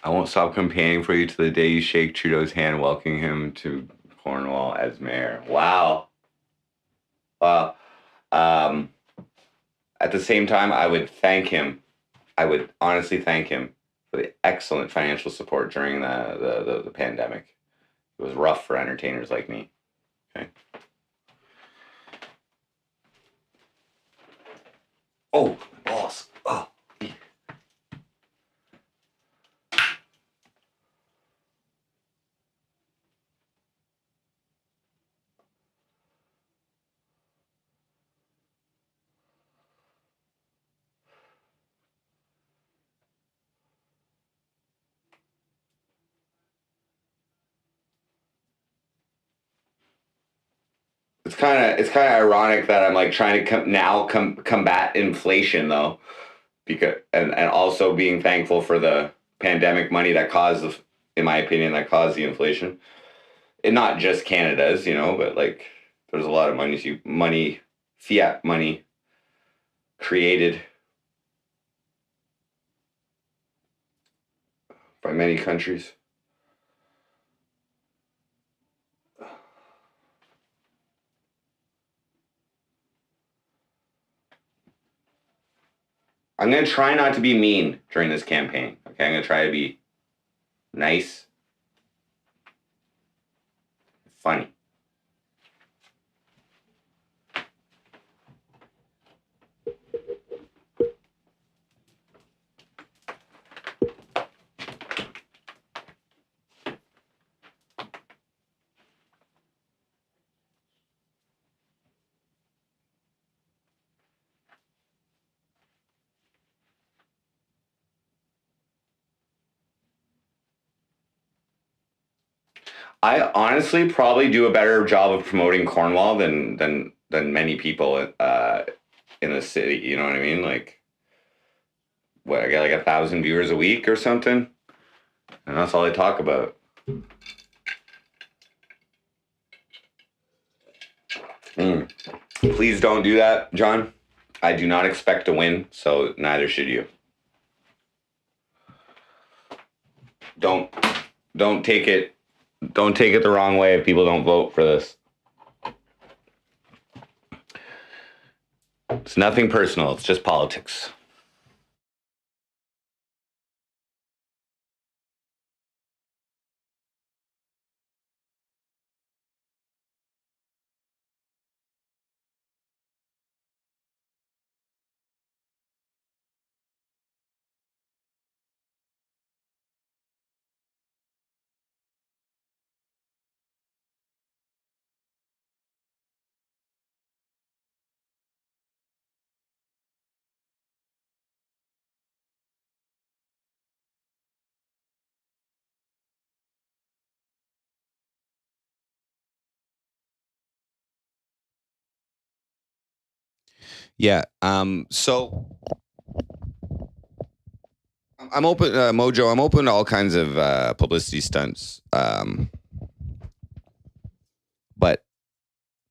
I won't stop campaigning for you till the day you shake Trudeau's hand, welcoming him to Cornwall as mayor. Wow. Wow. At the same time, I would thank him. I would honestly thank him for the excellent financial support during the pandemic. It was rough for entertainers like me. Okay. Oh, my balls. Oh. It's kind of ironic that I'm like trying to combat inflation though, because and also being thankful for the pandemic money that caused, in my opinion, that caused the inflation. And not just Canada's, but like there's a lot of money, fiat money created by many countries. I'm going to try not to be mean during this campaign. Okay, I'm going to try to be nice, funny. I honestly probably do a better job of promoting Cornwall than many people in the city. You know what I mean? Like, what, I get like 1,000 viewers a week or something, and that's all I talk about. Please don't do that, John. I do not expect to win, so neither should you. Don't take it the wrong way if people don't vote for this. It's nothing personal. It's just politics. Yeah. So I'm open, Mojo. I'm open to all kinds of publicity stunts. But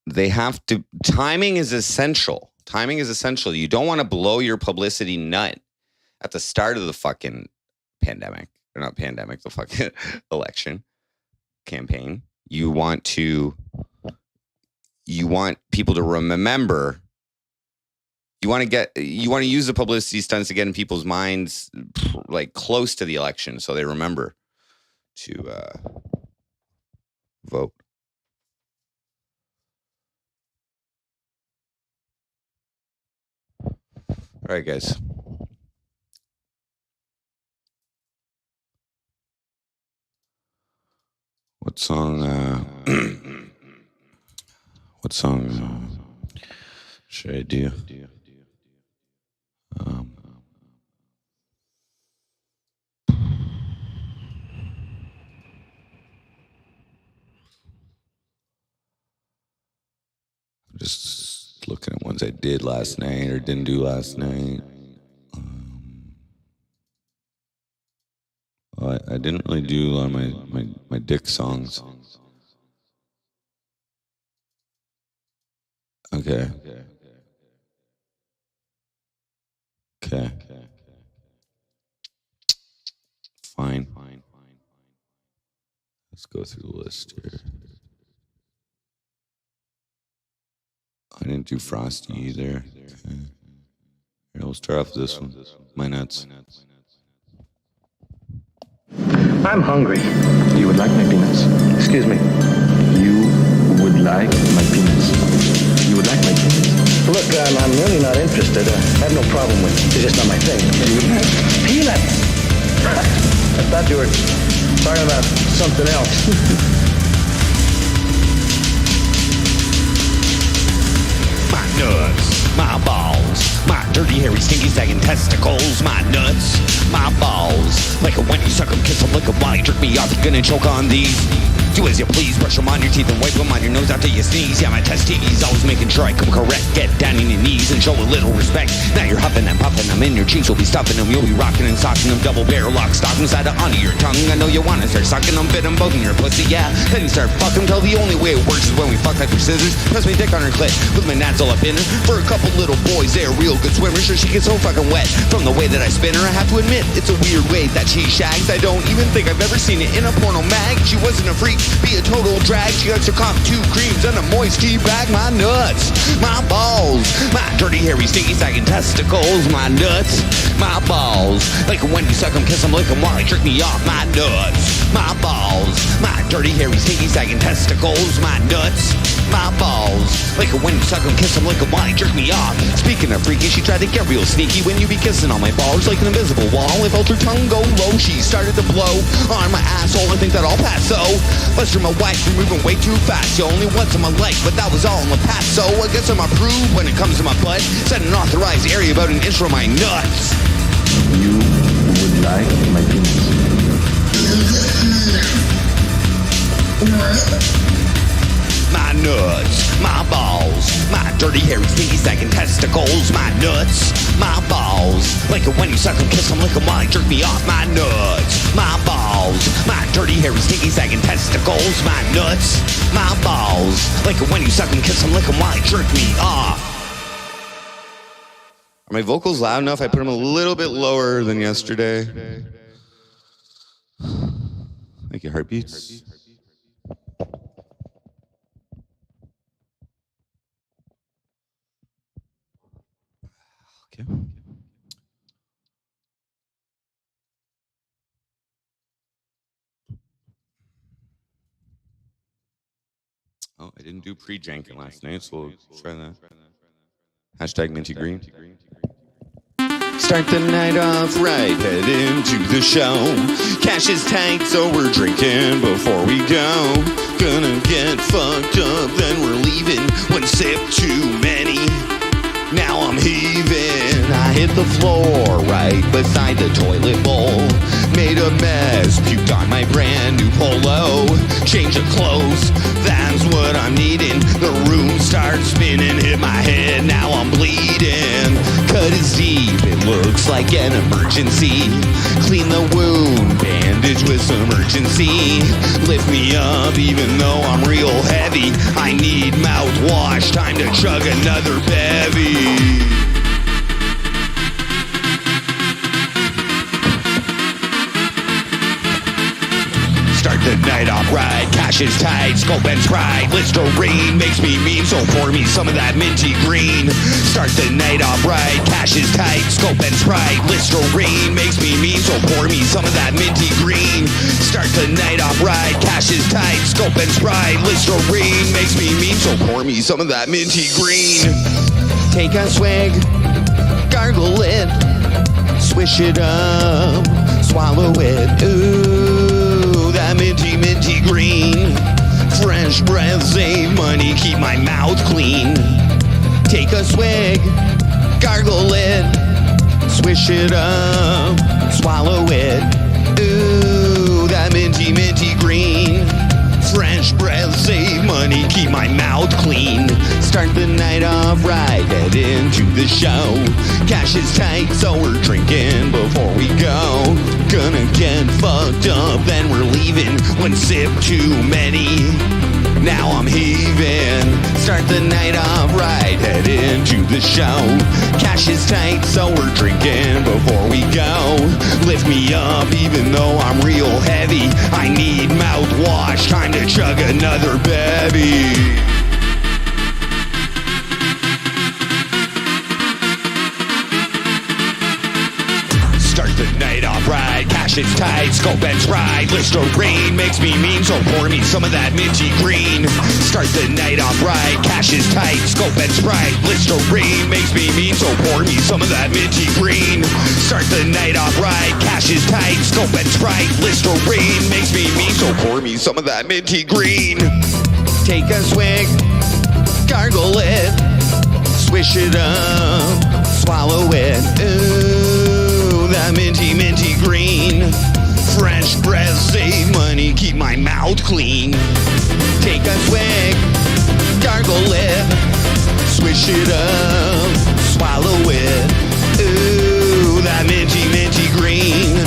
they have to. Timing is essential. Timing is essential. You don't want to blow your publicity nut at the start of the fucking pandemic, or not pandemic, the fucking election campaign. You want people to remember. You want to use the publicity stunts to get in people's minds, like close to the election, so they remember to vote. All right, guys. What song? What song should I do? Just looking at ones I did last night or didn't do last night. Well, I didn't really do a lot of my dick songs. Okay. Fine. Let's go through the list here. I didn't do Frosty either. Okay. Here, we'll start off with this one. My nuts. I'm hungry. You would like my peanuts? Excuse me. You would like my peanuts? You would like my peanuts? Look, I'm really not interested. I have no problem with it. It's just not my thing. You would like peanuts? I thought you were talking about something else. My nuts, my balls, my dirty, hairy, stinky, sagging testicles, my nuts, my balls. Like when you suck them, kiss them, lick them while you jerk me off, you're gonna choke on these. Do as you please, brush them on your teeth and wipe them on your nose after you sneeze. Yeah, my testes, always making sure I come correct. Get down on your knees and show a little respect. Now you're huffing and puffing them in your cheeks. We'll be stuffing them, you'll be rocking and socking them. Double barrel lock, stock them side onto your tongue. I know you wanna start sucking them, fit them both in your pussy, yeah. Then you start fucking till the only way it works is when we fuck like we're scissors. Press my dick on her clit with my nads all up in her. For a couple little boys, they're real good swimmers. Sure, she gets so fucking wet from the way that I spin her. I have to admit, it's a weird way that she shags. I don't even think I've ever seen it in a porno mag. She wasn't a freak, be a total drag. She likes to comp 2 creams and a moist tea bag. My nuts, my balls, my dirty, hairy, stinky, sagging testicles. My nuts, my balls. Like when you suck them, kiss them, lick them while you jerk me off. My nuts, my balls, my dirty, hairy, stinky, sagging testicles. My nuts, my balls. Like when you suck them, kiss them, lick them while you jerk me off. Speaking of freaky, she tried to get real sneaky when you be kissing on my balls like an invisible wall. I felt her tongue go low, she started to blow on my asshole. I think that I'll pass so. Buster, my wife, you're moving way too fast. You only once in my life, but that was all in the past. So I guess I'm approved when it comes to my butt. Set an authorized area about an inch from my nuts. You would like my peanuts? My nuts, my balls, my dirty, hairy, stinky, sagging testicles. My nuts, my balls. Like when you suck them, kiss them, lick them while you jerk me off. My nuts, my balls, my dirty, hairy, stinky, sagging testicles. My nuts, my balls. Like when you suck them, kiss them, lick them while you jerk me off. Are my vocals loud enough? I put them a little bit lower than yesterday. Thank you, heartbeats. Okay. Oh, I didn't do pre-janking last night, so we'll try that. Hashtag Minty Green. Start the night off right, head into the show. Cash is tight, so we're drinking before we go. Gonna get fucked up, then we're leaving. One sip too many. Now I'm heaving. I hit the floor right beside the toilet bowl. Made a mess, puked on my brand new polo. Change of clothes, that's what I'm needing. The room starts spinning, hit my head, now I'm bleeding. Cut is deep, it looks like an emergency. Clean the wound, bandage with some urgency. Lift me up even though I'm real heavy. I need mouthwash, time to chug another bevy. Start the night off right, cash is tight, scope and sprite. Listerine makes me mean, so pour me some of that minty green. Start the night off right, cash is tight, scope and sprite. Listerine makes me mean, so pour me some of that minty green. Start the night off right, cash is tight, scope and sprite. Listerine makes me mean, so pour me some of that minty green. Take a swig, gargle it, swish it up, swallow it. Ooh, that minty, minty green. Fresh breath, save money, keep my mouth clean. Take a swig, gargle it, swish it up, swallow it. Ooh, that minty, minty green. Fresh breath, save money, keep my mouth clean. Start the night off right, head head into the show. Cash is tight, so we're drinking before we go. Gonna get fucked up, then we're leaving. One sip too many, now I'm heaving. Start the night off right, head into the show. Cash is tight, so we're drinking before we go. Lift me up even though I'm real heavy. I need mouthwash, time to chug another bevy. Start the night off right, cash is tight, scope and sprite. Listerine makes me mean, so pour me some of that minty green. Start the night off right, cash is tight, scope and sprite. Listerine makes me mean, so pour me some of that minty green. Start the night off right, cash is tight, scope and sprite. Listerine makes me mean, so pour me some of that minty green. Take a swig, gargle it, swish it up, swallow it. Ooh, that minty, minty green. Fresh breath, save money, keep my mouth clean. Take a swig, gargle it, swish it up, swallow it. Ooh, that minty, minty green.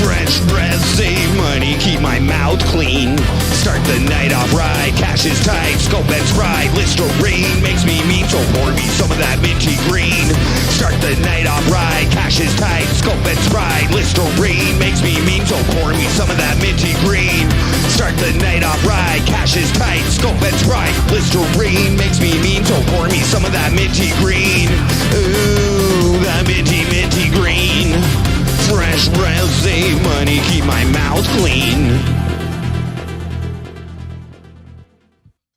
Fresh breath, save money, keep my mouth clean. Start the night off right, cash is tight, scope and sprite. Listerine makes me mean, so pour me some of that minty green. Start the night off right, cash is tight, scope and sprite. Listerine makes me mean, so pour me some of that minty green. Start the night off right, cash is tight, scope and sprite. Listerine makes me mean, so pour me some of that minty green. Ooh, that minty, minty green. Fresh breath, save money, keep my mouth clean.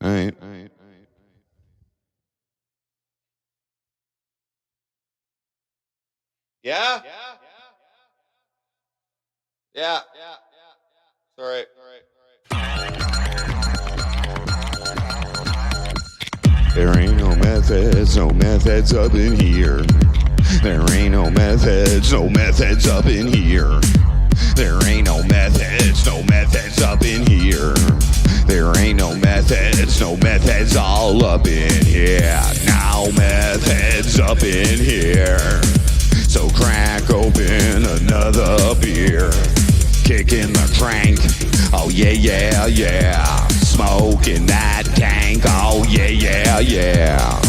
Alright. Yeah? Yeah. It's alright. There ain't no methods up in here. There ain't no methods up in here. There ain't no methods up in here. There ain't no methods all up in here. Now methods up in here. So crack open another beer. Kicking the crank, oh yeah. Smoking that tank, oh yeah.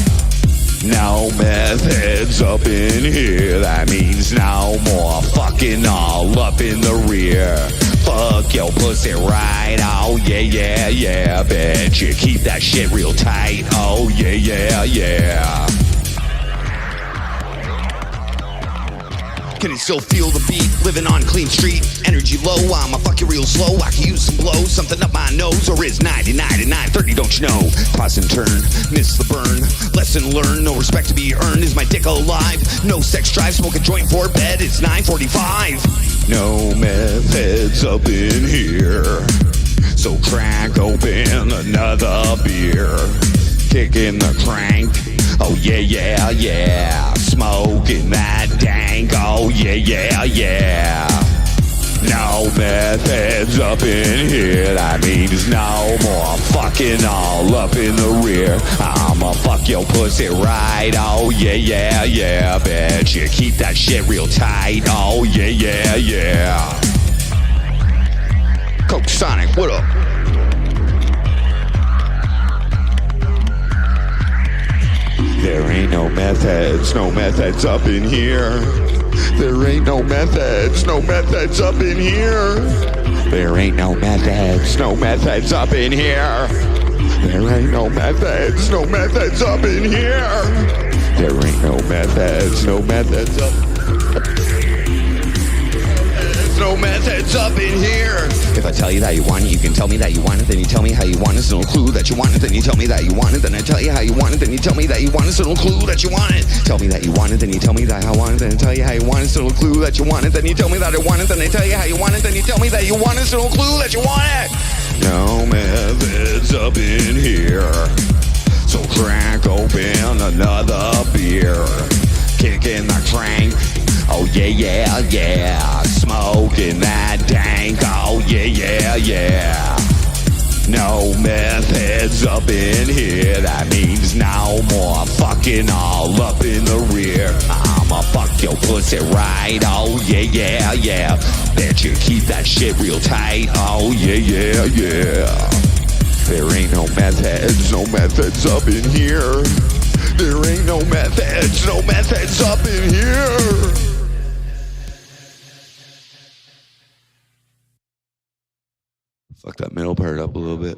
No methods up in here. That means no more fucking all up in the rear. Fuck your pussy right, oh yeah. Bet you keep that shit real tight, oh yeah. Can you still feel the beat? Living on clean street, energy low, I'ma fuck you real slow. I can use some blow, something up my nose. Or is 99 and 930, don't you know? Toss and turn, miss the burn. Lesson learned, no respect to be earned. Is my dick alive? No sex drive, smoke a joint for bed, it's 9:45. No methods up in here. So crack open another beer. Kicking the crank, oh yeah. Smoking that dank, oh yeah. No methods up in here. That means no more fucking all up in the rear. I'ma fuck your pussy right, oh yeah. Bet you keep that shit real tight, oh yeah. Coke Sonic, what up? There ain't no methods up in here. There ain't no methods up in here. There ain't no methods up in here. There ain't no methods up in here. There ain't no methods up. No methods up in here. If I tell you that you want it, you can tell me that you want it. Then you tell me how you want it, so no clue that you want it. Then you tell me that you want it. Then I tell you how you want it. Then you tell me that you want it, so no clue that you want it. Tell me that you want it. Then you tell me that I want it. Then I tell you how you want it, so no clue that you want it. Then you tell me that I want it. Then I tell you how you want it. Then you tell me that you want it, so no clue that you want it. No methods up in here. So crack open another beer. Kicking the crank, oh yeah. Smoking that dank, oh yeah. No methods up in here. That means no more fucking all up in the rear. I'ma fuck your pussy right. Oh yeah, yeah, yeah. Bet you keep that shit real tight. Oh yeah, yeah, yeah. There ain't no methods up in here. There ain't no methods up in here. Fuck that middle part up a little bit.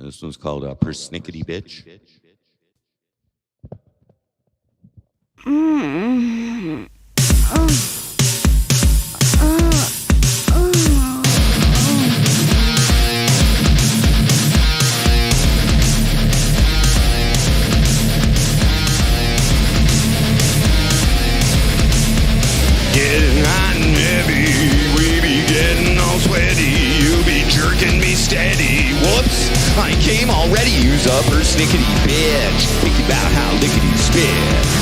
This one's called Persnickety Bitch. Getting hot and heavy, we be getting all sweaty. You be jerking me steady. Whoops, I came already. Use up her snickety bitch. Think about how lickety spit.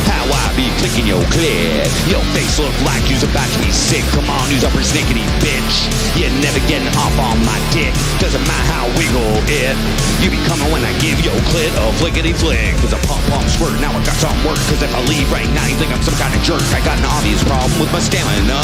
How I be clicking your clit. Your face look like you's about to be sick. Come on, use up her snickety bitch. You're never getting off on my dick. Doesn't matter how wiggle it. You be coming when I give your clit a flickety flick. Cause a pump squirt, now I got some work. Cause if I leave right now, you think I'm some kind of jerk. I got an obvious problem with my stamina.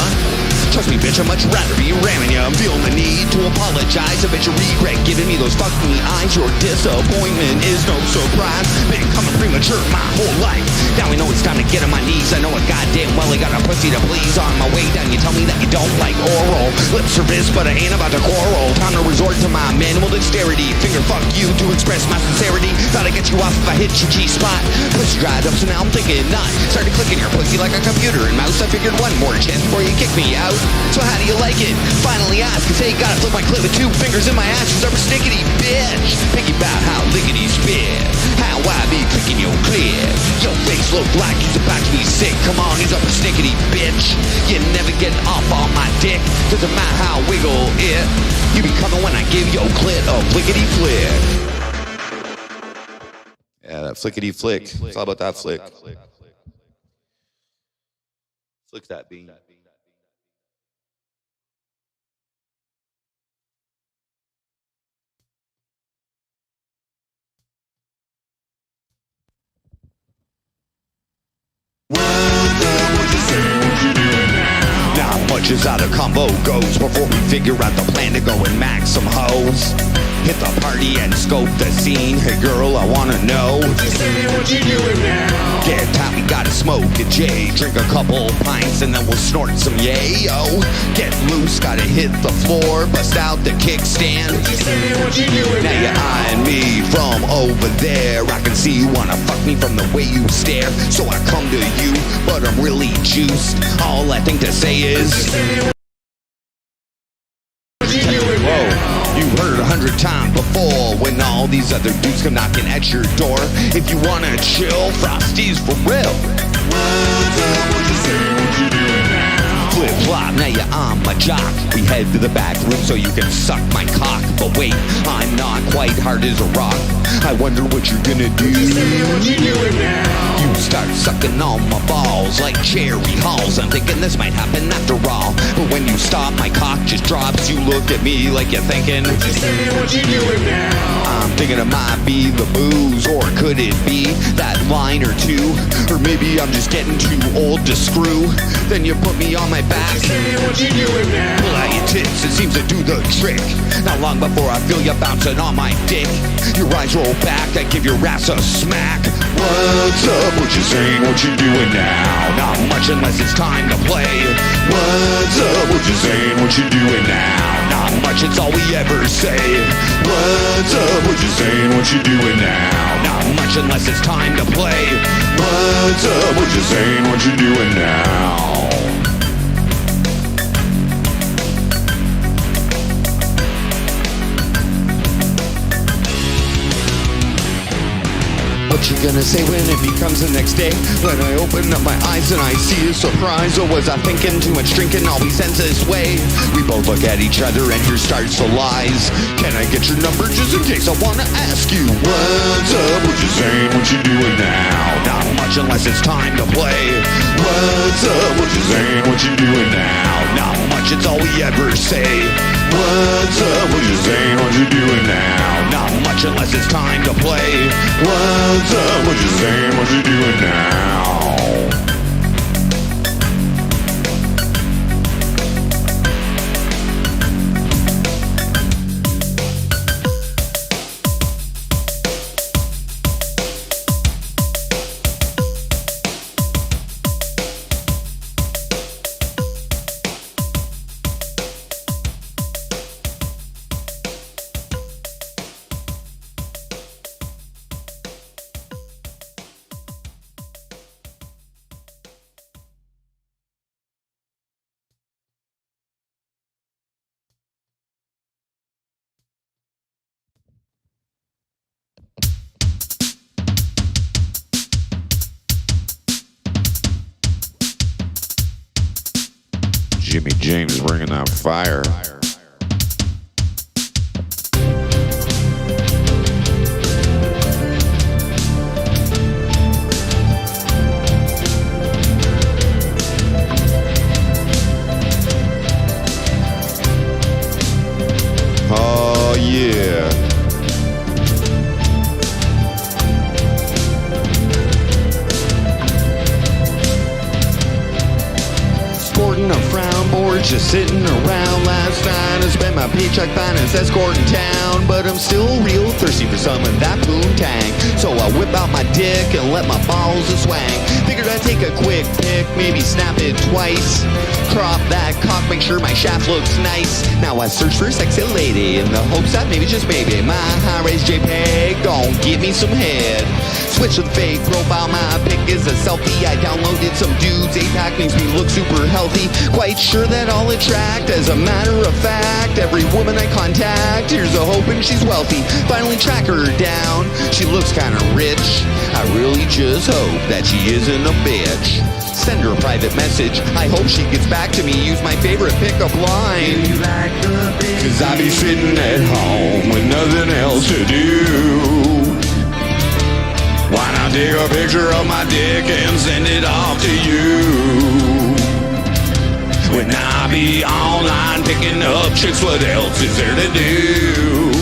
Trust me, bitch, I'd much rather be ramming ya. I'm feeling the need to apologize. I bet you regret giving me those fucking eyes. Your disappointment is no surprise. Been coming premature my whole life. Now we know it's time to get on my knees. I know it goddamn well I got a pussy to please. On my way down, you tell me that you don't like oral lip service, but I ain't about to quarrel. Time to resort to my manual dexterity. Finger fuck you to express my sincerity. Thought I'd get you off if I hit your G-spot. Pussy dried up, so now I'm thinking not. Started clicking your pussy like a computer and mouse. I figured one more chance before you kick me out. So how do you like it? Finally ask, cause hey, gotta flip my clit with 2 fingers in my ass. Cause I'm a stickety bitch. Picky about how lickety spit. How I be clicking your clit. Your face look like you's about to be sick. Come on, he's up a stickety bitch. You never get off on my dick. Doesn't matter how wiggle it. You be coming when I give your clit a flickety flick. Yeah, that flickety flick. It's all about that flick. Flick that bean. Not much is how the combo goes before we figure out the plan to go and max some hoes. Hit the party and scope the scene. Hey girl, I wanna know what you doing now? Get top, we gotta smoke a J. Drink a couple pints and then we'll snort some yayo. Get loose, gotta hit the floor. Bust out the kickstand. What you doing now? You're eyeing me from over there. I can see you wanna fuck me from the way you stare. So I come to you, but I'm really juiced. All I think to say is whoa, you've heard 100 times before when all these other dudes come knocking at your door. If you wanna chill, Frosty's for real. What's up, what you say, what you doing now? Flip flop, now you're on my jock. We head to the back room so you can suck my cock. But wait, I'm not quite hard as a rock. I wonder what you're gonna do. What you doing now? You start sucking on my balls like cherry halls. I'm thinking this might happen after all. But when you stop, my cock just drops. You look at me like you're thinking, what you doing now? I'm thinking it might be the booze, or could it be that line or two? Or maybe I'm just getting too old to screw. Then you put me on my back. What you doing now? Pull out your tits, it seems to do the trick. Not long before I feel you bouncing on my dick. Your eyes roll back, I give your ass a smack. What's up, what you saying, what you doing now? Not much unless it's time to play. What's up, what you saying, what you doing now? Not much, it's all we ever say. What's up, what you saying, what you doing now? Not much unless it's time to play. What's up, what you saying, what you doing now? What you gonna say when it becomes the next day? When I open up my eyes and I see a surprise. Or was I thinking too much drinking always ends this way? We both look at each other and here starts the lies. Can I get your number just in case I wanna ask you? What's up, what you saying, what you doing now? Not much unless it's time to play. What's up, what you saying, what you doing now? Not much, it's all we ever say. What's up? What you saying? What you doing now? Not much unless it's time to play. What's up? What you saying? What you doing now? Jimmy James bringing that fire. Oh yeah. Sporting a frown board, just sitting around. Last night I spent my paycheck buying an escort in town, but I'm still real thirsty for some of that poontang. So I whip out my dick and let my balls a-swang. Figured I'd take a quick pic, maybe snap it twice. Crop that cock, make sure my shaft looks nice. Now I search for a sexy lady in the hopes that maybe, just maybe, my high-res JPEG gon' give me some head. Switch to the fake profile, my pic is a selfie. I downloaded some dude's 8-pack, makes me look super healthy. Quite sure that I'll attract, as a matter of fact, every woman I contact. Here's a hoping she's wealthy, finally track her down. She looks kinda rich, I really just hope that she isn't a bitch. Send her a private message, I hope she gets back to me. Use my favorite pickup line, cause I be sitting at home with nothing else to do. Why not take a picture of my dick and send it off to you? When I be online picking up chicks, what else is there to do?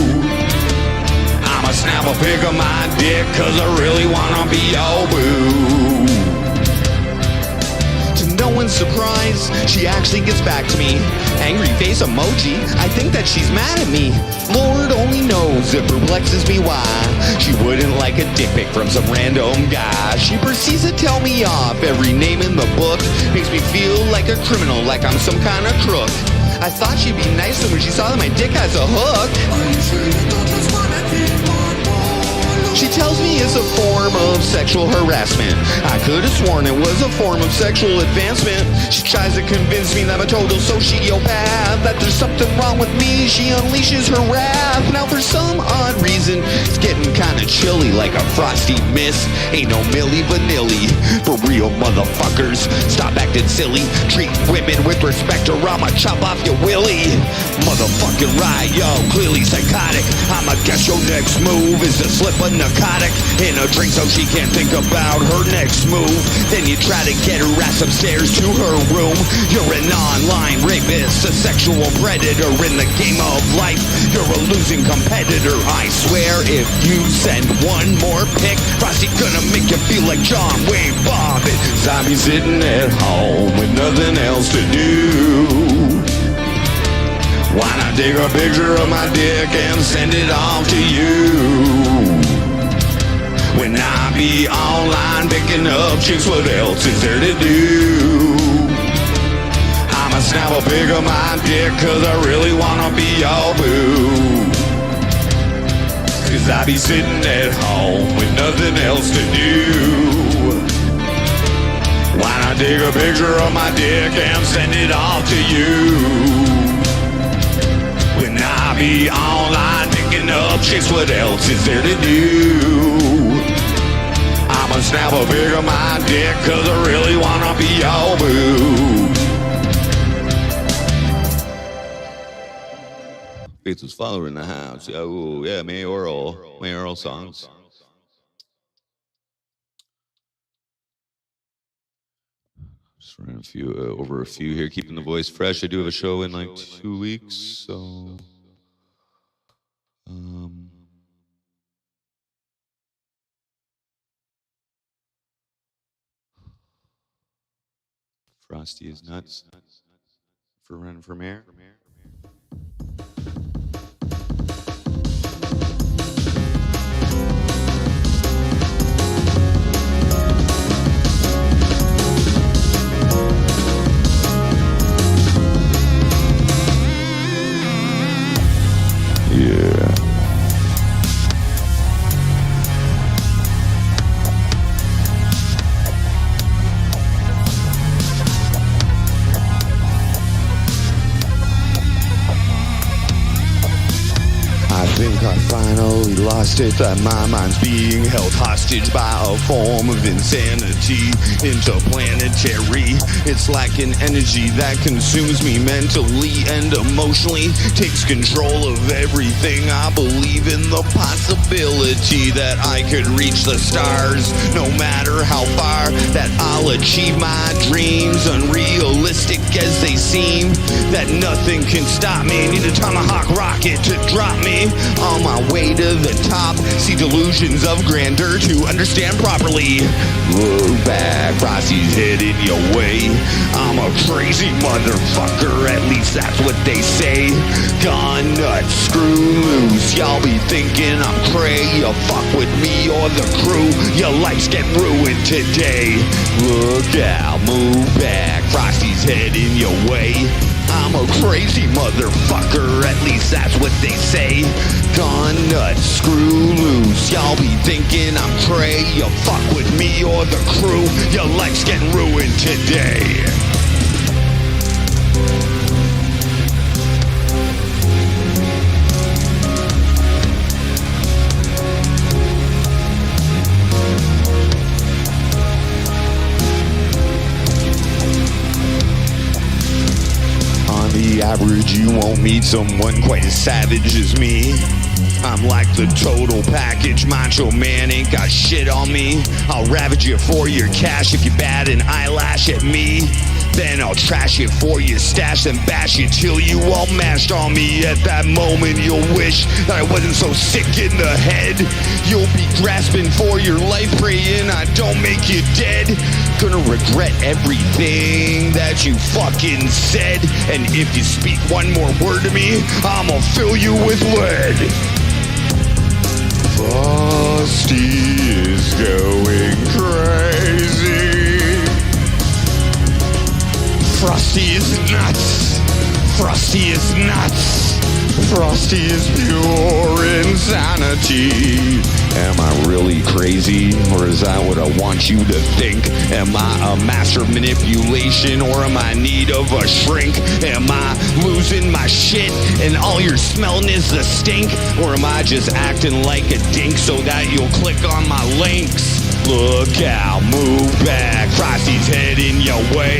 I'ma snap a pic of my dick, cause I really wanna be your boo. To no one's surprise, she actually gets back to me. Angry face emoji, I think that she's mad at me. Lord only knows, it perplexes me why she wouldn't like a dick pic from some random guy. She proceeds to tell me off every name in the book. Makes me feel like a criminal, like I'm some kind of crook. I thought she'd be nicer when she saw that my dick has a hook. She tells me it's a form of sexual harassment. I could have sworn it was a form of sexual advancement. She tries to convince me that I'm a total sociopath, that there's something wrong with me. She unleashes her wrath. Now for some odd reason, it's getting kinda chilly, like a frosty mist. Ain't no Milli Vanilli. For real, motherfuckers, stop acting silly. Treat women with respect or I'ma chop off your willy. Motherfucking right, yo, clearly psychotic. I'ma guess your next move is to slip a narcotic in a drink so she can't think about her next move. Then you try to get her ass upstairs to her room. You're an online rapist, a sexual predator in the game of life. You're a losing competitor, I swear. If you send one more pic, Frosty gonna make you feel like John Wayne Bobbitt. 'Cause I be sitting at home with nothing else to do. Why not take a picture of my dick and send it off to you? When I be online picking up chicks, what else is there to do? I'ma snap a pic of my dick, cause I really wanna be your boo. Cause I be sitting at home with nothing else to do. Why not take a picture of my dick and send it off to you? When I be online picking up chicks, what else is there to do? I'ma snap a pic of my dick, cause I really wanna be your boo. Faith's father in the house. Oh, yeah, mayoral songs. Just running a few over a few here, keeping the voice fresh. I do have a show in like 2 weeks, so Frosty is nuts for running for mayor. Yeah. I think I finally lost it, that my mind's being held hostage by a form of insanity, interplanetary. It's like an energy that consumes me mentally and emotionally, takes control of everything. I believe in the possibility that I could reach the stars, no matter how far, that I'll achieve my dreams, unrealistic as they seem, that nothing can stop me. Need a tomahawk rocket to drop me on my way to the top. See delusions of grandeur to understand properly. Look back, Frosty's heading your way. I'm a crazy motherfucker, at least that's what they say. Gone nuts, screw loose, y'all be thinking I'm cray. You fuck with me or the crew, your life's getting ruined today. Look out, move back, Frosty's heading your way. I'm a crazy motherfucker, at least that's what they say. Gone nuts, screw loose, y'all be thinking I'm cray. You fuck with me or the crew, your life's getting ruined today. The average, you won't meet someone quite as savage as me. I'm like the total package, macho man ain't got shit on me. I'll ravage you for your cash if you bat an eyelash at me. Then I'll trash you for your stash and bash you till you all mashed on me. At that moment you'll wish that I wasn't so sick in the head. You'll be grasping for your life, praying I don't make you dead. Gonna regret everything that you fucking said. And if you speak one more word to me, I'ma fill you with lead. Frosty is going crazy. Frosty is nuts. Frosty is nuts. Frosty is pure insanity. Am I really crazy, or is that what I want you to think? Am I a master of manipulation, or am I in need of a shrink? Am I losing my shit and all you're smelling is the stink? Or am I just acting like a dink so that you'll click on my links? Look out, move back, Frosty's heading your way.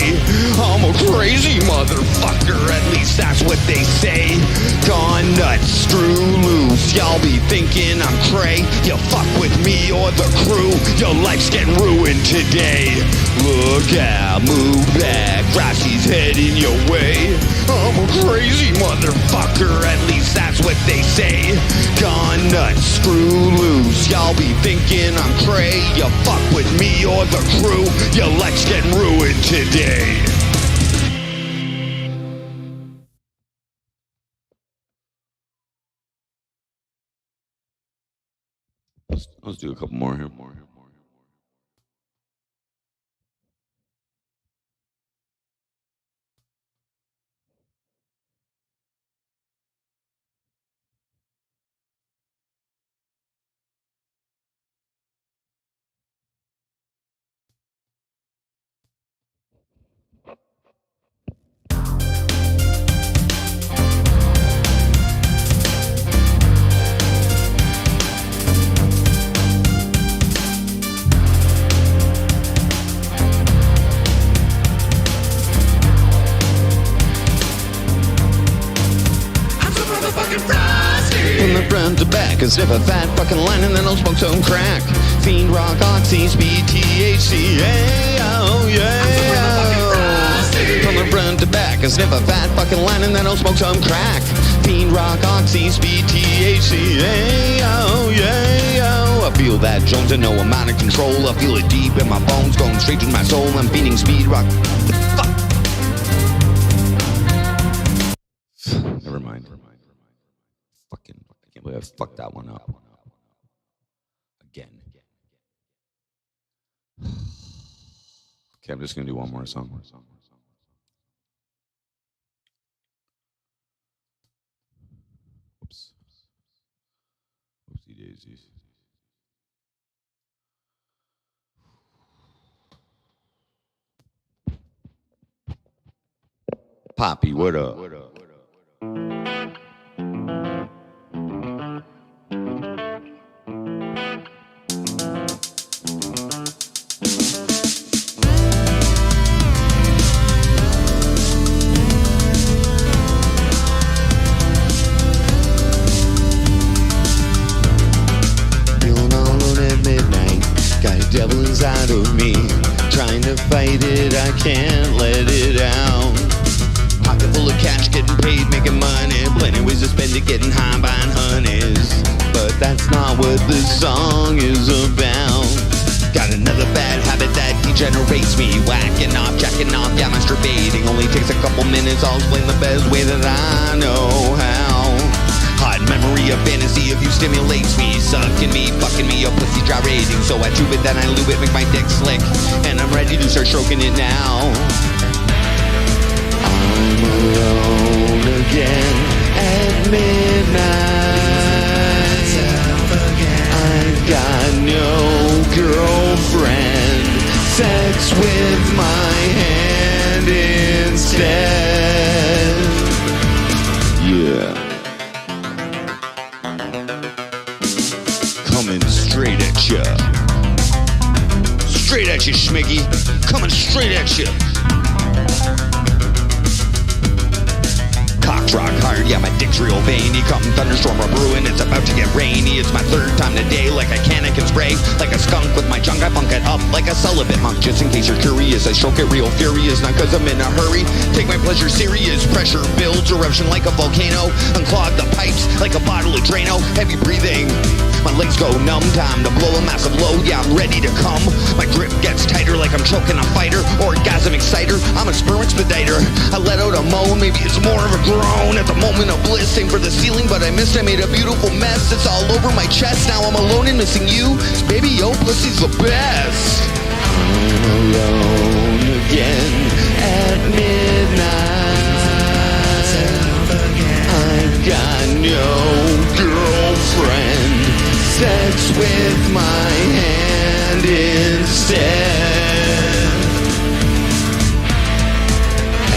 I'm a crazy motherfucker, at least that's what they say. Gone nuts, screw loose, y'all be thinking I'm cray. You fuck with me or the crew, your life's getting ruined today. Look out, move back, Frosty's heading your way. I'm a crazy motherfucker, at least that's what they say. Gone nuts, screw loose, y'all be thinking I'm cray. You fuck with me or the crew, your life's getting ruined today. Let's do a couple more here. From the front to back, I sniff a fat fucking line and then I'll smoke some crack. Fiend rock, oxy, speed, THC, yeah, oh yeah. I sniff a fat fucking line and then I'll smoke some crack. Fiend rock, oxy, speed, THC, ayo, yayo. I feel that Jones and no amount of control. I feel it deep in my bones, going straight to my soul. I'm fiending speed rock. Fuck. Never mind. Fucking, I can't believe I fucked that one up. Again. Okay, I'm just gonna do one more song. Whoops. Whoopsie daisies. Poppy, what up? Feeling all alone at midnight, got a devil inside of me. Trying to fight it, I can't let it out. Pocket full of cash, getting paid, making money. Plenty ways to spend it, getting high, buying honeys. But that's not what this song is about. Got another bad habit that degenerates me. Whacking off, jacking off, yeah, masturbating. Only takes a couple minutes, I'll explain the best way that I know how. Hot memory of fantasy of you stimulates me. Sucking me, fucking me, your pussy gyrating. So I chew it, then I lube it, make my dick slick. And I'm ready to start stroking it now. I'm alone again at midnight. I've got no girlfriend. Sex with my hand instead. Yeah. Coming straight at ya. Straight at you, Schmiggy. Coming straight at you. Cocks rock hard, yeah, my dick's real veiny. Come thunderstorm or brewing, it's about to get rainy. It's my third time today, like I can spray. Like a skunk with my junk, I bunk it up like a celibate monk. Just in case you're curious, I stroke it real furious. Not cause I'm in a hurry, take my pleasure serious. Pressure builds, eruption like a volcano. Unclog the pipes like a bottle of Drano. Heavy breathing, my legs go numb. Time to blow a massive load, yeah, I'm ready to come. My grip gets tighter like I'm choking a fighter. Orgasm exciter, I'm a sperm expediter. I let out a moan, maybe it's more of a groan. At the moment of bliss, aim for the ceiling, but I missed, I made a beautiful mess. It's all over my chest, now I'm alone and missing you. Baby, yo, pussy's the best. I'm alone again at midnight. I've got no girlfriend. Sex with my hand instead.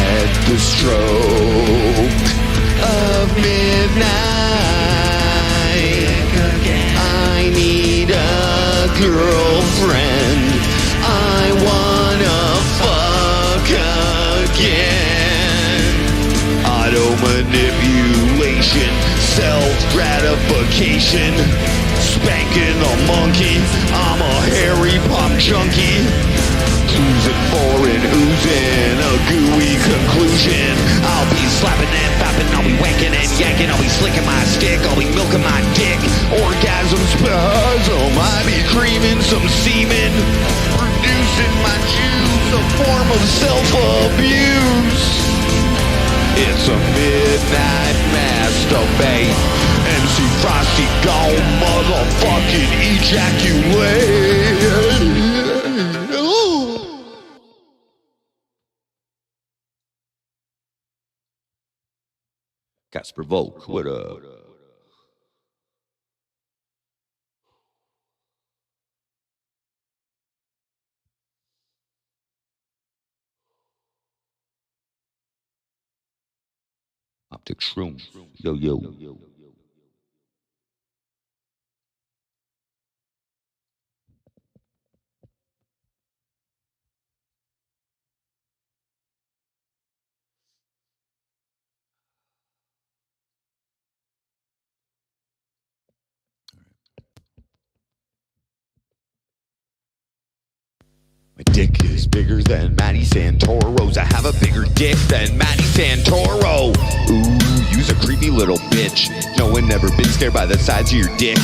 At the stroke of midnight, I need a girlfriend. I wanna fuck again. Auto manipulation, self-gratification. Spanking a monkey, I'm a hairy pop junkie. Oozing for an oozing, a gooey conclusion. I'll be slapping and fapping, I'll be wanking and yanking. I'll be slicking my stick, I'll be milking my dick. Orgasm spasm, I be creaming some semen. Producing my juice, a form of self-abuse. It's a midnight masturbate. MC Frosty gone motherfucking ejaculate. Casper Volk, what up? Optic Shroom. Yo, yo. My dick is bigger than Matty Santoro's. I have a bigger dick than Matty Santoro. Ooh, you's a creepy little bitch. No one ever been scared by the size of your dick.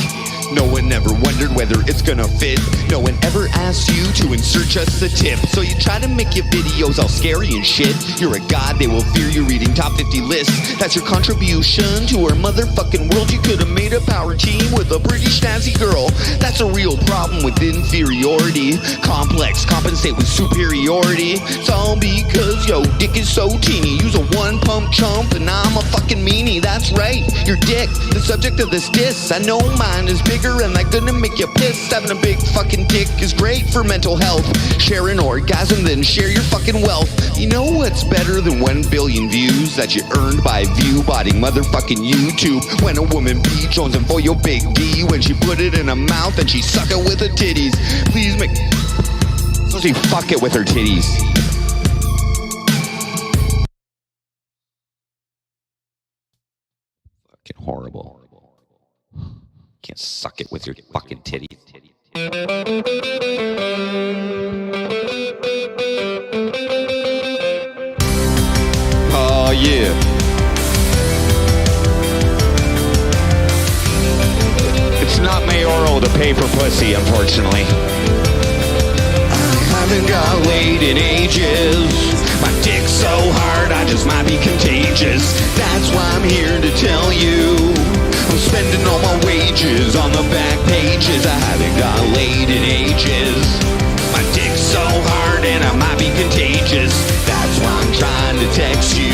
No one ever wondered whether it's gonna fit. No one ever asked you to insert just a tip. So you try to make your videos all scary and shit. You're a god, they will fear you reading top 50 lists. That's your contribution to our motherfucking world. You could've made a power team with a British Nazi girl. That's a real problem with inferiority. Complex, compensate with superiority. It's all because yo dick is so teeny. You's a one pump chump and I'm a fucking meanie. That's right, your dick, the subject of this diss. I know mine is bigger and that's gonna make you pissed. Having a big fucking dick is great for mental health. Share an orgasm, then share your fucking wealth. You know what's better than 1 billion views that you earned by view-botting motherfucking YouTube? When a woman be jonesing for your big D, when she put it in her mouth and she suck it with her titties. Please make so she fuck it with her titties. Fucking horrible. Can't suck it with your fucking titties. Oh yeah. It's not mayoral to pay for pussy, unfortunately. I haven't got laid in ages. My dick's so hard, I just might be contagious. That's why I'm here to tell you I'm spending all my wages on the back pages. I haven't got laid in ages. My dick's so hard and I might be contagious. That's why I'm trying to text you.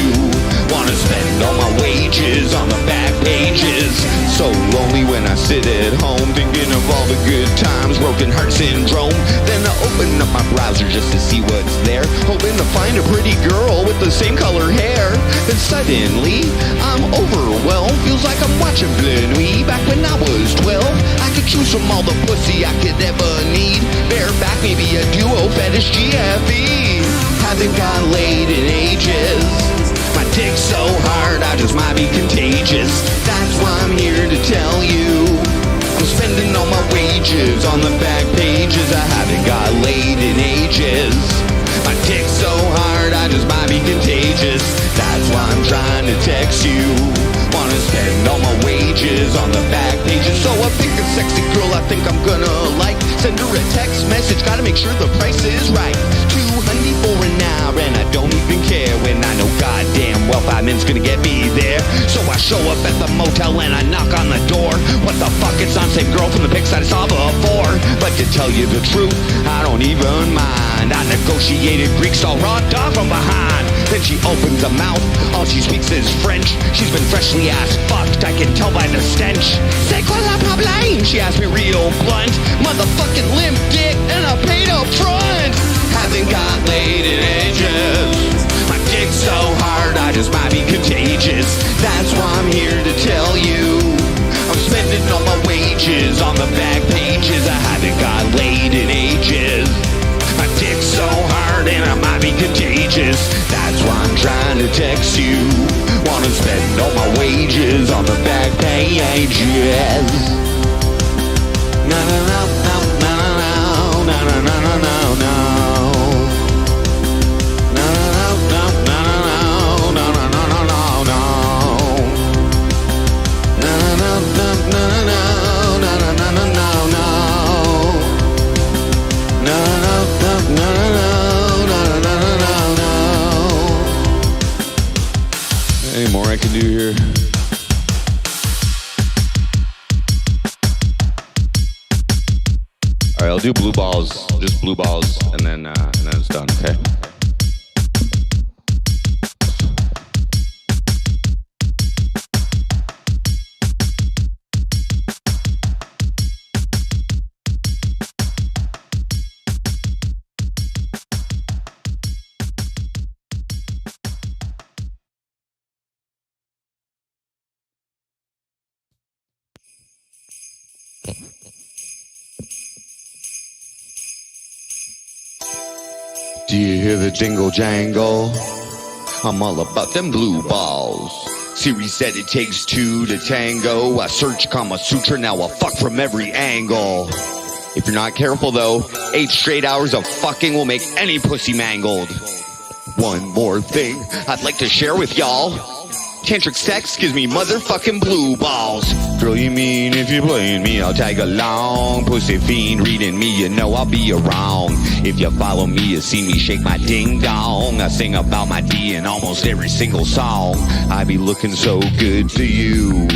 Wanna spend all my wages on the back pages. So lonely when I sit at home, thinking of all the good times, broken heart syndrome. Then I open up my browser just to see what's there, hoping to find a pretty girl with the same color hair. Then suddenly I'm overwhelmed. Feels like I'm watching Blue Nuit back when I was 12. I could choose from all the pussy I could ever need. Bareback, maybe a duo, fetish, GFE. Haven't got laid in ages. My dick's so hard, I just might be contagious. That's why I'm here to tell you I'm spending all my wages on the back pages. I haven't got laid in ages. My dick's so hard, I just might be contagious. That's why I'm trying to text you. Wanna spend all my wages on the back pages. So I pick a sexy girl I think I'm gonna like. Send her a text message, gotta make sure the price is right. $200 for an hour and I don't even care when I know goddamn well 5 minutes gonna get me there. So I show up at the motel and I knock on the door. What the fuck, it's not the same girl from the pics that I saw before. But to tell you the truth, I don't even mind. I negotiated Greek style raw dog from behind. Then she opens her mouth, all she speaks is French. She's been freshly ass fucked, I can tell by the stench. C'est quoi la problème? She asked me real blunt. Motherfucking limp dick and I paid up front. Haven't got laid in ages. My dick's so hard, I just might be contagious. That's why I'm here to tell you I'm spending all my wages on the back pages. I haven't got laid in ages. My dick's so hard and I might be contagious. That's why I'm trying to text you. Wanna spend all my wages on the back pages. Na na na na na na na na na na na na. Any more I can do here? All right, I'll do blue balls, just blue balls, and then it's done. Okay. Do you hear the jingle jangle? I'm all about them blue balls. Siri said it takes two to tango. I search Kama Sutra, now I fuck from every angle. If you're not careful, though, 8 straight hours of fucking will make any pussy mangled. One more thing I'd like to share with y'all. Tantric sex gives me motherfucking blue balls. Girl, you mean if you're playing me, I'll tag along. Pussy fiend reading me, you know I'll be around. If you follow me, you see me shake my ding dong. I sing about my D in almost every single song. I be looking so good to you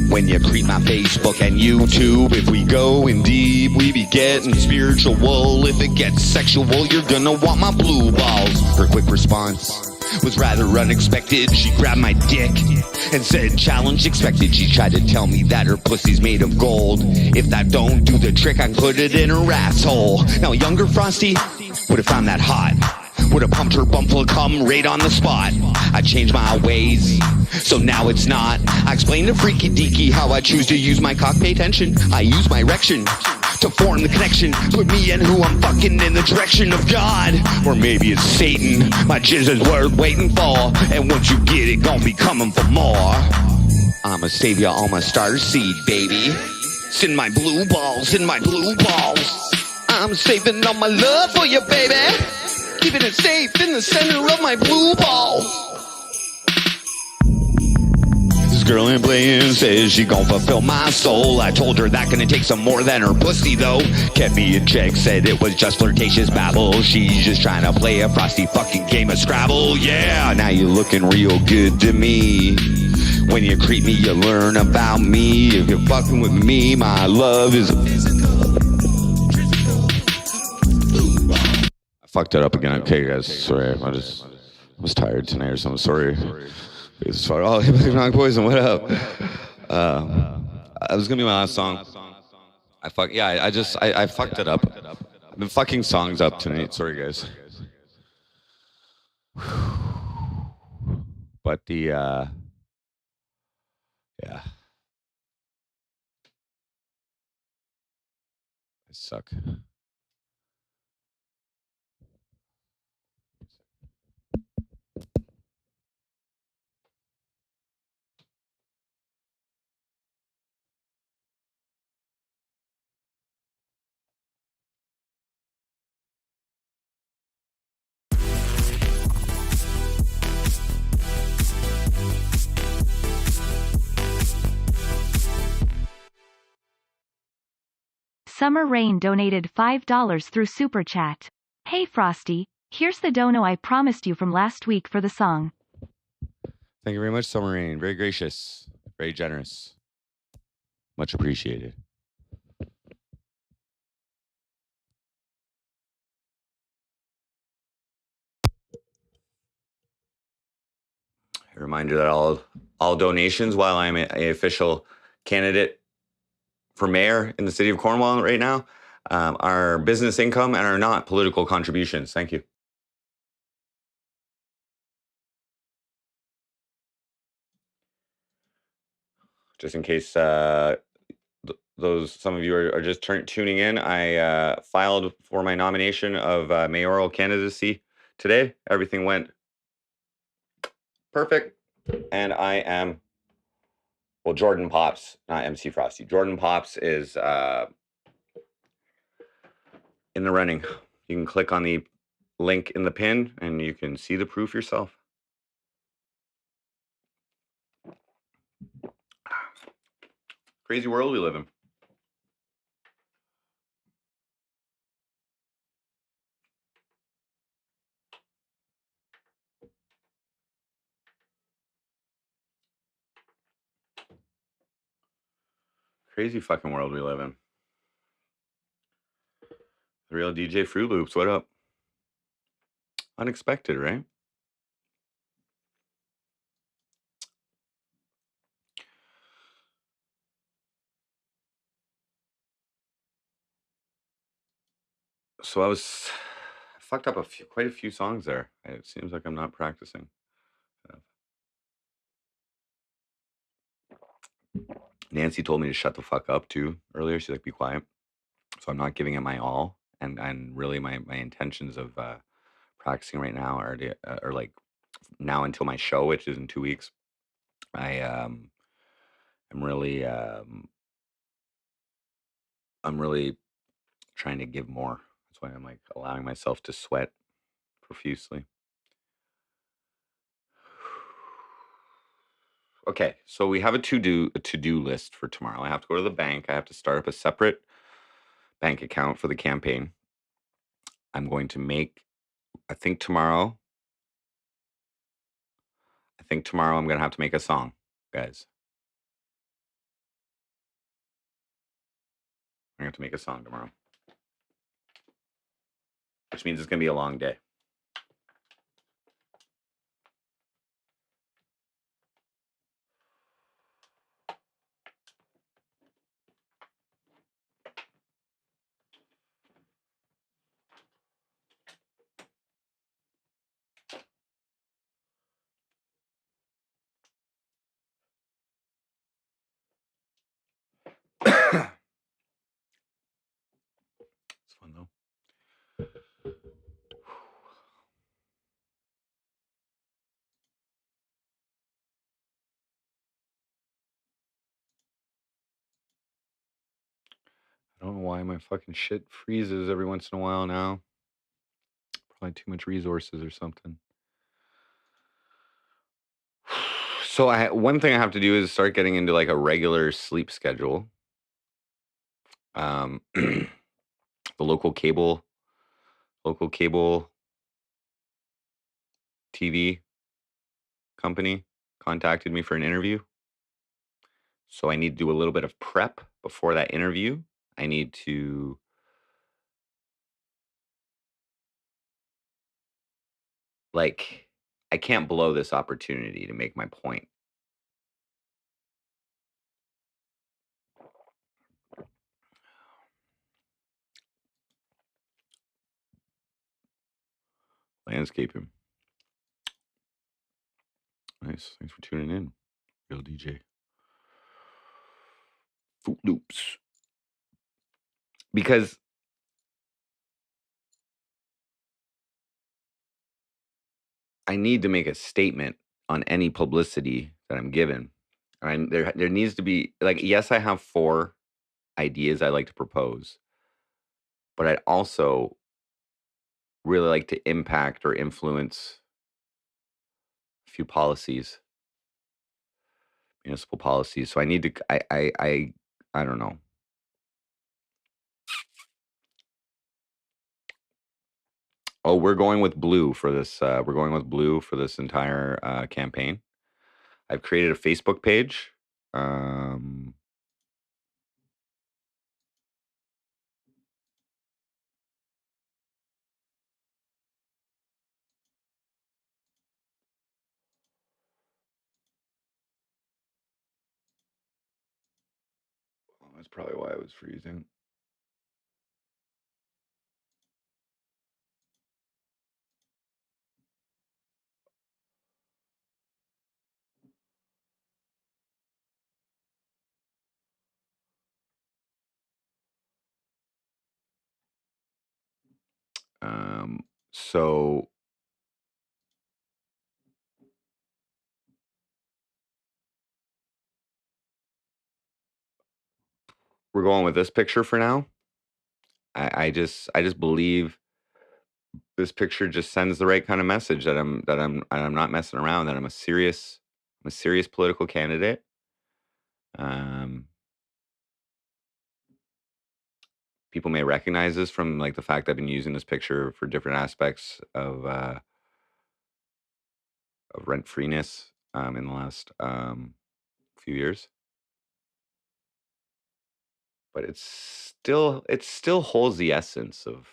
when you creep my Facebook and YouTube. If we go in deep, we be getting spiritual. If it gets sexual, you're gonna want my blue balls. Her quick response was rather unexpected. She grabbed my dick and said, challenge expected. She tried to tell me that her pussy's made of gold. If that don't do the trick, I can put it in her asshole. Now younger Frosty would have found that hot. Would have pumped her bump full of cum right on the spot. I changed my ways, so now it's not. I explained to Freaky Deaky how I choose to use my cock. Pay attention, I use my erection to form the connection. Put me and who I'm fucking in the direction of God. Or maybe it's Satan. My jizz is worth waiting for. And once you get it, gon' be coming for more. I'ma save ya all my star seed, baby. Send my blue balls, in my blue balls. I'm saving all my love for you, baby. Keeping it safe in the center of my blue ball. This girl ain't playing, says she gon' fulfill my soul. I told her that gonna take some more than her pussy, though. Kept me in check, said it was just flirtatious babble. She's just trying to play a Frosty fucking game of Scrabble. Yeah, now you're looking real good to me. When you creep me, you learn about me. If you're fucking with me, my love is fucked it up again. Okay, guys. Sorry. I was tired tonight or something. Sorry. Oh, Hypnotic Poison, what up? It was gonna be my last song. I fucked it up. I've been fucking songs up tonight. Sorry, guys. But yeah. I suck. Summer Rain donated $5 through Super Chat. Hey Frosty, here's the dono I promised you from last week for the song. Thank you very much, Summer Rain. Very gracious. Very generous. Much appreciated. A reminder that all donations, while I'm an official candidate for mayor in the city of Cornwall right now, are business income and are not political contributions. Thank you. Just in case some of you are just tuning in, I filed for my nomination of mayoral candidacy today. Everything went perfect, and I am, well, Jordan Poapst, not MC Frosty. Jordan Poapst is in the running. You can click on the link in the pin, and you can see the proof yourself. Crazy world we live in. Crazy fucking world we live in. The real DJ Fruit Loops, what up? Unexpected, right? So I fucked up quite a few songs there. It seems like I'm not practicing. Nancy told me to shut the fuck up too earlier. She's like, be quiet. So I'm not giving it my all. And really my intentions of practicing right now are like now until my show, which is in 2 weeks. I'm really trying to give more. That's why I'm like allowing myself to sweat profusely. Okay, so we have a to-do list for tomorrow. I have to go to the bank. I have to start up a separate bank account for the campaign. I'm going to make, I think tomorrow I'm going to have to make a song, guys. I have to make a song tomorrow, which means it's going to be a long day. It's fun though. I don't know why my fucking shit freezes every once in a while now. Probably too much resources or something. So one thing I have to do is start getting into like a regular sleep schedule. The local cable TV company contacted me for an interview. So I need to do a little bit of prep before that interview. I need to I can't blow this opportunity to make my point. Landscaping. Nice. Thanks for tuning in. Real DJ. Fruit Loops. Because I need to make a statement on any publicity that I'm given. And there needs to be like, yes, I have 4 ideas I like to propose, but I'd also really like to impact or influence a few policies, municipal policies. So I need to I don't know. Oh, we're going with blue for this. We're going with blue for this entire campaign. I've created a Facebook page. That's probably why I was freezing. So we're going with this picture for now. I just believe this picture just sends the right kind of message that I'm not messing around, that I'm a serious political candidate. People may recognize this from like the fact I've been using this picture for different aspects of rent freeness in the last few years. But it still holds the essence of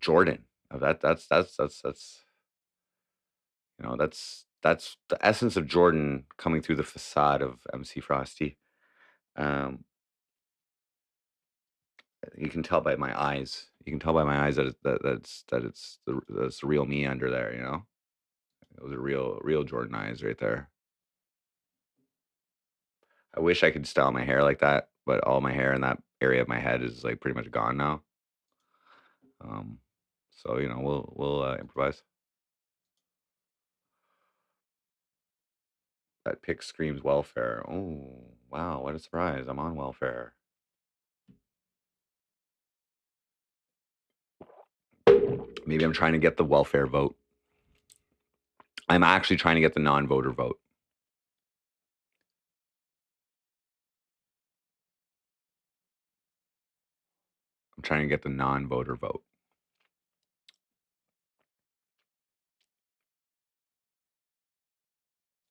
Jordan. Of that's you know, that's the essence of Jordan coming through the facade of MC Frosty. You can tell by my eyes. You can tell by my eyes that that's the real me under there. You know, those are real Jordan eyes right there. I wish I could style my hair like that, but all my hair in that area of my head is like pretty much gone now. So you know, we'll improvise. That pic screams welfare. Oh wow, what a surprise! I'm on welfare. Maybe I'm trying to get the welfare vote. I'm actually trying to get the non-voter vote. I'm trying to get the non-voter vote.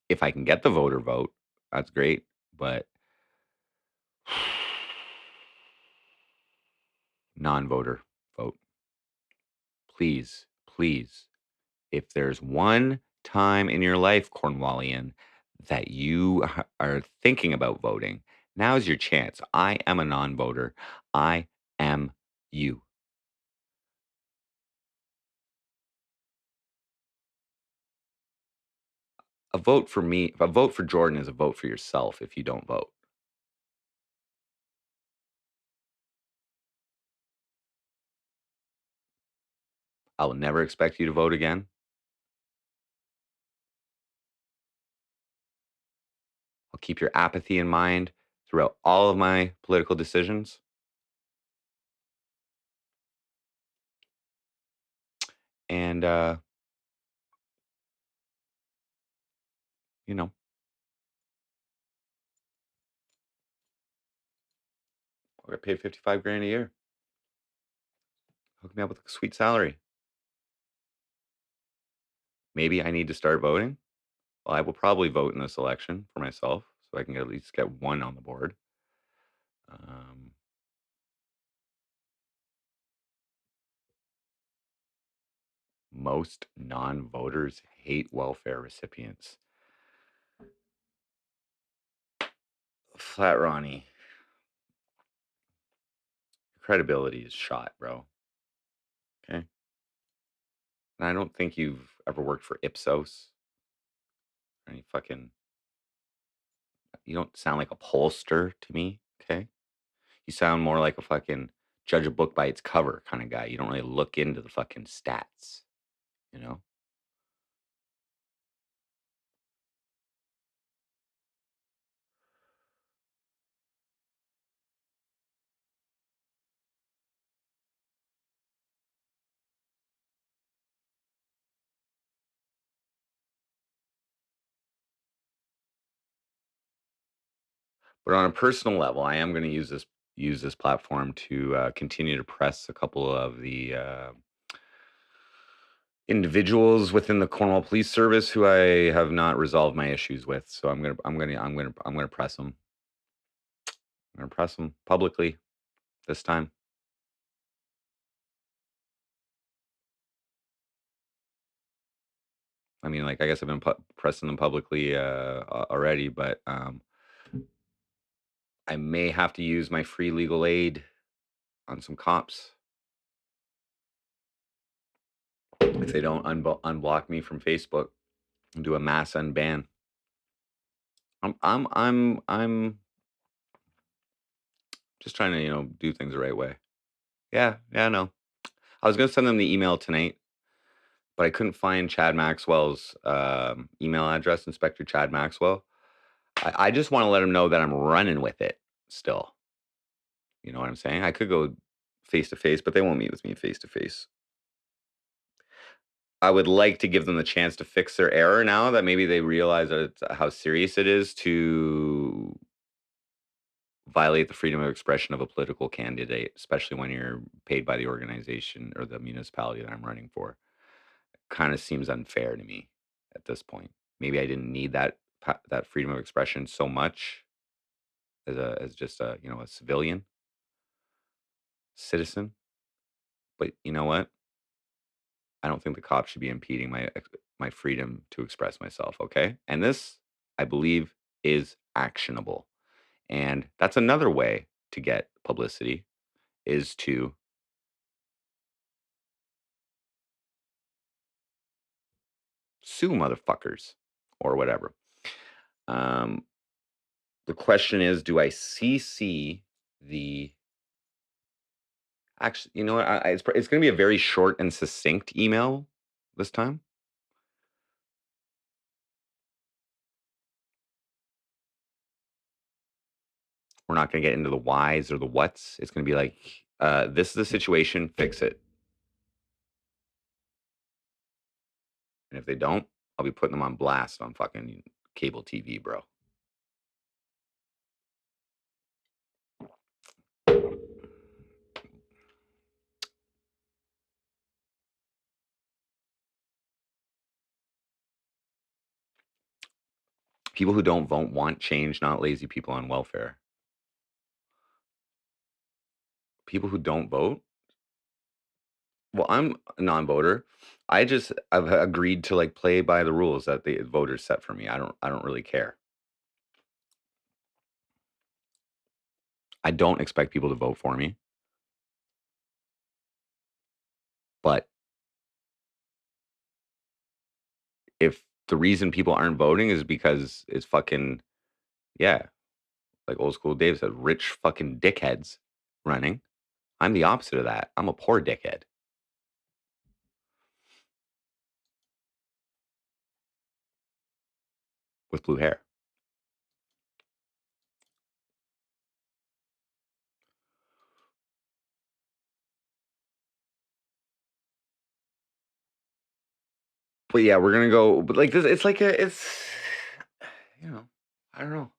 If I can get the voter vote, that's great. But non-voter vote. Please, please. If there's one time in your life, Cornwallian, that you are thinking about voting, now's your chance. I am a non-voter. I am you. A vote for me, a vote for Jordan is a vote for yourself if you don't vote. I will never expect you to vote again. I'll keep your apathy in mind throughout all of my political decisions. And, you know, I get paid 55 grand a year. Hook me up with a sweet salary. Maybe I need to start voting. Well, I will probably vote in this election for myself so I can at least get one on the board. Most non-voters hate welfare recipients. Flat Ronnie. Credibility is shot, bro. Okay. And I don't think you've ever worked for Ipsos or any fucking. You don't sound like a pollster to me. Okay. You sound more like a fucking judge a book by its cover kind of guy. You don't really look into the fucking stats, you know? But on a personal level, I am going to use this platform to continue to press a couple of the individuals within the Cornwall Police Service who I have not resolved my issues with. So I'm gonna press them. I'm gonna press them publicly this time. I mean, like I guess I've been pressing them publicly already, but I may have to use my free legal aid on some cops if they don't unblock me from Facebook and do a mass unban. I'm just trying to do things the right way. Yeah, no. I was gonna send them the email tonight, but I couldn't find Chad Maxwell's email address, Inspector Chad Maxwell. I just want to let him know that I'm running with it still. You know what I'm saying? I could go face to face, but they won't meet with me face to face. I would like to give them the chance to fix their error now that maybe they realize that how serious it is to violate the freedom of expression of a political candidate, especially when you're paid by the organization or the municipality that I'm running for. Kind of seems unfair to me at this point. Maybe I didn't need that freedom of expression so much as just a a civilian citizen. But you know what? I don't think the cops should be impeding my freedom to express myself. Okay, and this I believe is actionable, and that's another way to get publicity is to sue motherfuckers or whatever. Um, the question is, do I CC the actually, you know what? It's going to be a very short and succinct email this time. We're not going to get into the whys or the whats. It's going to be like, this is the situation, fix it. And if they don't, I'll be putting them on blast on fucking cable TV, bro. People who don't vote want change, not lazy people on welfare. People who don't vote? Well, I'm a non-voter. I've agreed to like play by the rules that the voters set for me. I don't really care. I don't expect people to vote for me. But if the reason people aren't voting is because it's fucking, yeah, like old school Dave said, rich fucking dickheads running, I'm the opposite of that. I'm a poor dickhead with blue hair. But yeah, we're gonna go. But like this, it's like it's, you know, I don't know.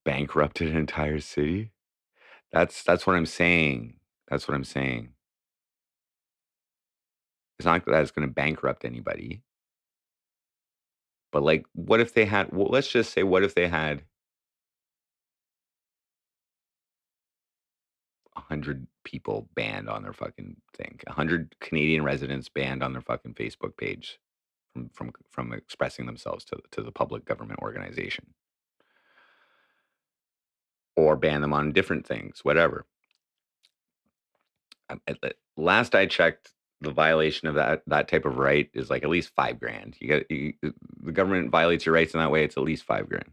Bankrupted an entire city. That's what I'm saying. That's what I'm saying. It's not that it's going to bankrupt anybody. But like, what if they had? Well, let's just say, what if they had 100 people banned on their fucking thing? 100 Canadian residents banned on their fucking Facebook page from expressing themselves to the public government organization, or ban them on different things, whatever. Last I checked, the violation of that type of right is like at least $5,000. The government violates your rights in that way. It's at least $5,000.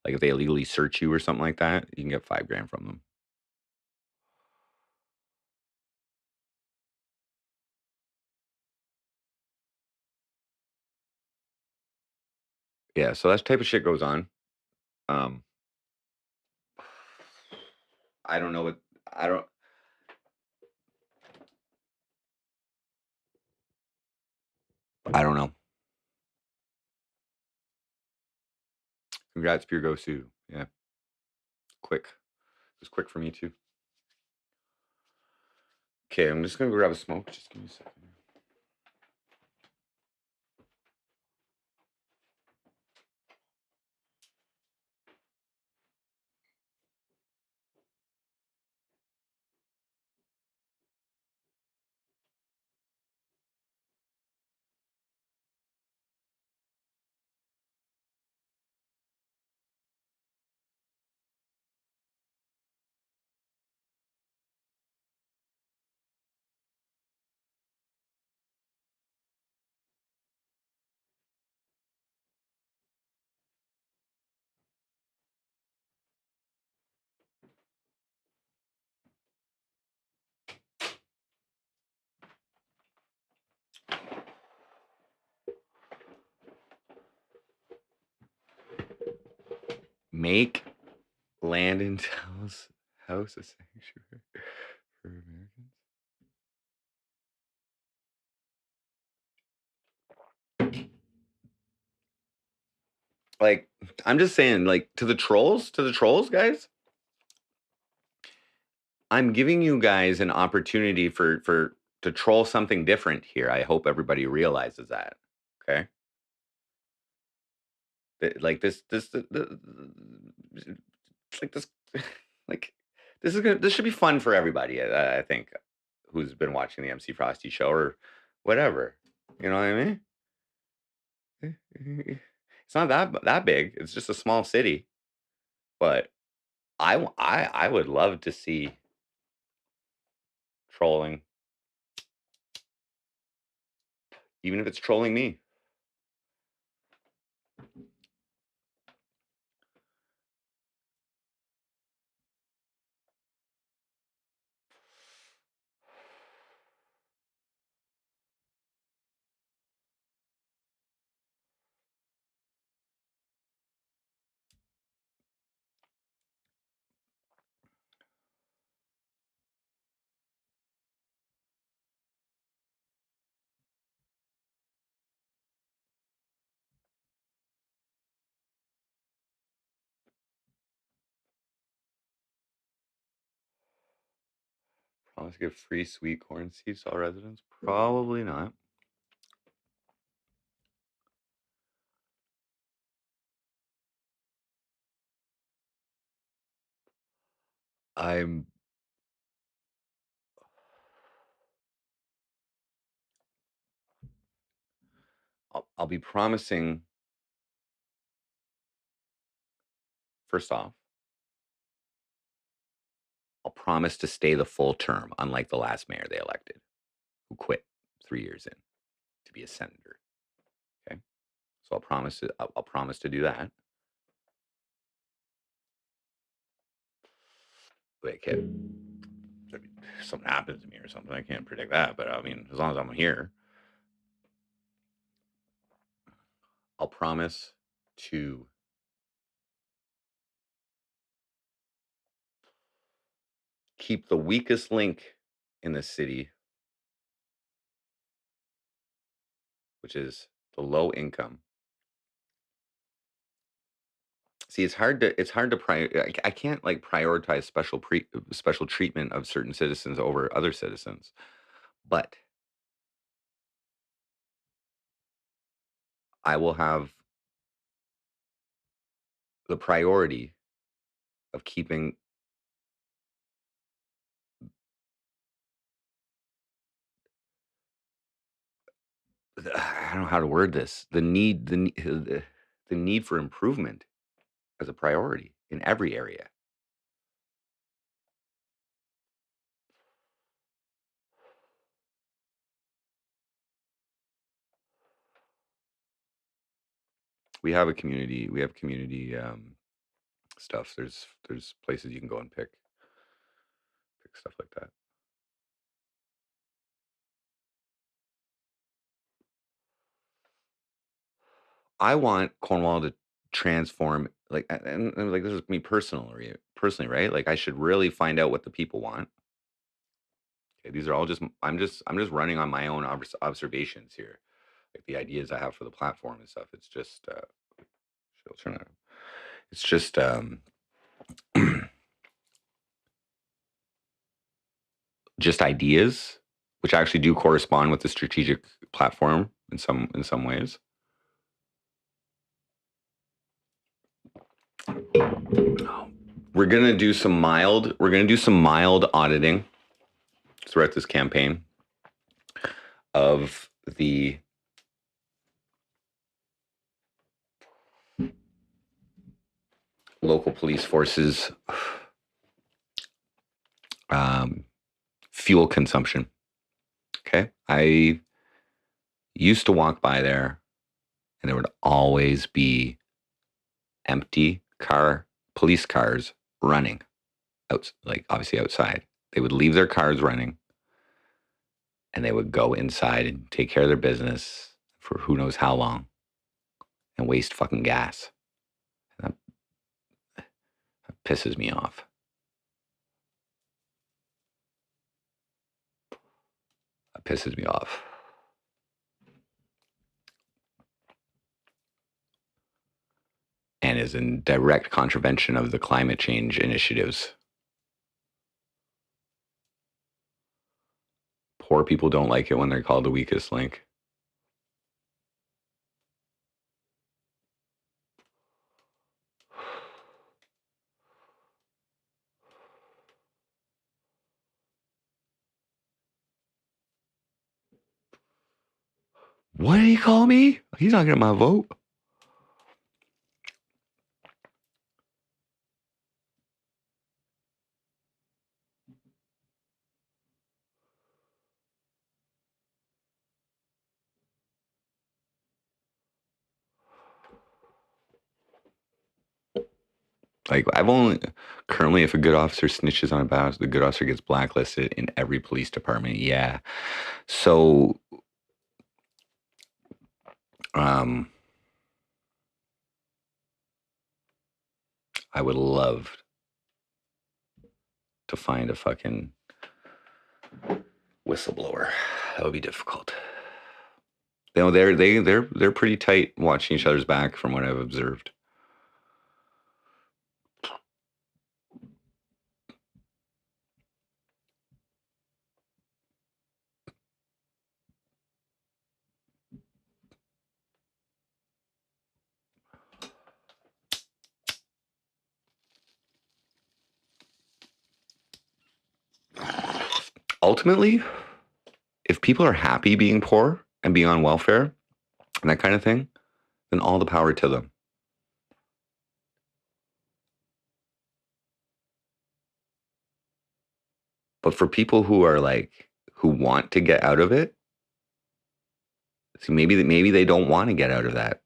Like if they illegally search you or something like that, you can get $5,000 from them. Yeah, so that type of shit goes on. Um, I don't know what I don't. I don't know. Congrats, Pure Go Sue. Yeah, quick. It was quick for me too. Okay, I'm just gonna go grab a smoke. Just give me a second. Make Landon house a sanctuary for Americans. Like, I'm just saying, like, to the trolls, guys, I'm giving you guys an opportunity to troll something different here. I hope everybody realizes that. Okay. Like it's like this, like this should be fun for everybody. I think who's been watching the MC Frosty show or whatever. You know what I mean? It's not that big. It's just a small city, but I would love to see trolling, even if it's trolling me. Promise to give free sweet corn seeds to all residents? Probably not. I'll be promising, first off, I'll promise to stay the full term, unlike the last mayor they elected, who quit 3 years in to be a senator. Okay, so I'll promise to do that. Like, if something happens to me or something, I can't predict that. But I mean, as long as I'm here, I'll promise to keep the weakest link in the city, which is the low income. See, it's hard to I can't like prioritize special treatment of certain citizens over other citizens, but I will have the priority of keeping I don't know how to word this. The need for improvement as a priority in every area. We have community stuff. There's places you can go and pick stuff like that. I want Cornwall to transform, like, and like this is me personally, right? Like, I should really find out what the people want. Okay, these are all just I'm just running on my own observations here, like the ideas I have for the platform and stuff. It's just she'll turn it. It's just just ideas, which actually do correspond with the strategic platform in some ways. We're gonna do some mild auditing throughout this campaign of the local police forces fuel consumption. Okay, I used to walk by there and there would always be empty police cars running out, like obviously outside. They would leave their cars running and they would go inside and take care of their business for who knows how long and waste fucking gas. And that pisses me off. That pisses me off. And is in direct contravention of the climate change initiatives. Poor people don't like it when they're called the weakest link. What did he call me? He's not getting my vote. Like, I've only currently, if a good officer snitches on a bad officer, the good officer gets blacklisted in every police department. Yeah. So, I would love to find a fucking whistleblower. That would be difficult. You know, they're pretty tight watching each other's back from what I've observed. ultimately, if people are happy being poor and being on welfare and that kind of thing, then all the power to them. But for people who are like, who want to get out of it, see, maybe they don't want to get out of that.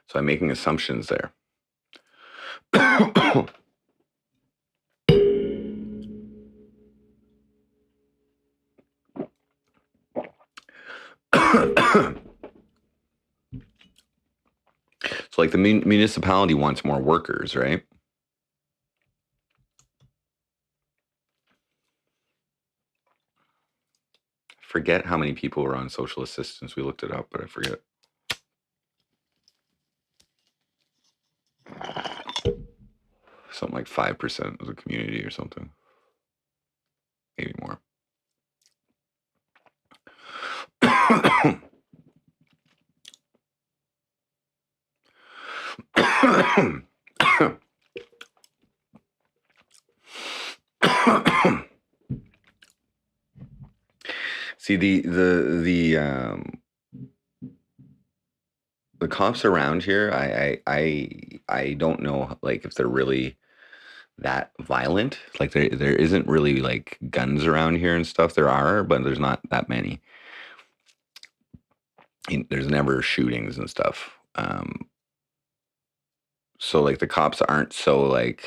So I'm making assumptions there. So like the municipality wants more workers, right? Forget how many people were on social assistance. We looked it up, but I forget. Something like 5% of the community or something. Maybe more. See, the cops around here, I don't know, like, if they're really that violent. Like there isn't really like guns around here and stuff. There are, but there's not that many. There's never shootings and stuff. So like the cops aren't so like,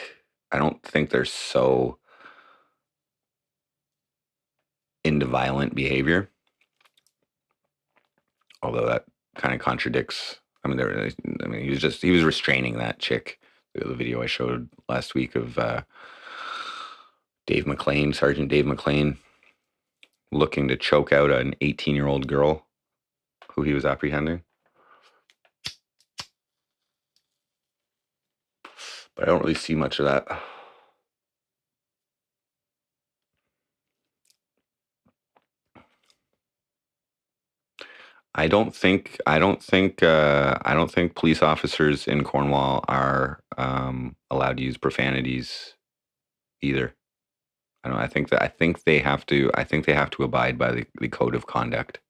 I don't think they're so into violent behavior. Although that kind of contradicts. I mean, he was restraining that chick. The video I showed last week of Dave McLean, Sergeant Dave McLean, looking to choke out an 18-year-old girl who he was apprehending. But I don't really see much of that. I don't think police officers in Cornwall are allowed to use profanities either. I think they have to abide by the code of conduct.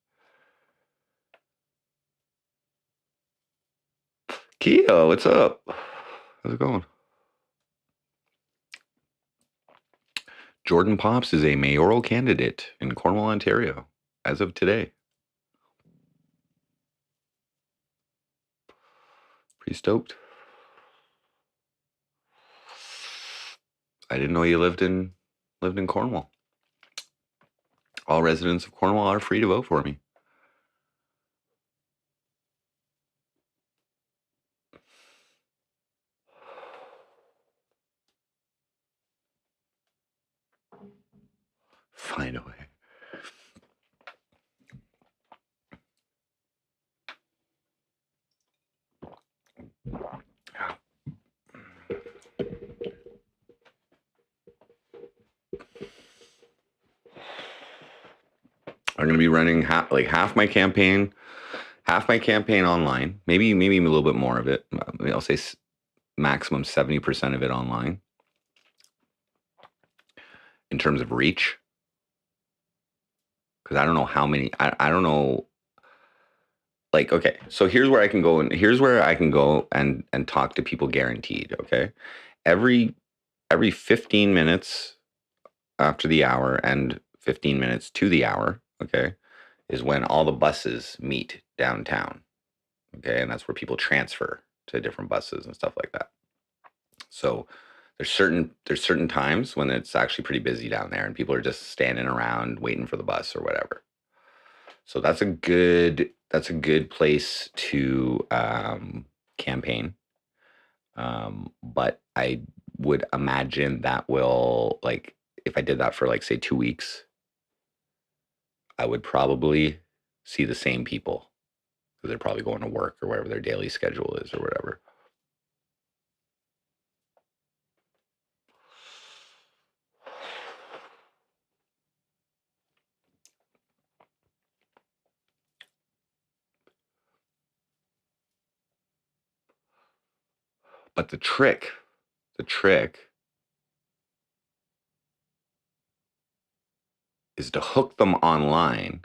Kia, what's up? How's it going? Jordan Poapst is a mayoral candidate in Cornwall, Ontario, as of today. Pretty stoked. I didn't know you lived in Cornwall. All residents of Cornwall are free to vote for me. Find a way. I'm going to be running half my campaign online. Maybe a little bit more of it. I'll say maximum 70% of it online. In terms of reach, because I don't know how many. I don't know. Like, okay, so here's where I can go and talk to people guaranteed. Okay, every 15 minutes after the hour and 15 minutes to the hour. Okay, is when all the buses meet downtown. Okay, and that's where people transfer to different buses and stuff like that. So there's certain times when it's actually pretty busy down there and people are just standing around waiting for the bus or whatever. So that's a good place to campaign. But I would imagine that will, like, if I did that for, like, say 2 weeks, I would probably see the same people because they're probably going to work or whatever their daily schedule is or whatever. But the trick is to hook them online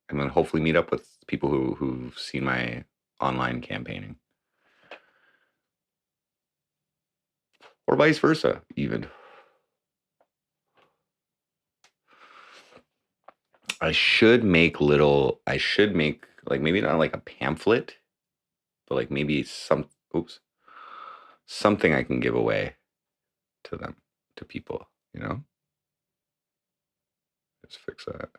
and then hopefully meet up with people who've seen my online campaigning. Or vice versa, even. I should make like maybe not like a pamphlet, but like maybe something I can give away to them, to people, you know? Let's fix that.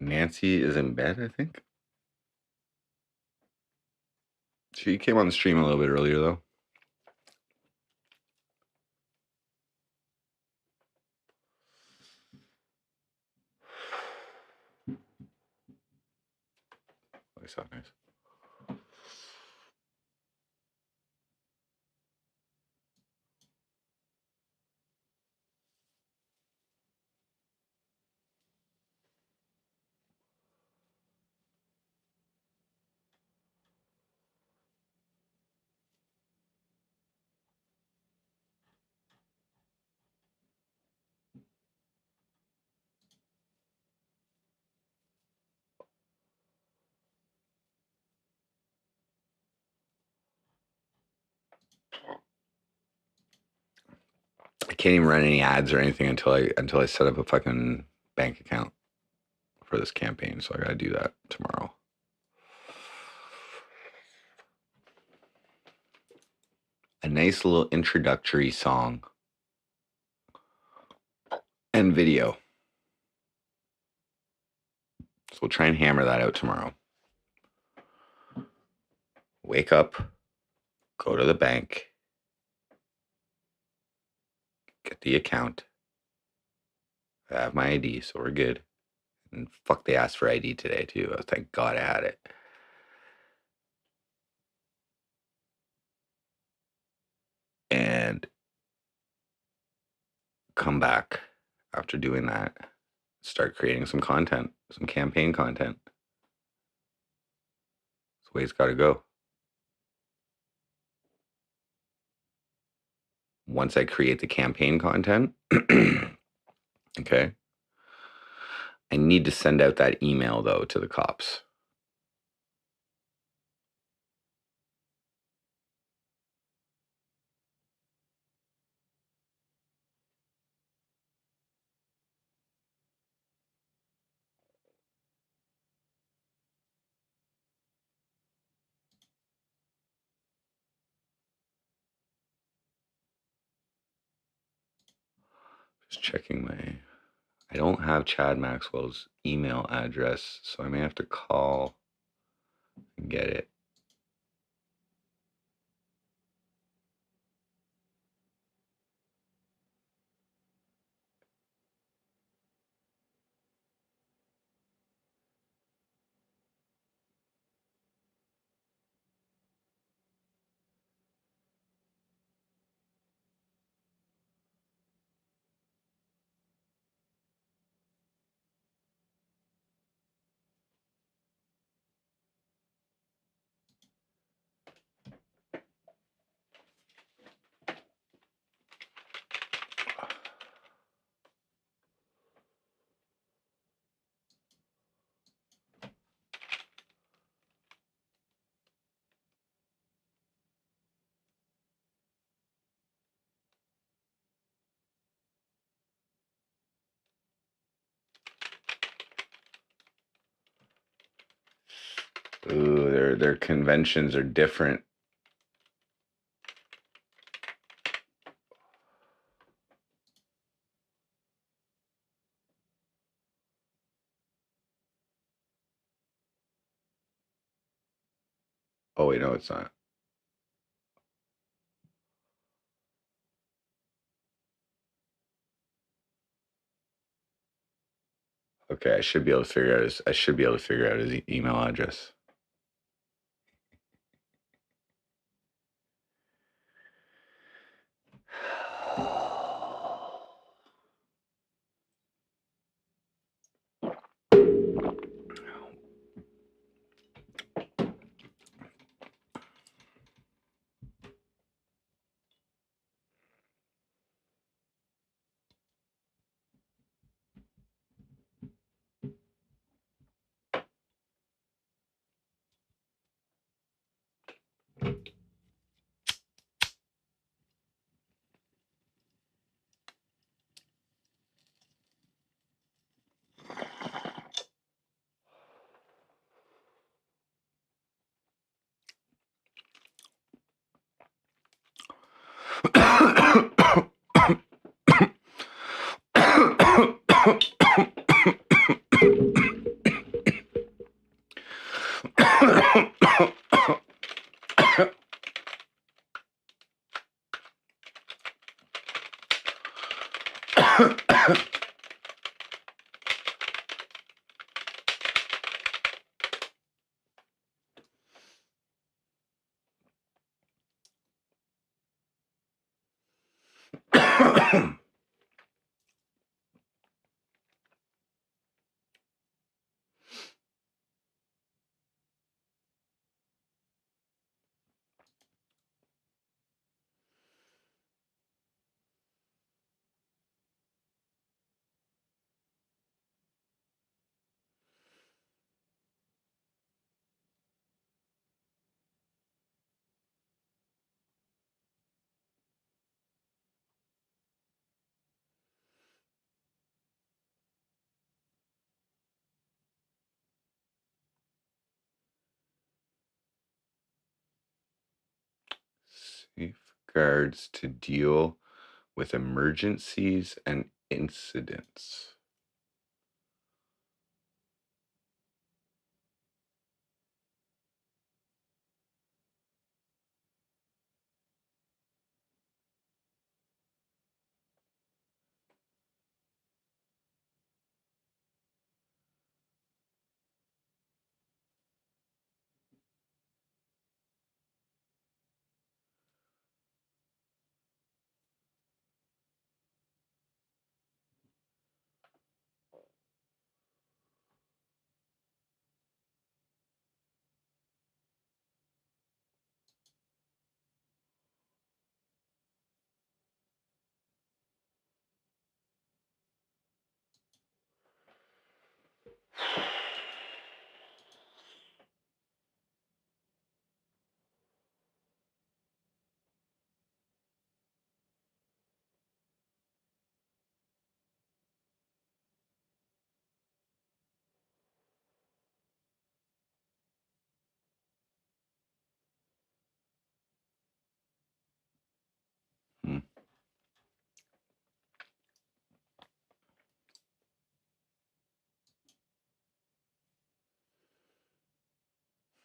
Nancy is in bed, I think. She came on the stream a little bit earlier, though. Oh, I saw nice. I can't even run any ads or anything until I set up a fucking bank account for this campaign. So I gotta do that tomorrow. A nice little introductory song and video. So we'll try and hammer that out tomorrow. Wake up, go to the bank, get the account. I have my ID, so we're good. And fuck, they asked for ID today too. Thank God I had it. And come back after doing that. Start creating some content, some campaign content. That's the way it's got to go. Once I create the campaign content, okay, I need to send out that email, though, to the cops. Just checking I don't have Chad Maxwell's email address, so I may have to call and get it. Ooh, their conventions are different. Oh, wait, no, it's not. Okay, I should be able to figure out his email address. Safeguards to deal with emergencies and incidents. Hmm.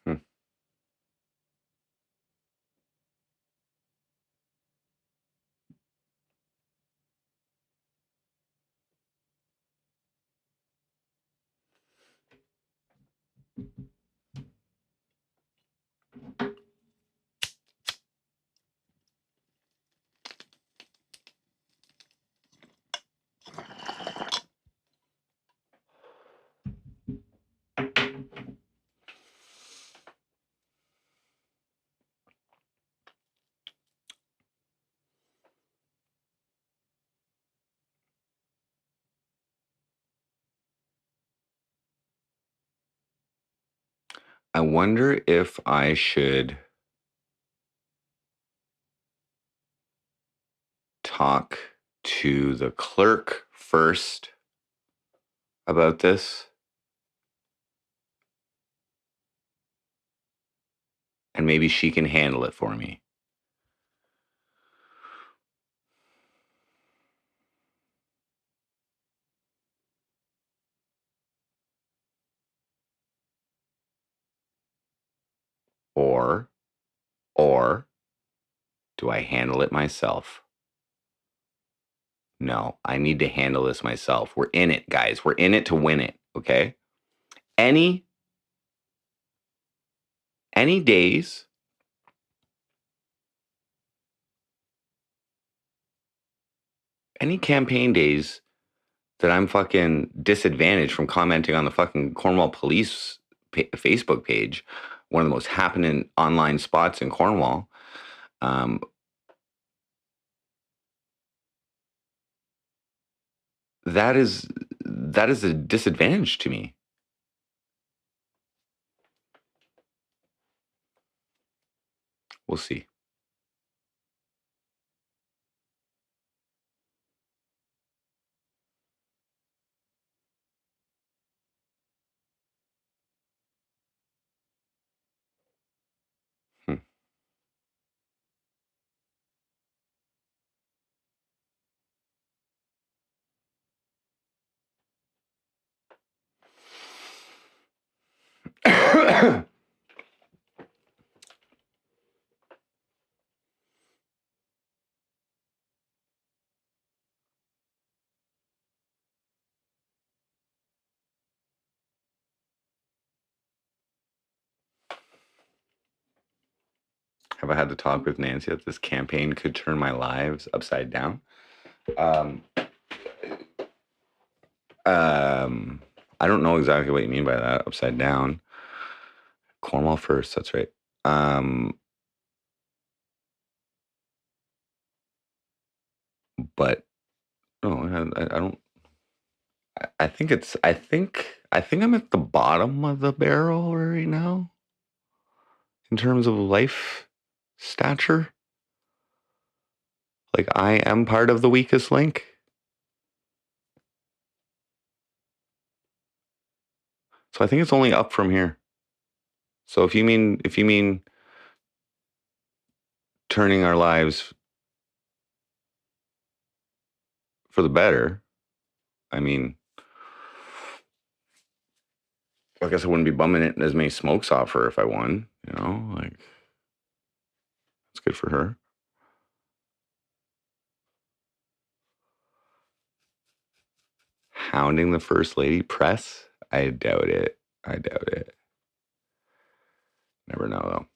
Hmm. I wonder if I should talk to the clerk first about this, and maybe she can handle it for me. Or Or do I handle it myself? No, I need to handle this myself. We're in it, guys. We're in it to win it, okay? Any days any campaign days that I'm fucking disadvantaged from commenting on the fucking Cornwall police Facebook page, one of the most happening online spots in Cornwall, that is a disadvantage to me. We'll see. Hmm. Have I had the talk with Nancy that this campaign could turn my lives upside down? I don't know exactly what you mean by that, upside down. Cornwall first, that's right. But no, I don't. I think I'm at the bottom of the barrel right now in terms of life stature. Like I am part of the weakest link. So I think it's only up from here. So if you mean turning our lives for the better, I mean, I guess I wouldn't be bumming it as many smokes off her if I won, you know, like it's good for her. Hounding the first lady press? I doubt it. Never know though.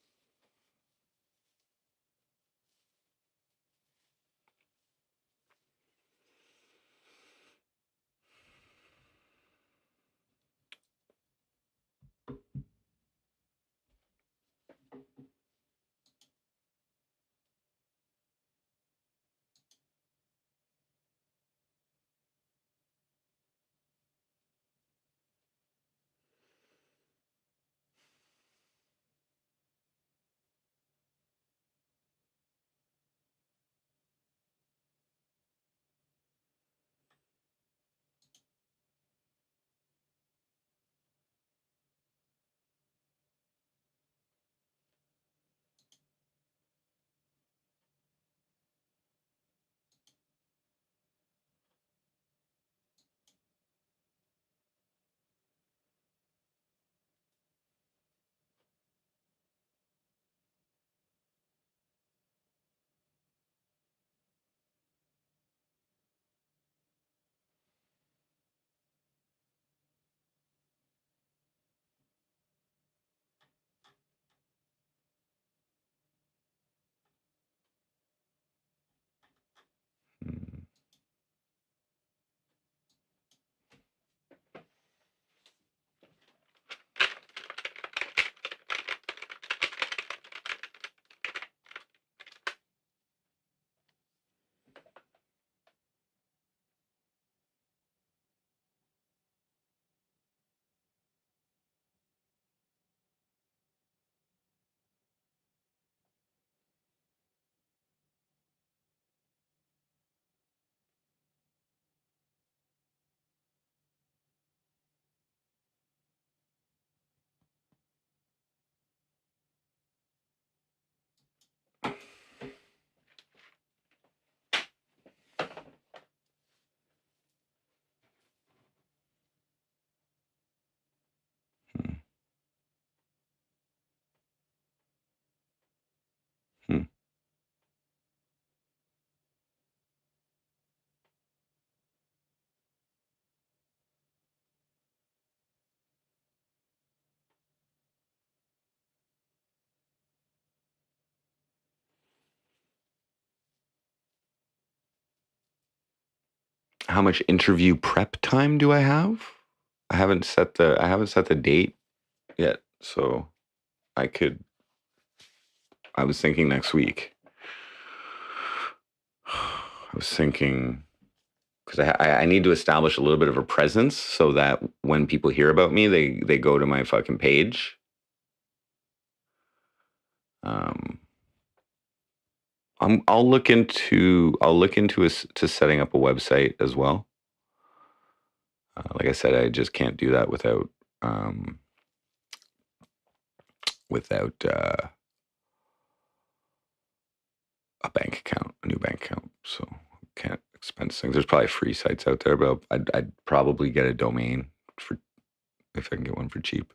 how much interview prep time do I have? I haven't set the date yet, so I was thinking next week. I was thinking, because I need to establish a little bit of a presence so that when people hear about me, they go to my fucking page. I'll look into to setting up a website as well. Like I said, I just can't do that without a bank account, a new bank account. So can't expense things. There's probably free sites out there, but I'd probably get a domain for if I can get one for cheap.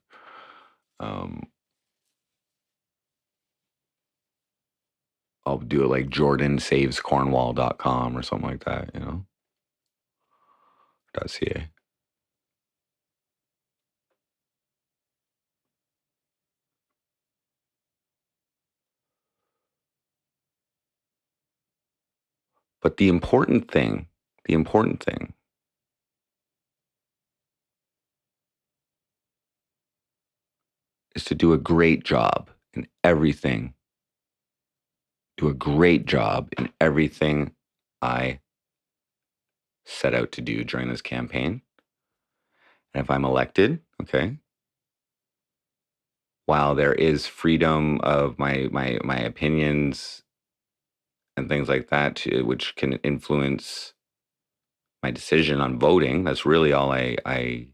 I'll do it like jordansavescornwall.com or something like that, you know. .ca. But the important thing is to do a great job in everything. Do a great job in everything I set out to do during this campaign. And if I'm elected, okay, while there is freedom of my opinions and things like that, which can influence my decision on voting, that's really all I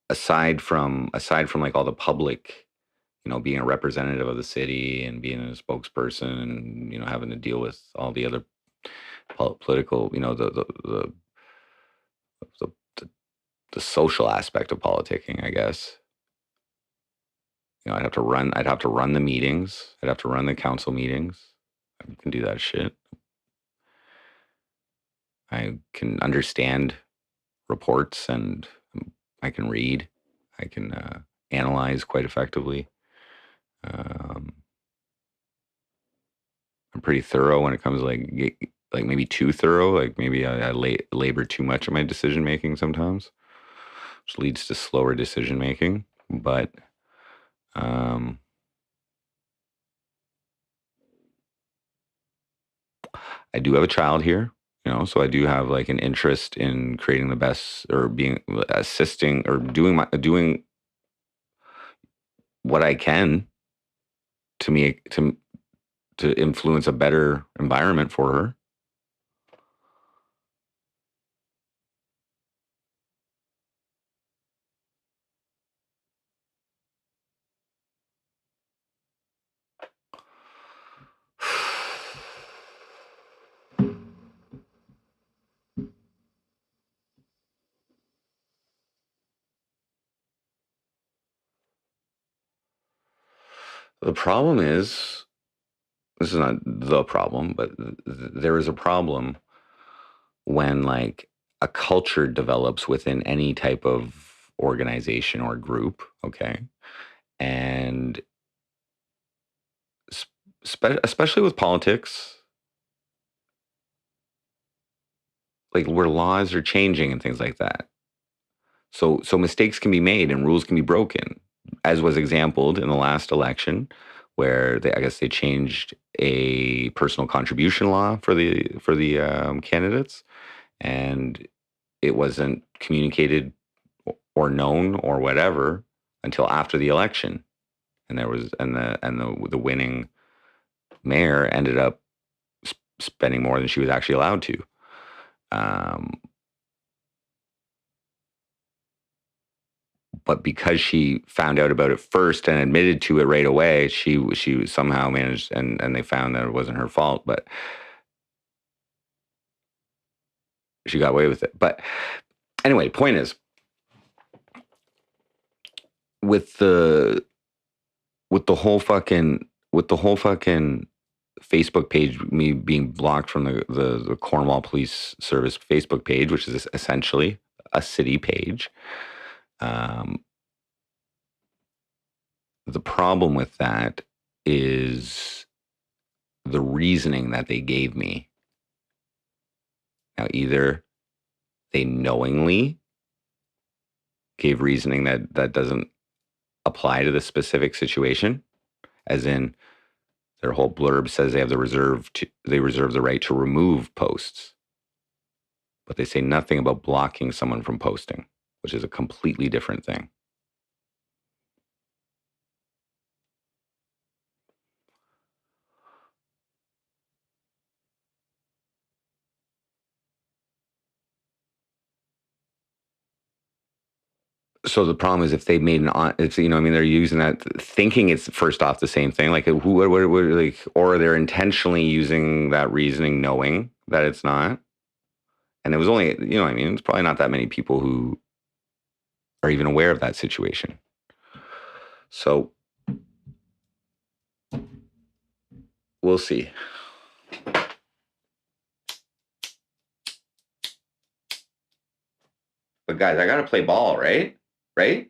aside from like all the public, you know, being a representative of the city and being a spokesperson and, you know, having to deal with all the other political, you know, the social aspect of politicking, I guess. You know, I'd have to run the meetings. I'd have to run the council meetings. I can do that shit. I can understand reports and I can read. I can analyze quite effectively. I'm pretty thorough when it comes to like maybe too thorough. Like maybe I labor too much in my decision making sometimes, which leads to slower decision making. But I do have a child here, you know, so I do have like an interest in creating the best or assisting or doing what I can to influence a better environment for her. The problem is, this is not the problem, but there is a problem when like a culture develops within any type of organization or group, okay? And especially with politics, like where laws are changing and things like that. So mistakes can be made and rules can be broken, as was exampled in the last election, where I guess they changed a personal contribution law for the candidates, and it wasn't communicated or known or whatever until after the election, and the winning mayor ended up spending more than she was actually allowed to. But because she found out about it first and admitted to it right away, she somehow managed, and they found that it wasn't her fault, but she got away with it. But anyway, point is, with the whole fucking Facebook page, me being blocked from the Cornwall Police Service Facebook page, which is essentially a city page. The problem with that is the reasoning that they gave me. Now, either they knowingly gave reasoning that doesn't apply to the specific situation, as in their whole blurb says they reserve the right to remove posts, but they say nothing about blocking someone from posting, which is a completely different thing. So the problem is if they made it's, you know, I mean, they're using that thinking it's first off the same thing, like like, or they're intentionally using that reasoning knowing that it's not. And it was only, you know what I mean? It's probably not that many people who are even aware of that situation. So we'll see. But guys, I got to play ball, right? Right?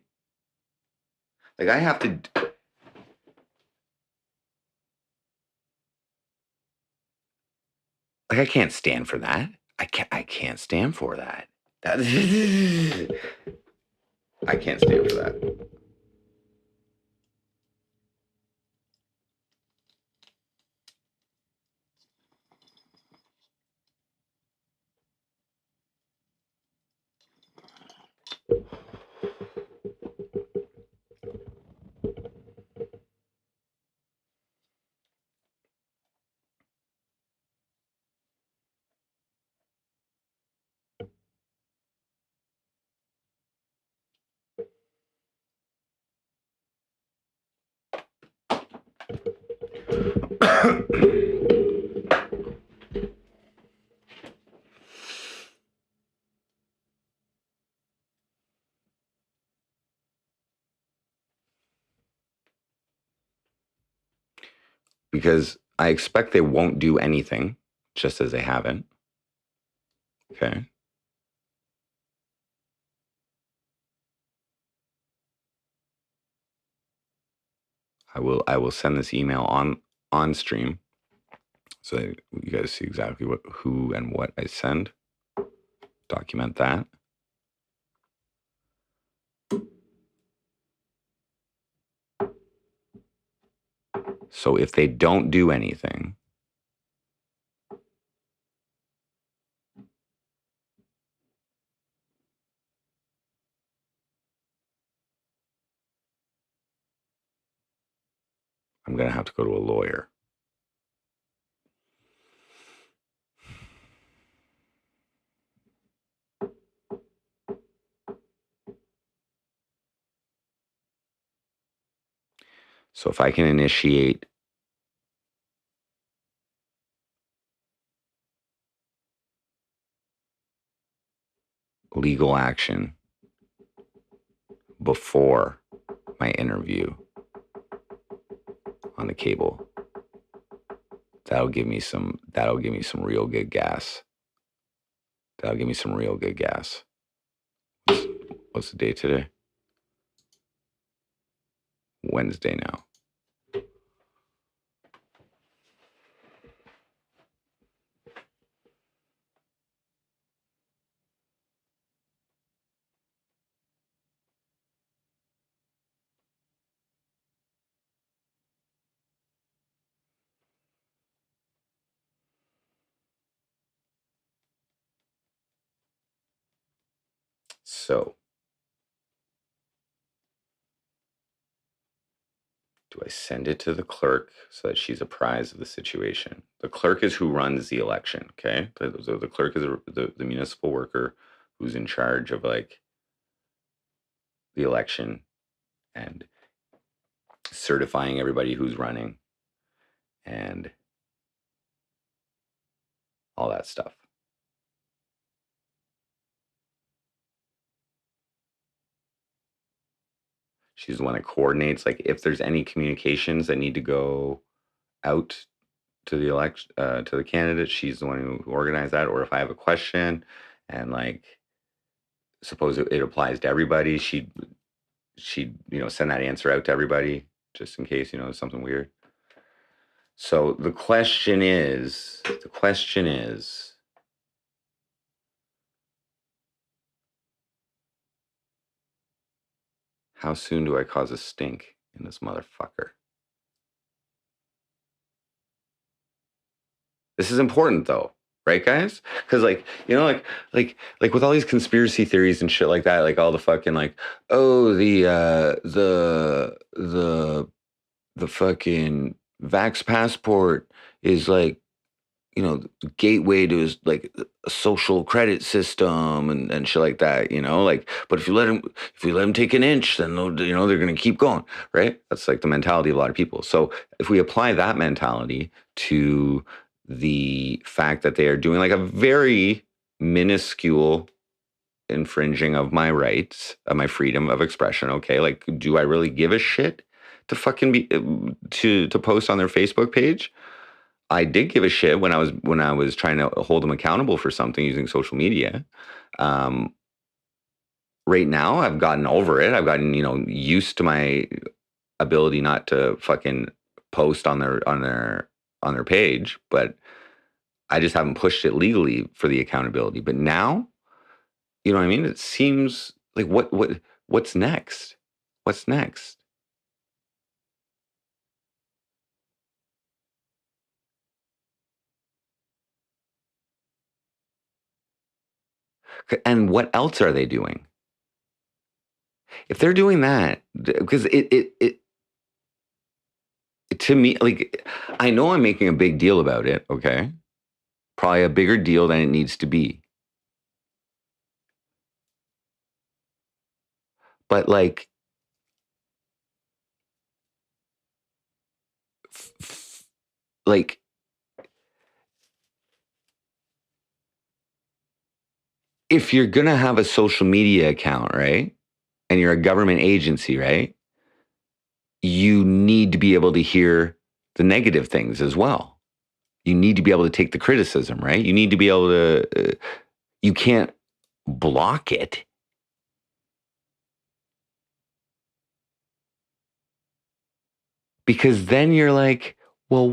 Like I have to. Like I can't stand for that. I can't stand for that. I can't stand for that. Because I expect they won't do anything, just as they haven't. Okay. I will send this email on stream so that you guys see exactly who and what I send. Document that. So if they don't do anything, I'm going to have to go to a lawyer. So if I can initiate legal action before my interview on the cable, that'll give me some real good gas. That'll give me some real good gas. What's the date today? Wednesday now. So, do I send it to the clerk so that she's apprised of the situation? The clerk is who runs the election, okay? The clerk is the municipal worker who's in charge of like the election and certifying everybody who's running and all that stuff. She's the one that coordinates, like if there's any communications that need to go out to the election, to the candidate, she's the one who organized that. Or if I have a question and like, suppose it applies to everybody, she'd, you know, send that answer out to everybody just in case, you know, something weird. So the question is, How soon do I cause a stink in this motherfucker? This is important though, right, guys? Because like with all these conspiracy theories and shit like that, like all the fucking like, oh, the fucking vax passport is like, the gateway to his like a social credit system and shit like that, like, but if you let him take an inch, then they're gonna keep going, right? That's like the mentality of a lot of people. So if we apply that mentality to the fact that they are doing like a very minuscule infringing of my rights, of my freedom of expression, okay, like, do I really give a shit to fucking be to post on their Facebook page? I did give a shit when I was trying to hold them accountable for something using social media. Right now, I've gotten over it. I've gotten used to my ability not to fucking post on their page, but I just haven't pushed it legally for the accountability. But now, you know what I mean? It seems like what's next? What's next? And what else are they doing? If they're doing that, because it to me, like, I know I'm making a big deal about it, okay? Probably a bigger deal than it needs to be. But like, like, if you're gonna have a social media account, right? And you're a government agency, right? You need to be able to hear the negative things as well. You need to be able to take the criticism, right? You need to be able to, you can't block it. Because then you're like, well,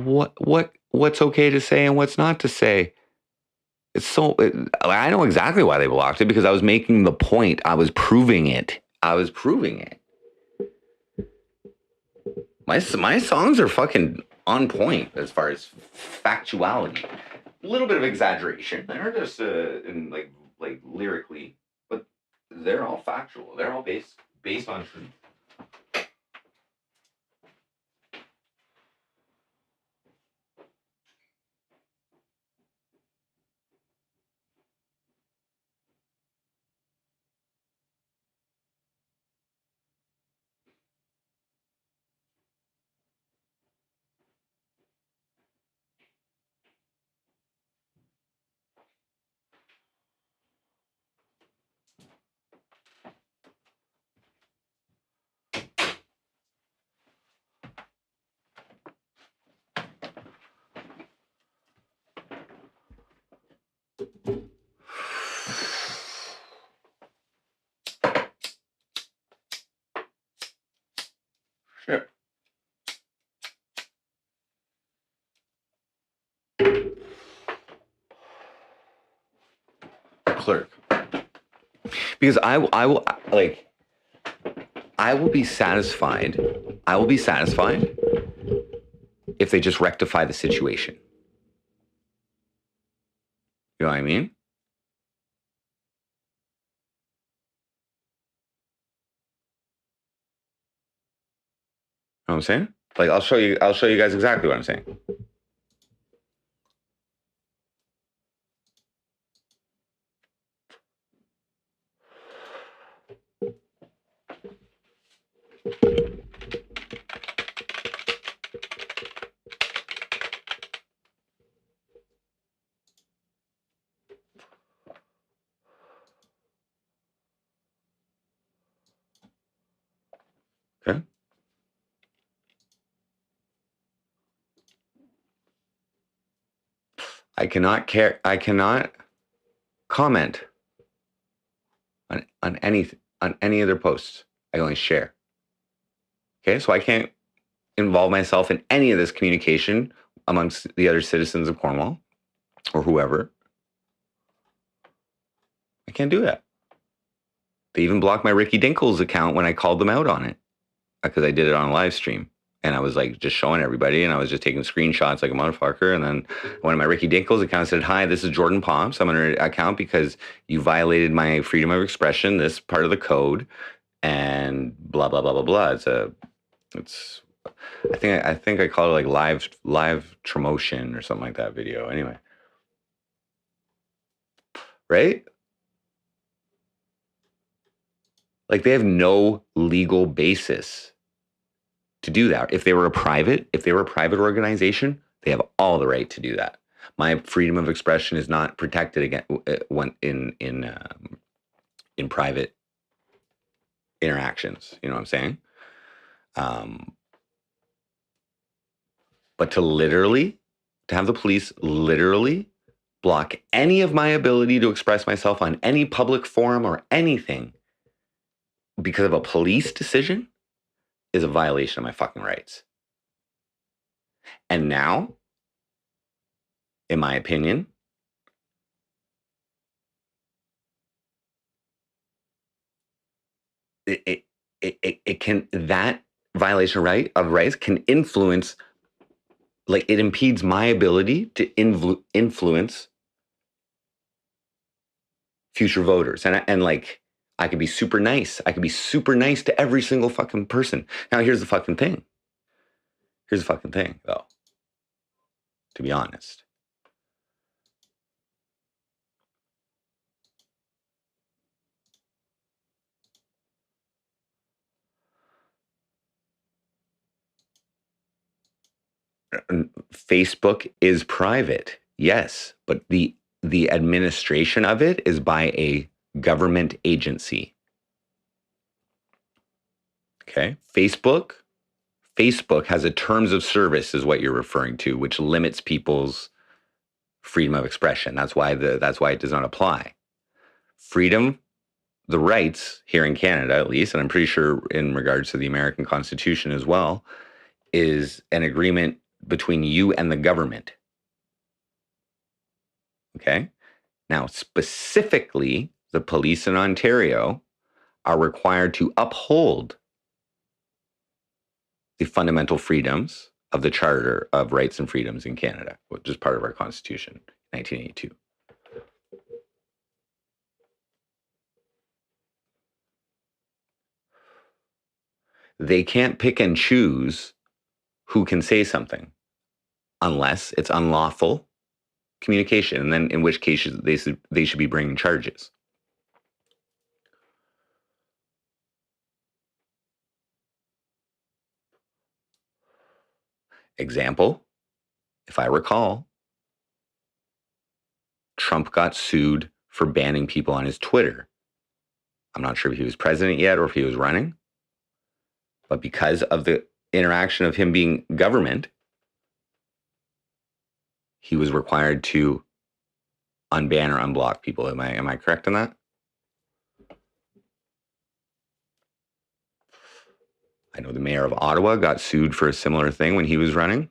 what's okay to say and what's not to say? I know exactly why they blocked it, because I was making the point. I was proving it. My songs are fucking on point as far as factuality. A little bit of exaggeration. They're just in like lyrically, but they're all factual. They're all based on truth. Sure. Clerk. Because I will like, I will be satisfied. I will be satisfied if they just rectify the situation. You know what I mean? Know what I'm saying? Like, I'll show you guys exactly what I'm saying. Okay. I cannot comment on any of their posts. I only share. Okay, so I can't involve myself in any of this communication amongst the other citizens of Cornwall or whoever. I can't do that. They even blocked my Ricky Dinkles account when I called them out on it because I did it on a live stream. And I was like just showing everybody, and I was just taking screenshots like a motherfucker. And then one of my Ricky Dinkles accounts said, "Hi, this is Jordan Poapst. I'm on your account because you violated my freedom of expression, this part of the code, and blah blah blah blah blah." It's I think I called it like live Tremotion or something like that video. Anyway, right? Like they have no legal basis to do that. If they were a private organization, they have all the right to do that. My freedom of expression is not protected against when in private interactions. You know what I'm saying? But to have the police literally block any of my ability to express myself on any public forum or anything because of a police decision is a violation of my fucking rights. And now, in my opinion, it can, that violation of rights can influence, like it impedes my ability to influence future voters. And like, I could be super nice. I could be super nice to every single fucking person. Now, here's the fucking thing. Though, to be honest. Facebook is private, yes, but the administration of it is by a government agency. Okay, Facebook has a terms of service, is what you're referring to, which limits people's freedom of expression. That's why it does not apply. Freedom, the rights here in Canada, at least, and I'm pretty sure in regards to the American Constitution as well, is an agreement between you and the government. Okay. Now, specifically, the police in Ontario are required to uphold the fundamental freedoms of the Charter of Rights and Freedoms in Canada, which is part of our Constitution, 1982. They can't pick and choose who can say something unless it's unlawful communication, and then in which case they should be bringing charges. Example, if I recall, Trump got sued for banning people on his Twitter. I'm not sure if he was president yet or if he was running, but because of the interaction of him being government, he was required to unban or unblock people. Am I correct in that? I know the mayor of Ottawa got sued for a similar thing when he was running,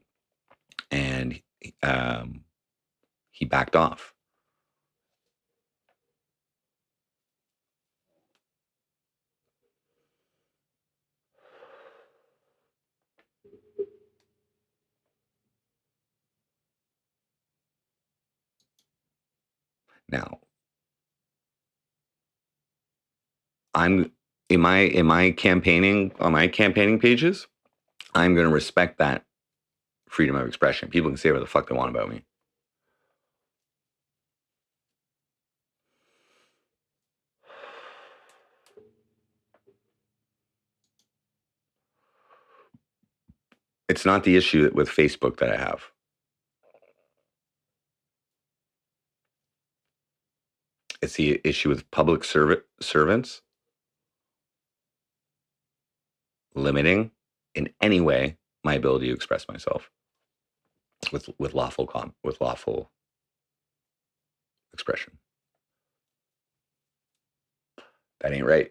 and he backed off. Now, I'm in my campaigning on my campaigning pages, I'm going to respect that freedom of expression. People can say what the fuck they want about me. It's not the issue with Facebook that I have. It's the issue with public servants limiting in any way my ability to express myself with lawful expression. That ain't right.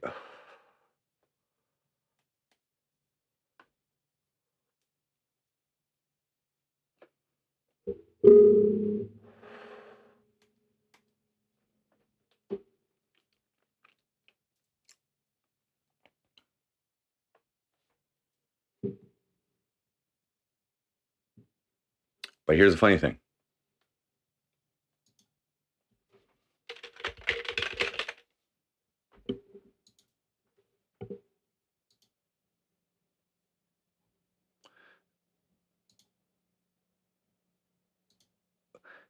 But here's the funny thing.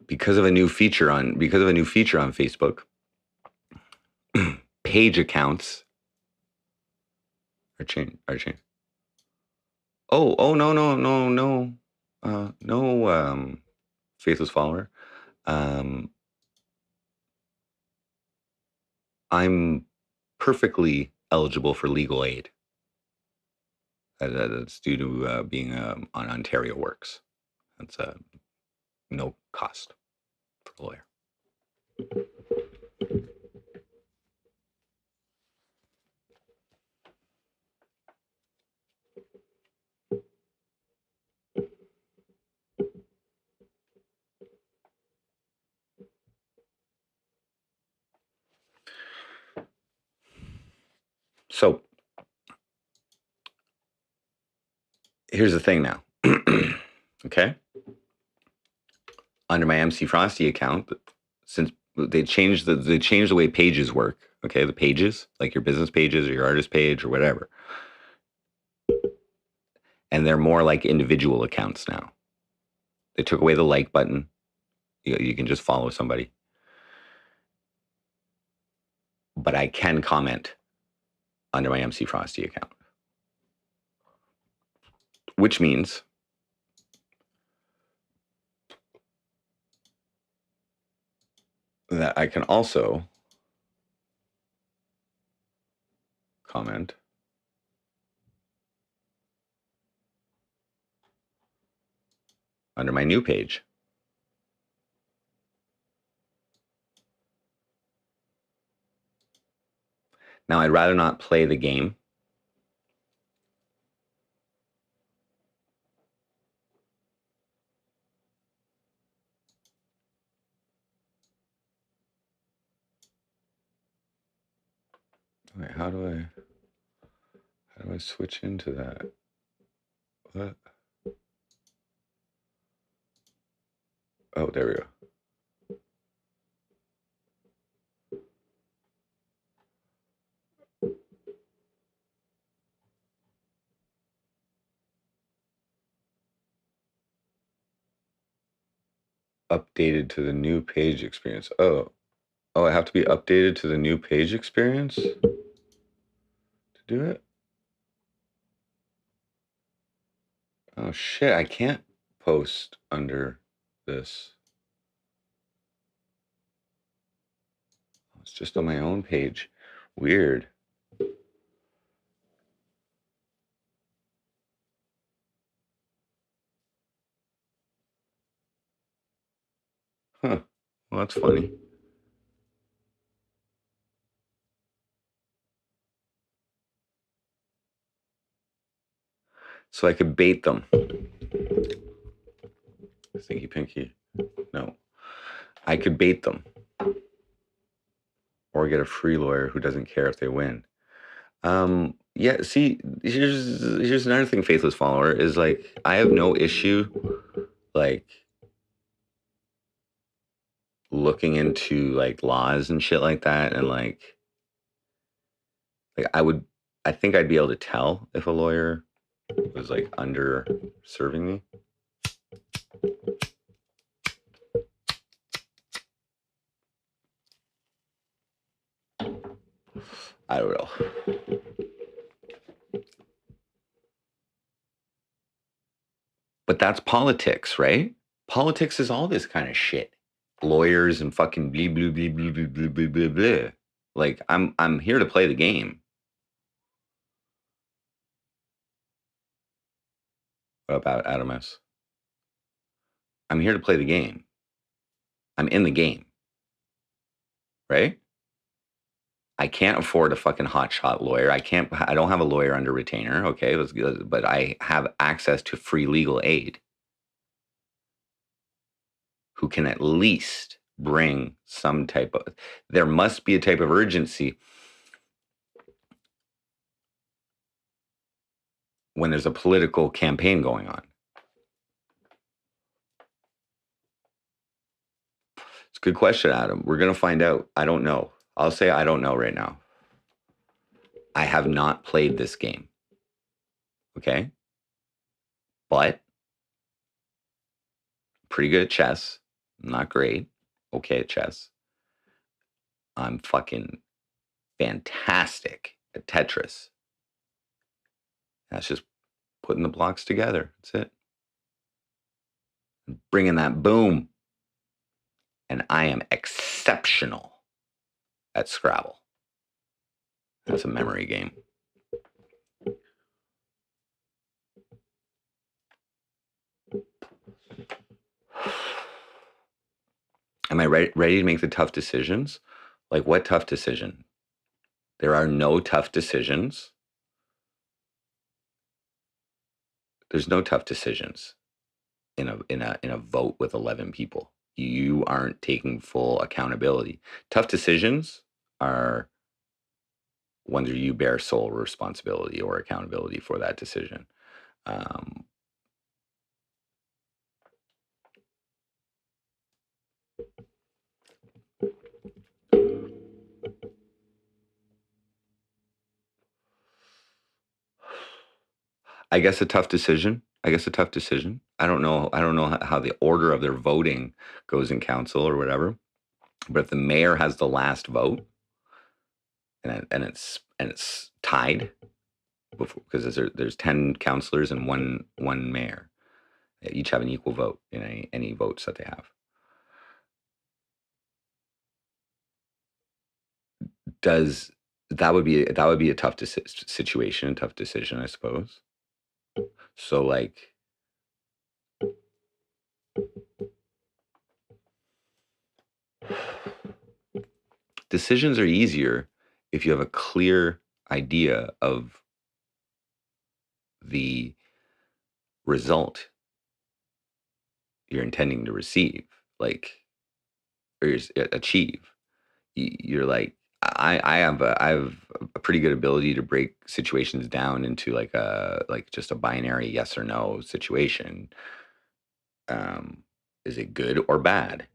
Because of a new feature on Facebook, page accounts are changed. Oh no. No faithless follower. I'm perfectly eligible for legal aid. That's due to being on Ontario Works. That's no cost for a lawyer. So here's the thing now. Okay. Under my MC Frosty account, since they changed the way pages work. Okay, the pages, like your business pages or your artist page or whatever. And they're more like individual accounts now. They took away the like button. You can just follow somebody. But I can comment under my MC Frosty account. Which means that I can also comment under my new page. Now, I'd rather not play the game. Wait, how do I switch into that? What? Oh, there we go. Updated to the new page experience. Oh, I have to be updated to the new page experience to do it? Oh shit, I can't post under this. It's just on my own page. Weird. Huh. Well, that's funny. So I could bait them. Stinky Pinky. No. I could bait them. Or get a free lawyer who doesn't care if they win. Yeah, see, here's another thing, faithless follower, is like I have no issue like looking into like laws and shit like that, and like I think I'd be able to tell if a lawyer was like under serving me. I don't know. But that's politics, right? Politics is all this kind of shit. Lawyers and fucking blah blah blah blah blah blah blah blah blah. Like I'm here to play the game. What about Adam S? I'm here to play the game. I'm in the game. Right? I can't afford a fucking hotshot lawyer. I don't have a lawyer under retainer. Okay, but I have access to free legal aid who can at least bring some type of, there must be a type of urgency when there's a political campaign going on. a good question, Adam. We're going to find out. I don't know. I'll say I don't know right now. I have not played this game. Okay? But pretty good at chess. Not great. Okay at chess. I'm fucking fantastic at Tetris. That's just putting the blocks together. That's it. Bringing that boom. And I am exceptional at Scrabble. That's a memory game. Am I ready to make the tough decisions? Like, what tough decision? There are no tough decisions. There's no tough decisions in a vote with 11 people. You aren't taking full accountability. Tough decisions are ones where you bear sole responsibility or accountability for that decision. I guess a tough decision. I don't know how the order of their voting goes in council or whatever. But if the mayor has the last vote, and it's tied, because there's 10 councillors and one mayor, they each have an equal vote in any votes that they have. That would be a tough situation, a tough decision, I suppose. So like, decisions are easier if you have a clear idea of the result you're intending to receive, like, or achieve. You're like, I have a pretty good ability to break situations down into like just a binary yes or no situation. Is it good or bad?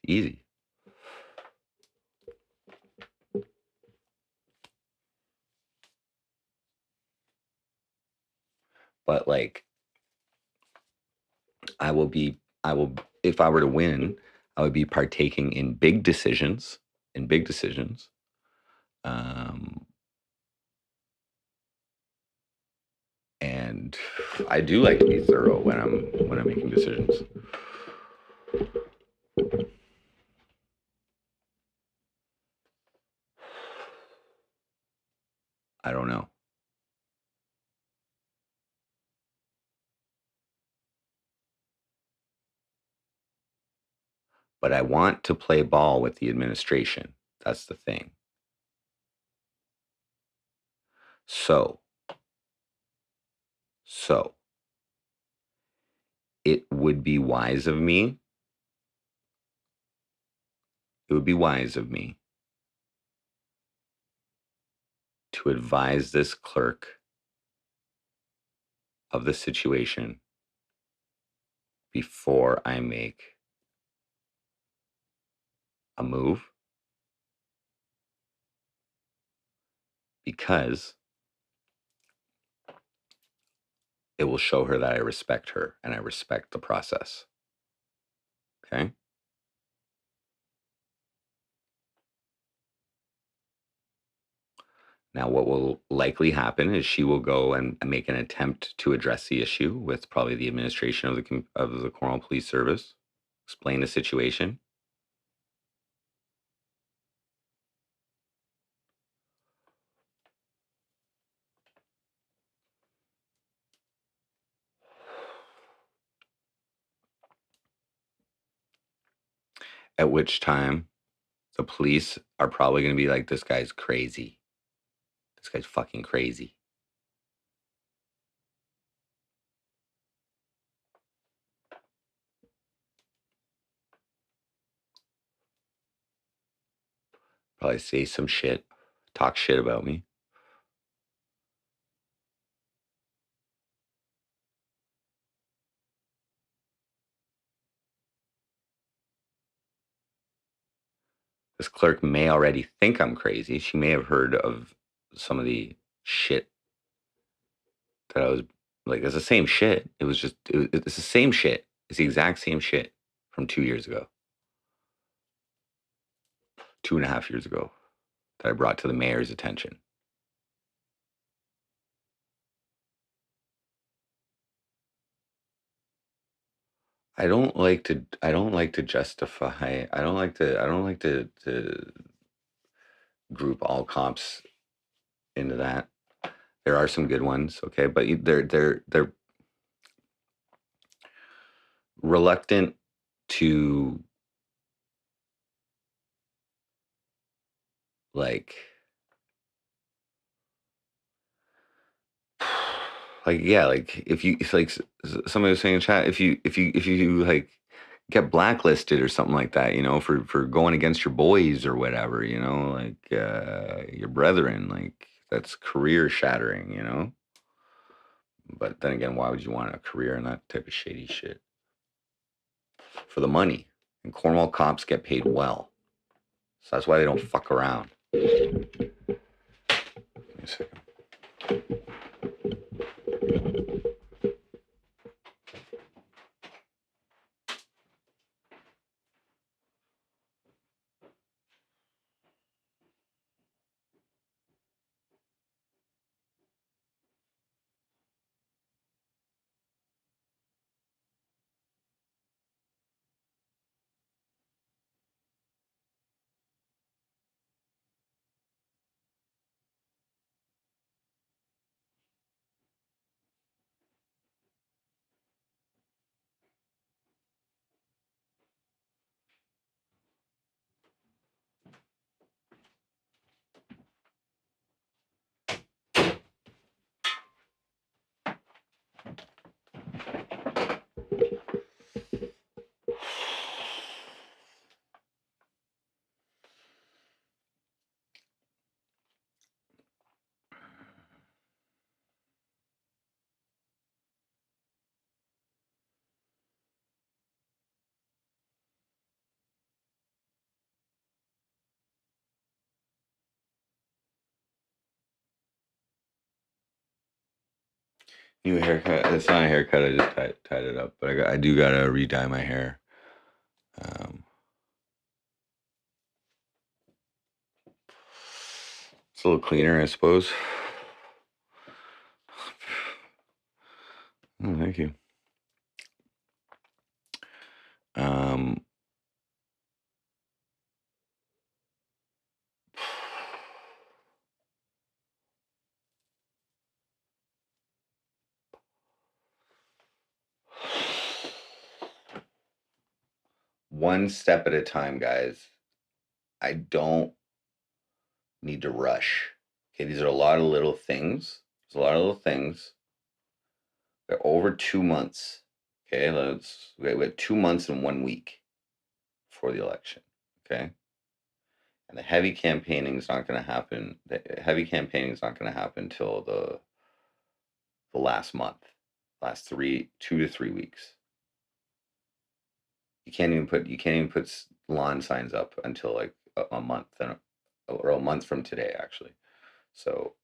Easy. But like, if I were to win, I would be partaking in big decisions, and I do like to be thorough when I'm making decisions. I don't know. But I want to play ball with the administration. That's the thing. So it would be wise of me. To advise this clerk of the situation before I make a move, because it will show her that I respect her and I respect the process. Okay? Now, what will likely happen is she will go and make an attempt to address the issue with probably the administration of the Cornwall Police Service, explain the situation. At which time, the police are probably going to be like, this guy's crazy. This guy's fucking crazy. Probably say some shit, talk shit about me. This clerk may already think I'm crazy. She may have heard of some of the shit that I was like, it's the same shit. It's the same shit. It's the exact same shit from 2 years ago, 2.5 years ago, that I brought to the mayor's attention. I don't like to justify. I don't like to group all cops into that. There are some good ones, okay, but they're reluctant to like yeah, like if you it's like somebody was saying in chat, if you like get blacklisted or something like that, for going against your boys or whatever, like your brethren, like that's career shattering. But then again, why would you want a career in that type of shady shit? For the money. And Cornwall cops get paid well. So that's why they don't fuck around. Give me a second. New haircut. It's not a haircut. I just tied it up, but I do gotta re-dye my hair. It's a little cleaner, I suppose. Oh, thank you. One step at a time, guys. I don't need to rush. Okay, these are a lot of little things. There's a lot of little things. They're over 2 months. Okay, we have 2 months and 1 week for the election. Okay, and the heavy campaigning is not going to happen. The heavy campaigning is not going to happen until the last month, last 2 to 3 weeks. You can't even put lawn signs up until like a month or a month from today, actually. So,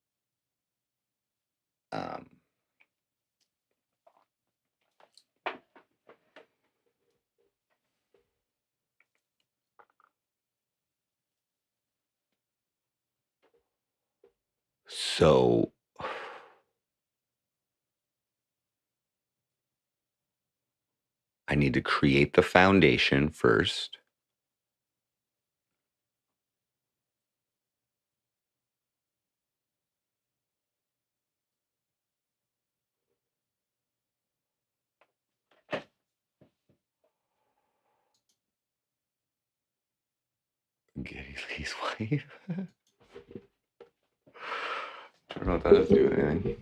so I need to create the foundation first. Getty Lee's wife. I don't know what that has to do with anything.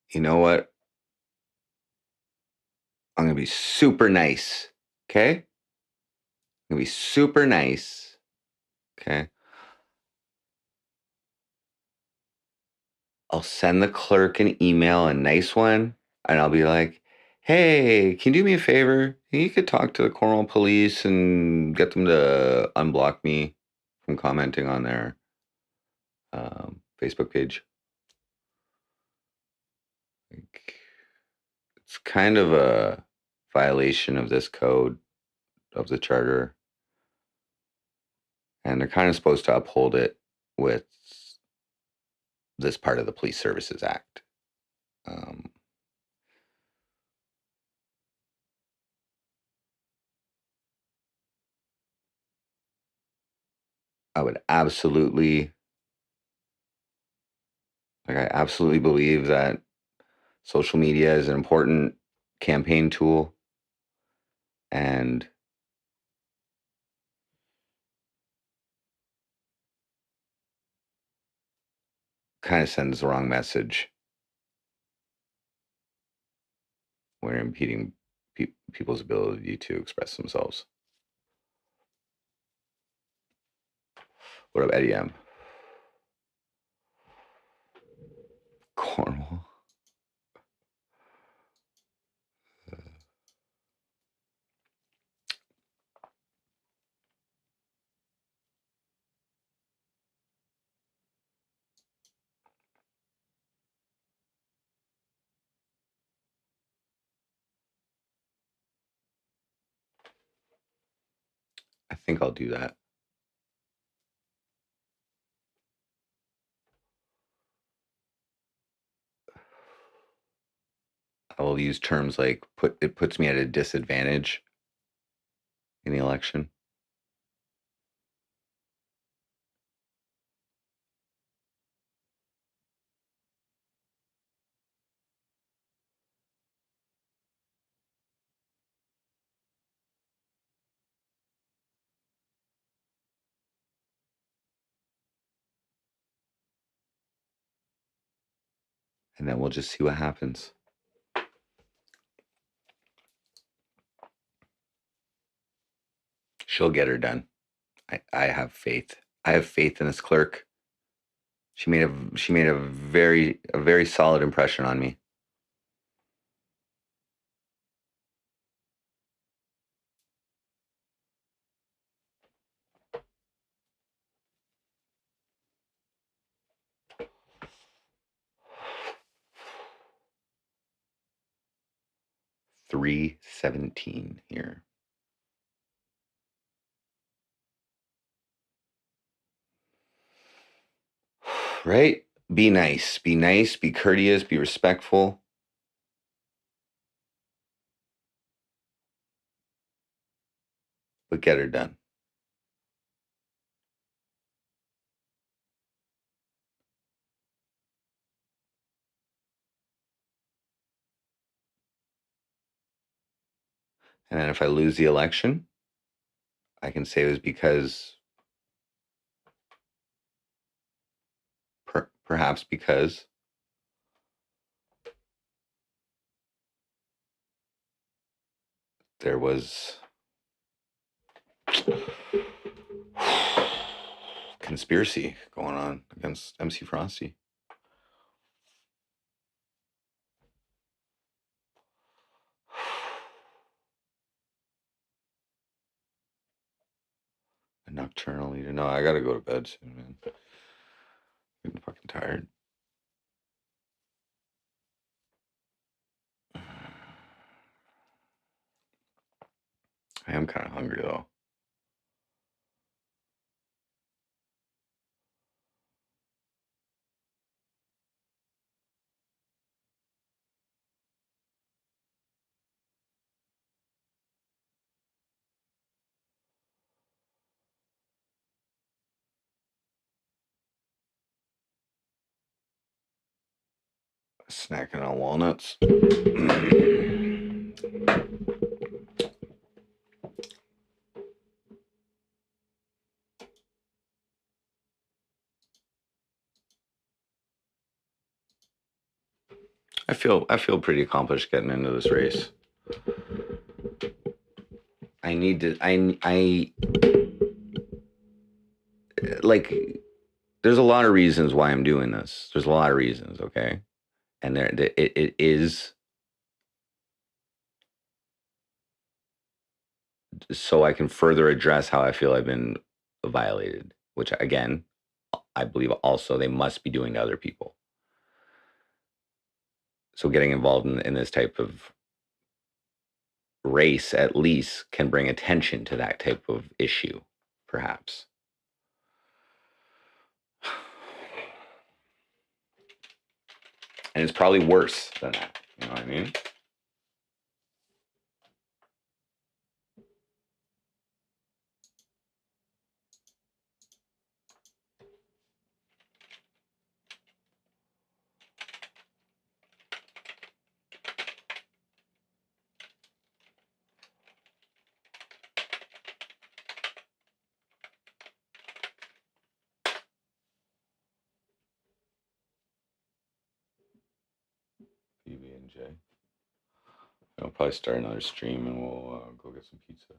You know what? I'm going to be super nice. Okay? I'm going to be super nice. Okay? I'll send the clerk an email, a nice one, and I'll be like, hey, can you do me a favor? You could talk to the Cornwall police and get them to unblock me from commenting on their Facebook page. Like, it's kind of a violation of this code of the charter, and they're kind of supposed to uphold it with this part of the Police Services Act. I absolutely believe that social media is an important campaign tool, and kind of sends the wrong message when impeding people's ability to express themselves. What up, Eddie M? Cornwall. I think I'll do that. I will use terms like it puts me at a disadvantage in the election. And then we'll just see what happens. She'll get her done. I have faith. I have faith in this clerk. She made a very solid impression on me. $3.17 here. Right? Be nice, be courteous, be respectful. But get her done. And then if I lose the election, I can say it was because, perhaps because there was conspiracy going on against MC Frosty. A nocturnal leader. No, I gotta go to bed soon, man. I'm fucking tired. I am kind of hungry though. Snacking on walnuts. I feel pretty accomplished getting into this race. need to, like, there's a lot of reasons why I'm doing this. There's a lot of reasons, okay? And it is so I can further address how I feel I've been violated, which again, I believe also they must be doing to other people. So getting involved in this type of race at least can bring attention to that type of issue, perhaps. And it's probably worse than that. You know what I mean? PB&J. I'll probably start another stream and we'll go get some pizza.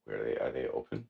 Where are they? Are they open?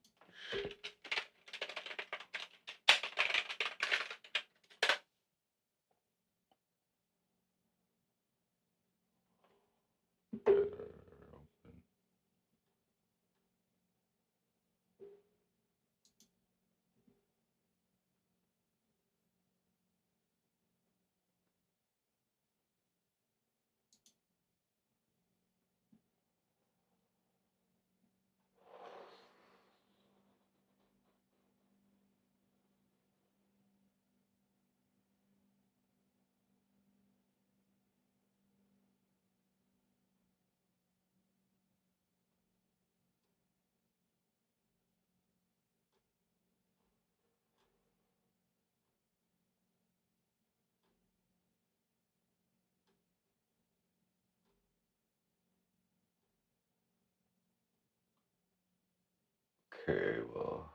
Okay, well.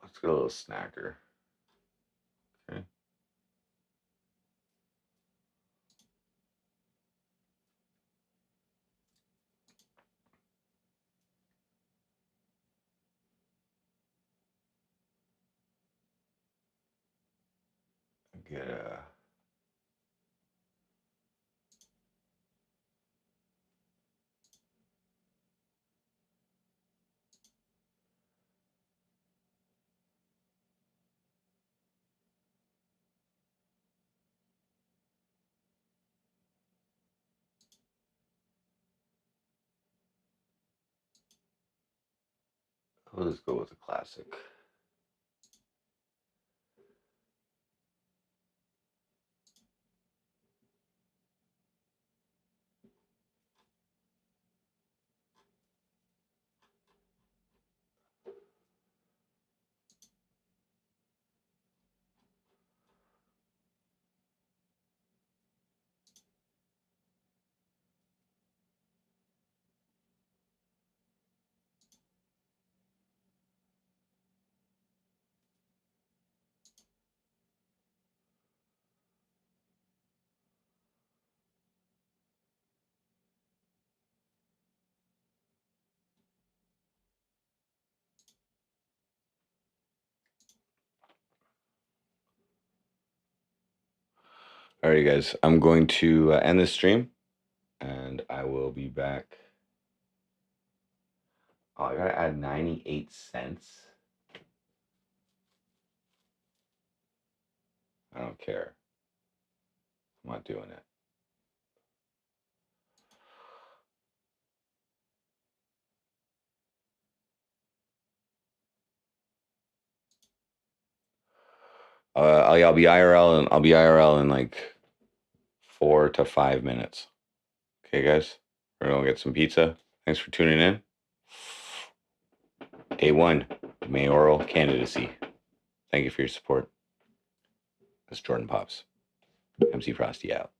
Let's get a little snacker. Okay. Get a. Let's go with a classic. All right, guys, I'm going to end this stream and I will be back. Oh, I gotta add 98 cents. I don't care. I'm not doing it. I'll be IRL and I'll be IRL in like 4 to 5 minutes. Okay, guys, we're gonna get some pizza. Thanks for tuning in. Day 1, mayoral candidacy. Thank you for your support. This is Jordan Poapst. MC Frosty out.